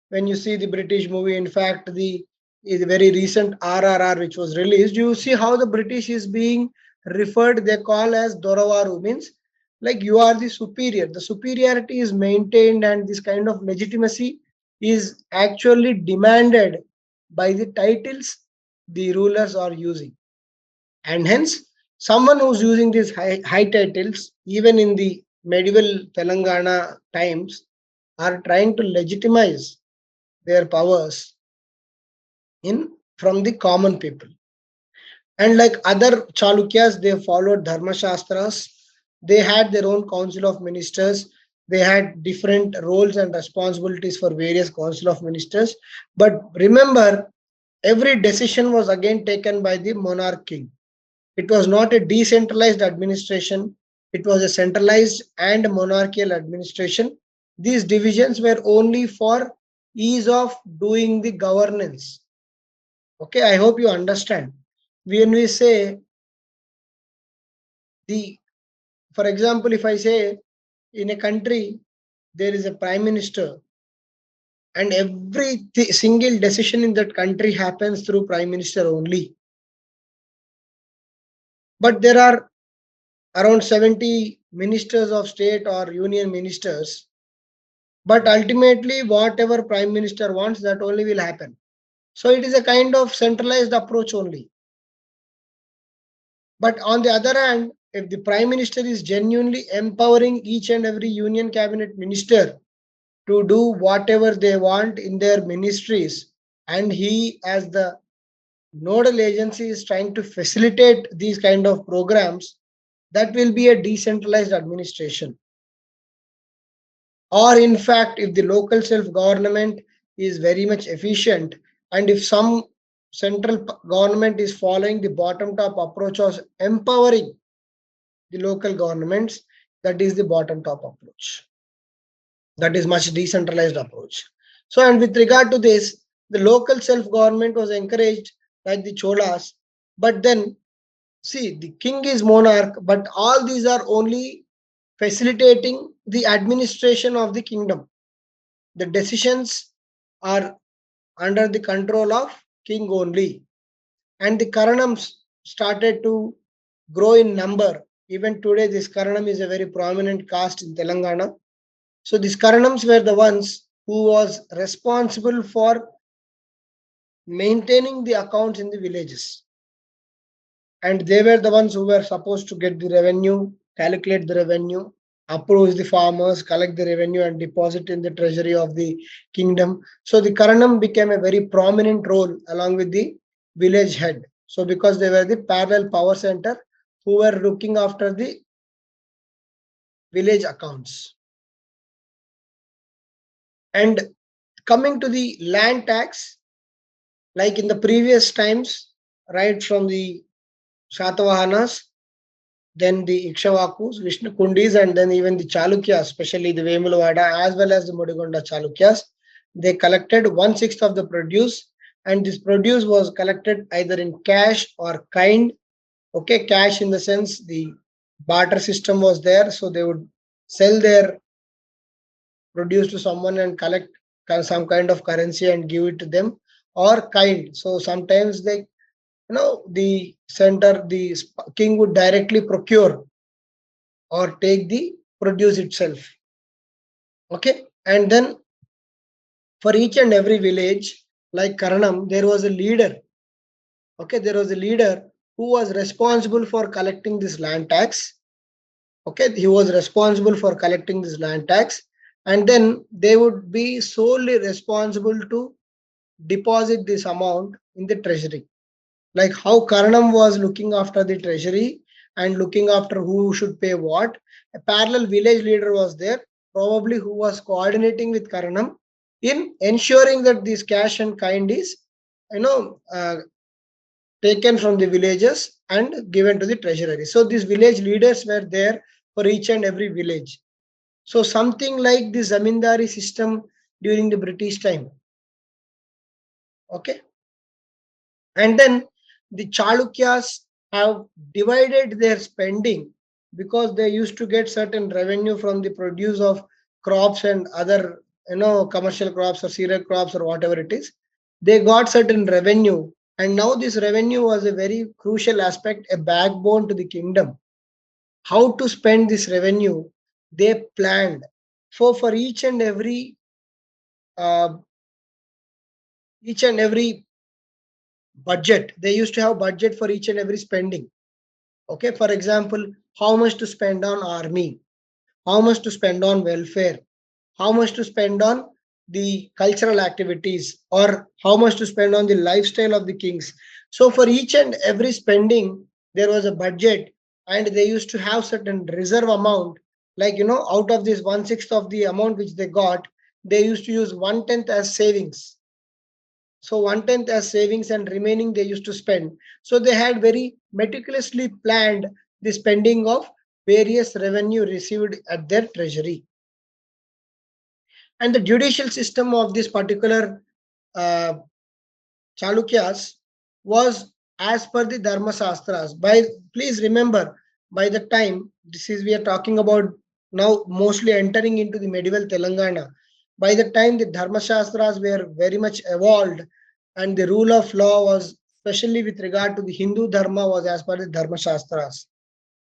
when you see the British movie, in fact, the very recent RRR which was released, you see how the British is being referred. They call as Doravaru, means like you are the superior. The superiority is maintained, and this kind of legitimacy is actually demanded by the titles the rulers are using. And hence, someone who's using these high titles, even in the medieval Telangana times, are trying to legitimize their powers in from the common people. And like other Chalukyas, they followed Dharma Shastras. They had their own council of ministers. They had different roles and responsibilities for various council of ministers. But remember, every decision was again taken by the monarch king. It was not a decentralized administration, it was a centralized and monarchical administration. These divisions were only for ease of doing the governance. Okay, I hope you understand. When we say the, for example, if I say in a country there is a prime minister, and every single decision in that country happens through prime minister only. But there are around 70 ministers of state or union ministers, but ultimately whatever prime minister wants, that only will happen. So it is a kind of centralized approach only. But on the other hand, if the prime minister is genuinely empowering each and every union cabinet minister to do whatever they want in their ministries, and he as the nodal agency is trying to facilitate these kind of programs, that will be a decentralized administration. Or in fact, if the local self-government is very much efficient, and if some central government is following the bottom-top approach of empowering the local governments, that is the bottom-top approach. That is much decentralized approach. So, and with regard to this, the local self-government was encouraged like the Cholas, but then see, the king is monarch, but all these are only facilitating the administration of the kingdom. The decisions are under the control of king only, and the karanams started to grow in number. Even today this karanam is a very prominent caste in Telangana. So these karanams were the ones who was responsible for maintaining the accounts in the villages. and they were the ones who were supposed to get the revenue, calculate the revenue, approve the farmers, collect the revenue, and deposit in the treasury of the kingdom. So the Karanam became a very prominent role along with the village head. So because they were the parallel power center who were looking after the village accounts. And coming to the land tax, like in the previous times, right from the Satavahanas, then the Ikshvakus, Vishnukundis, and then even the Chalukyas, especially the Vemulavada as well as the Mudigonda Chalukyas, they collected 1/6 of the produce, and this produce was collected either in cash or kind. Okay, cash in the sense the barter system was there, so they would sell their produce to someone and collect some kind of currency and give it to them, or kind. So sometimes they, the center, the king would directly procure or take the produce itself. Okay, and then for each and every village, like Karanam, there was a leader. Okay, there was a leader who was responsible for collecting this land tax. Okay, he was responsible for collecting this land tax, and then they would be solely responsible to deposit this amount in the treasury. Like how Karanam was looking after the treasury and looking after who should pay what, a parallel village leader was there, probably who was coordinating with Karanam in ensuring that this cash and kind is, you know, uh, taken from the villages and given to the treasury. So these village leaders were there for each and every village. So something like the zamindari system during the British time. Okay. And then the Chalukyas have divided their spending because they used to get certain revenue from the produce of crops and other, commercial crops or cereal crops or whatever it is. They got certain revenue, and now this revenue was a very crucial aspect, a backbone to the kingdom. How to spend this revenue, they planned. So for uh, each and every budget, they used to have budget for each and every spending. Okay, for example, how much to spend on army, how much to spend on welfare, how much to spend on the cultural activities, or how much to spend on the lifestyle of the kings. So for each and every spending, there was a budget, and they used to have certain reserve amount. Like, out of this 1/6 of the amount which they got, they used to use 1/10 as savings. So 1/10 as savings, and remaining they used to spend. So they had very meticulously planned the spending of various revenue received at their treasury. And the judicial system of this particular uh, Chalukyas was as per the Dharma Shastras. Please remember, by the time this is we are talking about now, mostly entering into the medieval Telangana. By the time the Dharma Shastras were very much evolved, and the rule of law was, especially with regard to the Hindu Dharma, was as per the Dharma Shastras.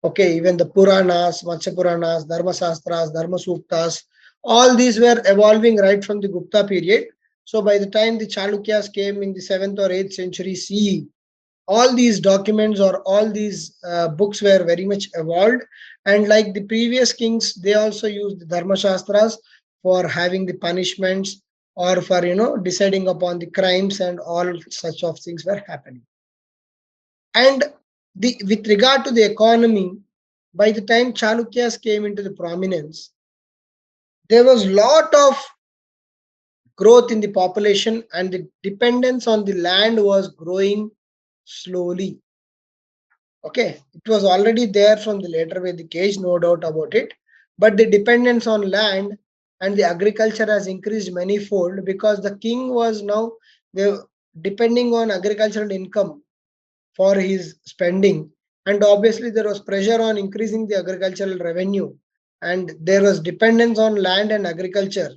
Okay, even the Puranas, Matsya Puranas, Dharma Shastras, Dharma Suktas, all these were evolving right from the Gupta period. So by the time the Chalukyas came in the 7th or 8th century CE, all these documents or all these books were very much evolved. And like the previous kings, they also used the Dharma Shastras for having the punishments, or for, deciding upon the crimes, and all such of things were happening. And with regard to the economy, by the time Chalukyas came into the prominence, there was lot of growth in the population, and the dependence on the land was growing slowly. Okay, it was already there from the later Vedic age, no doubt about it. But the dependence on land and the agriculture has increased manifold, because the king was now depending on agricultural income for his spending, and obviously there was pressure on increasing the agricultural revenue, and there was dependence on land and agriculture.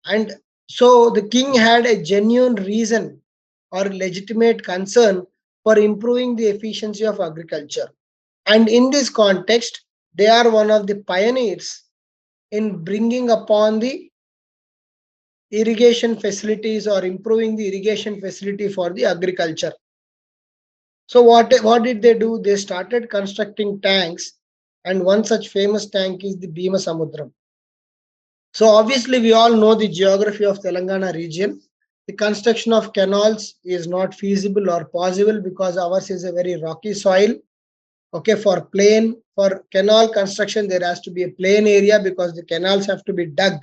And so the king had a genuine reason or legitimate concern for improving the efficiency of agriculture. And in this context, they are one of the pioneers in bringing upon the irrigation facilities, or improving the irrigation facility for the agriculture. So what did they do? They started constructing tanks, and one such famous tank is the Bhima Samudram. So obviously we all know the geography of Telangana region. The construction of canals is not feasible or possible because ours is a very rocky soil. Okay, for canal construction, there has to be a plain area because the canals have to be dug.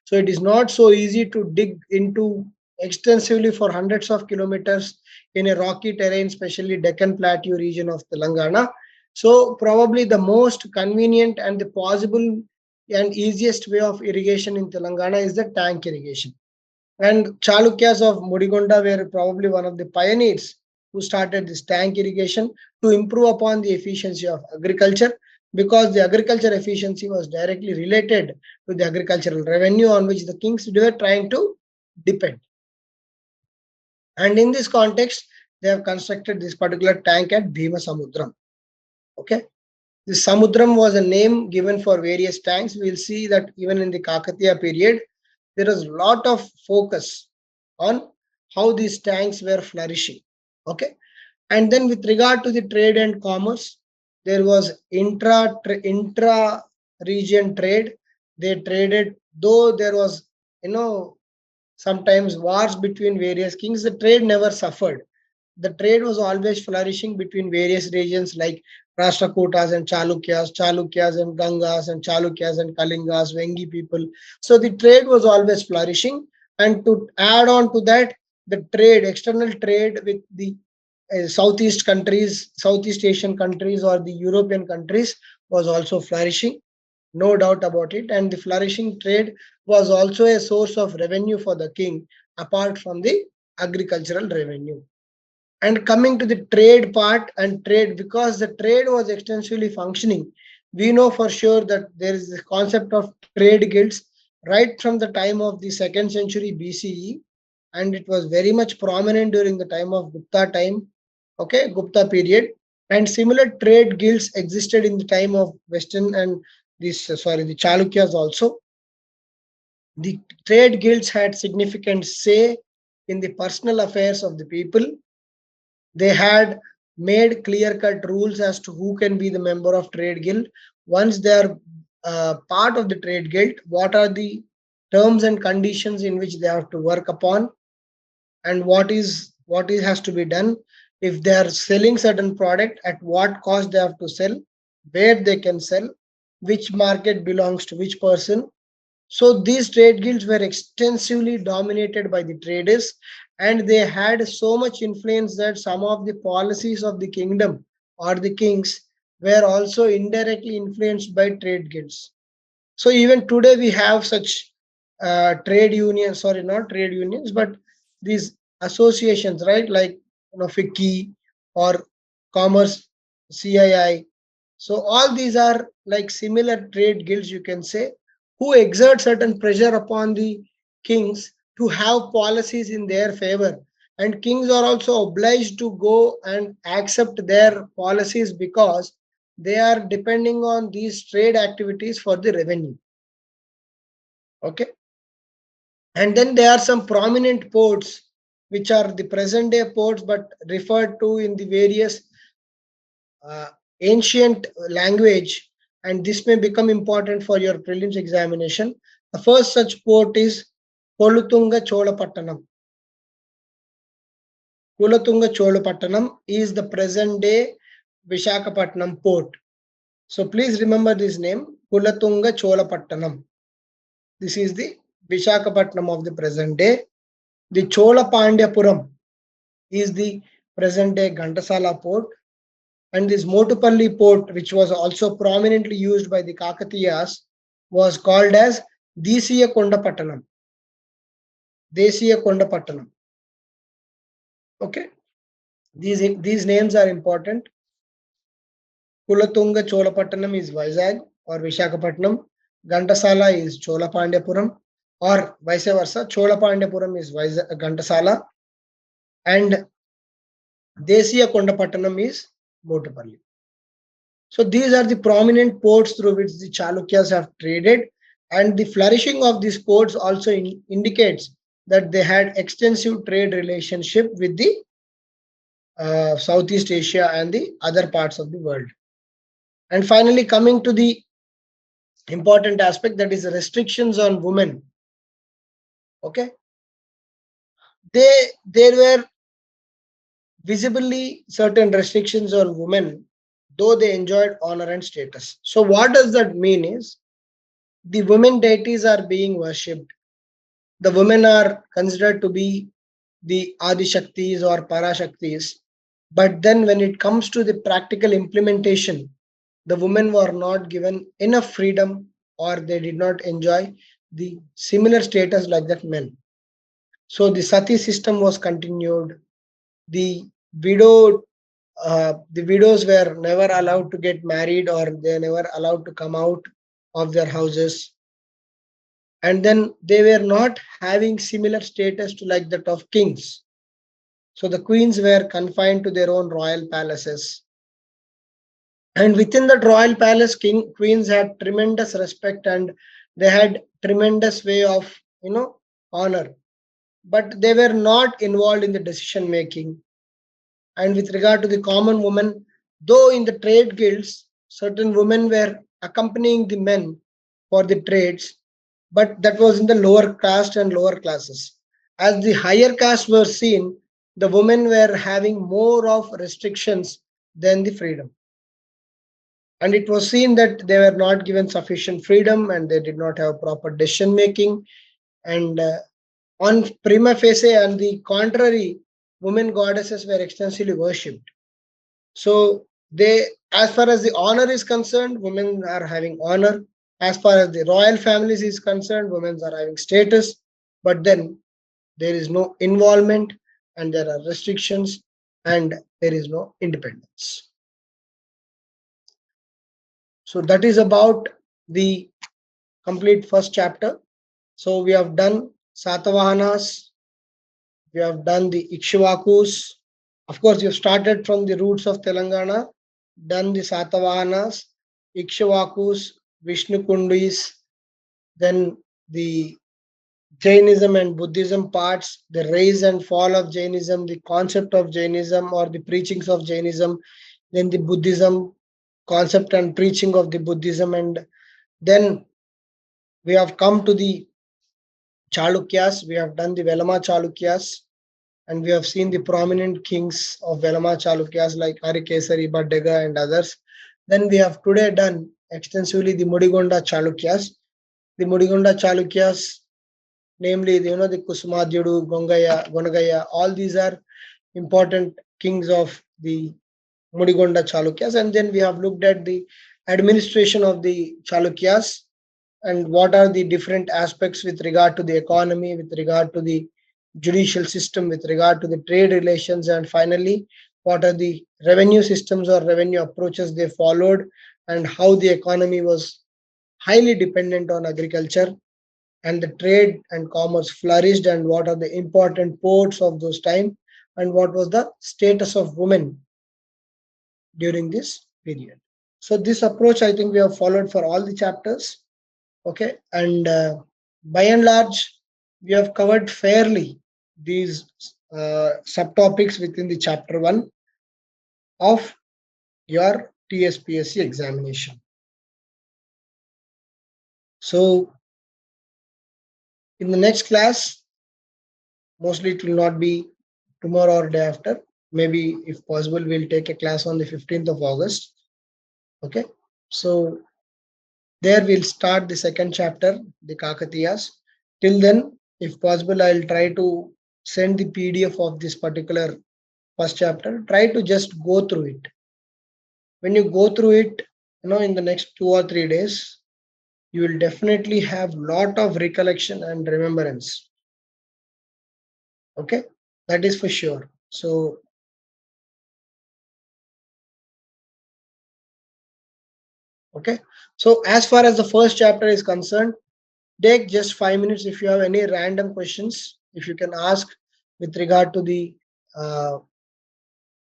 So it is not so easy to dig into extensively for hundreds of kilometers in a rocky terrain, especially Deccan Plateau region of Telangana. So probably the most convenient and the possible and easiest way of irrigation in Telangana is the tank irrigation. And Chalukyas of Mudigonda were probably one of the pioneers who started this tank irrigation to improve upon the efficiency of agriculture, because the agriculture efficiency was directly related to the agricultural revenue on which the kings were trying to depend. And in this context, they have constructed this particular tank at Bhima Samudram. Okay. The Samudram was a name given for various tanks. We'll see that even in the Kakatiya period, there is a lot of focus on how these tanks were flourishing. Okay. And then with regard to the trade and commerce, there was intra region trade. They traded, though there was, sometimes wars between various kings, the trade never suffered. The trade was always flourishing between various regions like Rashtrakutas and Chalukyas, Chalukyas and Gangas, and Chalukyas and Kalingas, Vengi people. So the trade was always flourishing. And to add on to that, the trade, external trade with the Southeast Asian countries or the European countries was also flourishing, no doubt about it. And the flourishing trade was also a source of revenue for the king, apart from the agricultural revenue. And coming to the trade part and trade, because the trade was extensively functioning, we know for sure that there is the concept of trade guilds right from the time of the 2nd century BCE, and it was very much prominent during the time of Gupta time, okay, Gupta period. And similar trade guilds existed in the time of Western and the Chalukyas also. The trade guilds had significant say in the personal affairs of the people. They had made clear cut rules as to who can be the member of trade guild. Once they are part of the trade guild, what are the terms and conditions in which they have to work upon, and what is has to be done. If they are selling certain product, at what cost they have to sell, where they can sell, which market belongs to which person. So these trade guilds were extensively dominated by the traders, and they had so much influence that some of the policies of the kingdom or the kings were also indirectly influenced by trade guilds. So even today we have such trade unions, sorry, not trade unions, but these associations, right? Like FICCI or Commerce, CII. So all these are like similar trade guilds, you can say, who exert certain pressure upon the kings to have policies in their favor. And kings are also obliged to go and accept their policies because they are depending on these trade activities for the revenue. Okay. And then there are some prominent ports, which are the present day ports, but referred to in the various uh, ancient language, and this may become important for your prelims examination. The first such port is Kolutunga Cholapattanam. Kulatunga Cholapattanam is the present day Vishakhapatnam port. So please remember this name, Kulatunga Cholapattanam. This is the Vishakhapatnam of the present day. The Chola Pandyapuram is the present day Ghantasala port. And this Motupalli port, which was also prominently used by the Kakatiyas, was called as Desiya Kondapattanam. Desiya Kondapattanam. Okay. These names are important. Kulatunga Cholapattanam is Vizag or Vishakhapatnam. Ghantasala is Cholapandyapuram, or vice versa. Cholapandyapuram is Ghantasala, and Desiya Kondapattanam is Motupalli. So these are the prominent ports through which the Chalukyas have traded, and the flourishing of these ports also indicates that they had extensive trade relationship with the Southeast Asia and the other parts of the world. And finally, coming to the important aspect, that is restrictions on women. Okay, there were visibly certain restrictions on women, though they enjoyed honor and status. So what does that mean is the women deities are being worshipped. The women are considered to be the Adi Shaktis or Parashaktis. But then when it comes to the practical implementation, the women were not given enough freedom, or they did not enjoy the similar status like that men. So the sati system was continued. The widow, the widows were never allowed to get married, or they never allowed to come out of their houses. And then they were not having similar status to like that of kings. So the queens were confined to their own royal palaces. And within that royal palace, queens had tremendous respect, and they had tremendous way of, honor. But they were not involved in the decision making. And with regard to the common woman, though in the trade guilds, certain women were accompanying the men for the trades, but that was in the lower caste and lower classes. As the higher castes were seen, the women were having more of restrictions than the freedom. And it was seen that they were not given sufficient freedom, and they did not have proper decision making. And on prima facie, and the contrary, women goddesses were extensively worshipped. So they, as far as the honor is concerned, women are having honor. As far as the royal families is concerned, women are having status. But then there is no involvement, and there are restrictions, and there is no independence. So that is about the complete first chapter. So we have done Satavahanas, we have done the Ikshvakus. Of course, you started from the roots of Telangana, done the Satavahanas, Ikshvakus, Vishnukundis, then the Jainism and Buddhism parts, the rise and fall of Jainism, the concept of Jainism or the preachings of Jainism, then the Buddhism concept and preaching of the Buddhism, and then we have come to the Chalukyas. We have done the Velamma Chalukyas, and we have seen the prominent kings of Velamma Chalukyas like Harikesari, Baddaga, and others. Then we have today done extensively the Mudigonda Chalukyas. The Mudigonda Chalukyas, namely the Kusumadhyudu, Gonagaya, all these are important kings of the Mudigonda Chalukyas. And then we have looked at the administration of the Chalukyas, and what are the different aspects with regard to the economy, with regard to the judicial system, with regard to the trade relations, and finally, what are the revenue systems or revenue approaches they followed, and how the economy was highly dependent on agriculture, and the trade and commerce flourished, and what are the important ports of those time, and what was the status of women during this period. So this approach, I think we have followed for all the chapters. Okay, and by and large, we have covered fairly these subtopics within the chapter 1 of your TSPSC examination. So in the next class, mostly it will not be tomorrow or day after. Maybe if possible, we'll take a class on the 15th of August. Okay, so there we'll start the second chapter, the Kakatiyas. Till then, if possible, I'll try to send the PDF of this particular first chapter. Try to just go through it. When you go through it, in the next 2 or 3 days, you will definitely have lot of recollection and remembrance. Okay, that is for sure. So okay, so as far as the first chapter is concerned, take just 5 minutes. If you have any random questions, if you can ask with regard to the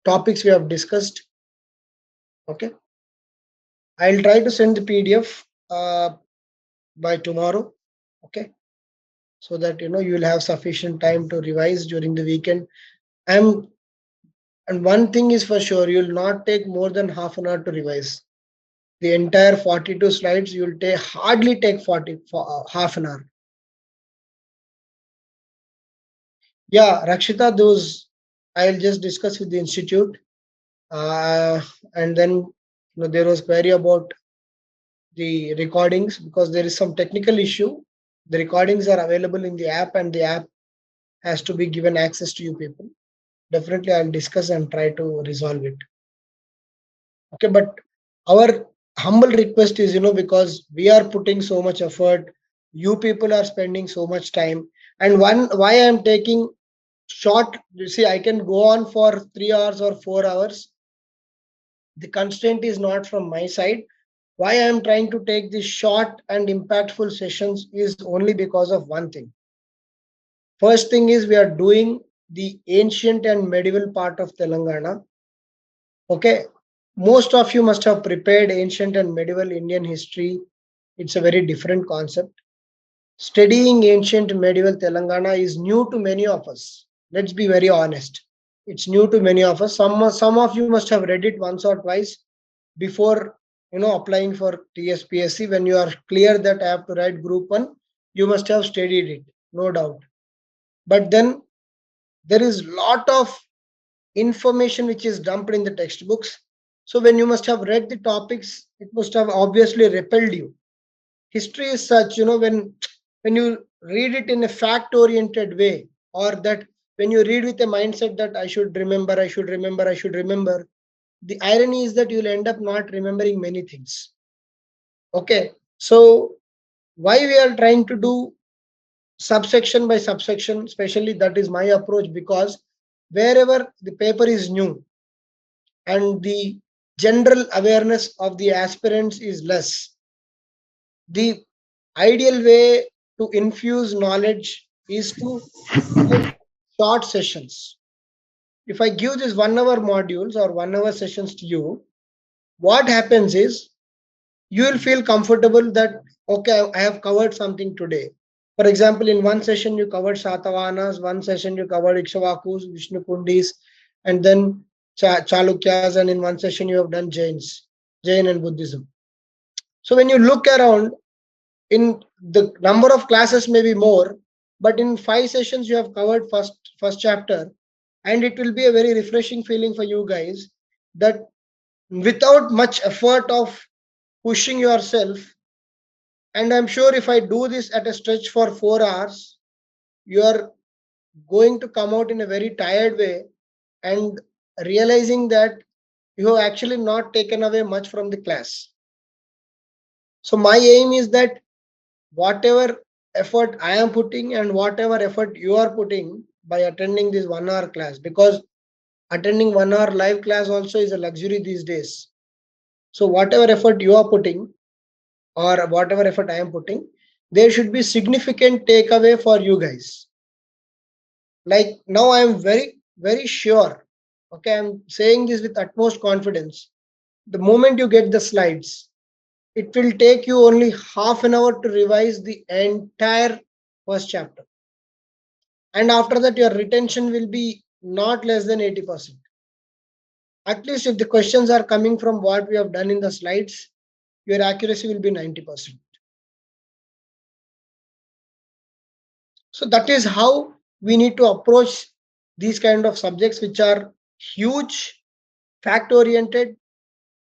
topics we have discussed. Okay, I'll try to send the PDF by tomorrow. Okay, so that you will have sufficient time to revise during the weekend. I'm And one thing is for sure, you'll not take more than half an hour to revise. The entire 42 slides, you'll take hardly take 40 for half an hour. Yeah, Rakshita, those I'll just discuss with the institute. And then there was query about the recordings because there is some technical issue. The recordings are available in the app, and the app has to be given access to you people. Definitely, I'll discuss and try to resolve it. Okay, but our humble request is, because we are putting so much effort, you people are spending so much time, and one why I'm taking short. You see, I can go on for 3 hours or 4 hours. The constraint is not from my side. Why I am trying to take these short and impactful sessions is only because of one thing. First thing is we are doing the ancient and medieval part of Telangana. Okay, most of you must have prepared ancient and medieval Indian history. It's a very different concept. Studying ancient medieval Telangana is new to many of us. Let's be very honest. It's new to many of us. Some of you must have read it once or twice before applying for TSPSC. When you are clear that I have to write group 1, you must have studied it, no doubt. But then there is lot of information which is dumped in the textbooks. So when you must have read the topics, it must have obviously repelled you. History is such, when you read it in a fact oriented way, or that when you read with a mindset that I should remember, I should remember, I should remember, the irony is that you'll end up not remembering many things. Okay, so why we are trying to do subsection by subsection, especially that is my approach, because wherever the paper is new and the general awareness of the aspirants is less, the ideal way to infuse knowledge is to provide short sessions. If I give this 1 hour modules or 1 hour sessions to you, what happens is you will feel comfortable that okay, I have covered something today. For example, in one session you covered Satavahanas, one session you covered Ikshvakus, Vishnukundis, and then Chalukyas, and in one session you have done Jain and Buddhism. So when you look around, in the number of classes may be more, but in 5 sessions you have covered first chapter, and it will be a very refreshing feeling for you guys that without much effort of pushing yourself. And I'm sure if I do this at a stretch for 4 hours, you are going to come out in a very tired way and realizing that you have actually not taken away much from the class. So my aim is that whatever effort I am putting and whatever effort you are putting by attending this 1 hour class, because attending 1 hour live class also is a luxury these days. So whatever effort you are putting or whatever effort I am putting, there should be significant takeaway for you guys. Like now I am very, very sure. Okay, I'm saying this with utmost confidence. The moment you get the slides, it will take you only half an hour to revise the entire first chapter. And after that, your retention will be not less than 80%. At least if the questions are coming from what we have done in the slides, your accuracy will be 90%. So that is how we need to approach these kind of subjects which are huge, fact oriented,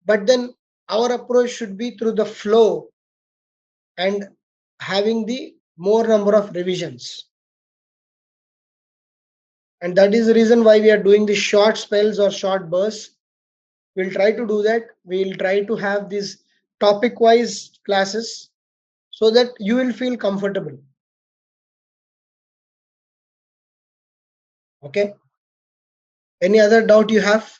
but then our approach should be through the flow and having the more number of revisions. And that is the reason why we are doing the short spells or short bursts. We'll try to do that. We'll try to have these topic wise classes so that you will feel comfortable. Okay. Any other doubt you have?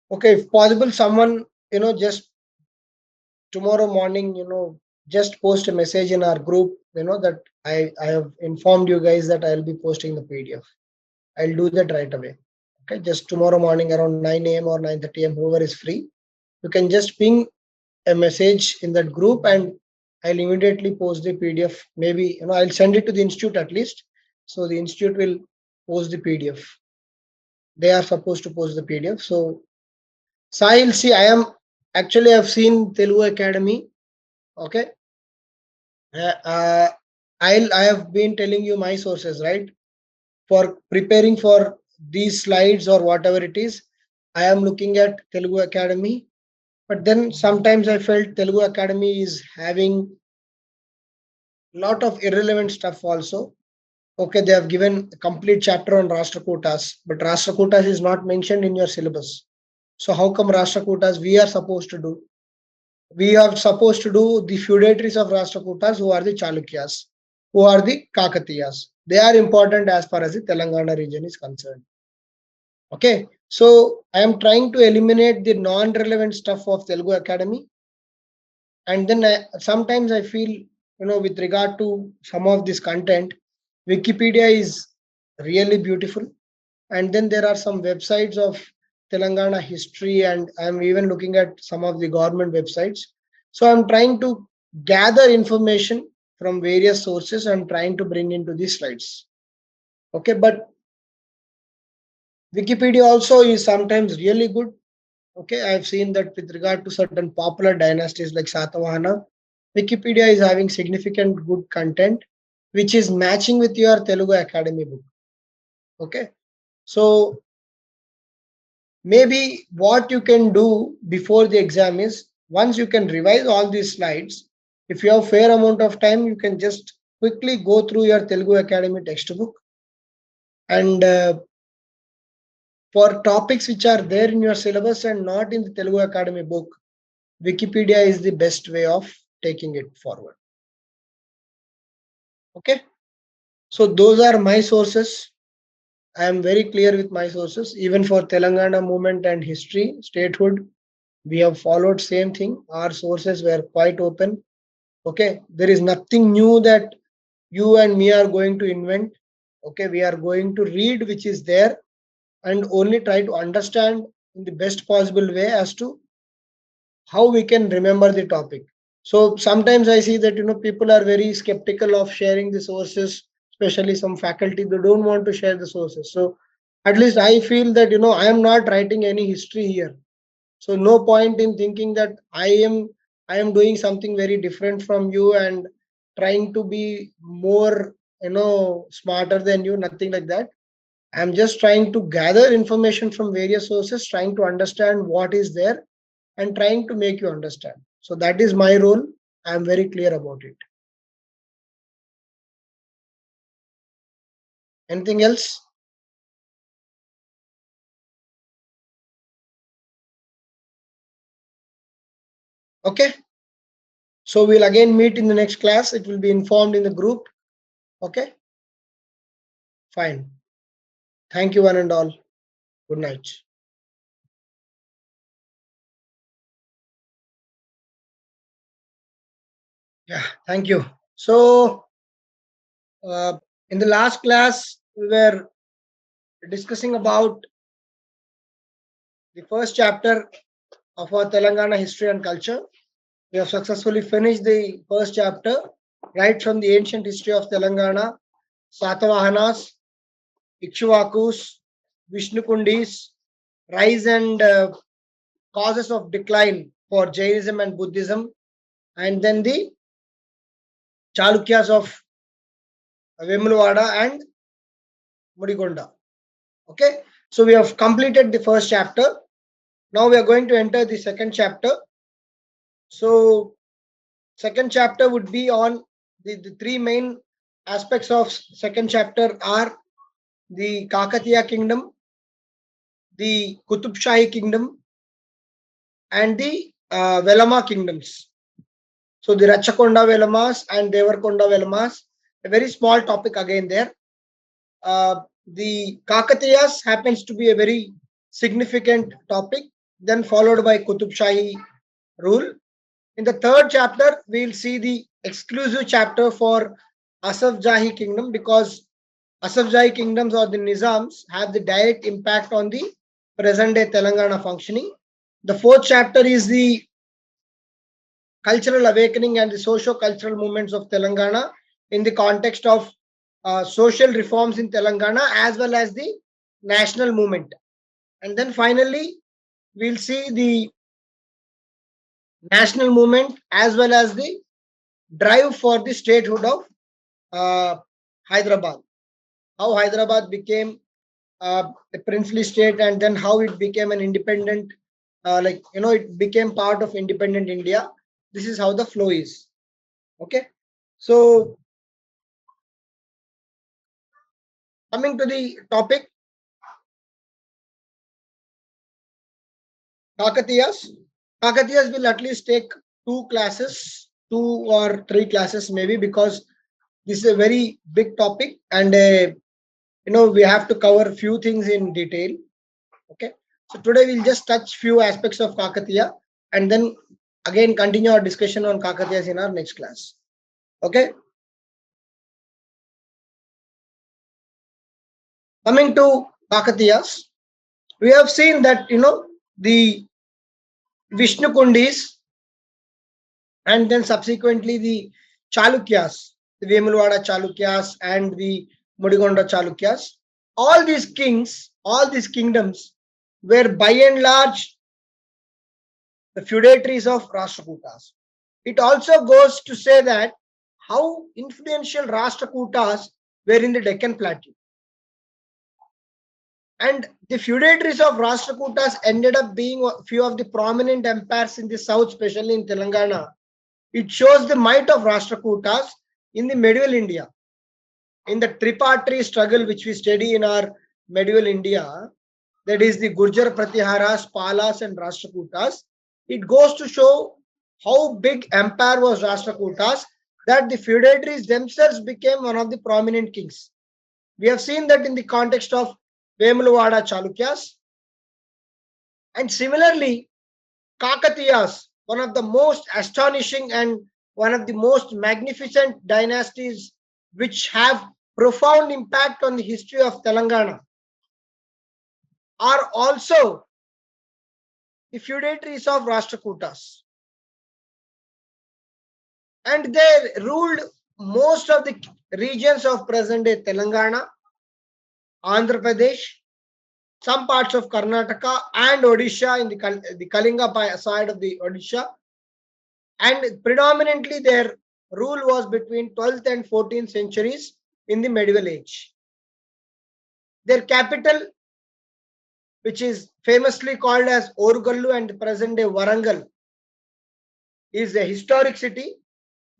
Okay, if possible, someone, just tomorrow morning, just post a message in our group, that I have informed you guys that I'll be posting the PDF. I'll do that right away. Okay, just tomorrow morning around 9 a.m. or 9:30 a.m., whoever is free, you can just ping a message in that group and I'll immediately post the PDF. Maybe, I'll send it to the institute at least. So the institute will post the PDF. They are supposed to post the PDF. So Sahil, see, I've seen Telugu Academy. Okay. I have been telling you my sources, right? For preparing for these slides or whatever it is, I am looking at Telugu Academy. But then sometimes I felt Telugu Academy is having a lot of irrelevant stuff also. Okay, they have given a complete chapter on Rashtrakutas, but Rashtrakutas is not mentioned in your syllabus. So how come Rashtrakutas we are supposed to do? We are supposed to do the feudatories of Rashtrakutas, who are the Chalukyas, who are the Kakatiyas. They are important as far as the Telangana region is concerned. Okay, so I am trying to eliminate the non-relevant stuff of Telugu Academy, and then sometimes I feel, with regard to some of this content, Wikipedia is really beautiful, and then there are some websites of Telangana history, and I'm even looking at some of the government websites. So I'm trying to gather information from various sources and trying to bring into these slides. Okay, but Wikipedia also is sometimes really good. Okay, I've seen that with regard to certain popular dynasties like Satavahana, Wikipedia is having significant good content, which is matching with your Telugu Academy book. Okay, so maybe what you can do before the exam is, once you can revise all these slides, if you have fair amount of time, you can just quickly go through your Telugu Academy textbook, and for topics which are there in your syllabus and not in the Telugu Academy book, Wikipedia is the best way of taking it forward. Okay, so those are my sources. I am very clear with my sources. Even for Telangana movement and history, statehood, we have followed same thing. Our sources were quite open. Okay, there is nothing new that you and me are going to invent. Okay, we are going to read which is there and only try to understand in the best possible way as to how we can remember the topic. So sometimes I see that people are very skeptical of sharing the sources, especially some faculty, they don't want to share the sources. So at least I feel that I am not writing any history here. So no point in thinking that I am doing something very different from you and trying to be more smarter than you, nothing like that. I'm just trying to gather information from various sources, trying to understand what is there and trying to make you understand. So that is my role. I am very clear about it. Anything else? Okay. So we'll again meet in the next class. It will be informed in the group. Okay. Fine. Thank you, one and all. Good night. Yeah. Thank you. So in the last class, we were discussing about the first chapter of our Telangana history and culture. We have successfully finished the first chapter, right from the ancient history of Telangana, Satavahanas, Ikshvakus, Vishnukundis, rise and causes of decline for Jainism and Buddhism, and then the Chalukyas of Vemulavada and Mudigonda. Okay, so we have completed the first chapter. Now we are going to enter the second chapter. So second chapter would be on the three main aspects of second chapter are the Kakatiya kingdom, the Qutub Shahi kingdom, and the Velama kingdoms. So the Rachakonda Velamas and Devarkonda Velamas, a very small topic again there. The Kakatiyas happens to be a very significant topic, then followed by Qutub Shahi rule. In the third chapter, we'll see the exclusive chapter for Asafjahi kingdom, because Asafjahi kingdoms or the Nizams have the direct impact on the present day Telangana functioning. The fourth chapter is the cultural awakening and the socio-cultural movements of Telangana in the context of social reforms in Telangana as well as the national movement. And then finally, we'll see the national movement as well as the drive for the statehood of Hyderabad. How Hyderabad became a princely state, and then how it became an independent, it became part of independent India. This is how the flow is. Okay. So coming to the topic, Kakatiyas. Kakatiyas will at least take two or three classes maybe, because this is a very big topic, and we have to cover few things in detail. Okay. So today we'll just touch few aspects of Kakatiya, and then again continue our discussion on Kakatiyas in our next class. Okay. Coming to Kakatiyas, we have seen that the Vishnukundis, and then subsequently the Chalukyas, the Vemulavada Chalukyas and the Mudigonda Chalukyas. All these kings, all these kingdoms were by and large the feudatories of Rashtrakutas. It also goes to say that how influential Rashtrakutas were in the Deccan Plateau. And the feudatories of Rashtrakutas ended up being a few of the prominent empires in the south, especially in Telangana. It shows the might of Rashtrakutas in the medieval India. In the tripartite struggle which we study in our medieval India, that is the Gurjar Pratiharas, Palas and Rashtrakutas, it goes to show how big empire was Rashtrakutas, that the feudatories themselves became one of the prominent kings. We have seen that in the context of Vemulavada Chalukyas. And similarly, Kakatiyas, one of the most astonishing and one of the most magnificent dynasties which have profound impact on the history of Telangana, are also the feudatories of Rashtrakutas. And they ruled most of the regions of present-day Telangana, Andhra Pradesh, some parts of Karnataka and Odisha in the Kalinga side of the Odisha. And predominantly their rule was between 12th and 14th centuries in the medieval age. Their capital, which is famously called as Orugallu and present-day Warangal, is a historic city.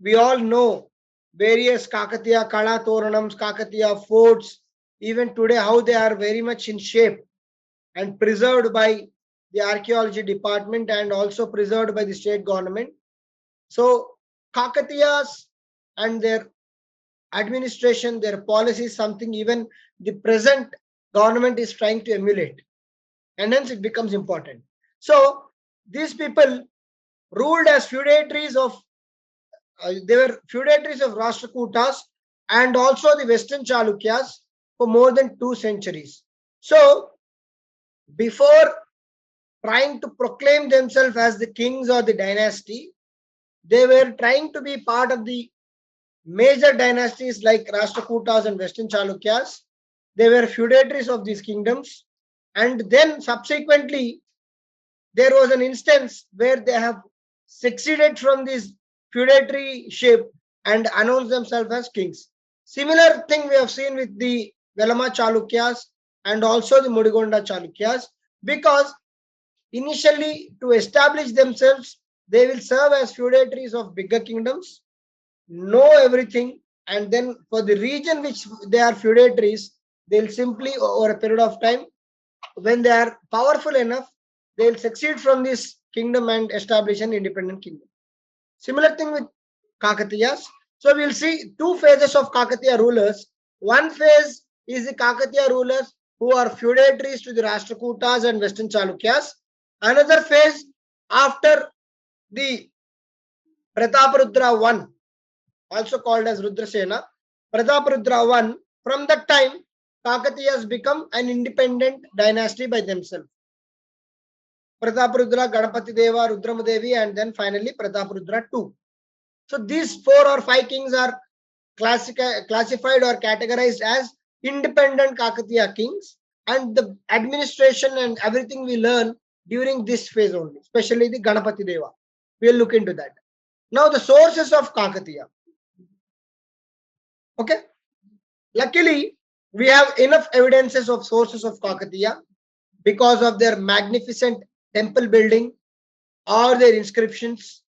We all know various Kakatiya Kala Toranams, Kakatiya forts, even today how they are very much in shape and preserved by the archaeology department and also preserved by the state government. So Kakatiyas and their administration, their policy, something even the present government is trying to emulate, and hence it becomes important. So these people ruled as feudatories of they were feudatories of Rashtrakutas and also the Western Chalukyas for more than 2 centuries. So before trying to proclaim themselves as the kings or the dynasty, they were trying to be part of the major dynasties like Rashtrakutas and Western Chalukyas. They were feudatories of these kingdoms, and then subsequently there was an instance where they have succeeded from this feudatoryship and announced themselves as kings. Similar thing we have seen with the Velama Chalukyas and also the Mudigonda Chalukyas, because initially to establish themselves, they will serve as feudatories of bigger kingdoms, know everything, and then for the region which they are feudatories, they'll simply over a period of time, when they are powerful enough, they'll succeed from this kingdom and establish an independent kingdom. Similar thing with Kakatiyas. So we'll see 2 phases of Kakatiya rulers. One phase is the Kakatiya rulers who are feudatories to the Rashtrakutas and Western Chalukyas. Another phase after the Prataparudra I, also called as Rudrasena, Prataparudra I, from that time, Kakatiyas become an independent dynasty by themselves. Prataparudra, Ganapati Deva, Rudramadevi, and then finally Prataparudra II. So these 4 or 5 kings are classified or categorized as independent Kakatiya kings, and the administration and everything we learn during this phase only, especially the Ganapati Deva. We will look into that. Now the sources of Kakatiya. Okay. Luckily, we have enough evidences of sources of Kakatiya because of their magnificent temple building or their inscriptions,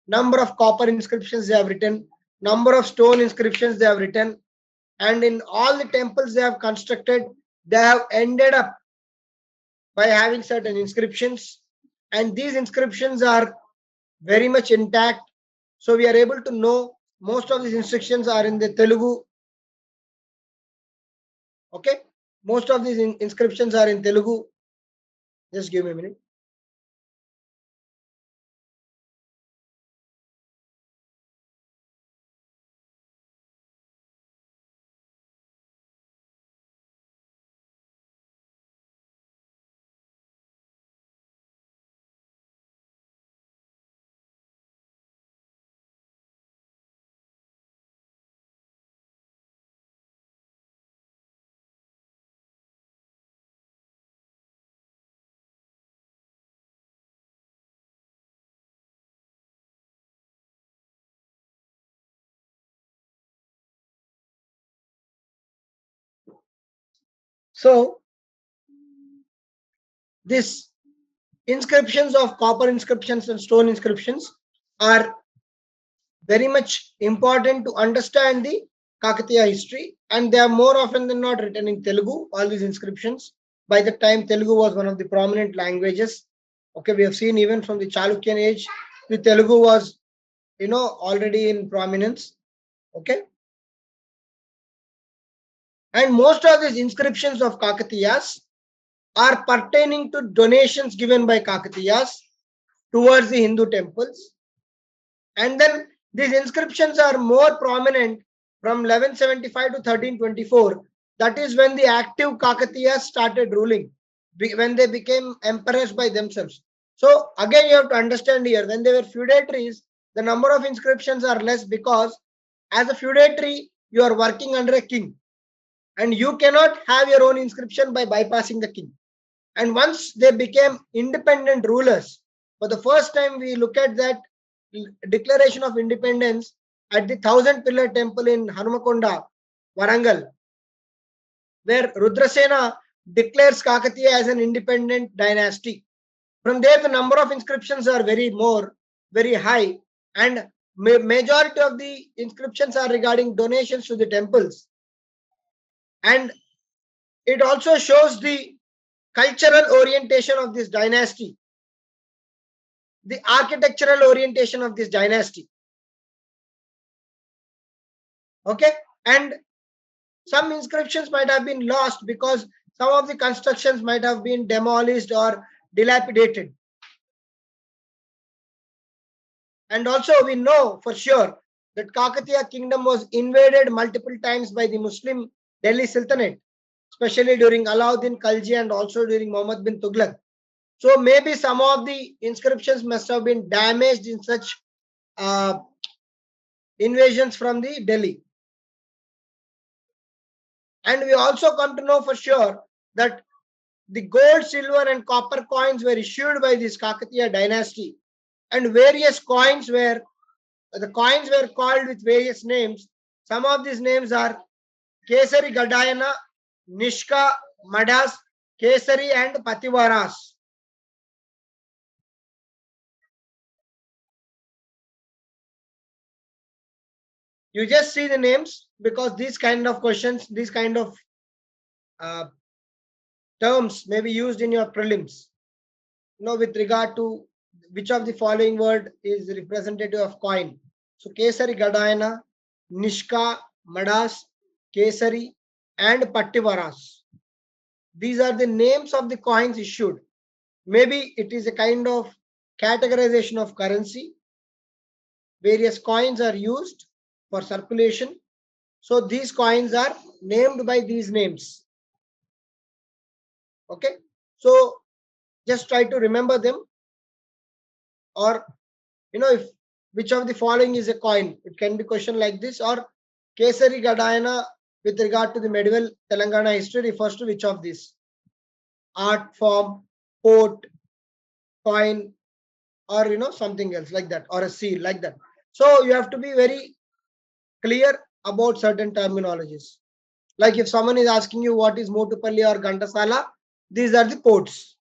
number of copper inscriptions they have written, number of stone inscriptions they have written, and in all the temples they have constructed, they have ended up by having certain inscriptions, and these inscriptions are very much intact. So we are able to know most of these inscriptions are in the Telugu. Okay, most of these inscriptions are in Telugu. Just give me a minute. So this inscriptions of copper inscriptions and stone inscriptions are very much important to understand the Kakatiya history, and they are more often than not written in Telugu, all these inscriptions. By the time, Telugu was one of the prominent languages. Okay, we have seen even from the Chalukyan age, the Telugu was, already in prominence. Okay, and most of these inscriptions of Kakatiyas are pertaining to donations given by Kakatiyas towards the Hindu temples. And then these inscriptions are more prominent from 1175 to 1324. That is when the active Kakatiyas started ruling, when they became emperors by themselves. So again, you have to understand here, when they were feudatories, the number of inscriptions are less because as a feudatory, you are working under a king. And you cannot have your own inscription by bypassing the king. And once they became independent rulers, for the first time we look at that declaration of independence at the 1,000-pillar temple in Hanumakonda, Warangal, where Rudrasena declares Kakatiya as an independent dynasty. From there, the number of inscriptions are very high, and majority of the inscriptions are regarding donations to the temples. And it also shows the cultural orientation of this dynasty, the architectural orientation of this dynasty. Okay, and some inscriptions might have been lost because some of the constructions might have been demolished or dilapidated. And also we know for sure that Kakatiya kingdom was invaded multiple times by the Muslim Delhi Sultanate, especially during Alauddin Khalji and also during Muhammad bin Tughlaq. So maybe some of the inscriptions must have been damaged in such invasions from the Delhi. And we also come to know for sure that the gold, silver, and copper coins were issued by this Kakatiya dynasty, and various coins were called with various names. Some of these names are Kesari Gadayana, Nishka, Madas, Kesari, and Pativaras. You just see the names because these kind of questions, these kind of terms may be used in your prelims. With regard to which of the following word is representative of coin. So Kesari Gadayana, Nishka, Madas, Kesari, and Pattivaras. These are the names of the coins issued. Maybe it is a kind of categorization of currency, various coins are used for circulation. So these coins are named by these names. Okay. So just try to remember them, or if which of the following is a coin. It can be questioned like this, or Kesari Gadayana with regard to the medieval Telangana history refers to which of these? Art form, port, coin, or something else like that, or a seal like that. So you have to be very clear about certain terminologies. Like if someone is asking you what is Motupalli or Gandasala, these are the ports.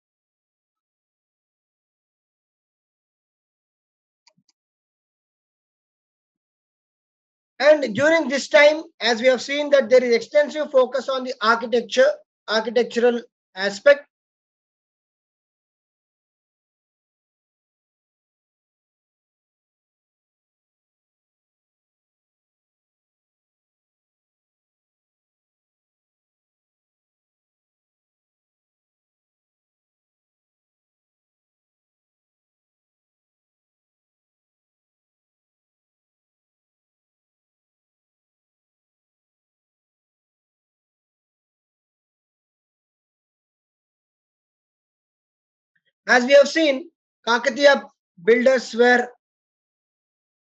And during this time, as we have seen, that there is extensive focus on the architectural aspect. As we have seen, Kakatiya builders were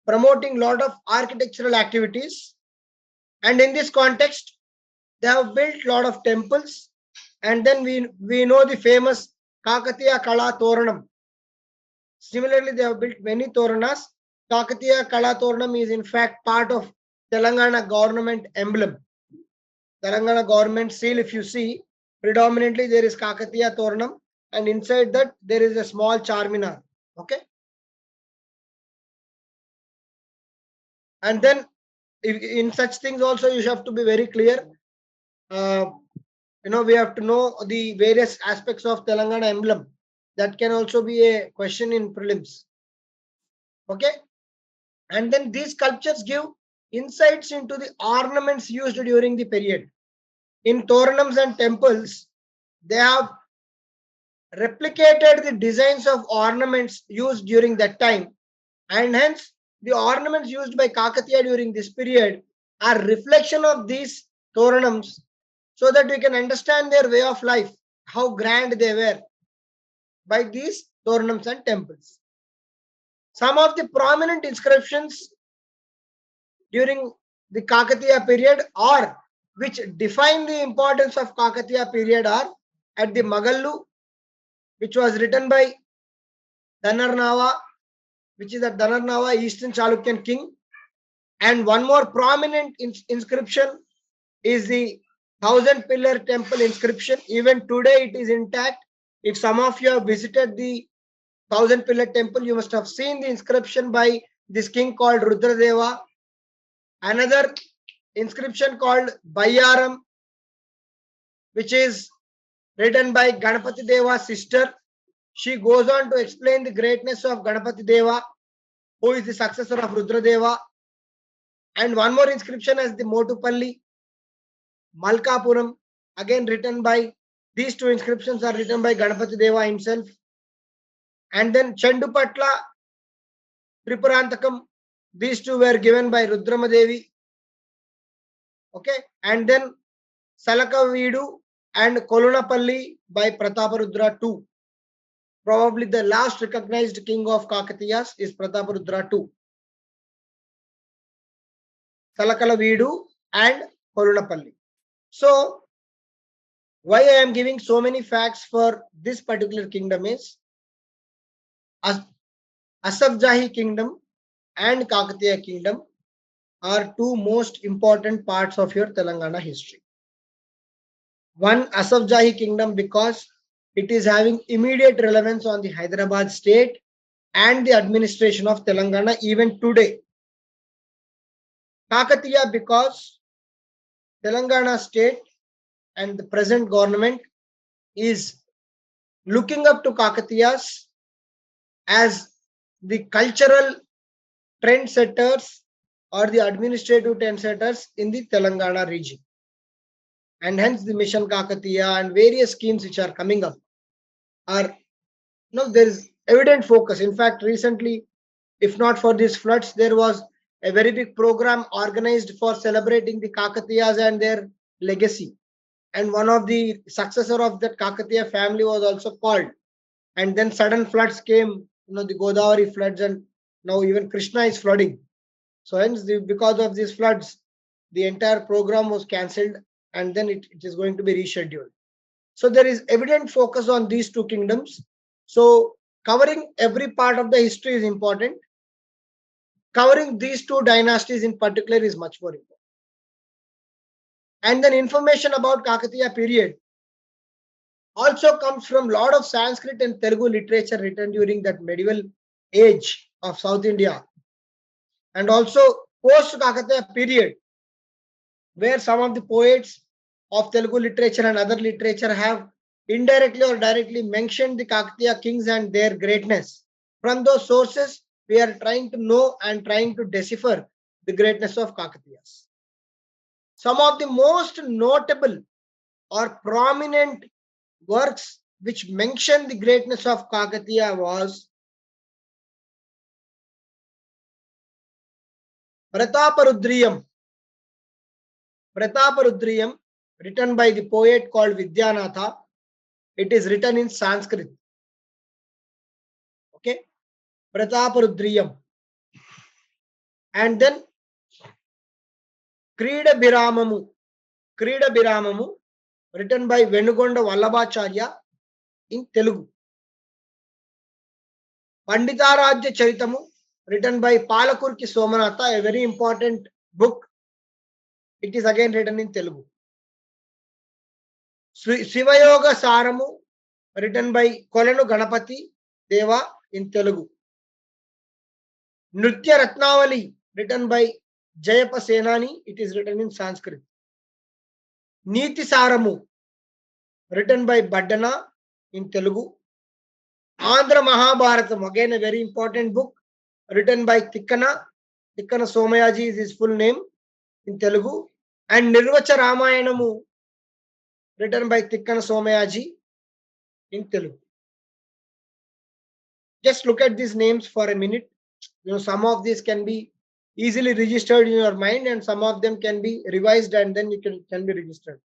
promoting a lot of architectural activities, and in this context, they have built a lot of temples. And then we know the famous Kakatiya Kala Toranam. Similarly, they have built many Toranas. Kakatiya Kala Toranam is in fact part of Telangana government emblem. Telangana government seal, if you see, predominantly there is Kakatiya Toranam, and inside that there is a small Charminar. Okay. And then in such things also you have to be very clear. We have to know the various aspects of Telangana emblem. That can also be a question in prelims. Okay. And then these sculptures give insights into the ornaments used during the period. In Toranams and temples, they have replicated the designs of ornaments used during that time, and hence the ornaments used by Kakatiya during this period are reflection of these Toranams, so that we can understand their way of life, how grand they were by these Toranams and temples. Some of the prominent inscriptions during the Kakatiya period, or which define the importance of Kakatiya period, are at the Magallu, which was written by Danarnava, which is the Danarnava Eastern Chalukyan king. And one more prominent inscription is the Thousand Pillar Temple inscription. Even today it is intact. If some of you have visited the Thousand Pillar Temple, you must have seen the inscription by this king called Rudradeva. Another inscription called Bayaram, which is written by Ganapati Deva's sister. She goes on to explain the greatness of Ganapati Deva, who is the successor of Rudradeva. And one more inscription as the Motupalli, Malkapuram, again written by, these two inscriptions are written by Ganapati Deva himself. And then Chandupatla, Tripurantakam, these two were given by Rudramadevi. Okay. And then Salakavidu and Kolunapalli by Prataparudra II. Probably the last recognized king of Kakatiyas is Prataparudra II. Salakalavidu and Kolunapalli. So, why I am giving so many facts for this particular kingdom is Asafjahi kingdom and Kakatiya kingdom are two most important parts of your Telangana history. One, Asafjahi kingdom, because it is having immediate relevance on the Hyderabad state and the administration of Telangana even today. Kakatiya, because Telangana state and the present government is looking up to Kakatiyas as the cultural trendsetters or the administrative trendsetters in the Telangana region. And hence the Mission Kakatiya and various schemes which are coming up are, there is evident focus. In fact, recently If not for these floods, there was a very big program organized for celebrating the Kakatiyas and their legacy. And one of the successor of that Kakatiya family was also called. And then sudden floods came, the Godavari floods, and now even Krishna is flooding. So hence, because of these floods, the entire program was cancelled, and then it is going to be rescheduled. So there is evident focus on these two kingdoms. So covering every part of the history is important. Covering these two dynasties in particular is much more important. And then information about Kakatiya period also comes from a lot of Sanskrit and Telugu literature written during that medieval age of South India. And also post Kakatiya period, where some of the poets of Telugu literature and other literature have indirectly or directly mentioned the Kakatiya kings and their greatness. From those sources, we are trying to know and trying to decipher the greatness of Kakatiyas. Some of the most notable or prominent works which mention the greatness of Kakatiya was Prataparudriyam. Prataparudriyam, written by the poet called Vidyanatha. It is written in Sanskrit. Okay, Prataparudriyam. And then Krida Biramamu, written by Venugonda Vallabhacharya in Telugu. Panditarajya Charitamu, written by Palakurki Somanatha, a very important book. It is again written in Telugu. Sivayoga Saramu, written by Kolenu Ganapati Deva in Telugu. Nritya Ratnavali, written by Jayapa Senani, it is written in Sanskrit. Niti Saramu, written by Baddana in Telugu. Andhra Mahabharatam, again a very important book, written by Tikkana Somayaji is his full name in Telugu. And Nirvacha Ramayanamu, written by Tikkana Somayaji in Telugu. Just look at these names for a minute. Some of these can be easily registered in your mind, and some of them can be revised and then you can be registered.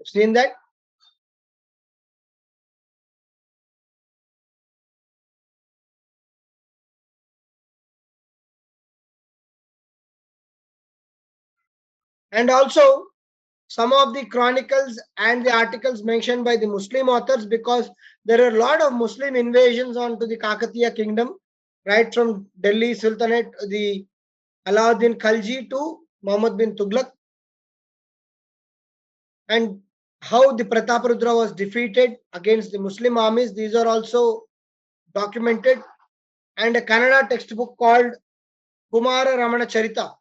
Seen that? And also some of the chronicles and the articles mentioned by the Muslim authors, because there are a lot of Muslim invasions onto the Kakatiya kingdom, right from Delhi Sultanate, the Alauddin Khalji to Muhammad bin Tughlaq, and how the Prataparudra was defeated against the Muslim armies. These are also documented. And a Kannada textbook called Kumara Ramana Charita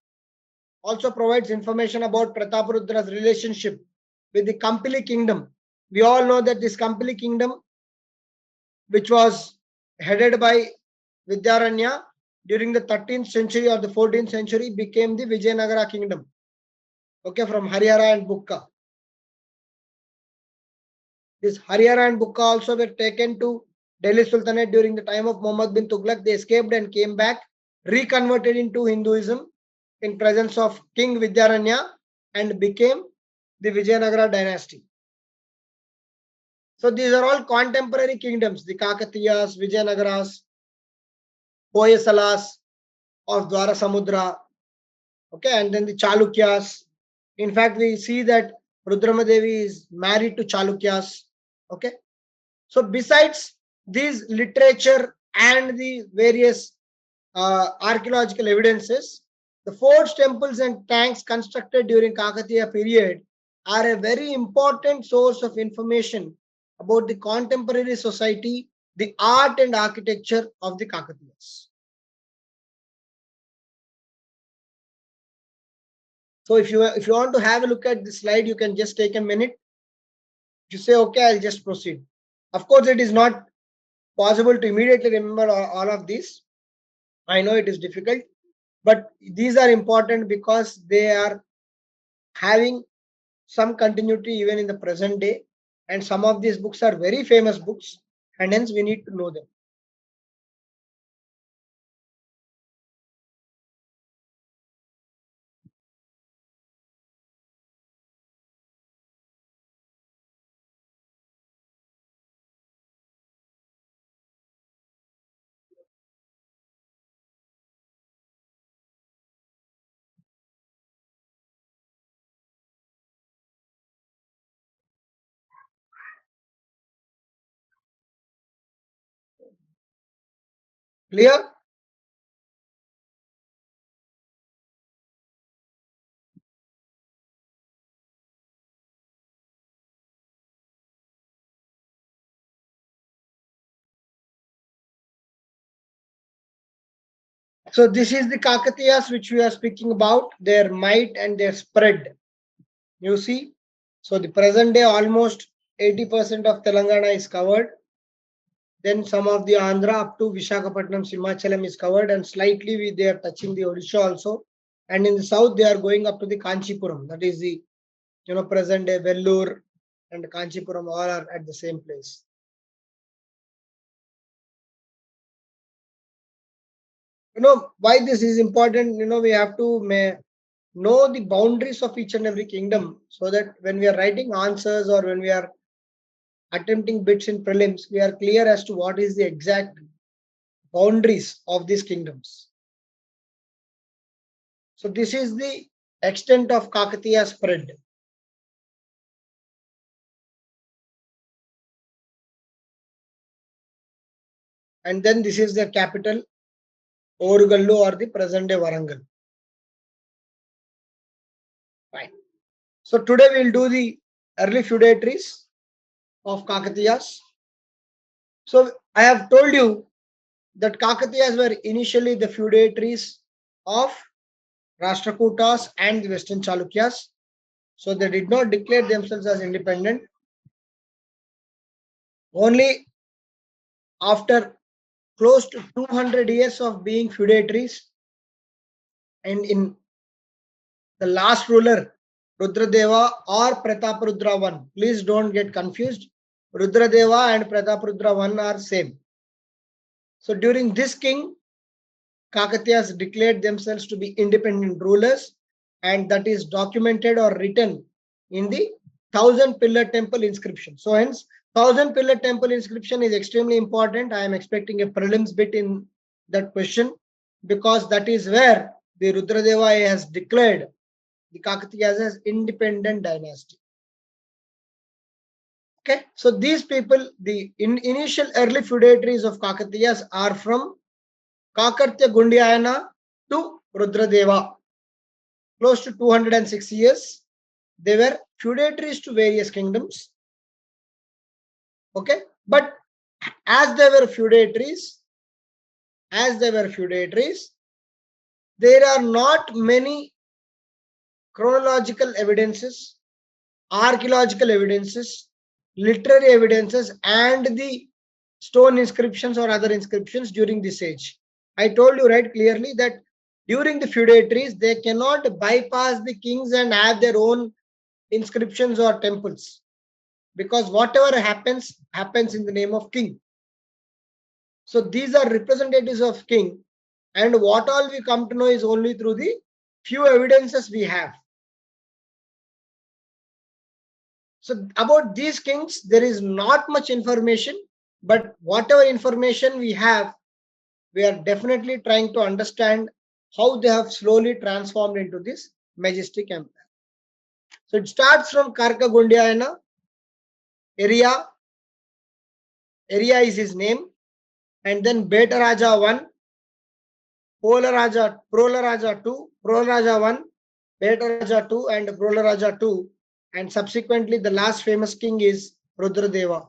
also provides information about Prataparudra's relationship with the Kampili kingdom. We all know that this Kampili kingdom, which was headed by Vidyaranya during the 13th century or the 14th century, became the Vijayanagara kingdom. Okay, from Haryana and Bukka. This Haryana and Bukka also were taken to Delhi Sultanate during the time of Muhammad bin Tughlaq. They escaped and came back, reconverted into Hinduism in presence of King Vidyaranya, and became the Vijayanagara dynasty. So these are all contemporary kingdoms, the Kakatiyas, Vijayanagaras, Hoysalas of Dwara Samudra, okay, and then the Chalukyas. In fact, we see that Rudramadevi is married to Chalukyas, okay. So besides these literature and the various archaeological evidences, the forts, temples and tanks constructed during Kakatiya period are a very important source of information about the contemporary society, the art and architecture of the Kakatiyas. So if you want to have a look at this slide, you can just take a minute. You say, okay, I'll just proceed. Of course, it is not possible to immediately remember all of these. I know it is difficult, but these are important because they are having some continuity even in the present day, and some of these books are very famous books, and hence we need to know them. Clear? So this is the Kakatiyas which we are speaking about, their might and their spread. You see, so the present day almost 80% of Telangana is covered. Then some of the Andhra up to Visakhapatnam, Simhachalam is covered, and slightly they are touching the Odisha also. And in the south, they are going up to the Kanchipuram. That is the present day Vellore and Kanchipuram all are at the same place. Why this is important? We have to know the boundaries of each and every kingdom, so that when we are writing answers or when we are attempting bits in prelims, we are clear as to what is the exact boundaries of these kingdoms. So this is the extent of Kakatiya spread. And then this is their capital, Orugallu, or the present day Warangal. Fine. So today we'll do the early feudatories of Kakatiyas. So I have told you that Kakatiyas were initially the feudatories of Rashtrakutas and the Western Chalukyas. So they did not declare themselves as independent. Only after close to 200 years of being feudatories, and in the last ruler, Rudradeva or Prataparudra I. Please don't get confused. Rudradeva and Prataparudra I are same. So during this king, Kakatiyas declared themselves to be independent rulers, and that is documented or written in the Thousand Pillar Temple inscription. So hence, Thousand Pillar Temple inscription is extremely important. I am expecting a prelims bit in that question, because that is where the Rudradeva has declared the Kakatiyas as independent dynasty. Okay, so these people, the initial early feudatories of Kakatiyas are from Kakatiya Gundiyana to Rudradeva. Close to 206 years, they were feudatories to various kingdoms. Okay, but as they were feudatories, there are not many chronological evidences, archaeological evidences, literary evidences, and the stone inscriptions or other inscriptions during this age. I told you right clearly that during the feudatories, they cannot bypass the kings and have their own inscriptions or temples, because whatever happens in the name of king. So these are representatives of king, and what all we come to know is only through the few evidences we have. So about these kings, there is not much information, but whatever information we have, we are definitely trying to understand how they have slowly transformed into this majestic empire. So it starts from Karka Gundiyana, area is his name, and then Beta Raja 1, Prola Raja 2, Prola Raja 1, Beta Raja 2, and Prola Raja 2, and subsequently the last famous king is Rudradeva.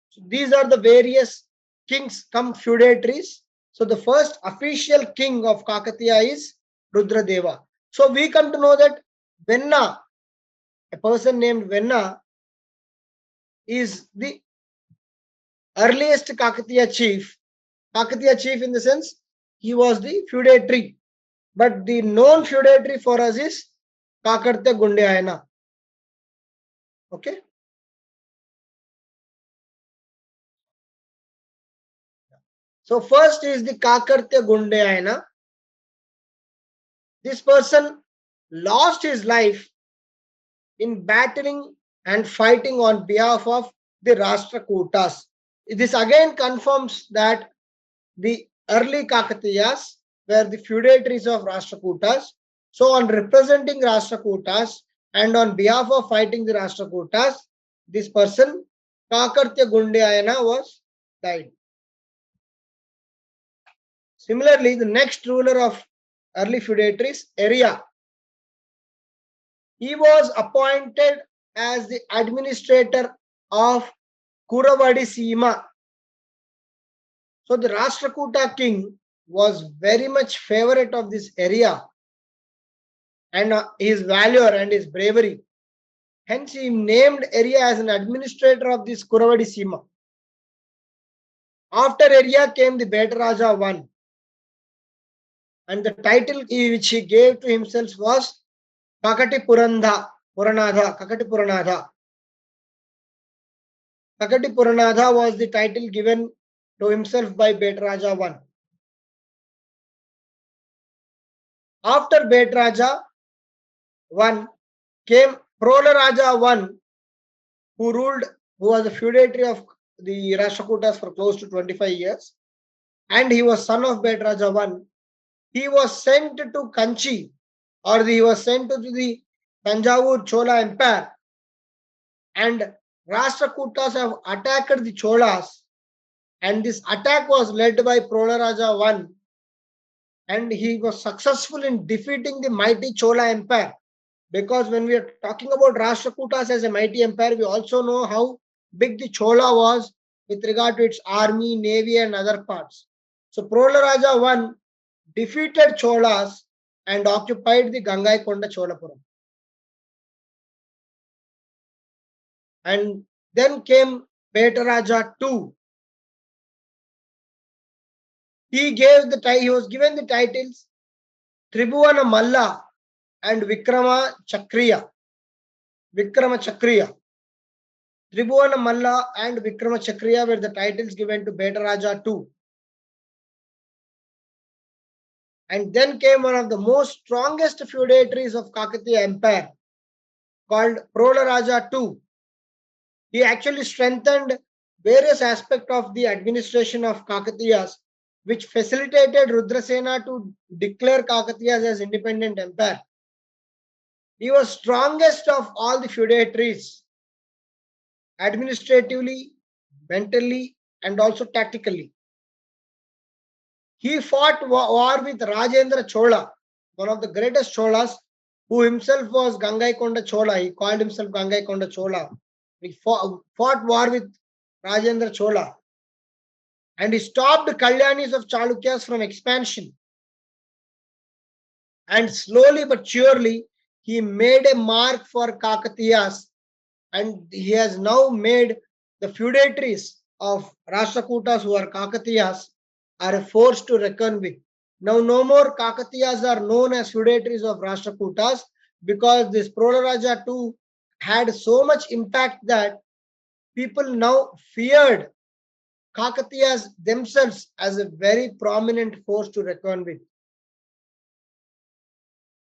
So these are the various kings come feudatories. So the first official king of Kakatiya is Rudradeva. So we come to know that Venna, a person named Venna, is the earliest Kakatiya chief. Kakatiya chief in the sense he was the feudatory, but the known feudatory for us is Kakatiya Gundayana. Okay. So first is the Kakatiya Gundayana. This person lost his life in battling and fighting on behalf of the Rashtrakutas. This again confirms that the early Kakatiyas were the feudatories of Rashtrakutas. So on representing Rashtrakutas and on behalf of fighting the Rashtrakutas, this person, Kakatiya Gundayana, was died. Similarly, the next ruler of early feudatories, Area, he was appointed as the administrator of Kuravadi Sima. So the Rashtrakuta king was very much favorite of this area and his valor and his bravery. Hence, he named Area as an administrator of this Kuravadi Sima. After Area came the Betaraja I, and the title which he gave to himself was Kakati Puranadha. Kakati Puranadha was the title given to himself by Betaraja I. After Betaraja I came Prolaraja I, who was a feudatory of the Rashtrakutas for close to 25 years, and he was son of Betaraja I. He was sent to Kanchi, or he was sent to the Tanjavur Chola Empire, and Rashtrakutas have attacked the Cholas, and this attack was led by Prolaraja I, and he was successful in defeating the mighty Chola Empire. Because when we are talking about Rashtrakutas as a mighty empire, we also know how big the Chola was with regard to its army, navy, and other parts. So Prolaraja I defeated Cholas and occupied the Gangaikonda Cholapuram. And then came Betaraja II. He was given the titles Tribhuvana Malla and Vikrama Chakriya. Tribhuvana Malla and Vikrama Chakriya were the titles given to Betaraja II. And then came one of the most strongest feudatories of Kakatiya Empire, called Prolaraja II. He actually strengthened various aspects of the administration of Kakatiyas, which facilitated Rudrasena to declare Kakatiyas as independent empire. He was strongest of all the feudatories, administratively, mentally, and also tactically. He fought war with Rajendra Chola, one of the greatest Cholas, who himself was Gangaikonda Chola. He called himself Gangaikonda Chola. He fought war with Rajendra Chola. And he stopped the Kalyanis of Chalukyas from expansion. And slowly but surely, he made a mark for Kakatiyas. And he has now made the feudatories of Rashtrakutas, who are Kakatiyas, are a force to reckon with. Now, no more Kakatiyas are known as feudatories of Rashtrakutas, because this Prolaraja II had so much impact that people now feared Kakatiyas themselves as a very prominent force to reckon with.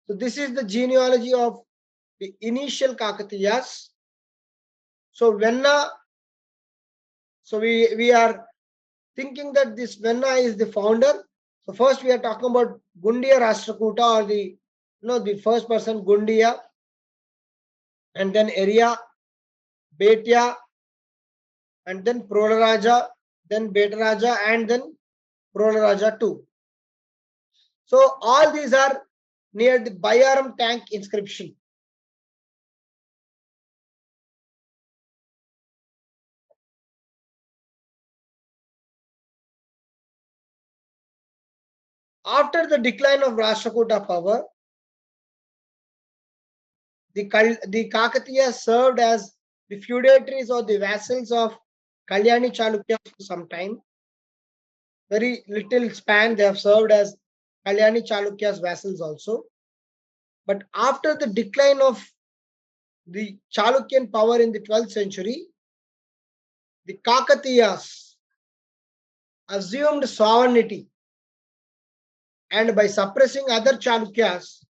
So this is the genealogy of the initial Kakatiyas. So Venna, so we are thinking that this Venna is the founder. So first we are talking about Gundiya Rashtrakuta, or the first person Gundiya, and then Area, Betya, and then Prolaraja, then Betaraja, and then Prolaraja II. So all these are near the Bayaram tank inscription. After the decline of Rashtrakuta power, the Kakatiya served as the feudatories or the vassals of Kalyani Chalukyas for some time. Very little span they have served as Kalyani Chalukyas vassals also. But after the decline of the Chalukyan power in the 12th century, the Kakatiyas assumed sovereignty, and by suppressing other Chalukyas,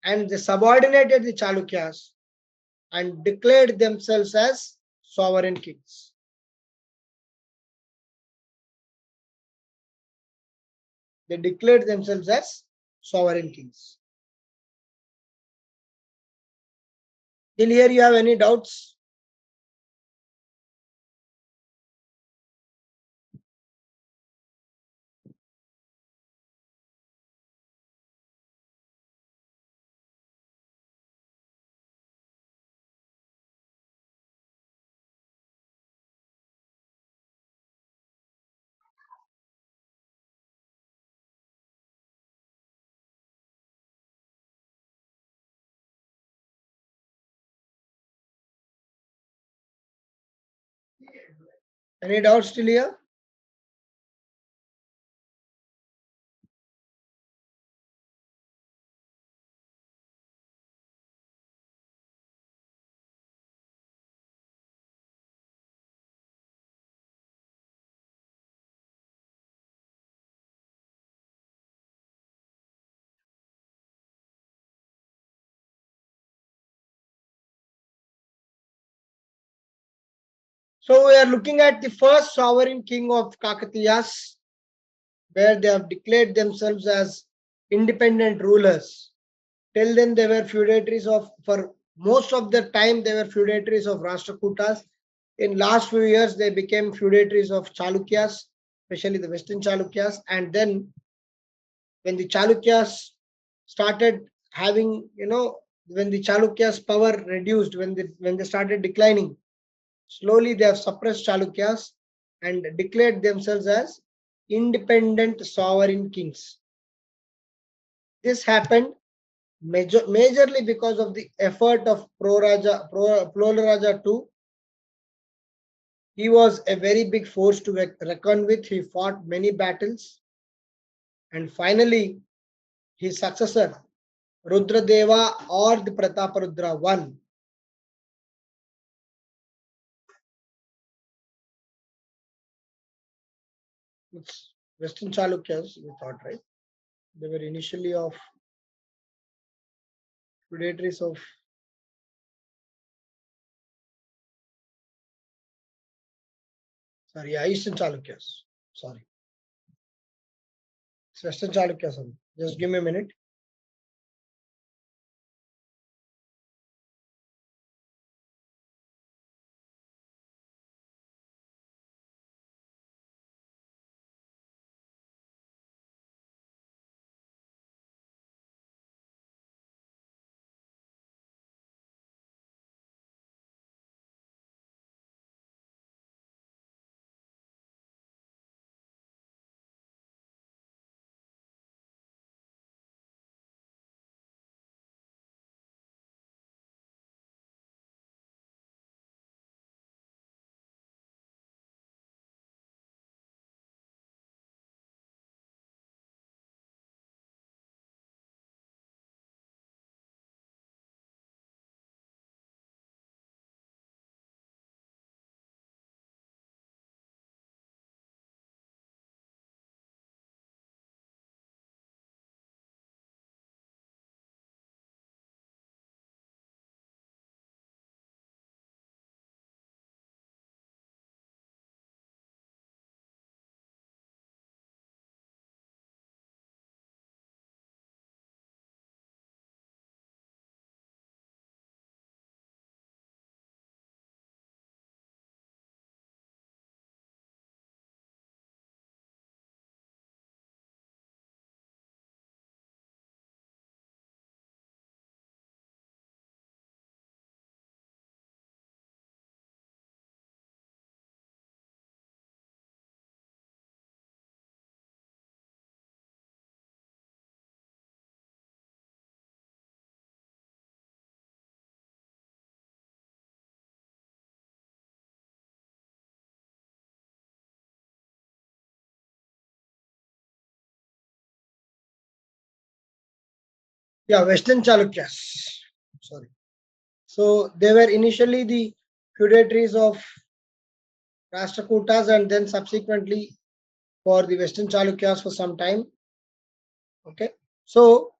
and they subordinated the Chalukyas and declared themselves as sovereign kings. They declared themselves as sovereign kings. Till here, you have any doubts? Any doubts till here? So we are looking at the first sovereign king of Kakatiyas, where they have declared themselves as independent rulers. Till then, they were feudatories of, for most of the time, they were feudatories of Rashtrakutas. In last few years, they became feudatories of Chalukyas, especially the Western Chalukyas. And then, when the Chalukyas started having, when the Chalukyas' power reduced, when they started declining, slowly they have suppressed Chalukyas and declared themselves as independent sovereign kings. This happened majorly because of the effort of Plolaraja II. He was a very big force to reckon with. He fought many battles, and finally his successor Rudradeva or the Prataparudra won. It's Western Chalukyas, we thought, right? They were initially of feudatories of, sorry, Eastern Chalukyas. Sorry, it's Western Chalukyas. Just give me a minute. Yeah, Western Chalukyas. Sorry. So they were initially the feudatories of Rashtrakutas and then subsequently for the Western Chalukyas for some time. Okay. So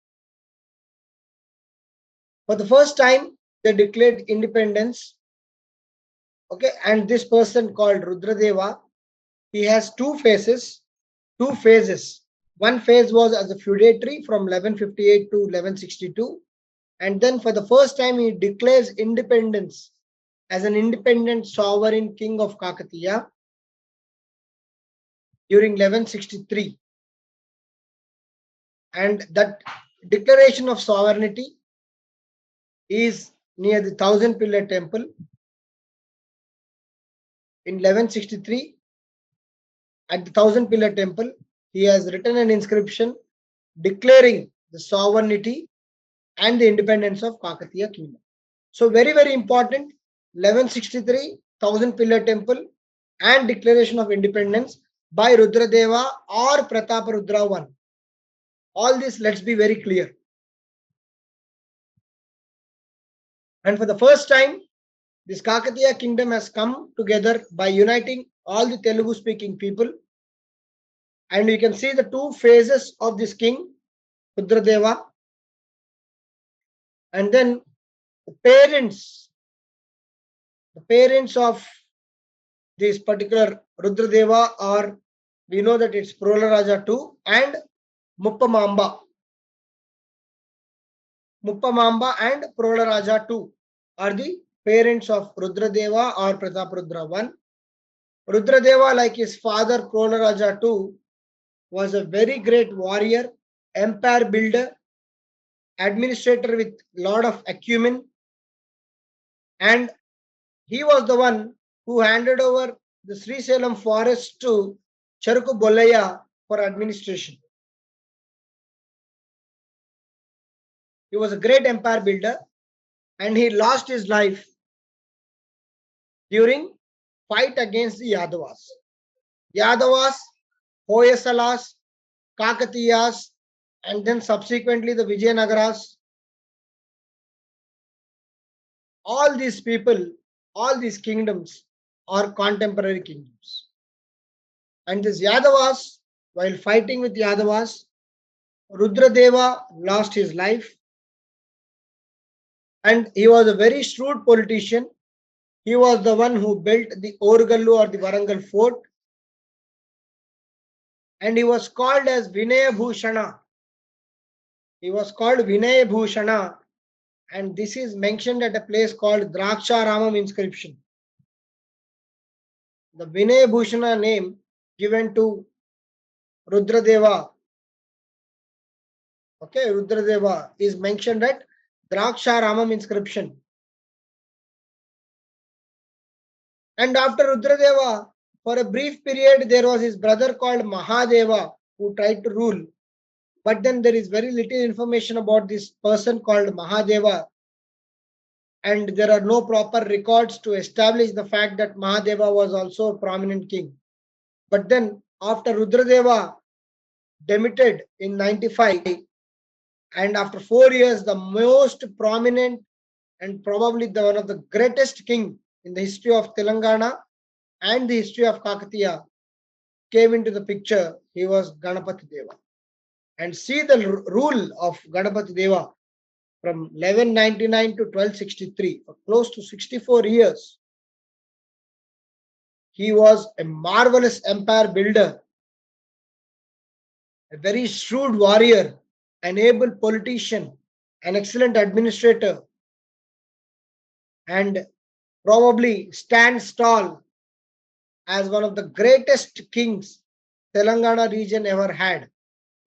for the first time, they declared independence. Okay. And this person called Rudradeva, he has two phases. One phase was as a feudatory from 1158 to 1162. And then for the first time, he declares independence as an independent sovereign king of Kakatiya during 1163. And that declaration of sovereignty is near the Thousand Pillar Temple in 1163. At the Thousand Pillar Temple, he has written an inscription declaring the sovereignty and the independence of Kakatiya kingdom. So very, very important, 1163, Thousand Pillar Temple and declaration of independence by Rudradeva or Prataparudra I. All this, let's be very clear. And for the first time, this Kakatiya kingdom has come together by uniting all the Telugu speaking people. And you can see the two phases of this king, Rudradeva. And then the parents of this particular Rudradeva are, we know that it's Prolaraja II and Muppamamba. Muppamamba and Prolaraja II are the parents of Rudradeva or Prataparudra I. Rudradeva, like his father Prolaraja II, was a very great warrior, empire builder, administrator with lot of acumen, and he was the one who handed over the Sri Salem forest to Charuku Bollaya for administration. He was a great empire builder and he lost his life during fight against the Yadavas. Yadavas, Hoysalas, Kakatiyas, and then subsequently the Vijayanagaras. All these people, all these kingdoms are contemporary kingdoms. And this Yadavas, while fighting with Yadavas, Rudradeva lost his life. And he was a very shrewd politician. He was the one who built the Orgallu or the Warangal fort. And he was called as Vinaya Bhushana. He was called Vinaya Bhushana. And this is mentioned at a place called Draksharamam inscription. The Vinaya Bhushana name given to Rudradeva. Okay, Rudradeva is mentioned at Draksharamam inscription. And after Rudradeva, for a brief period, there was his brother called Mahadeva who tried to rule. But then there is very little information about this person called Mahadeva. And there are no proper records to establish the fact that Mahadeva was also a prominent king. But then after Rudradeva demitted in 95, and after 4 years, the most prominent and probably one of the greatest king in the history of Telangana and the history of Kakatiya came into the picture. He was Ganapati Deva. And see the rule of Ganapati Deva from 1199 to 1263, for close to 64 years. He was a marvelous empire builder, a very shrewd warrior, an able politician, an excellent administrator, and probably stands tall as one of the greatest kings Telangana region ever had,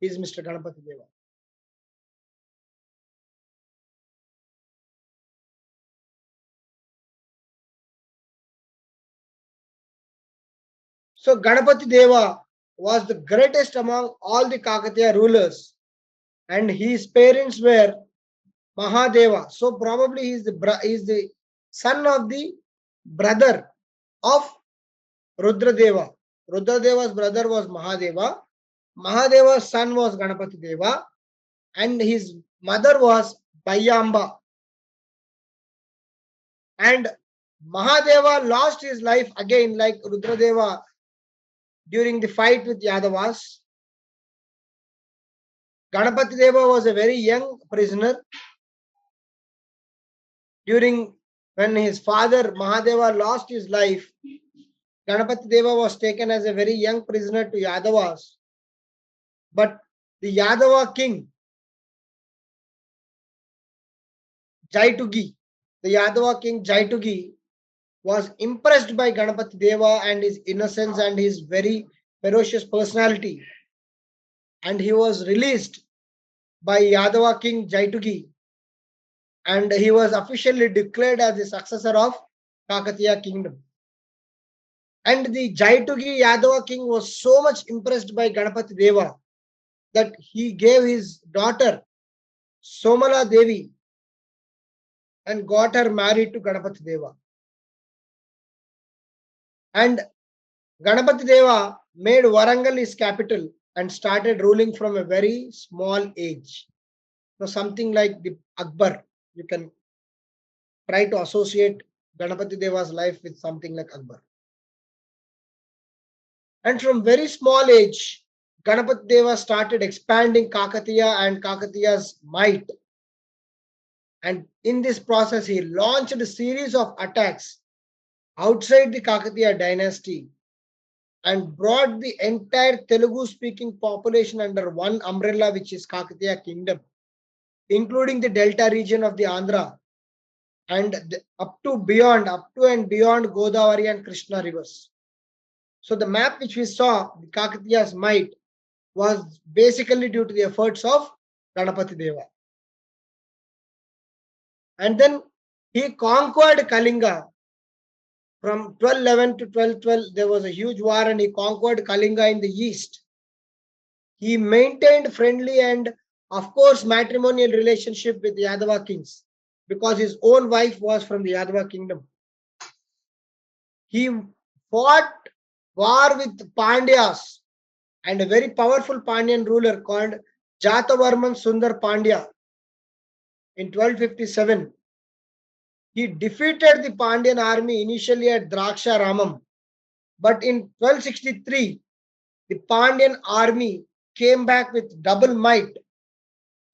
is Mr. Ganapati Deva. So Ganapati Deva was the greatest among all the Kakatiya rulers, and his parents were Mahadeva. So probably he is the son of the brother of Rudradeva. Rudradeva's brother was Mahadeva. Mahadeva's son was Ganapati Deva, and his mother was Bayamba. And Mahadeva lost his life again like Rudradeva during the fight with Yadavas. Ganapati Deva was a very young prisoner during when his father Mahadeva lost his life. Ganapati Deva was taken as a very young prisoner to Yadavas. But the Yadava king, Jaitugi, the Yadava king Jaitugi, was impressed by Ganapati Deva and his innocence and his very ferocious personality. And he was released by Yadava king Jaitugi. And he was officially declared as the successor of Kakatiya kingdom. And the Jaitugi Yadava king was so much impressed by Ganapati Deva that he gave his daughter Somala Devi and got her married to Ganapati Deva. And Ganapati Deva made Warangal his capital and started ruling from a very small age. So something like the Akbar. You can try to associate Ganapati Deva's life with something like Akbar. And from very small age, Ganapati Deva started expanding Kakatiya and Kakatiya's might. And in this process, he launched a series of attacks outside the Kakatiya dynasty and brought the entire Telugu-speaking population under one umbrella, which is Kakatiya kingdom, including the delta region of the Andhra and up to and beyond Godavari and Krishna rivers. So the map which we saw, the Kakatiya's might, was basically due to the efforts of Ganapati Deva. And then he conquered Kalinga. From 1211 to 1212, there was a huge war and he conquered Kalinga in the east. He maintained friendly and, of course, matrimonial relationship with the Yadava kings because his own wife was from the Yadava kingdom. He fought war with Pandyas and a very powerful Pandyan ruler called Jatavarman Sundar Pandya in 1257. He defeated the Pandyan army initially at Draksha Ramam, but in 1263, the Pandyan army came back with double might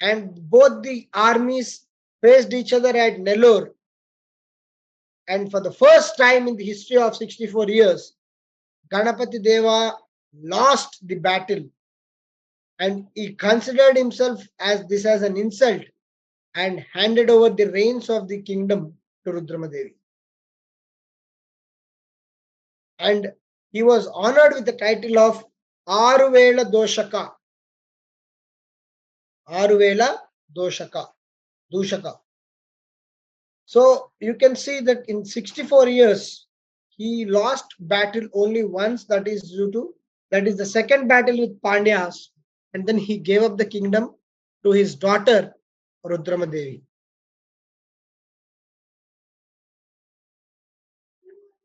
and both the armies faced each other at Nellore. And for the first time in the history of 64 years, Ganapati Deva lost the battle and he considered himself as this as an insult and handed over the reins of the kingdom to Rudramadevi. And he was honored with the title of Aruvela Doshaka. Aruvela Dushaka. So you can see that in 64 years, he lost battle only once, that is the second battle with Pandyas, and then he gave up the kingdom to his daughter Rudramadevi.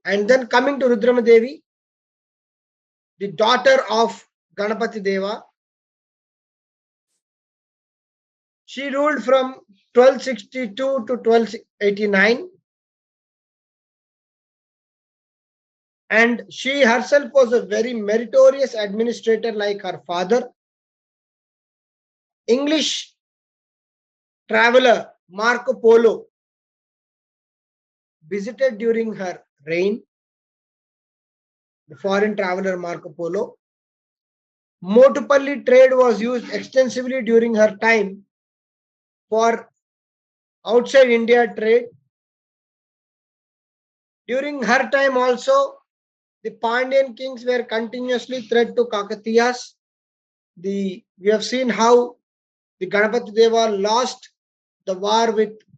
And then coming to Rudramadevi, the daughter of Ganapati Deva, she ruled from 1262 to 1289. And she herself was a very meritorious administrator like her father. English traveler Marco Polo visited during her reign. The foreign traveler Marco Polo. Motupalli trade was used extensively during her time for outside India trade. During her time also, the Pandyan kings were continuously threat to Kakatiyas. We have seen how the Ganapati Deva lost the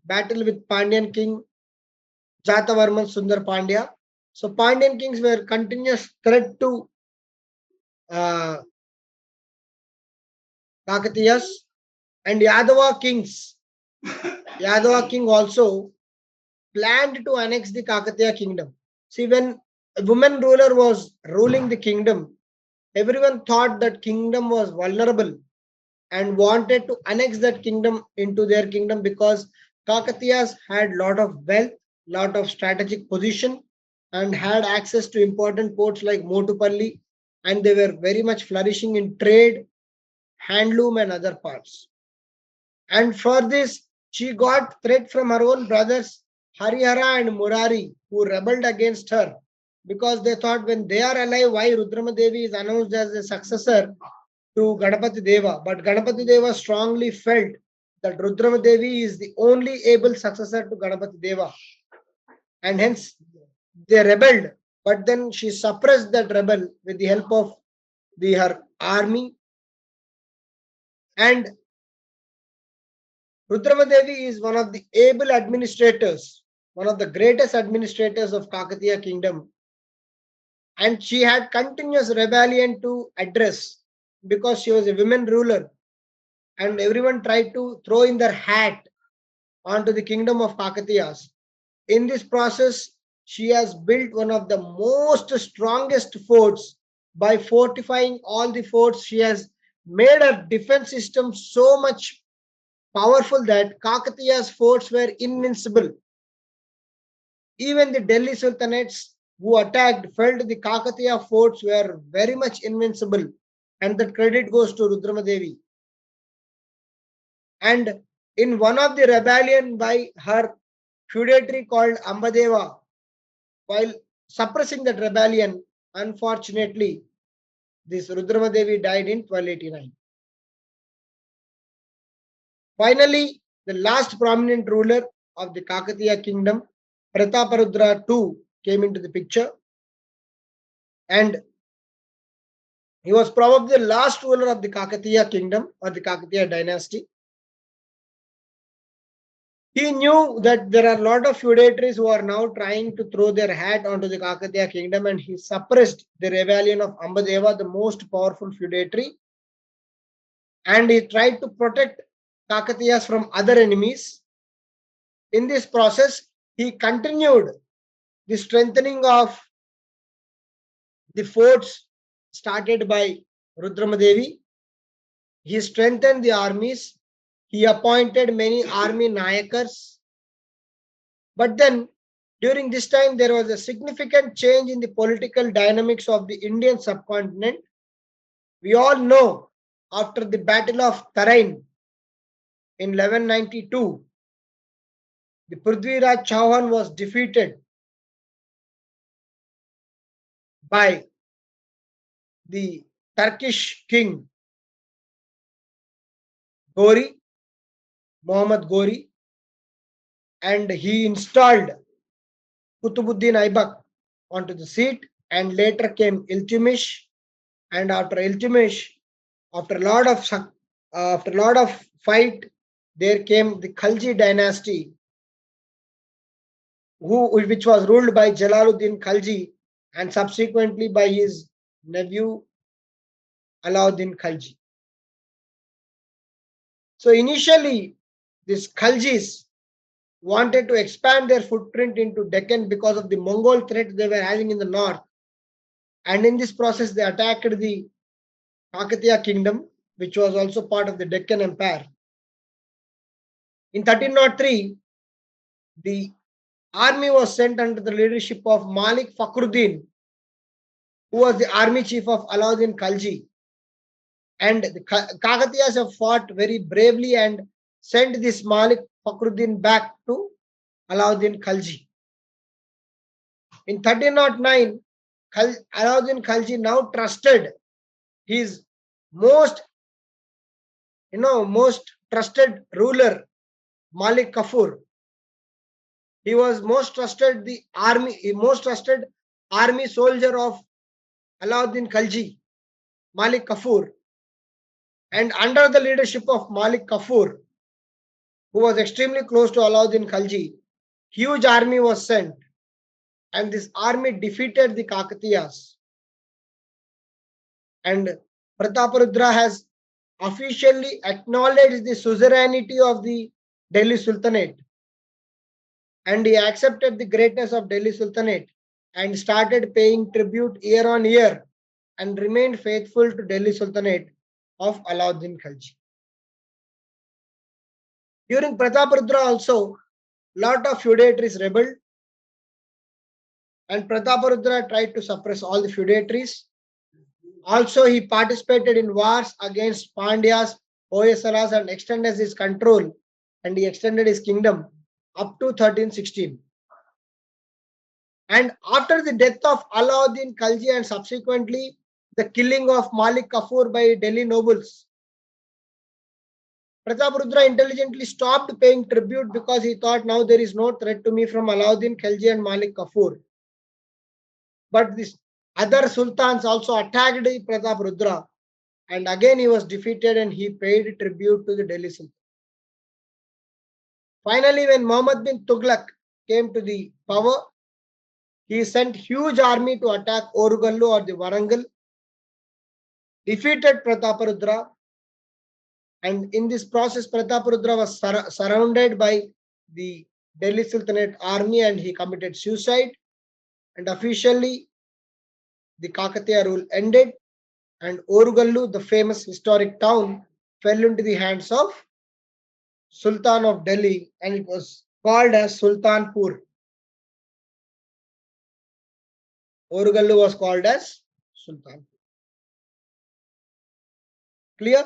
battle with Pandyan king Jatavarman Sundar Pandya. So Pandyan kings were continuous threat to Kakatiyas and Yadava kings. Yadava king also planned to annex the Kakatiya kingdom. See, when a woman ruler was ruling the kingdom, everyone thought that kingdom was vulnerable and wanted to annex that kingdom into their kingdom because Kakatiyas had lot of wealth, lot of strategic position, and had access to important ports like Motupalli, and they were very much flourishing in trade, handloom, and other parts. And for this, she got threat from her own brothers Harihara and Murari, who rebelled against her because they thought when they are alive, why Rudrama Devi is announced as a successor to Ganapati Deva. But Ganapati Deva strongly felt that Rudrama Devi is the only able successor to Ganapati Deva. And hence they rebelled. But then she suppressed that rebel with the help of her army. And Rudrama Devi is one of the able administrators, one of the greatest administrators of Kakatiya kingdom. And she had continuous rebellion to address because she was a women ruler. And everyone tried to throw in their hat onto the kingdom of Kakatiyas. In this process, she has built one of the most strongest forts. By fortifying all the forts, she has made a defense system so much powerful that Kakatiya's forts were invincible. Even the Delhi Sultanates who attacked felt the Kakatiya forts were very much invincible, and the credit goes to Rudrama Devi. And in one of the rebellion by her feudatory called Ambadeva, while suppressing that rebellion, unfortunately, this Rudrama Devi died in 1289. Finally, the last prominent ruler of the Kakatiya kingdom, Prataparudra II, came into the picture. And he was probably the last ruler of the Kakatiya kingdom or the Kakatiya dynasty. He knew that there are a lot of feudatories who are now trying to throw their hat onto the Kakatiya kingdom, and he suppressed the rebellion of Ambadeva, the most powerful feudatory. And he tried to protect Kakatiyas from other enemies. In this process, he continued the strengthening of the forts started by Rudrama Devi. He strengthened the armies. He appointed many army nayakars. But then, during this time, there was a significant change in the political dynamics of the Indian subcontinent. We all know, after the Battle of Tarain in 1192, the Prithviraj Chauhan was defeated by the Turkish king Gori, Muhammad Gori, and he installed Kutubuddin Aibak onto the seat, and later came Iltutmish, and after Iltutmish, after a lot of fight, there came the Khalji dynasty, which was ruled by Jalaluddin Khalji and subsequently by his nephew Alauddin Khalji. So initially, these Khaljis wanted to expand their footprint into Deccan because of the Mongol threat they were having in the north. And in this process, they attacked the Kakatiya kingdom, which was also part of the Deccan Empire. In 1303, the army was sent under the leadership of Malik Fakhruddin, who was the army chief of Alauddin Khalji. And the Kakatiyas have fought very bravely and sent this Malik Fakhruddin back to Alauddin Khalji. In 1309, Alauddin Khalji now trusted his most trusted ruler, Malik Kafur. He was most trusted army soldier of Alauddin Khalji, Malik Kafur. And under the leadership of Malik Kafur, who was extremely close to Alauddin Khalji, huge army was sent, and this army defeated the Kakatiyas. And Prataparudra has officially acknowledged the suzerainty of the Delhi Sultanate, and he accepted the greatness of Delhi Sultanate and started paying tribute year on year and remained faithful to Delhi Sultanate of Alauddin Khalji. During Prataparudra also, lot of feudatories rebelled, and Prataparudra tried to suppress all the feudatories. Also, he participated in wars against Pandyas, Hoysalas, and extended his control, and he extended his kingdom up to 1316. And after the death of Alauddin Khalji and subsequently the killing of Malik Kafur by Delhi nobles, Prataparudra intelligently stopped paying tribute because he thought now there is no threat to me from Alauddin Khalji and Malik Kafur. But these other sultans also attacked Prataparudra, and again he was defeated and he paid tribute to the Delhi Sultan. Finally, when Muhammad bin Tughlaq came to the power, he sent huge army to attack Orugallu or the Warangal, defeated Prataparudra, and in this process Prataparudra was surrounded by the Delhi Sultanate army and he committed suicide, and officially the Kakatiya rule ended, and Orugallu, the famous historic town, fell into the hands of Sultan of Delhi and it was called as Sultanpur. Orugallu was called as Sultanpur. Clear?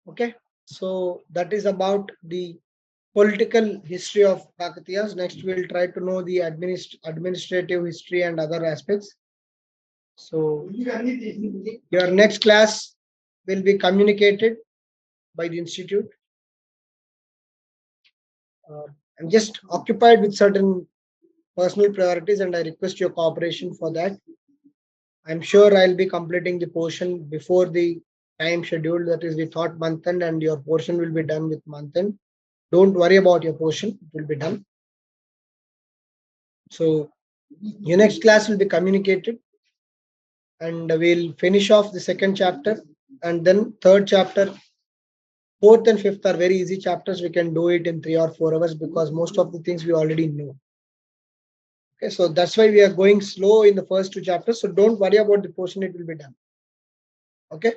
Okay. So that is about the political history of Kakatiyas. Next, we'll try to know the administrative history and other aspects. So, your next class will be communicated by the institute. I'm just occupied with certain personal priorities and I request your cooperation for that. I'm sure I'll be completing the portion before the time schedule, that is the thought month end, and your portion will be done with month end. Don't worry about your portion, it will be done. So your next class will be communicated and we'll finish off the second chapter, and then third chapter, fourth and fifth are very easy chapters. We can do it in 3 or 4 hours because most of the things we already know. Okay, so that's why we are going slow in the first 2 chapters. So don't worry about the portion, it will be done. Okay.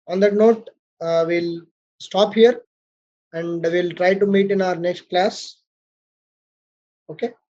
On that note, we'll stop here and we'll try to meet in our next class. Okay.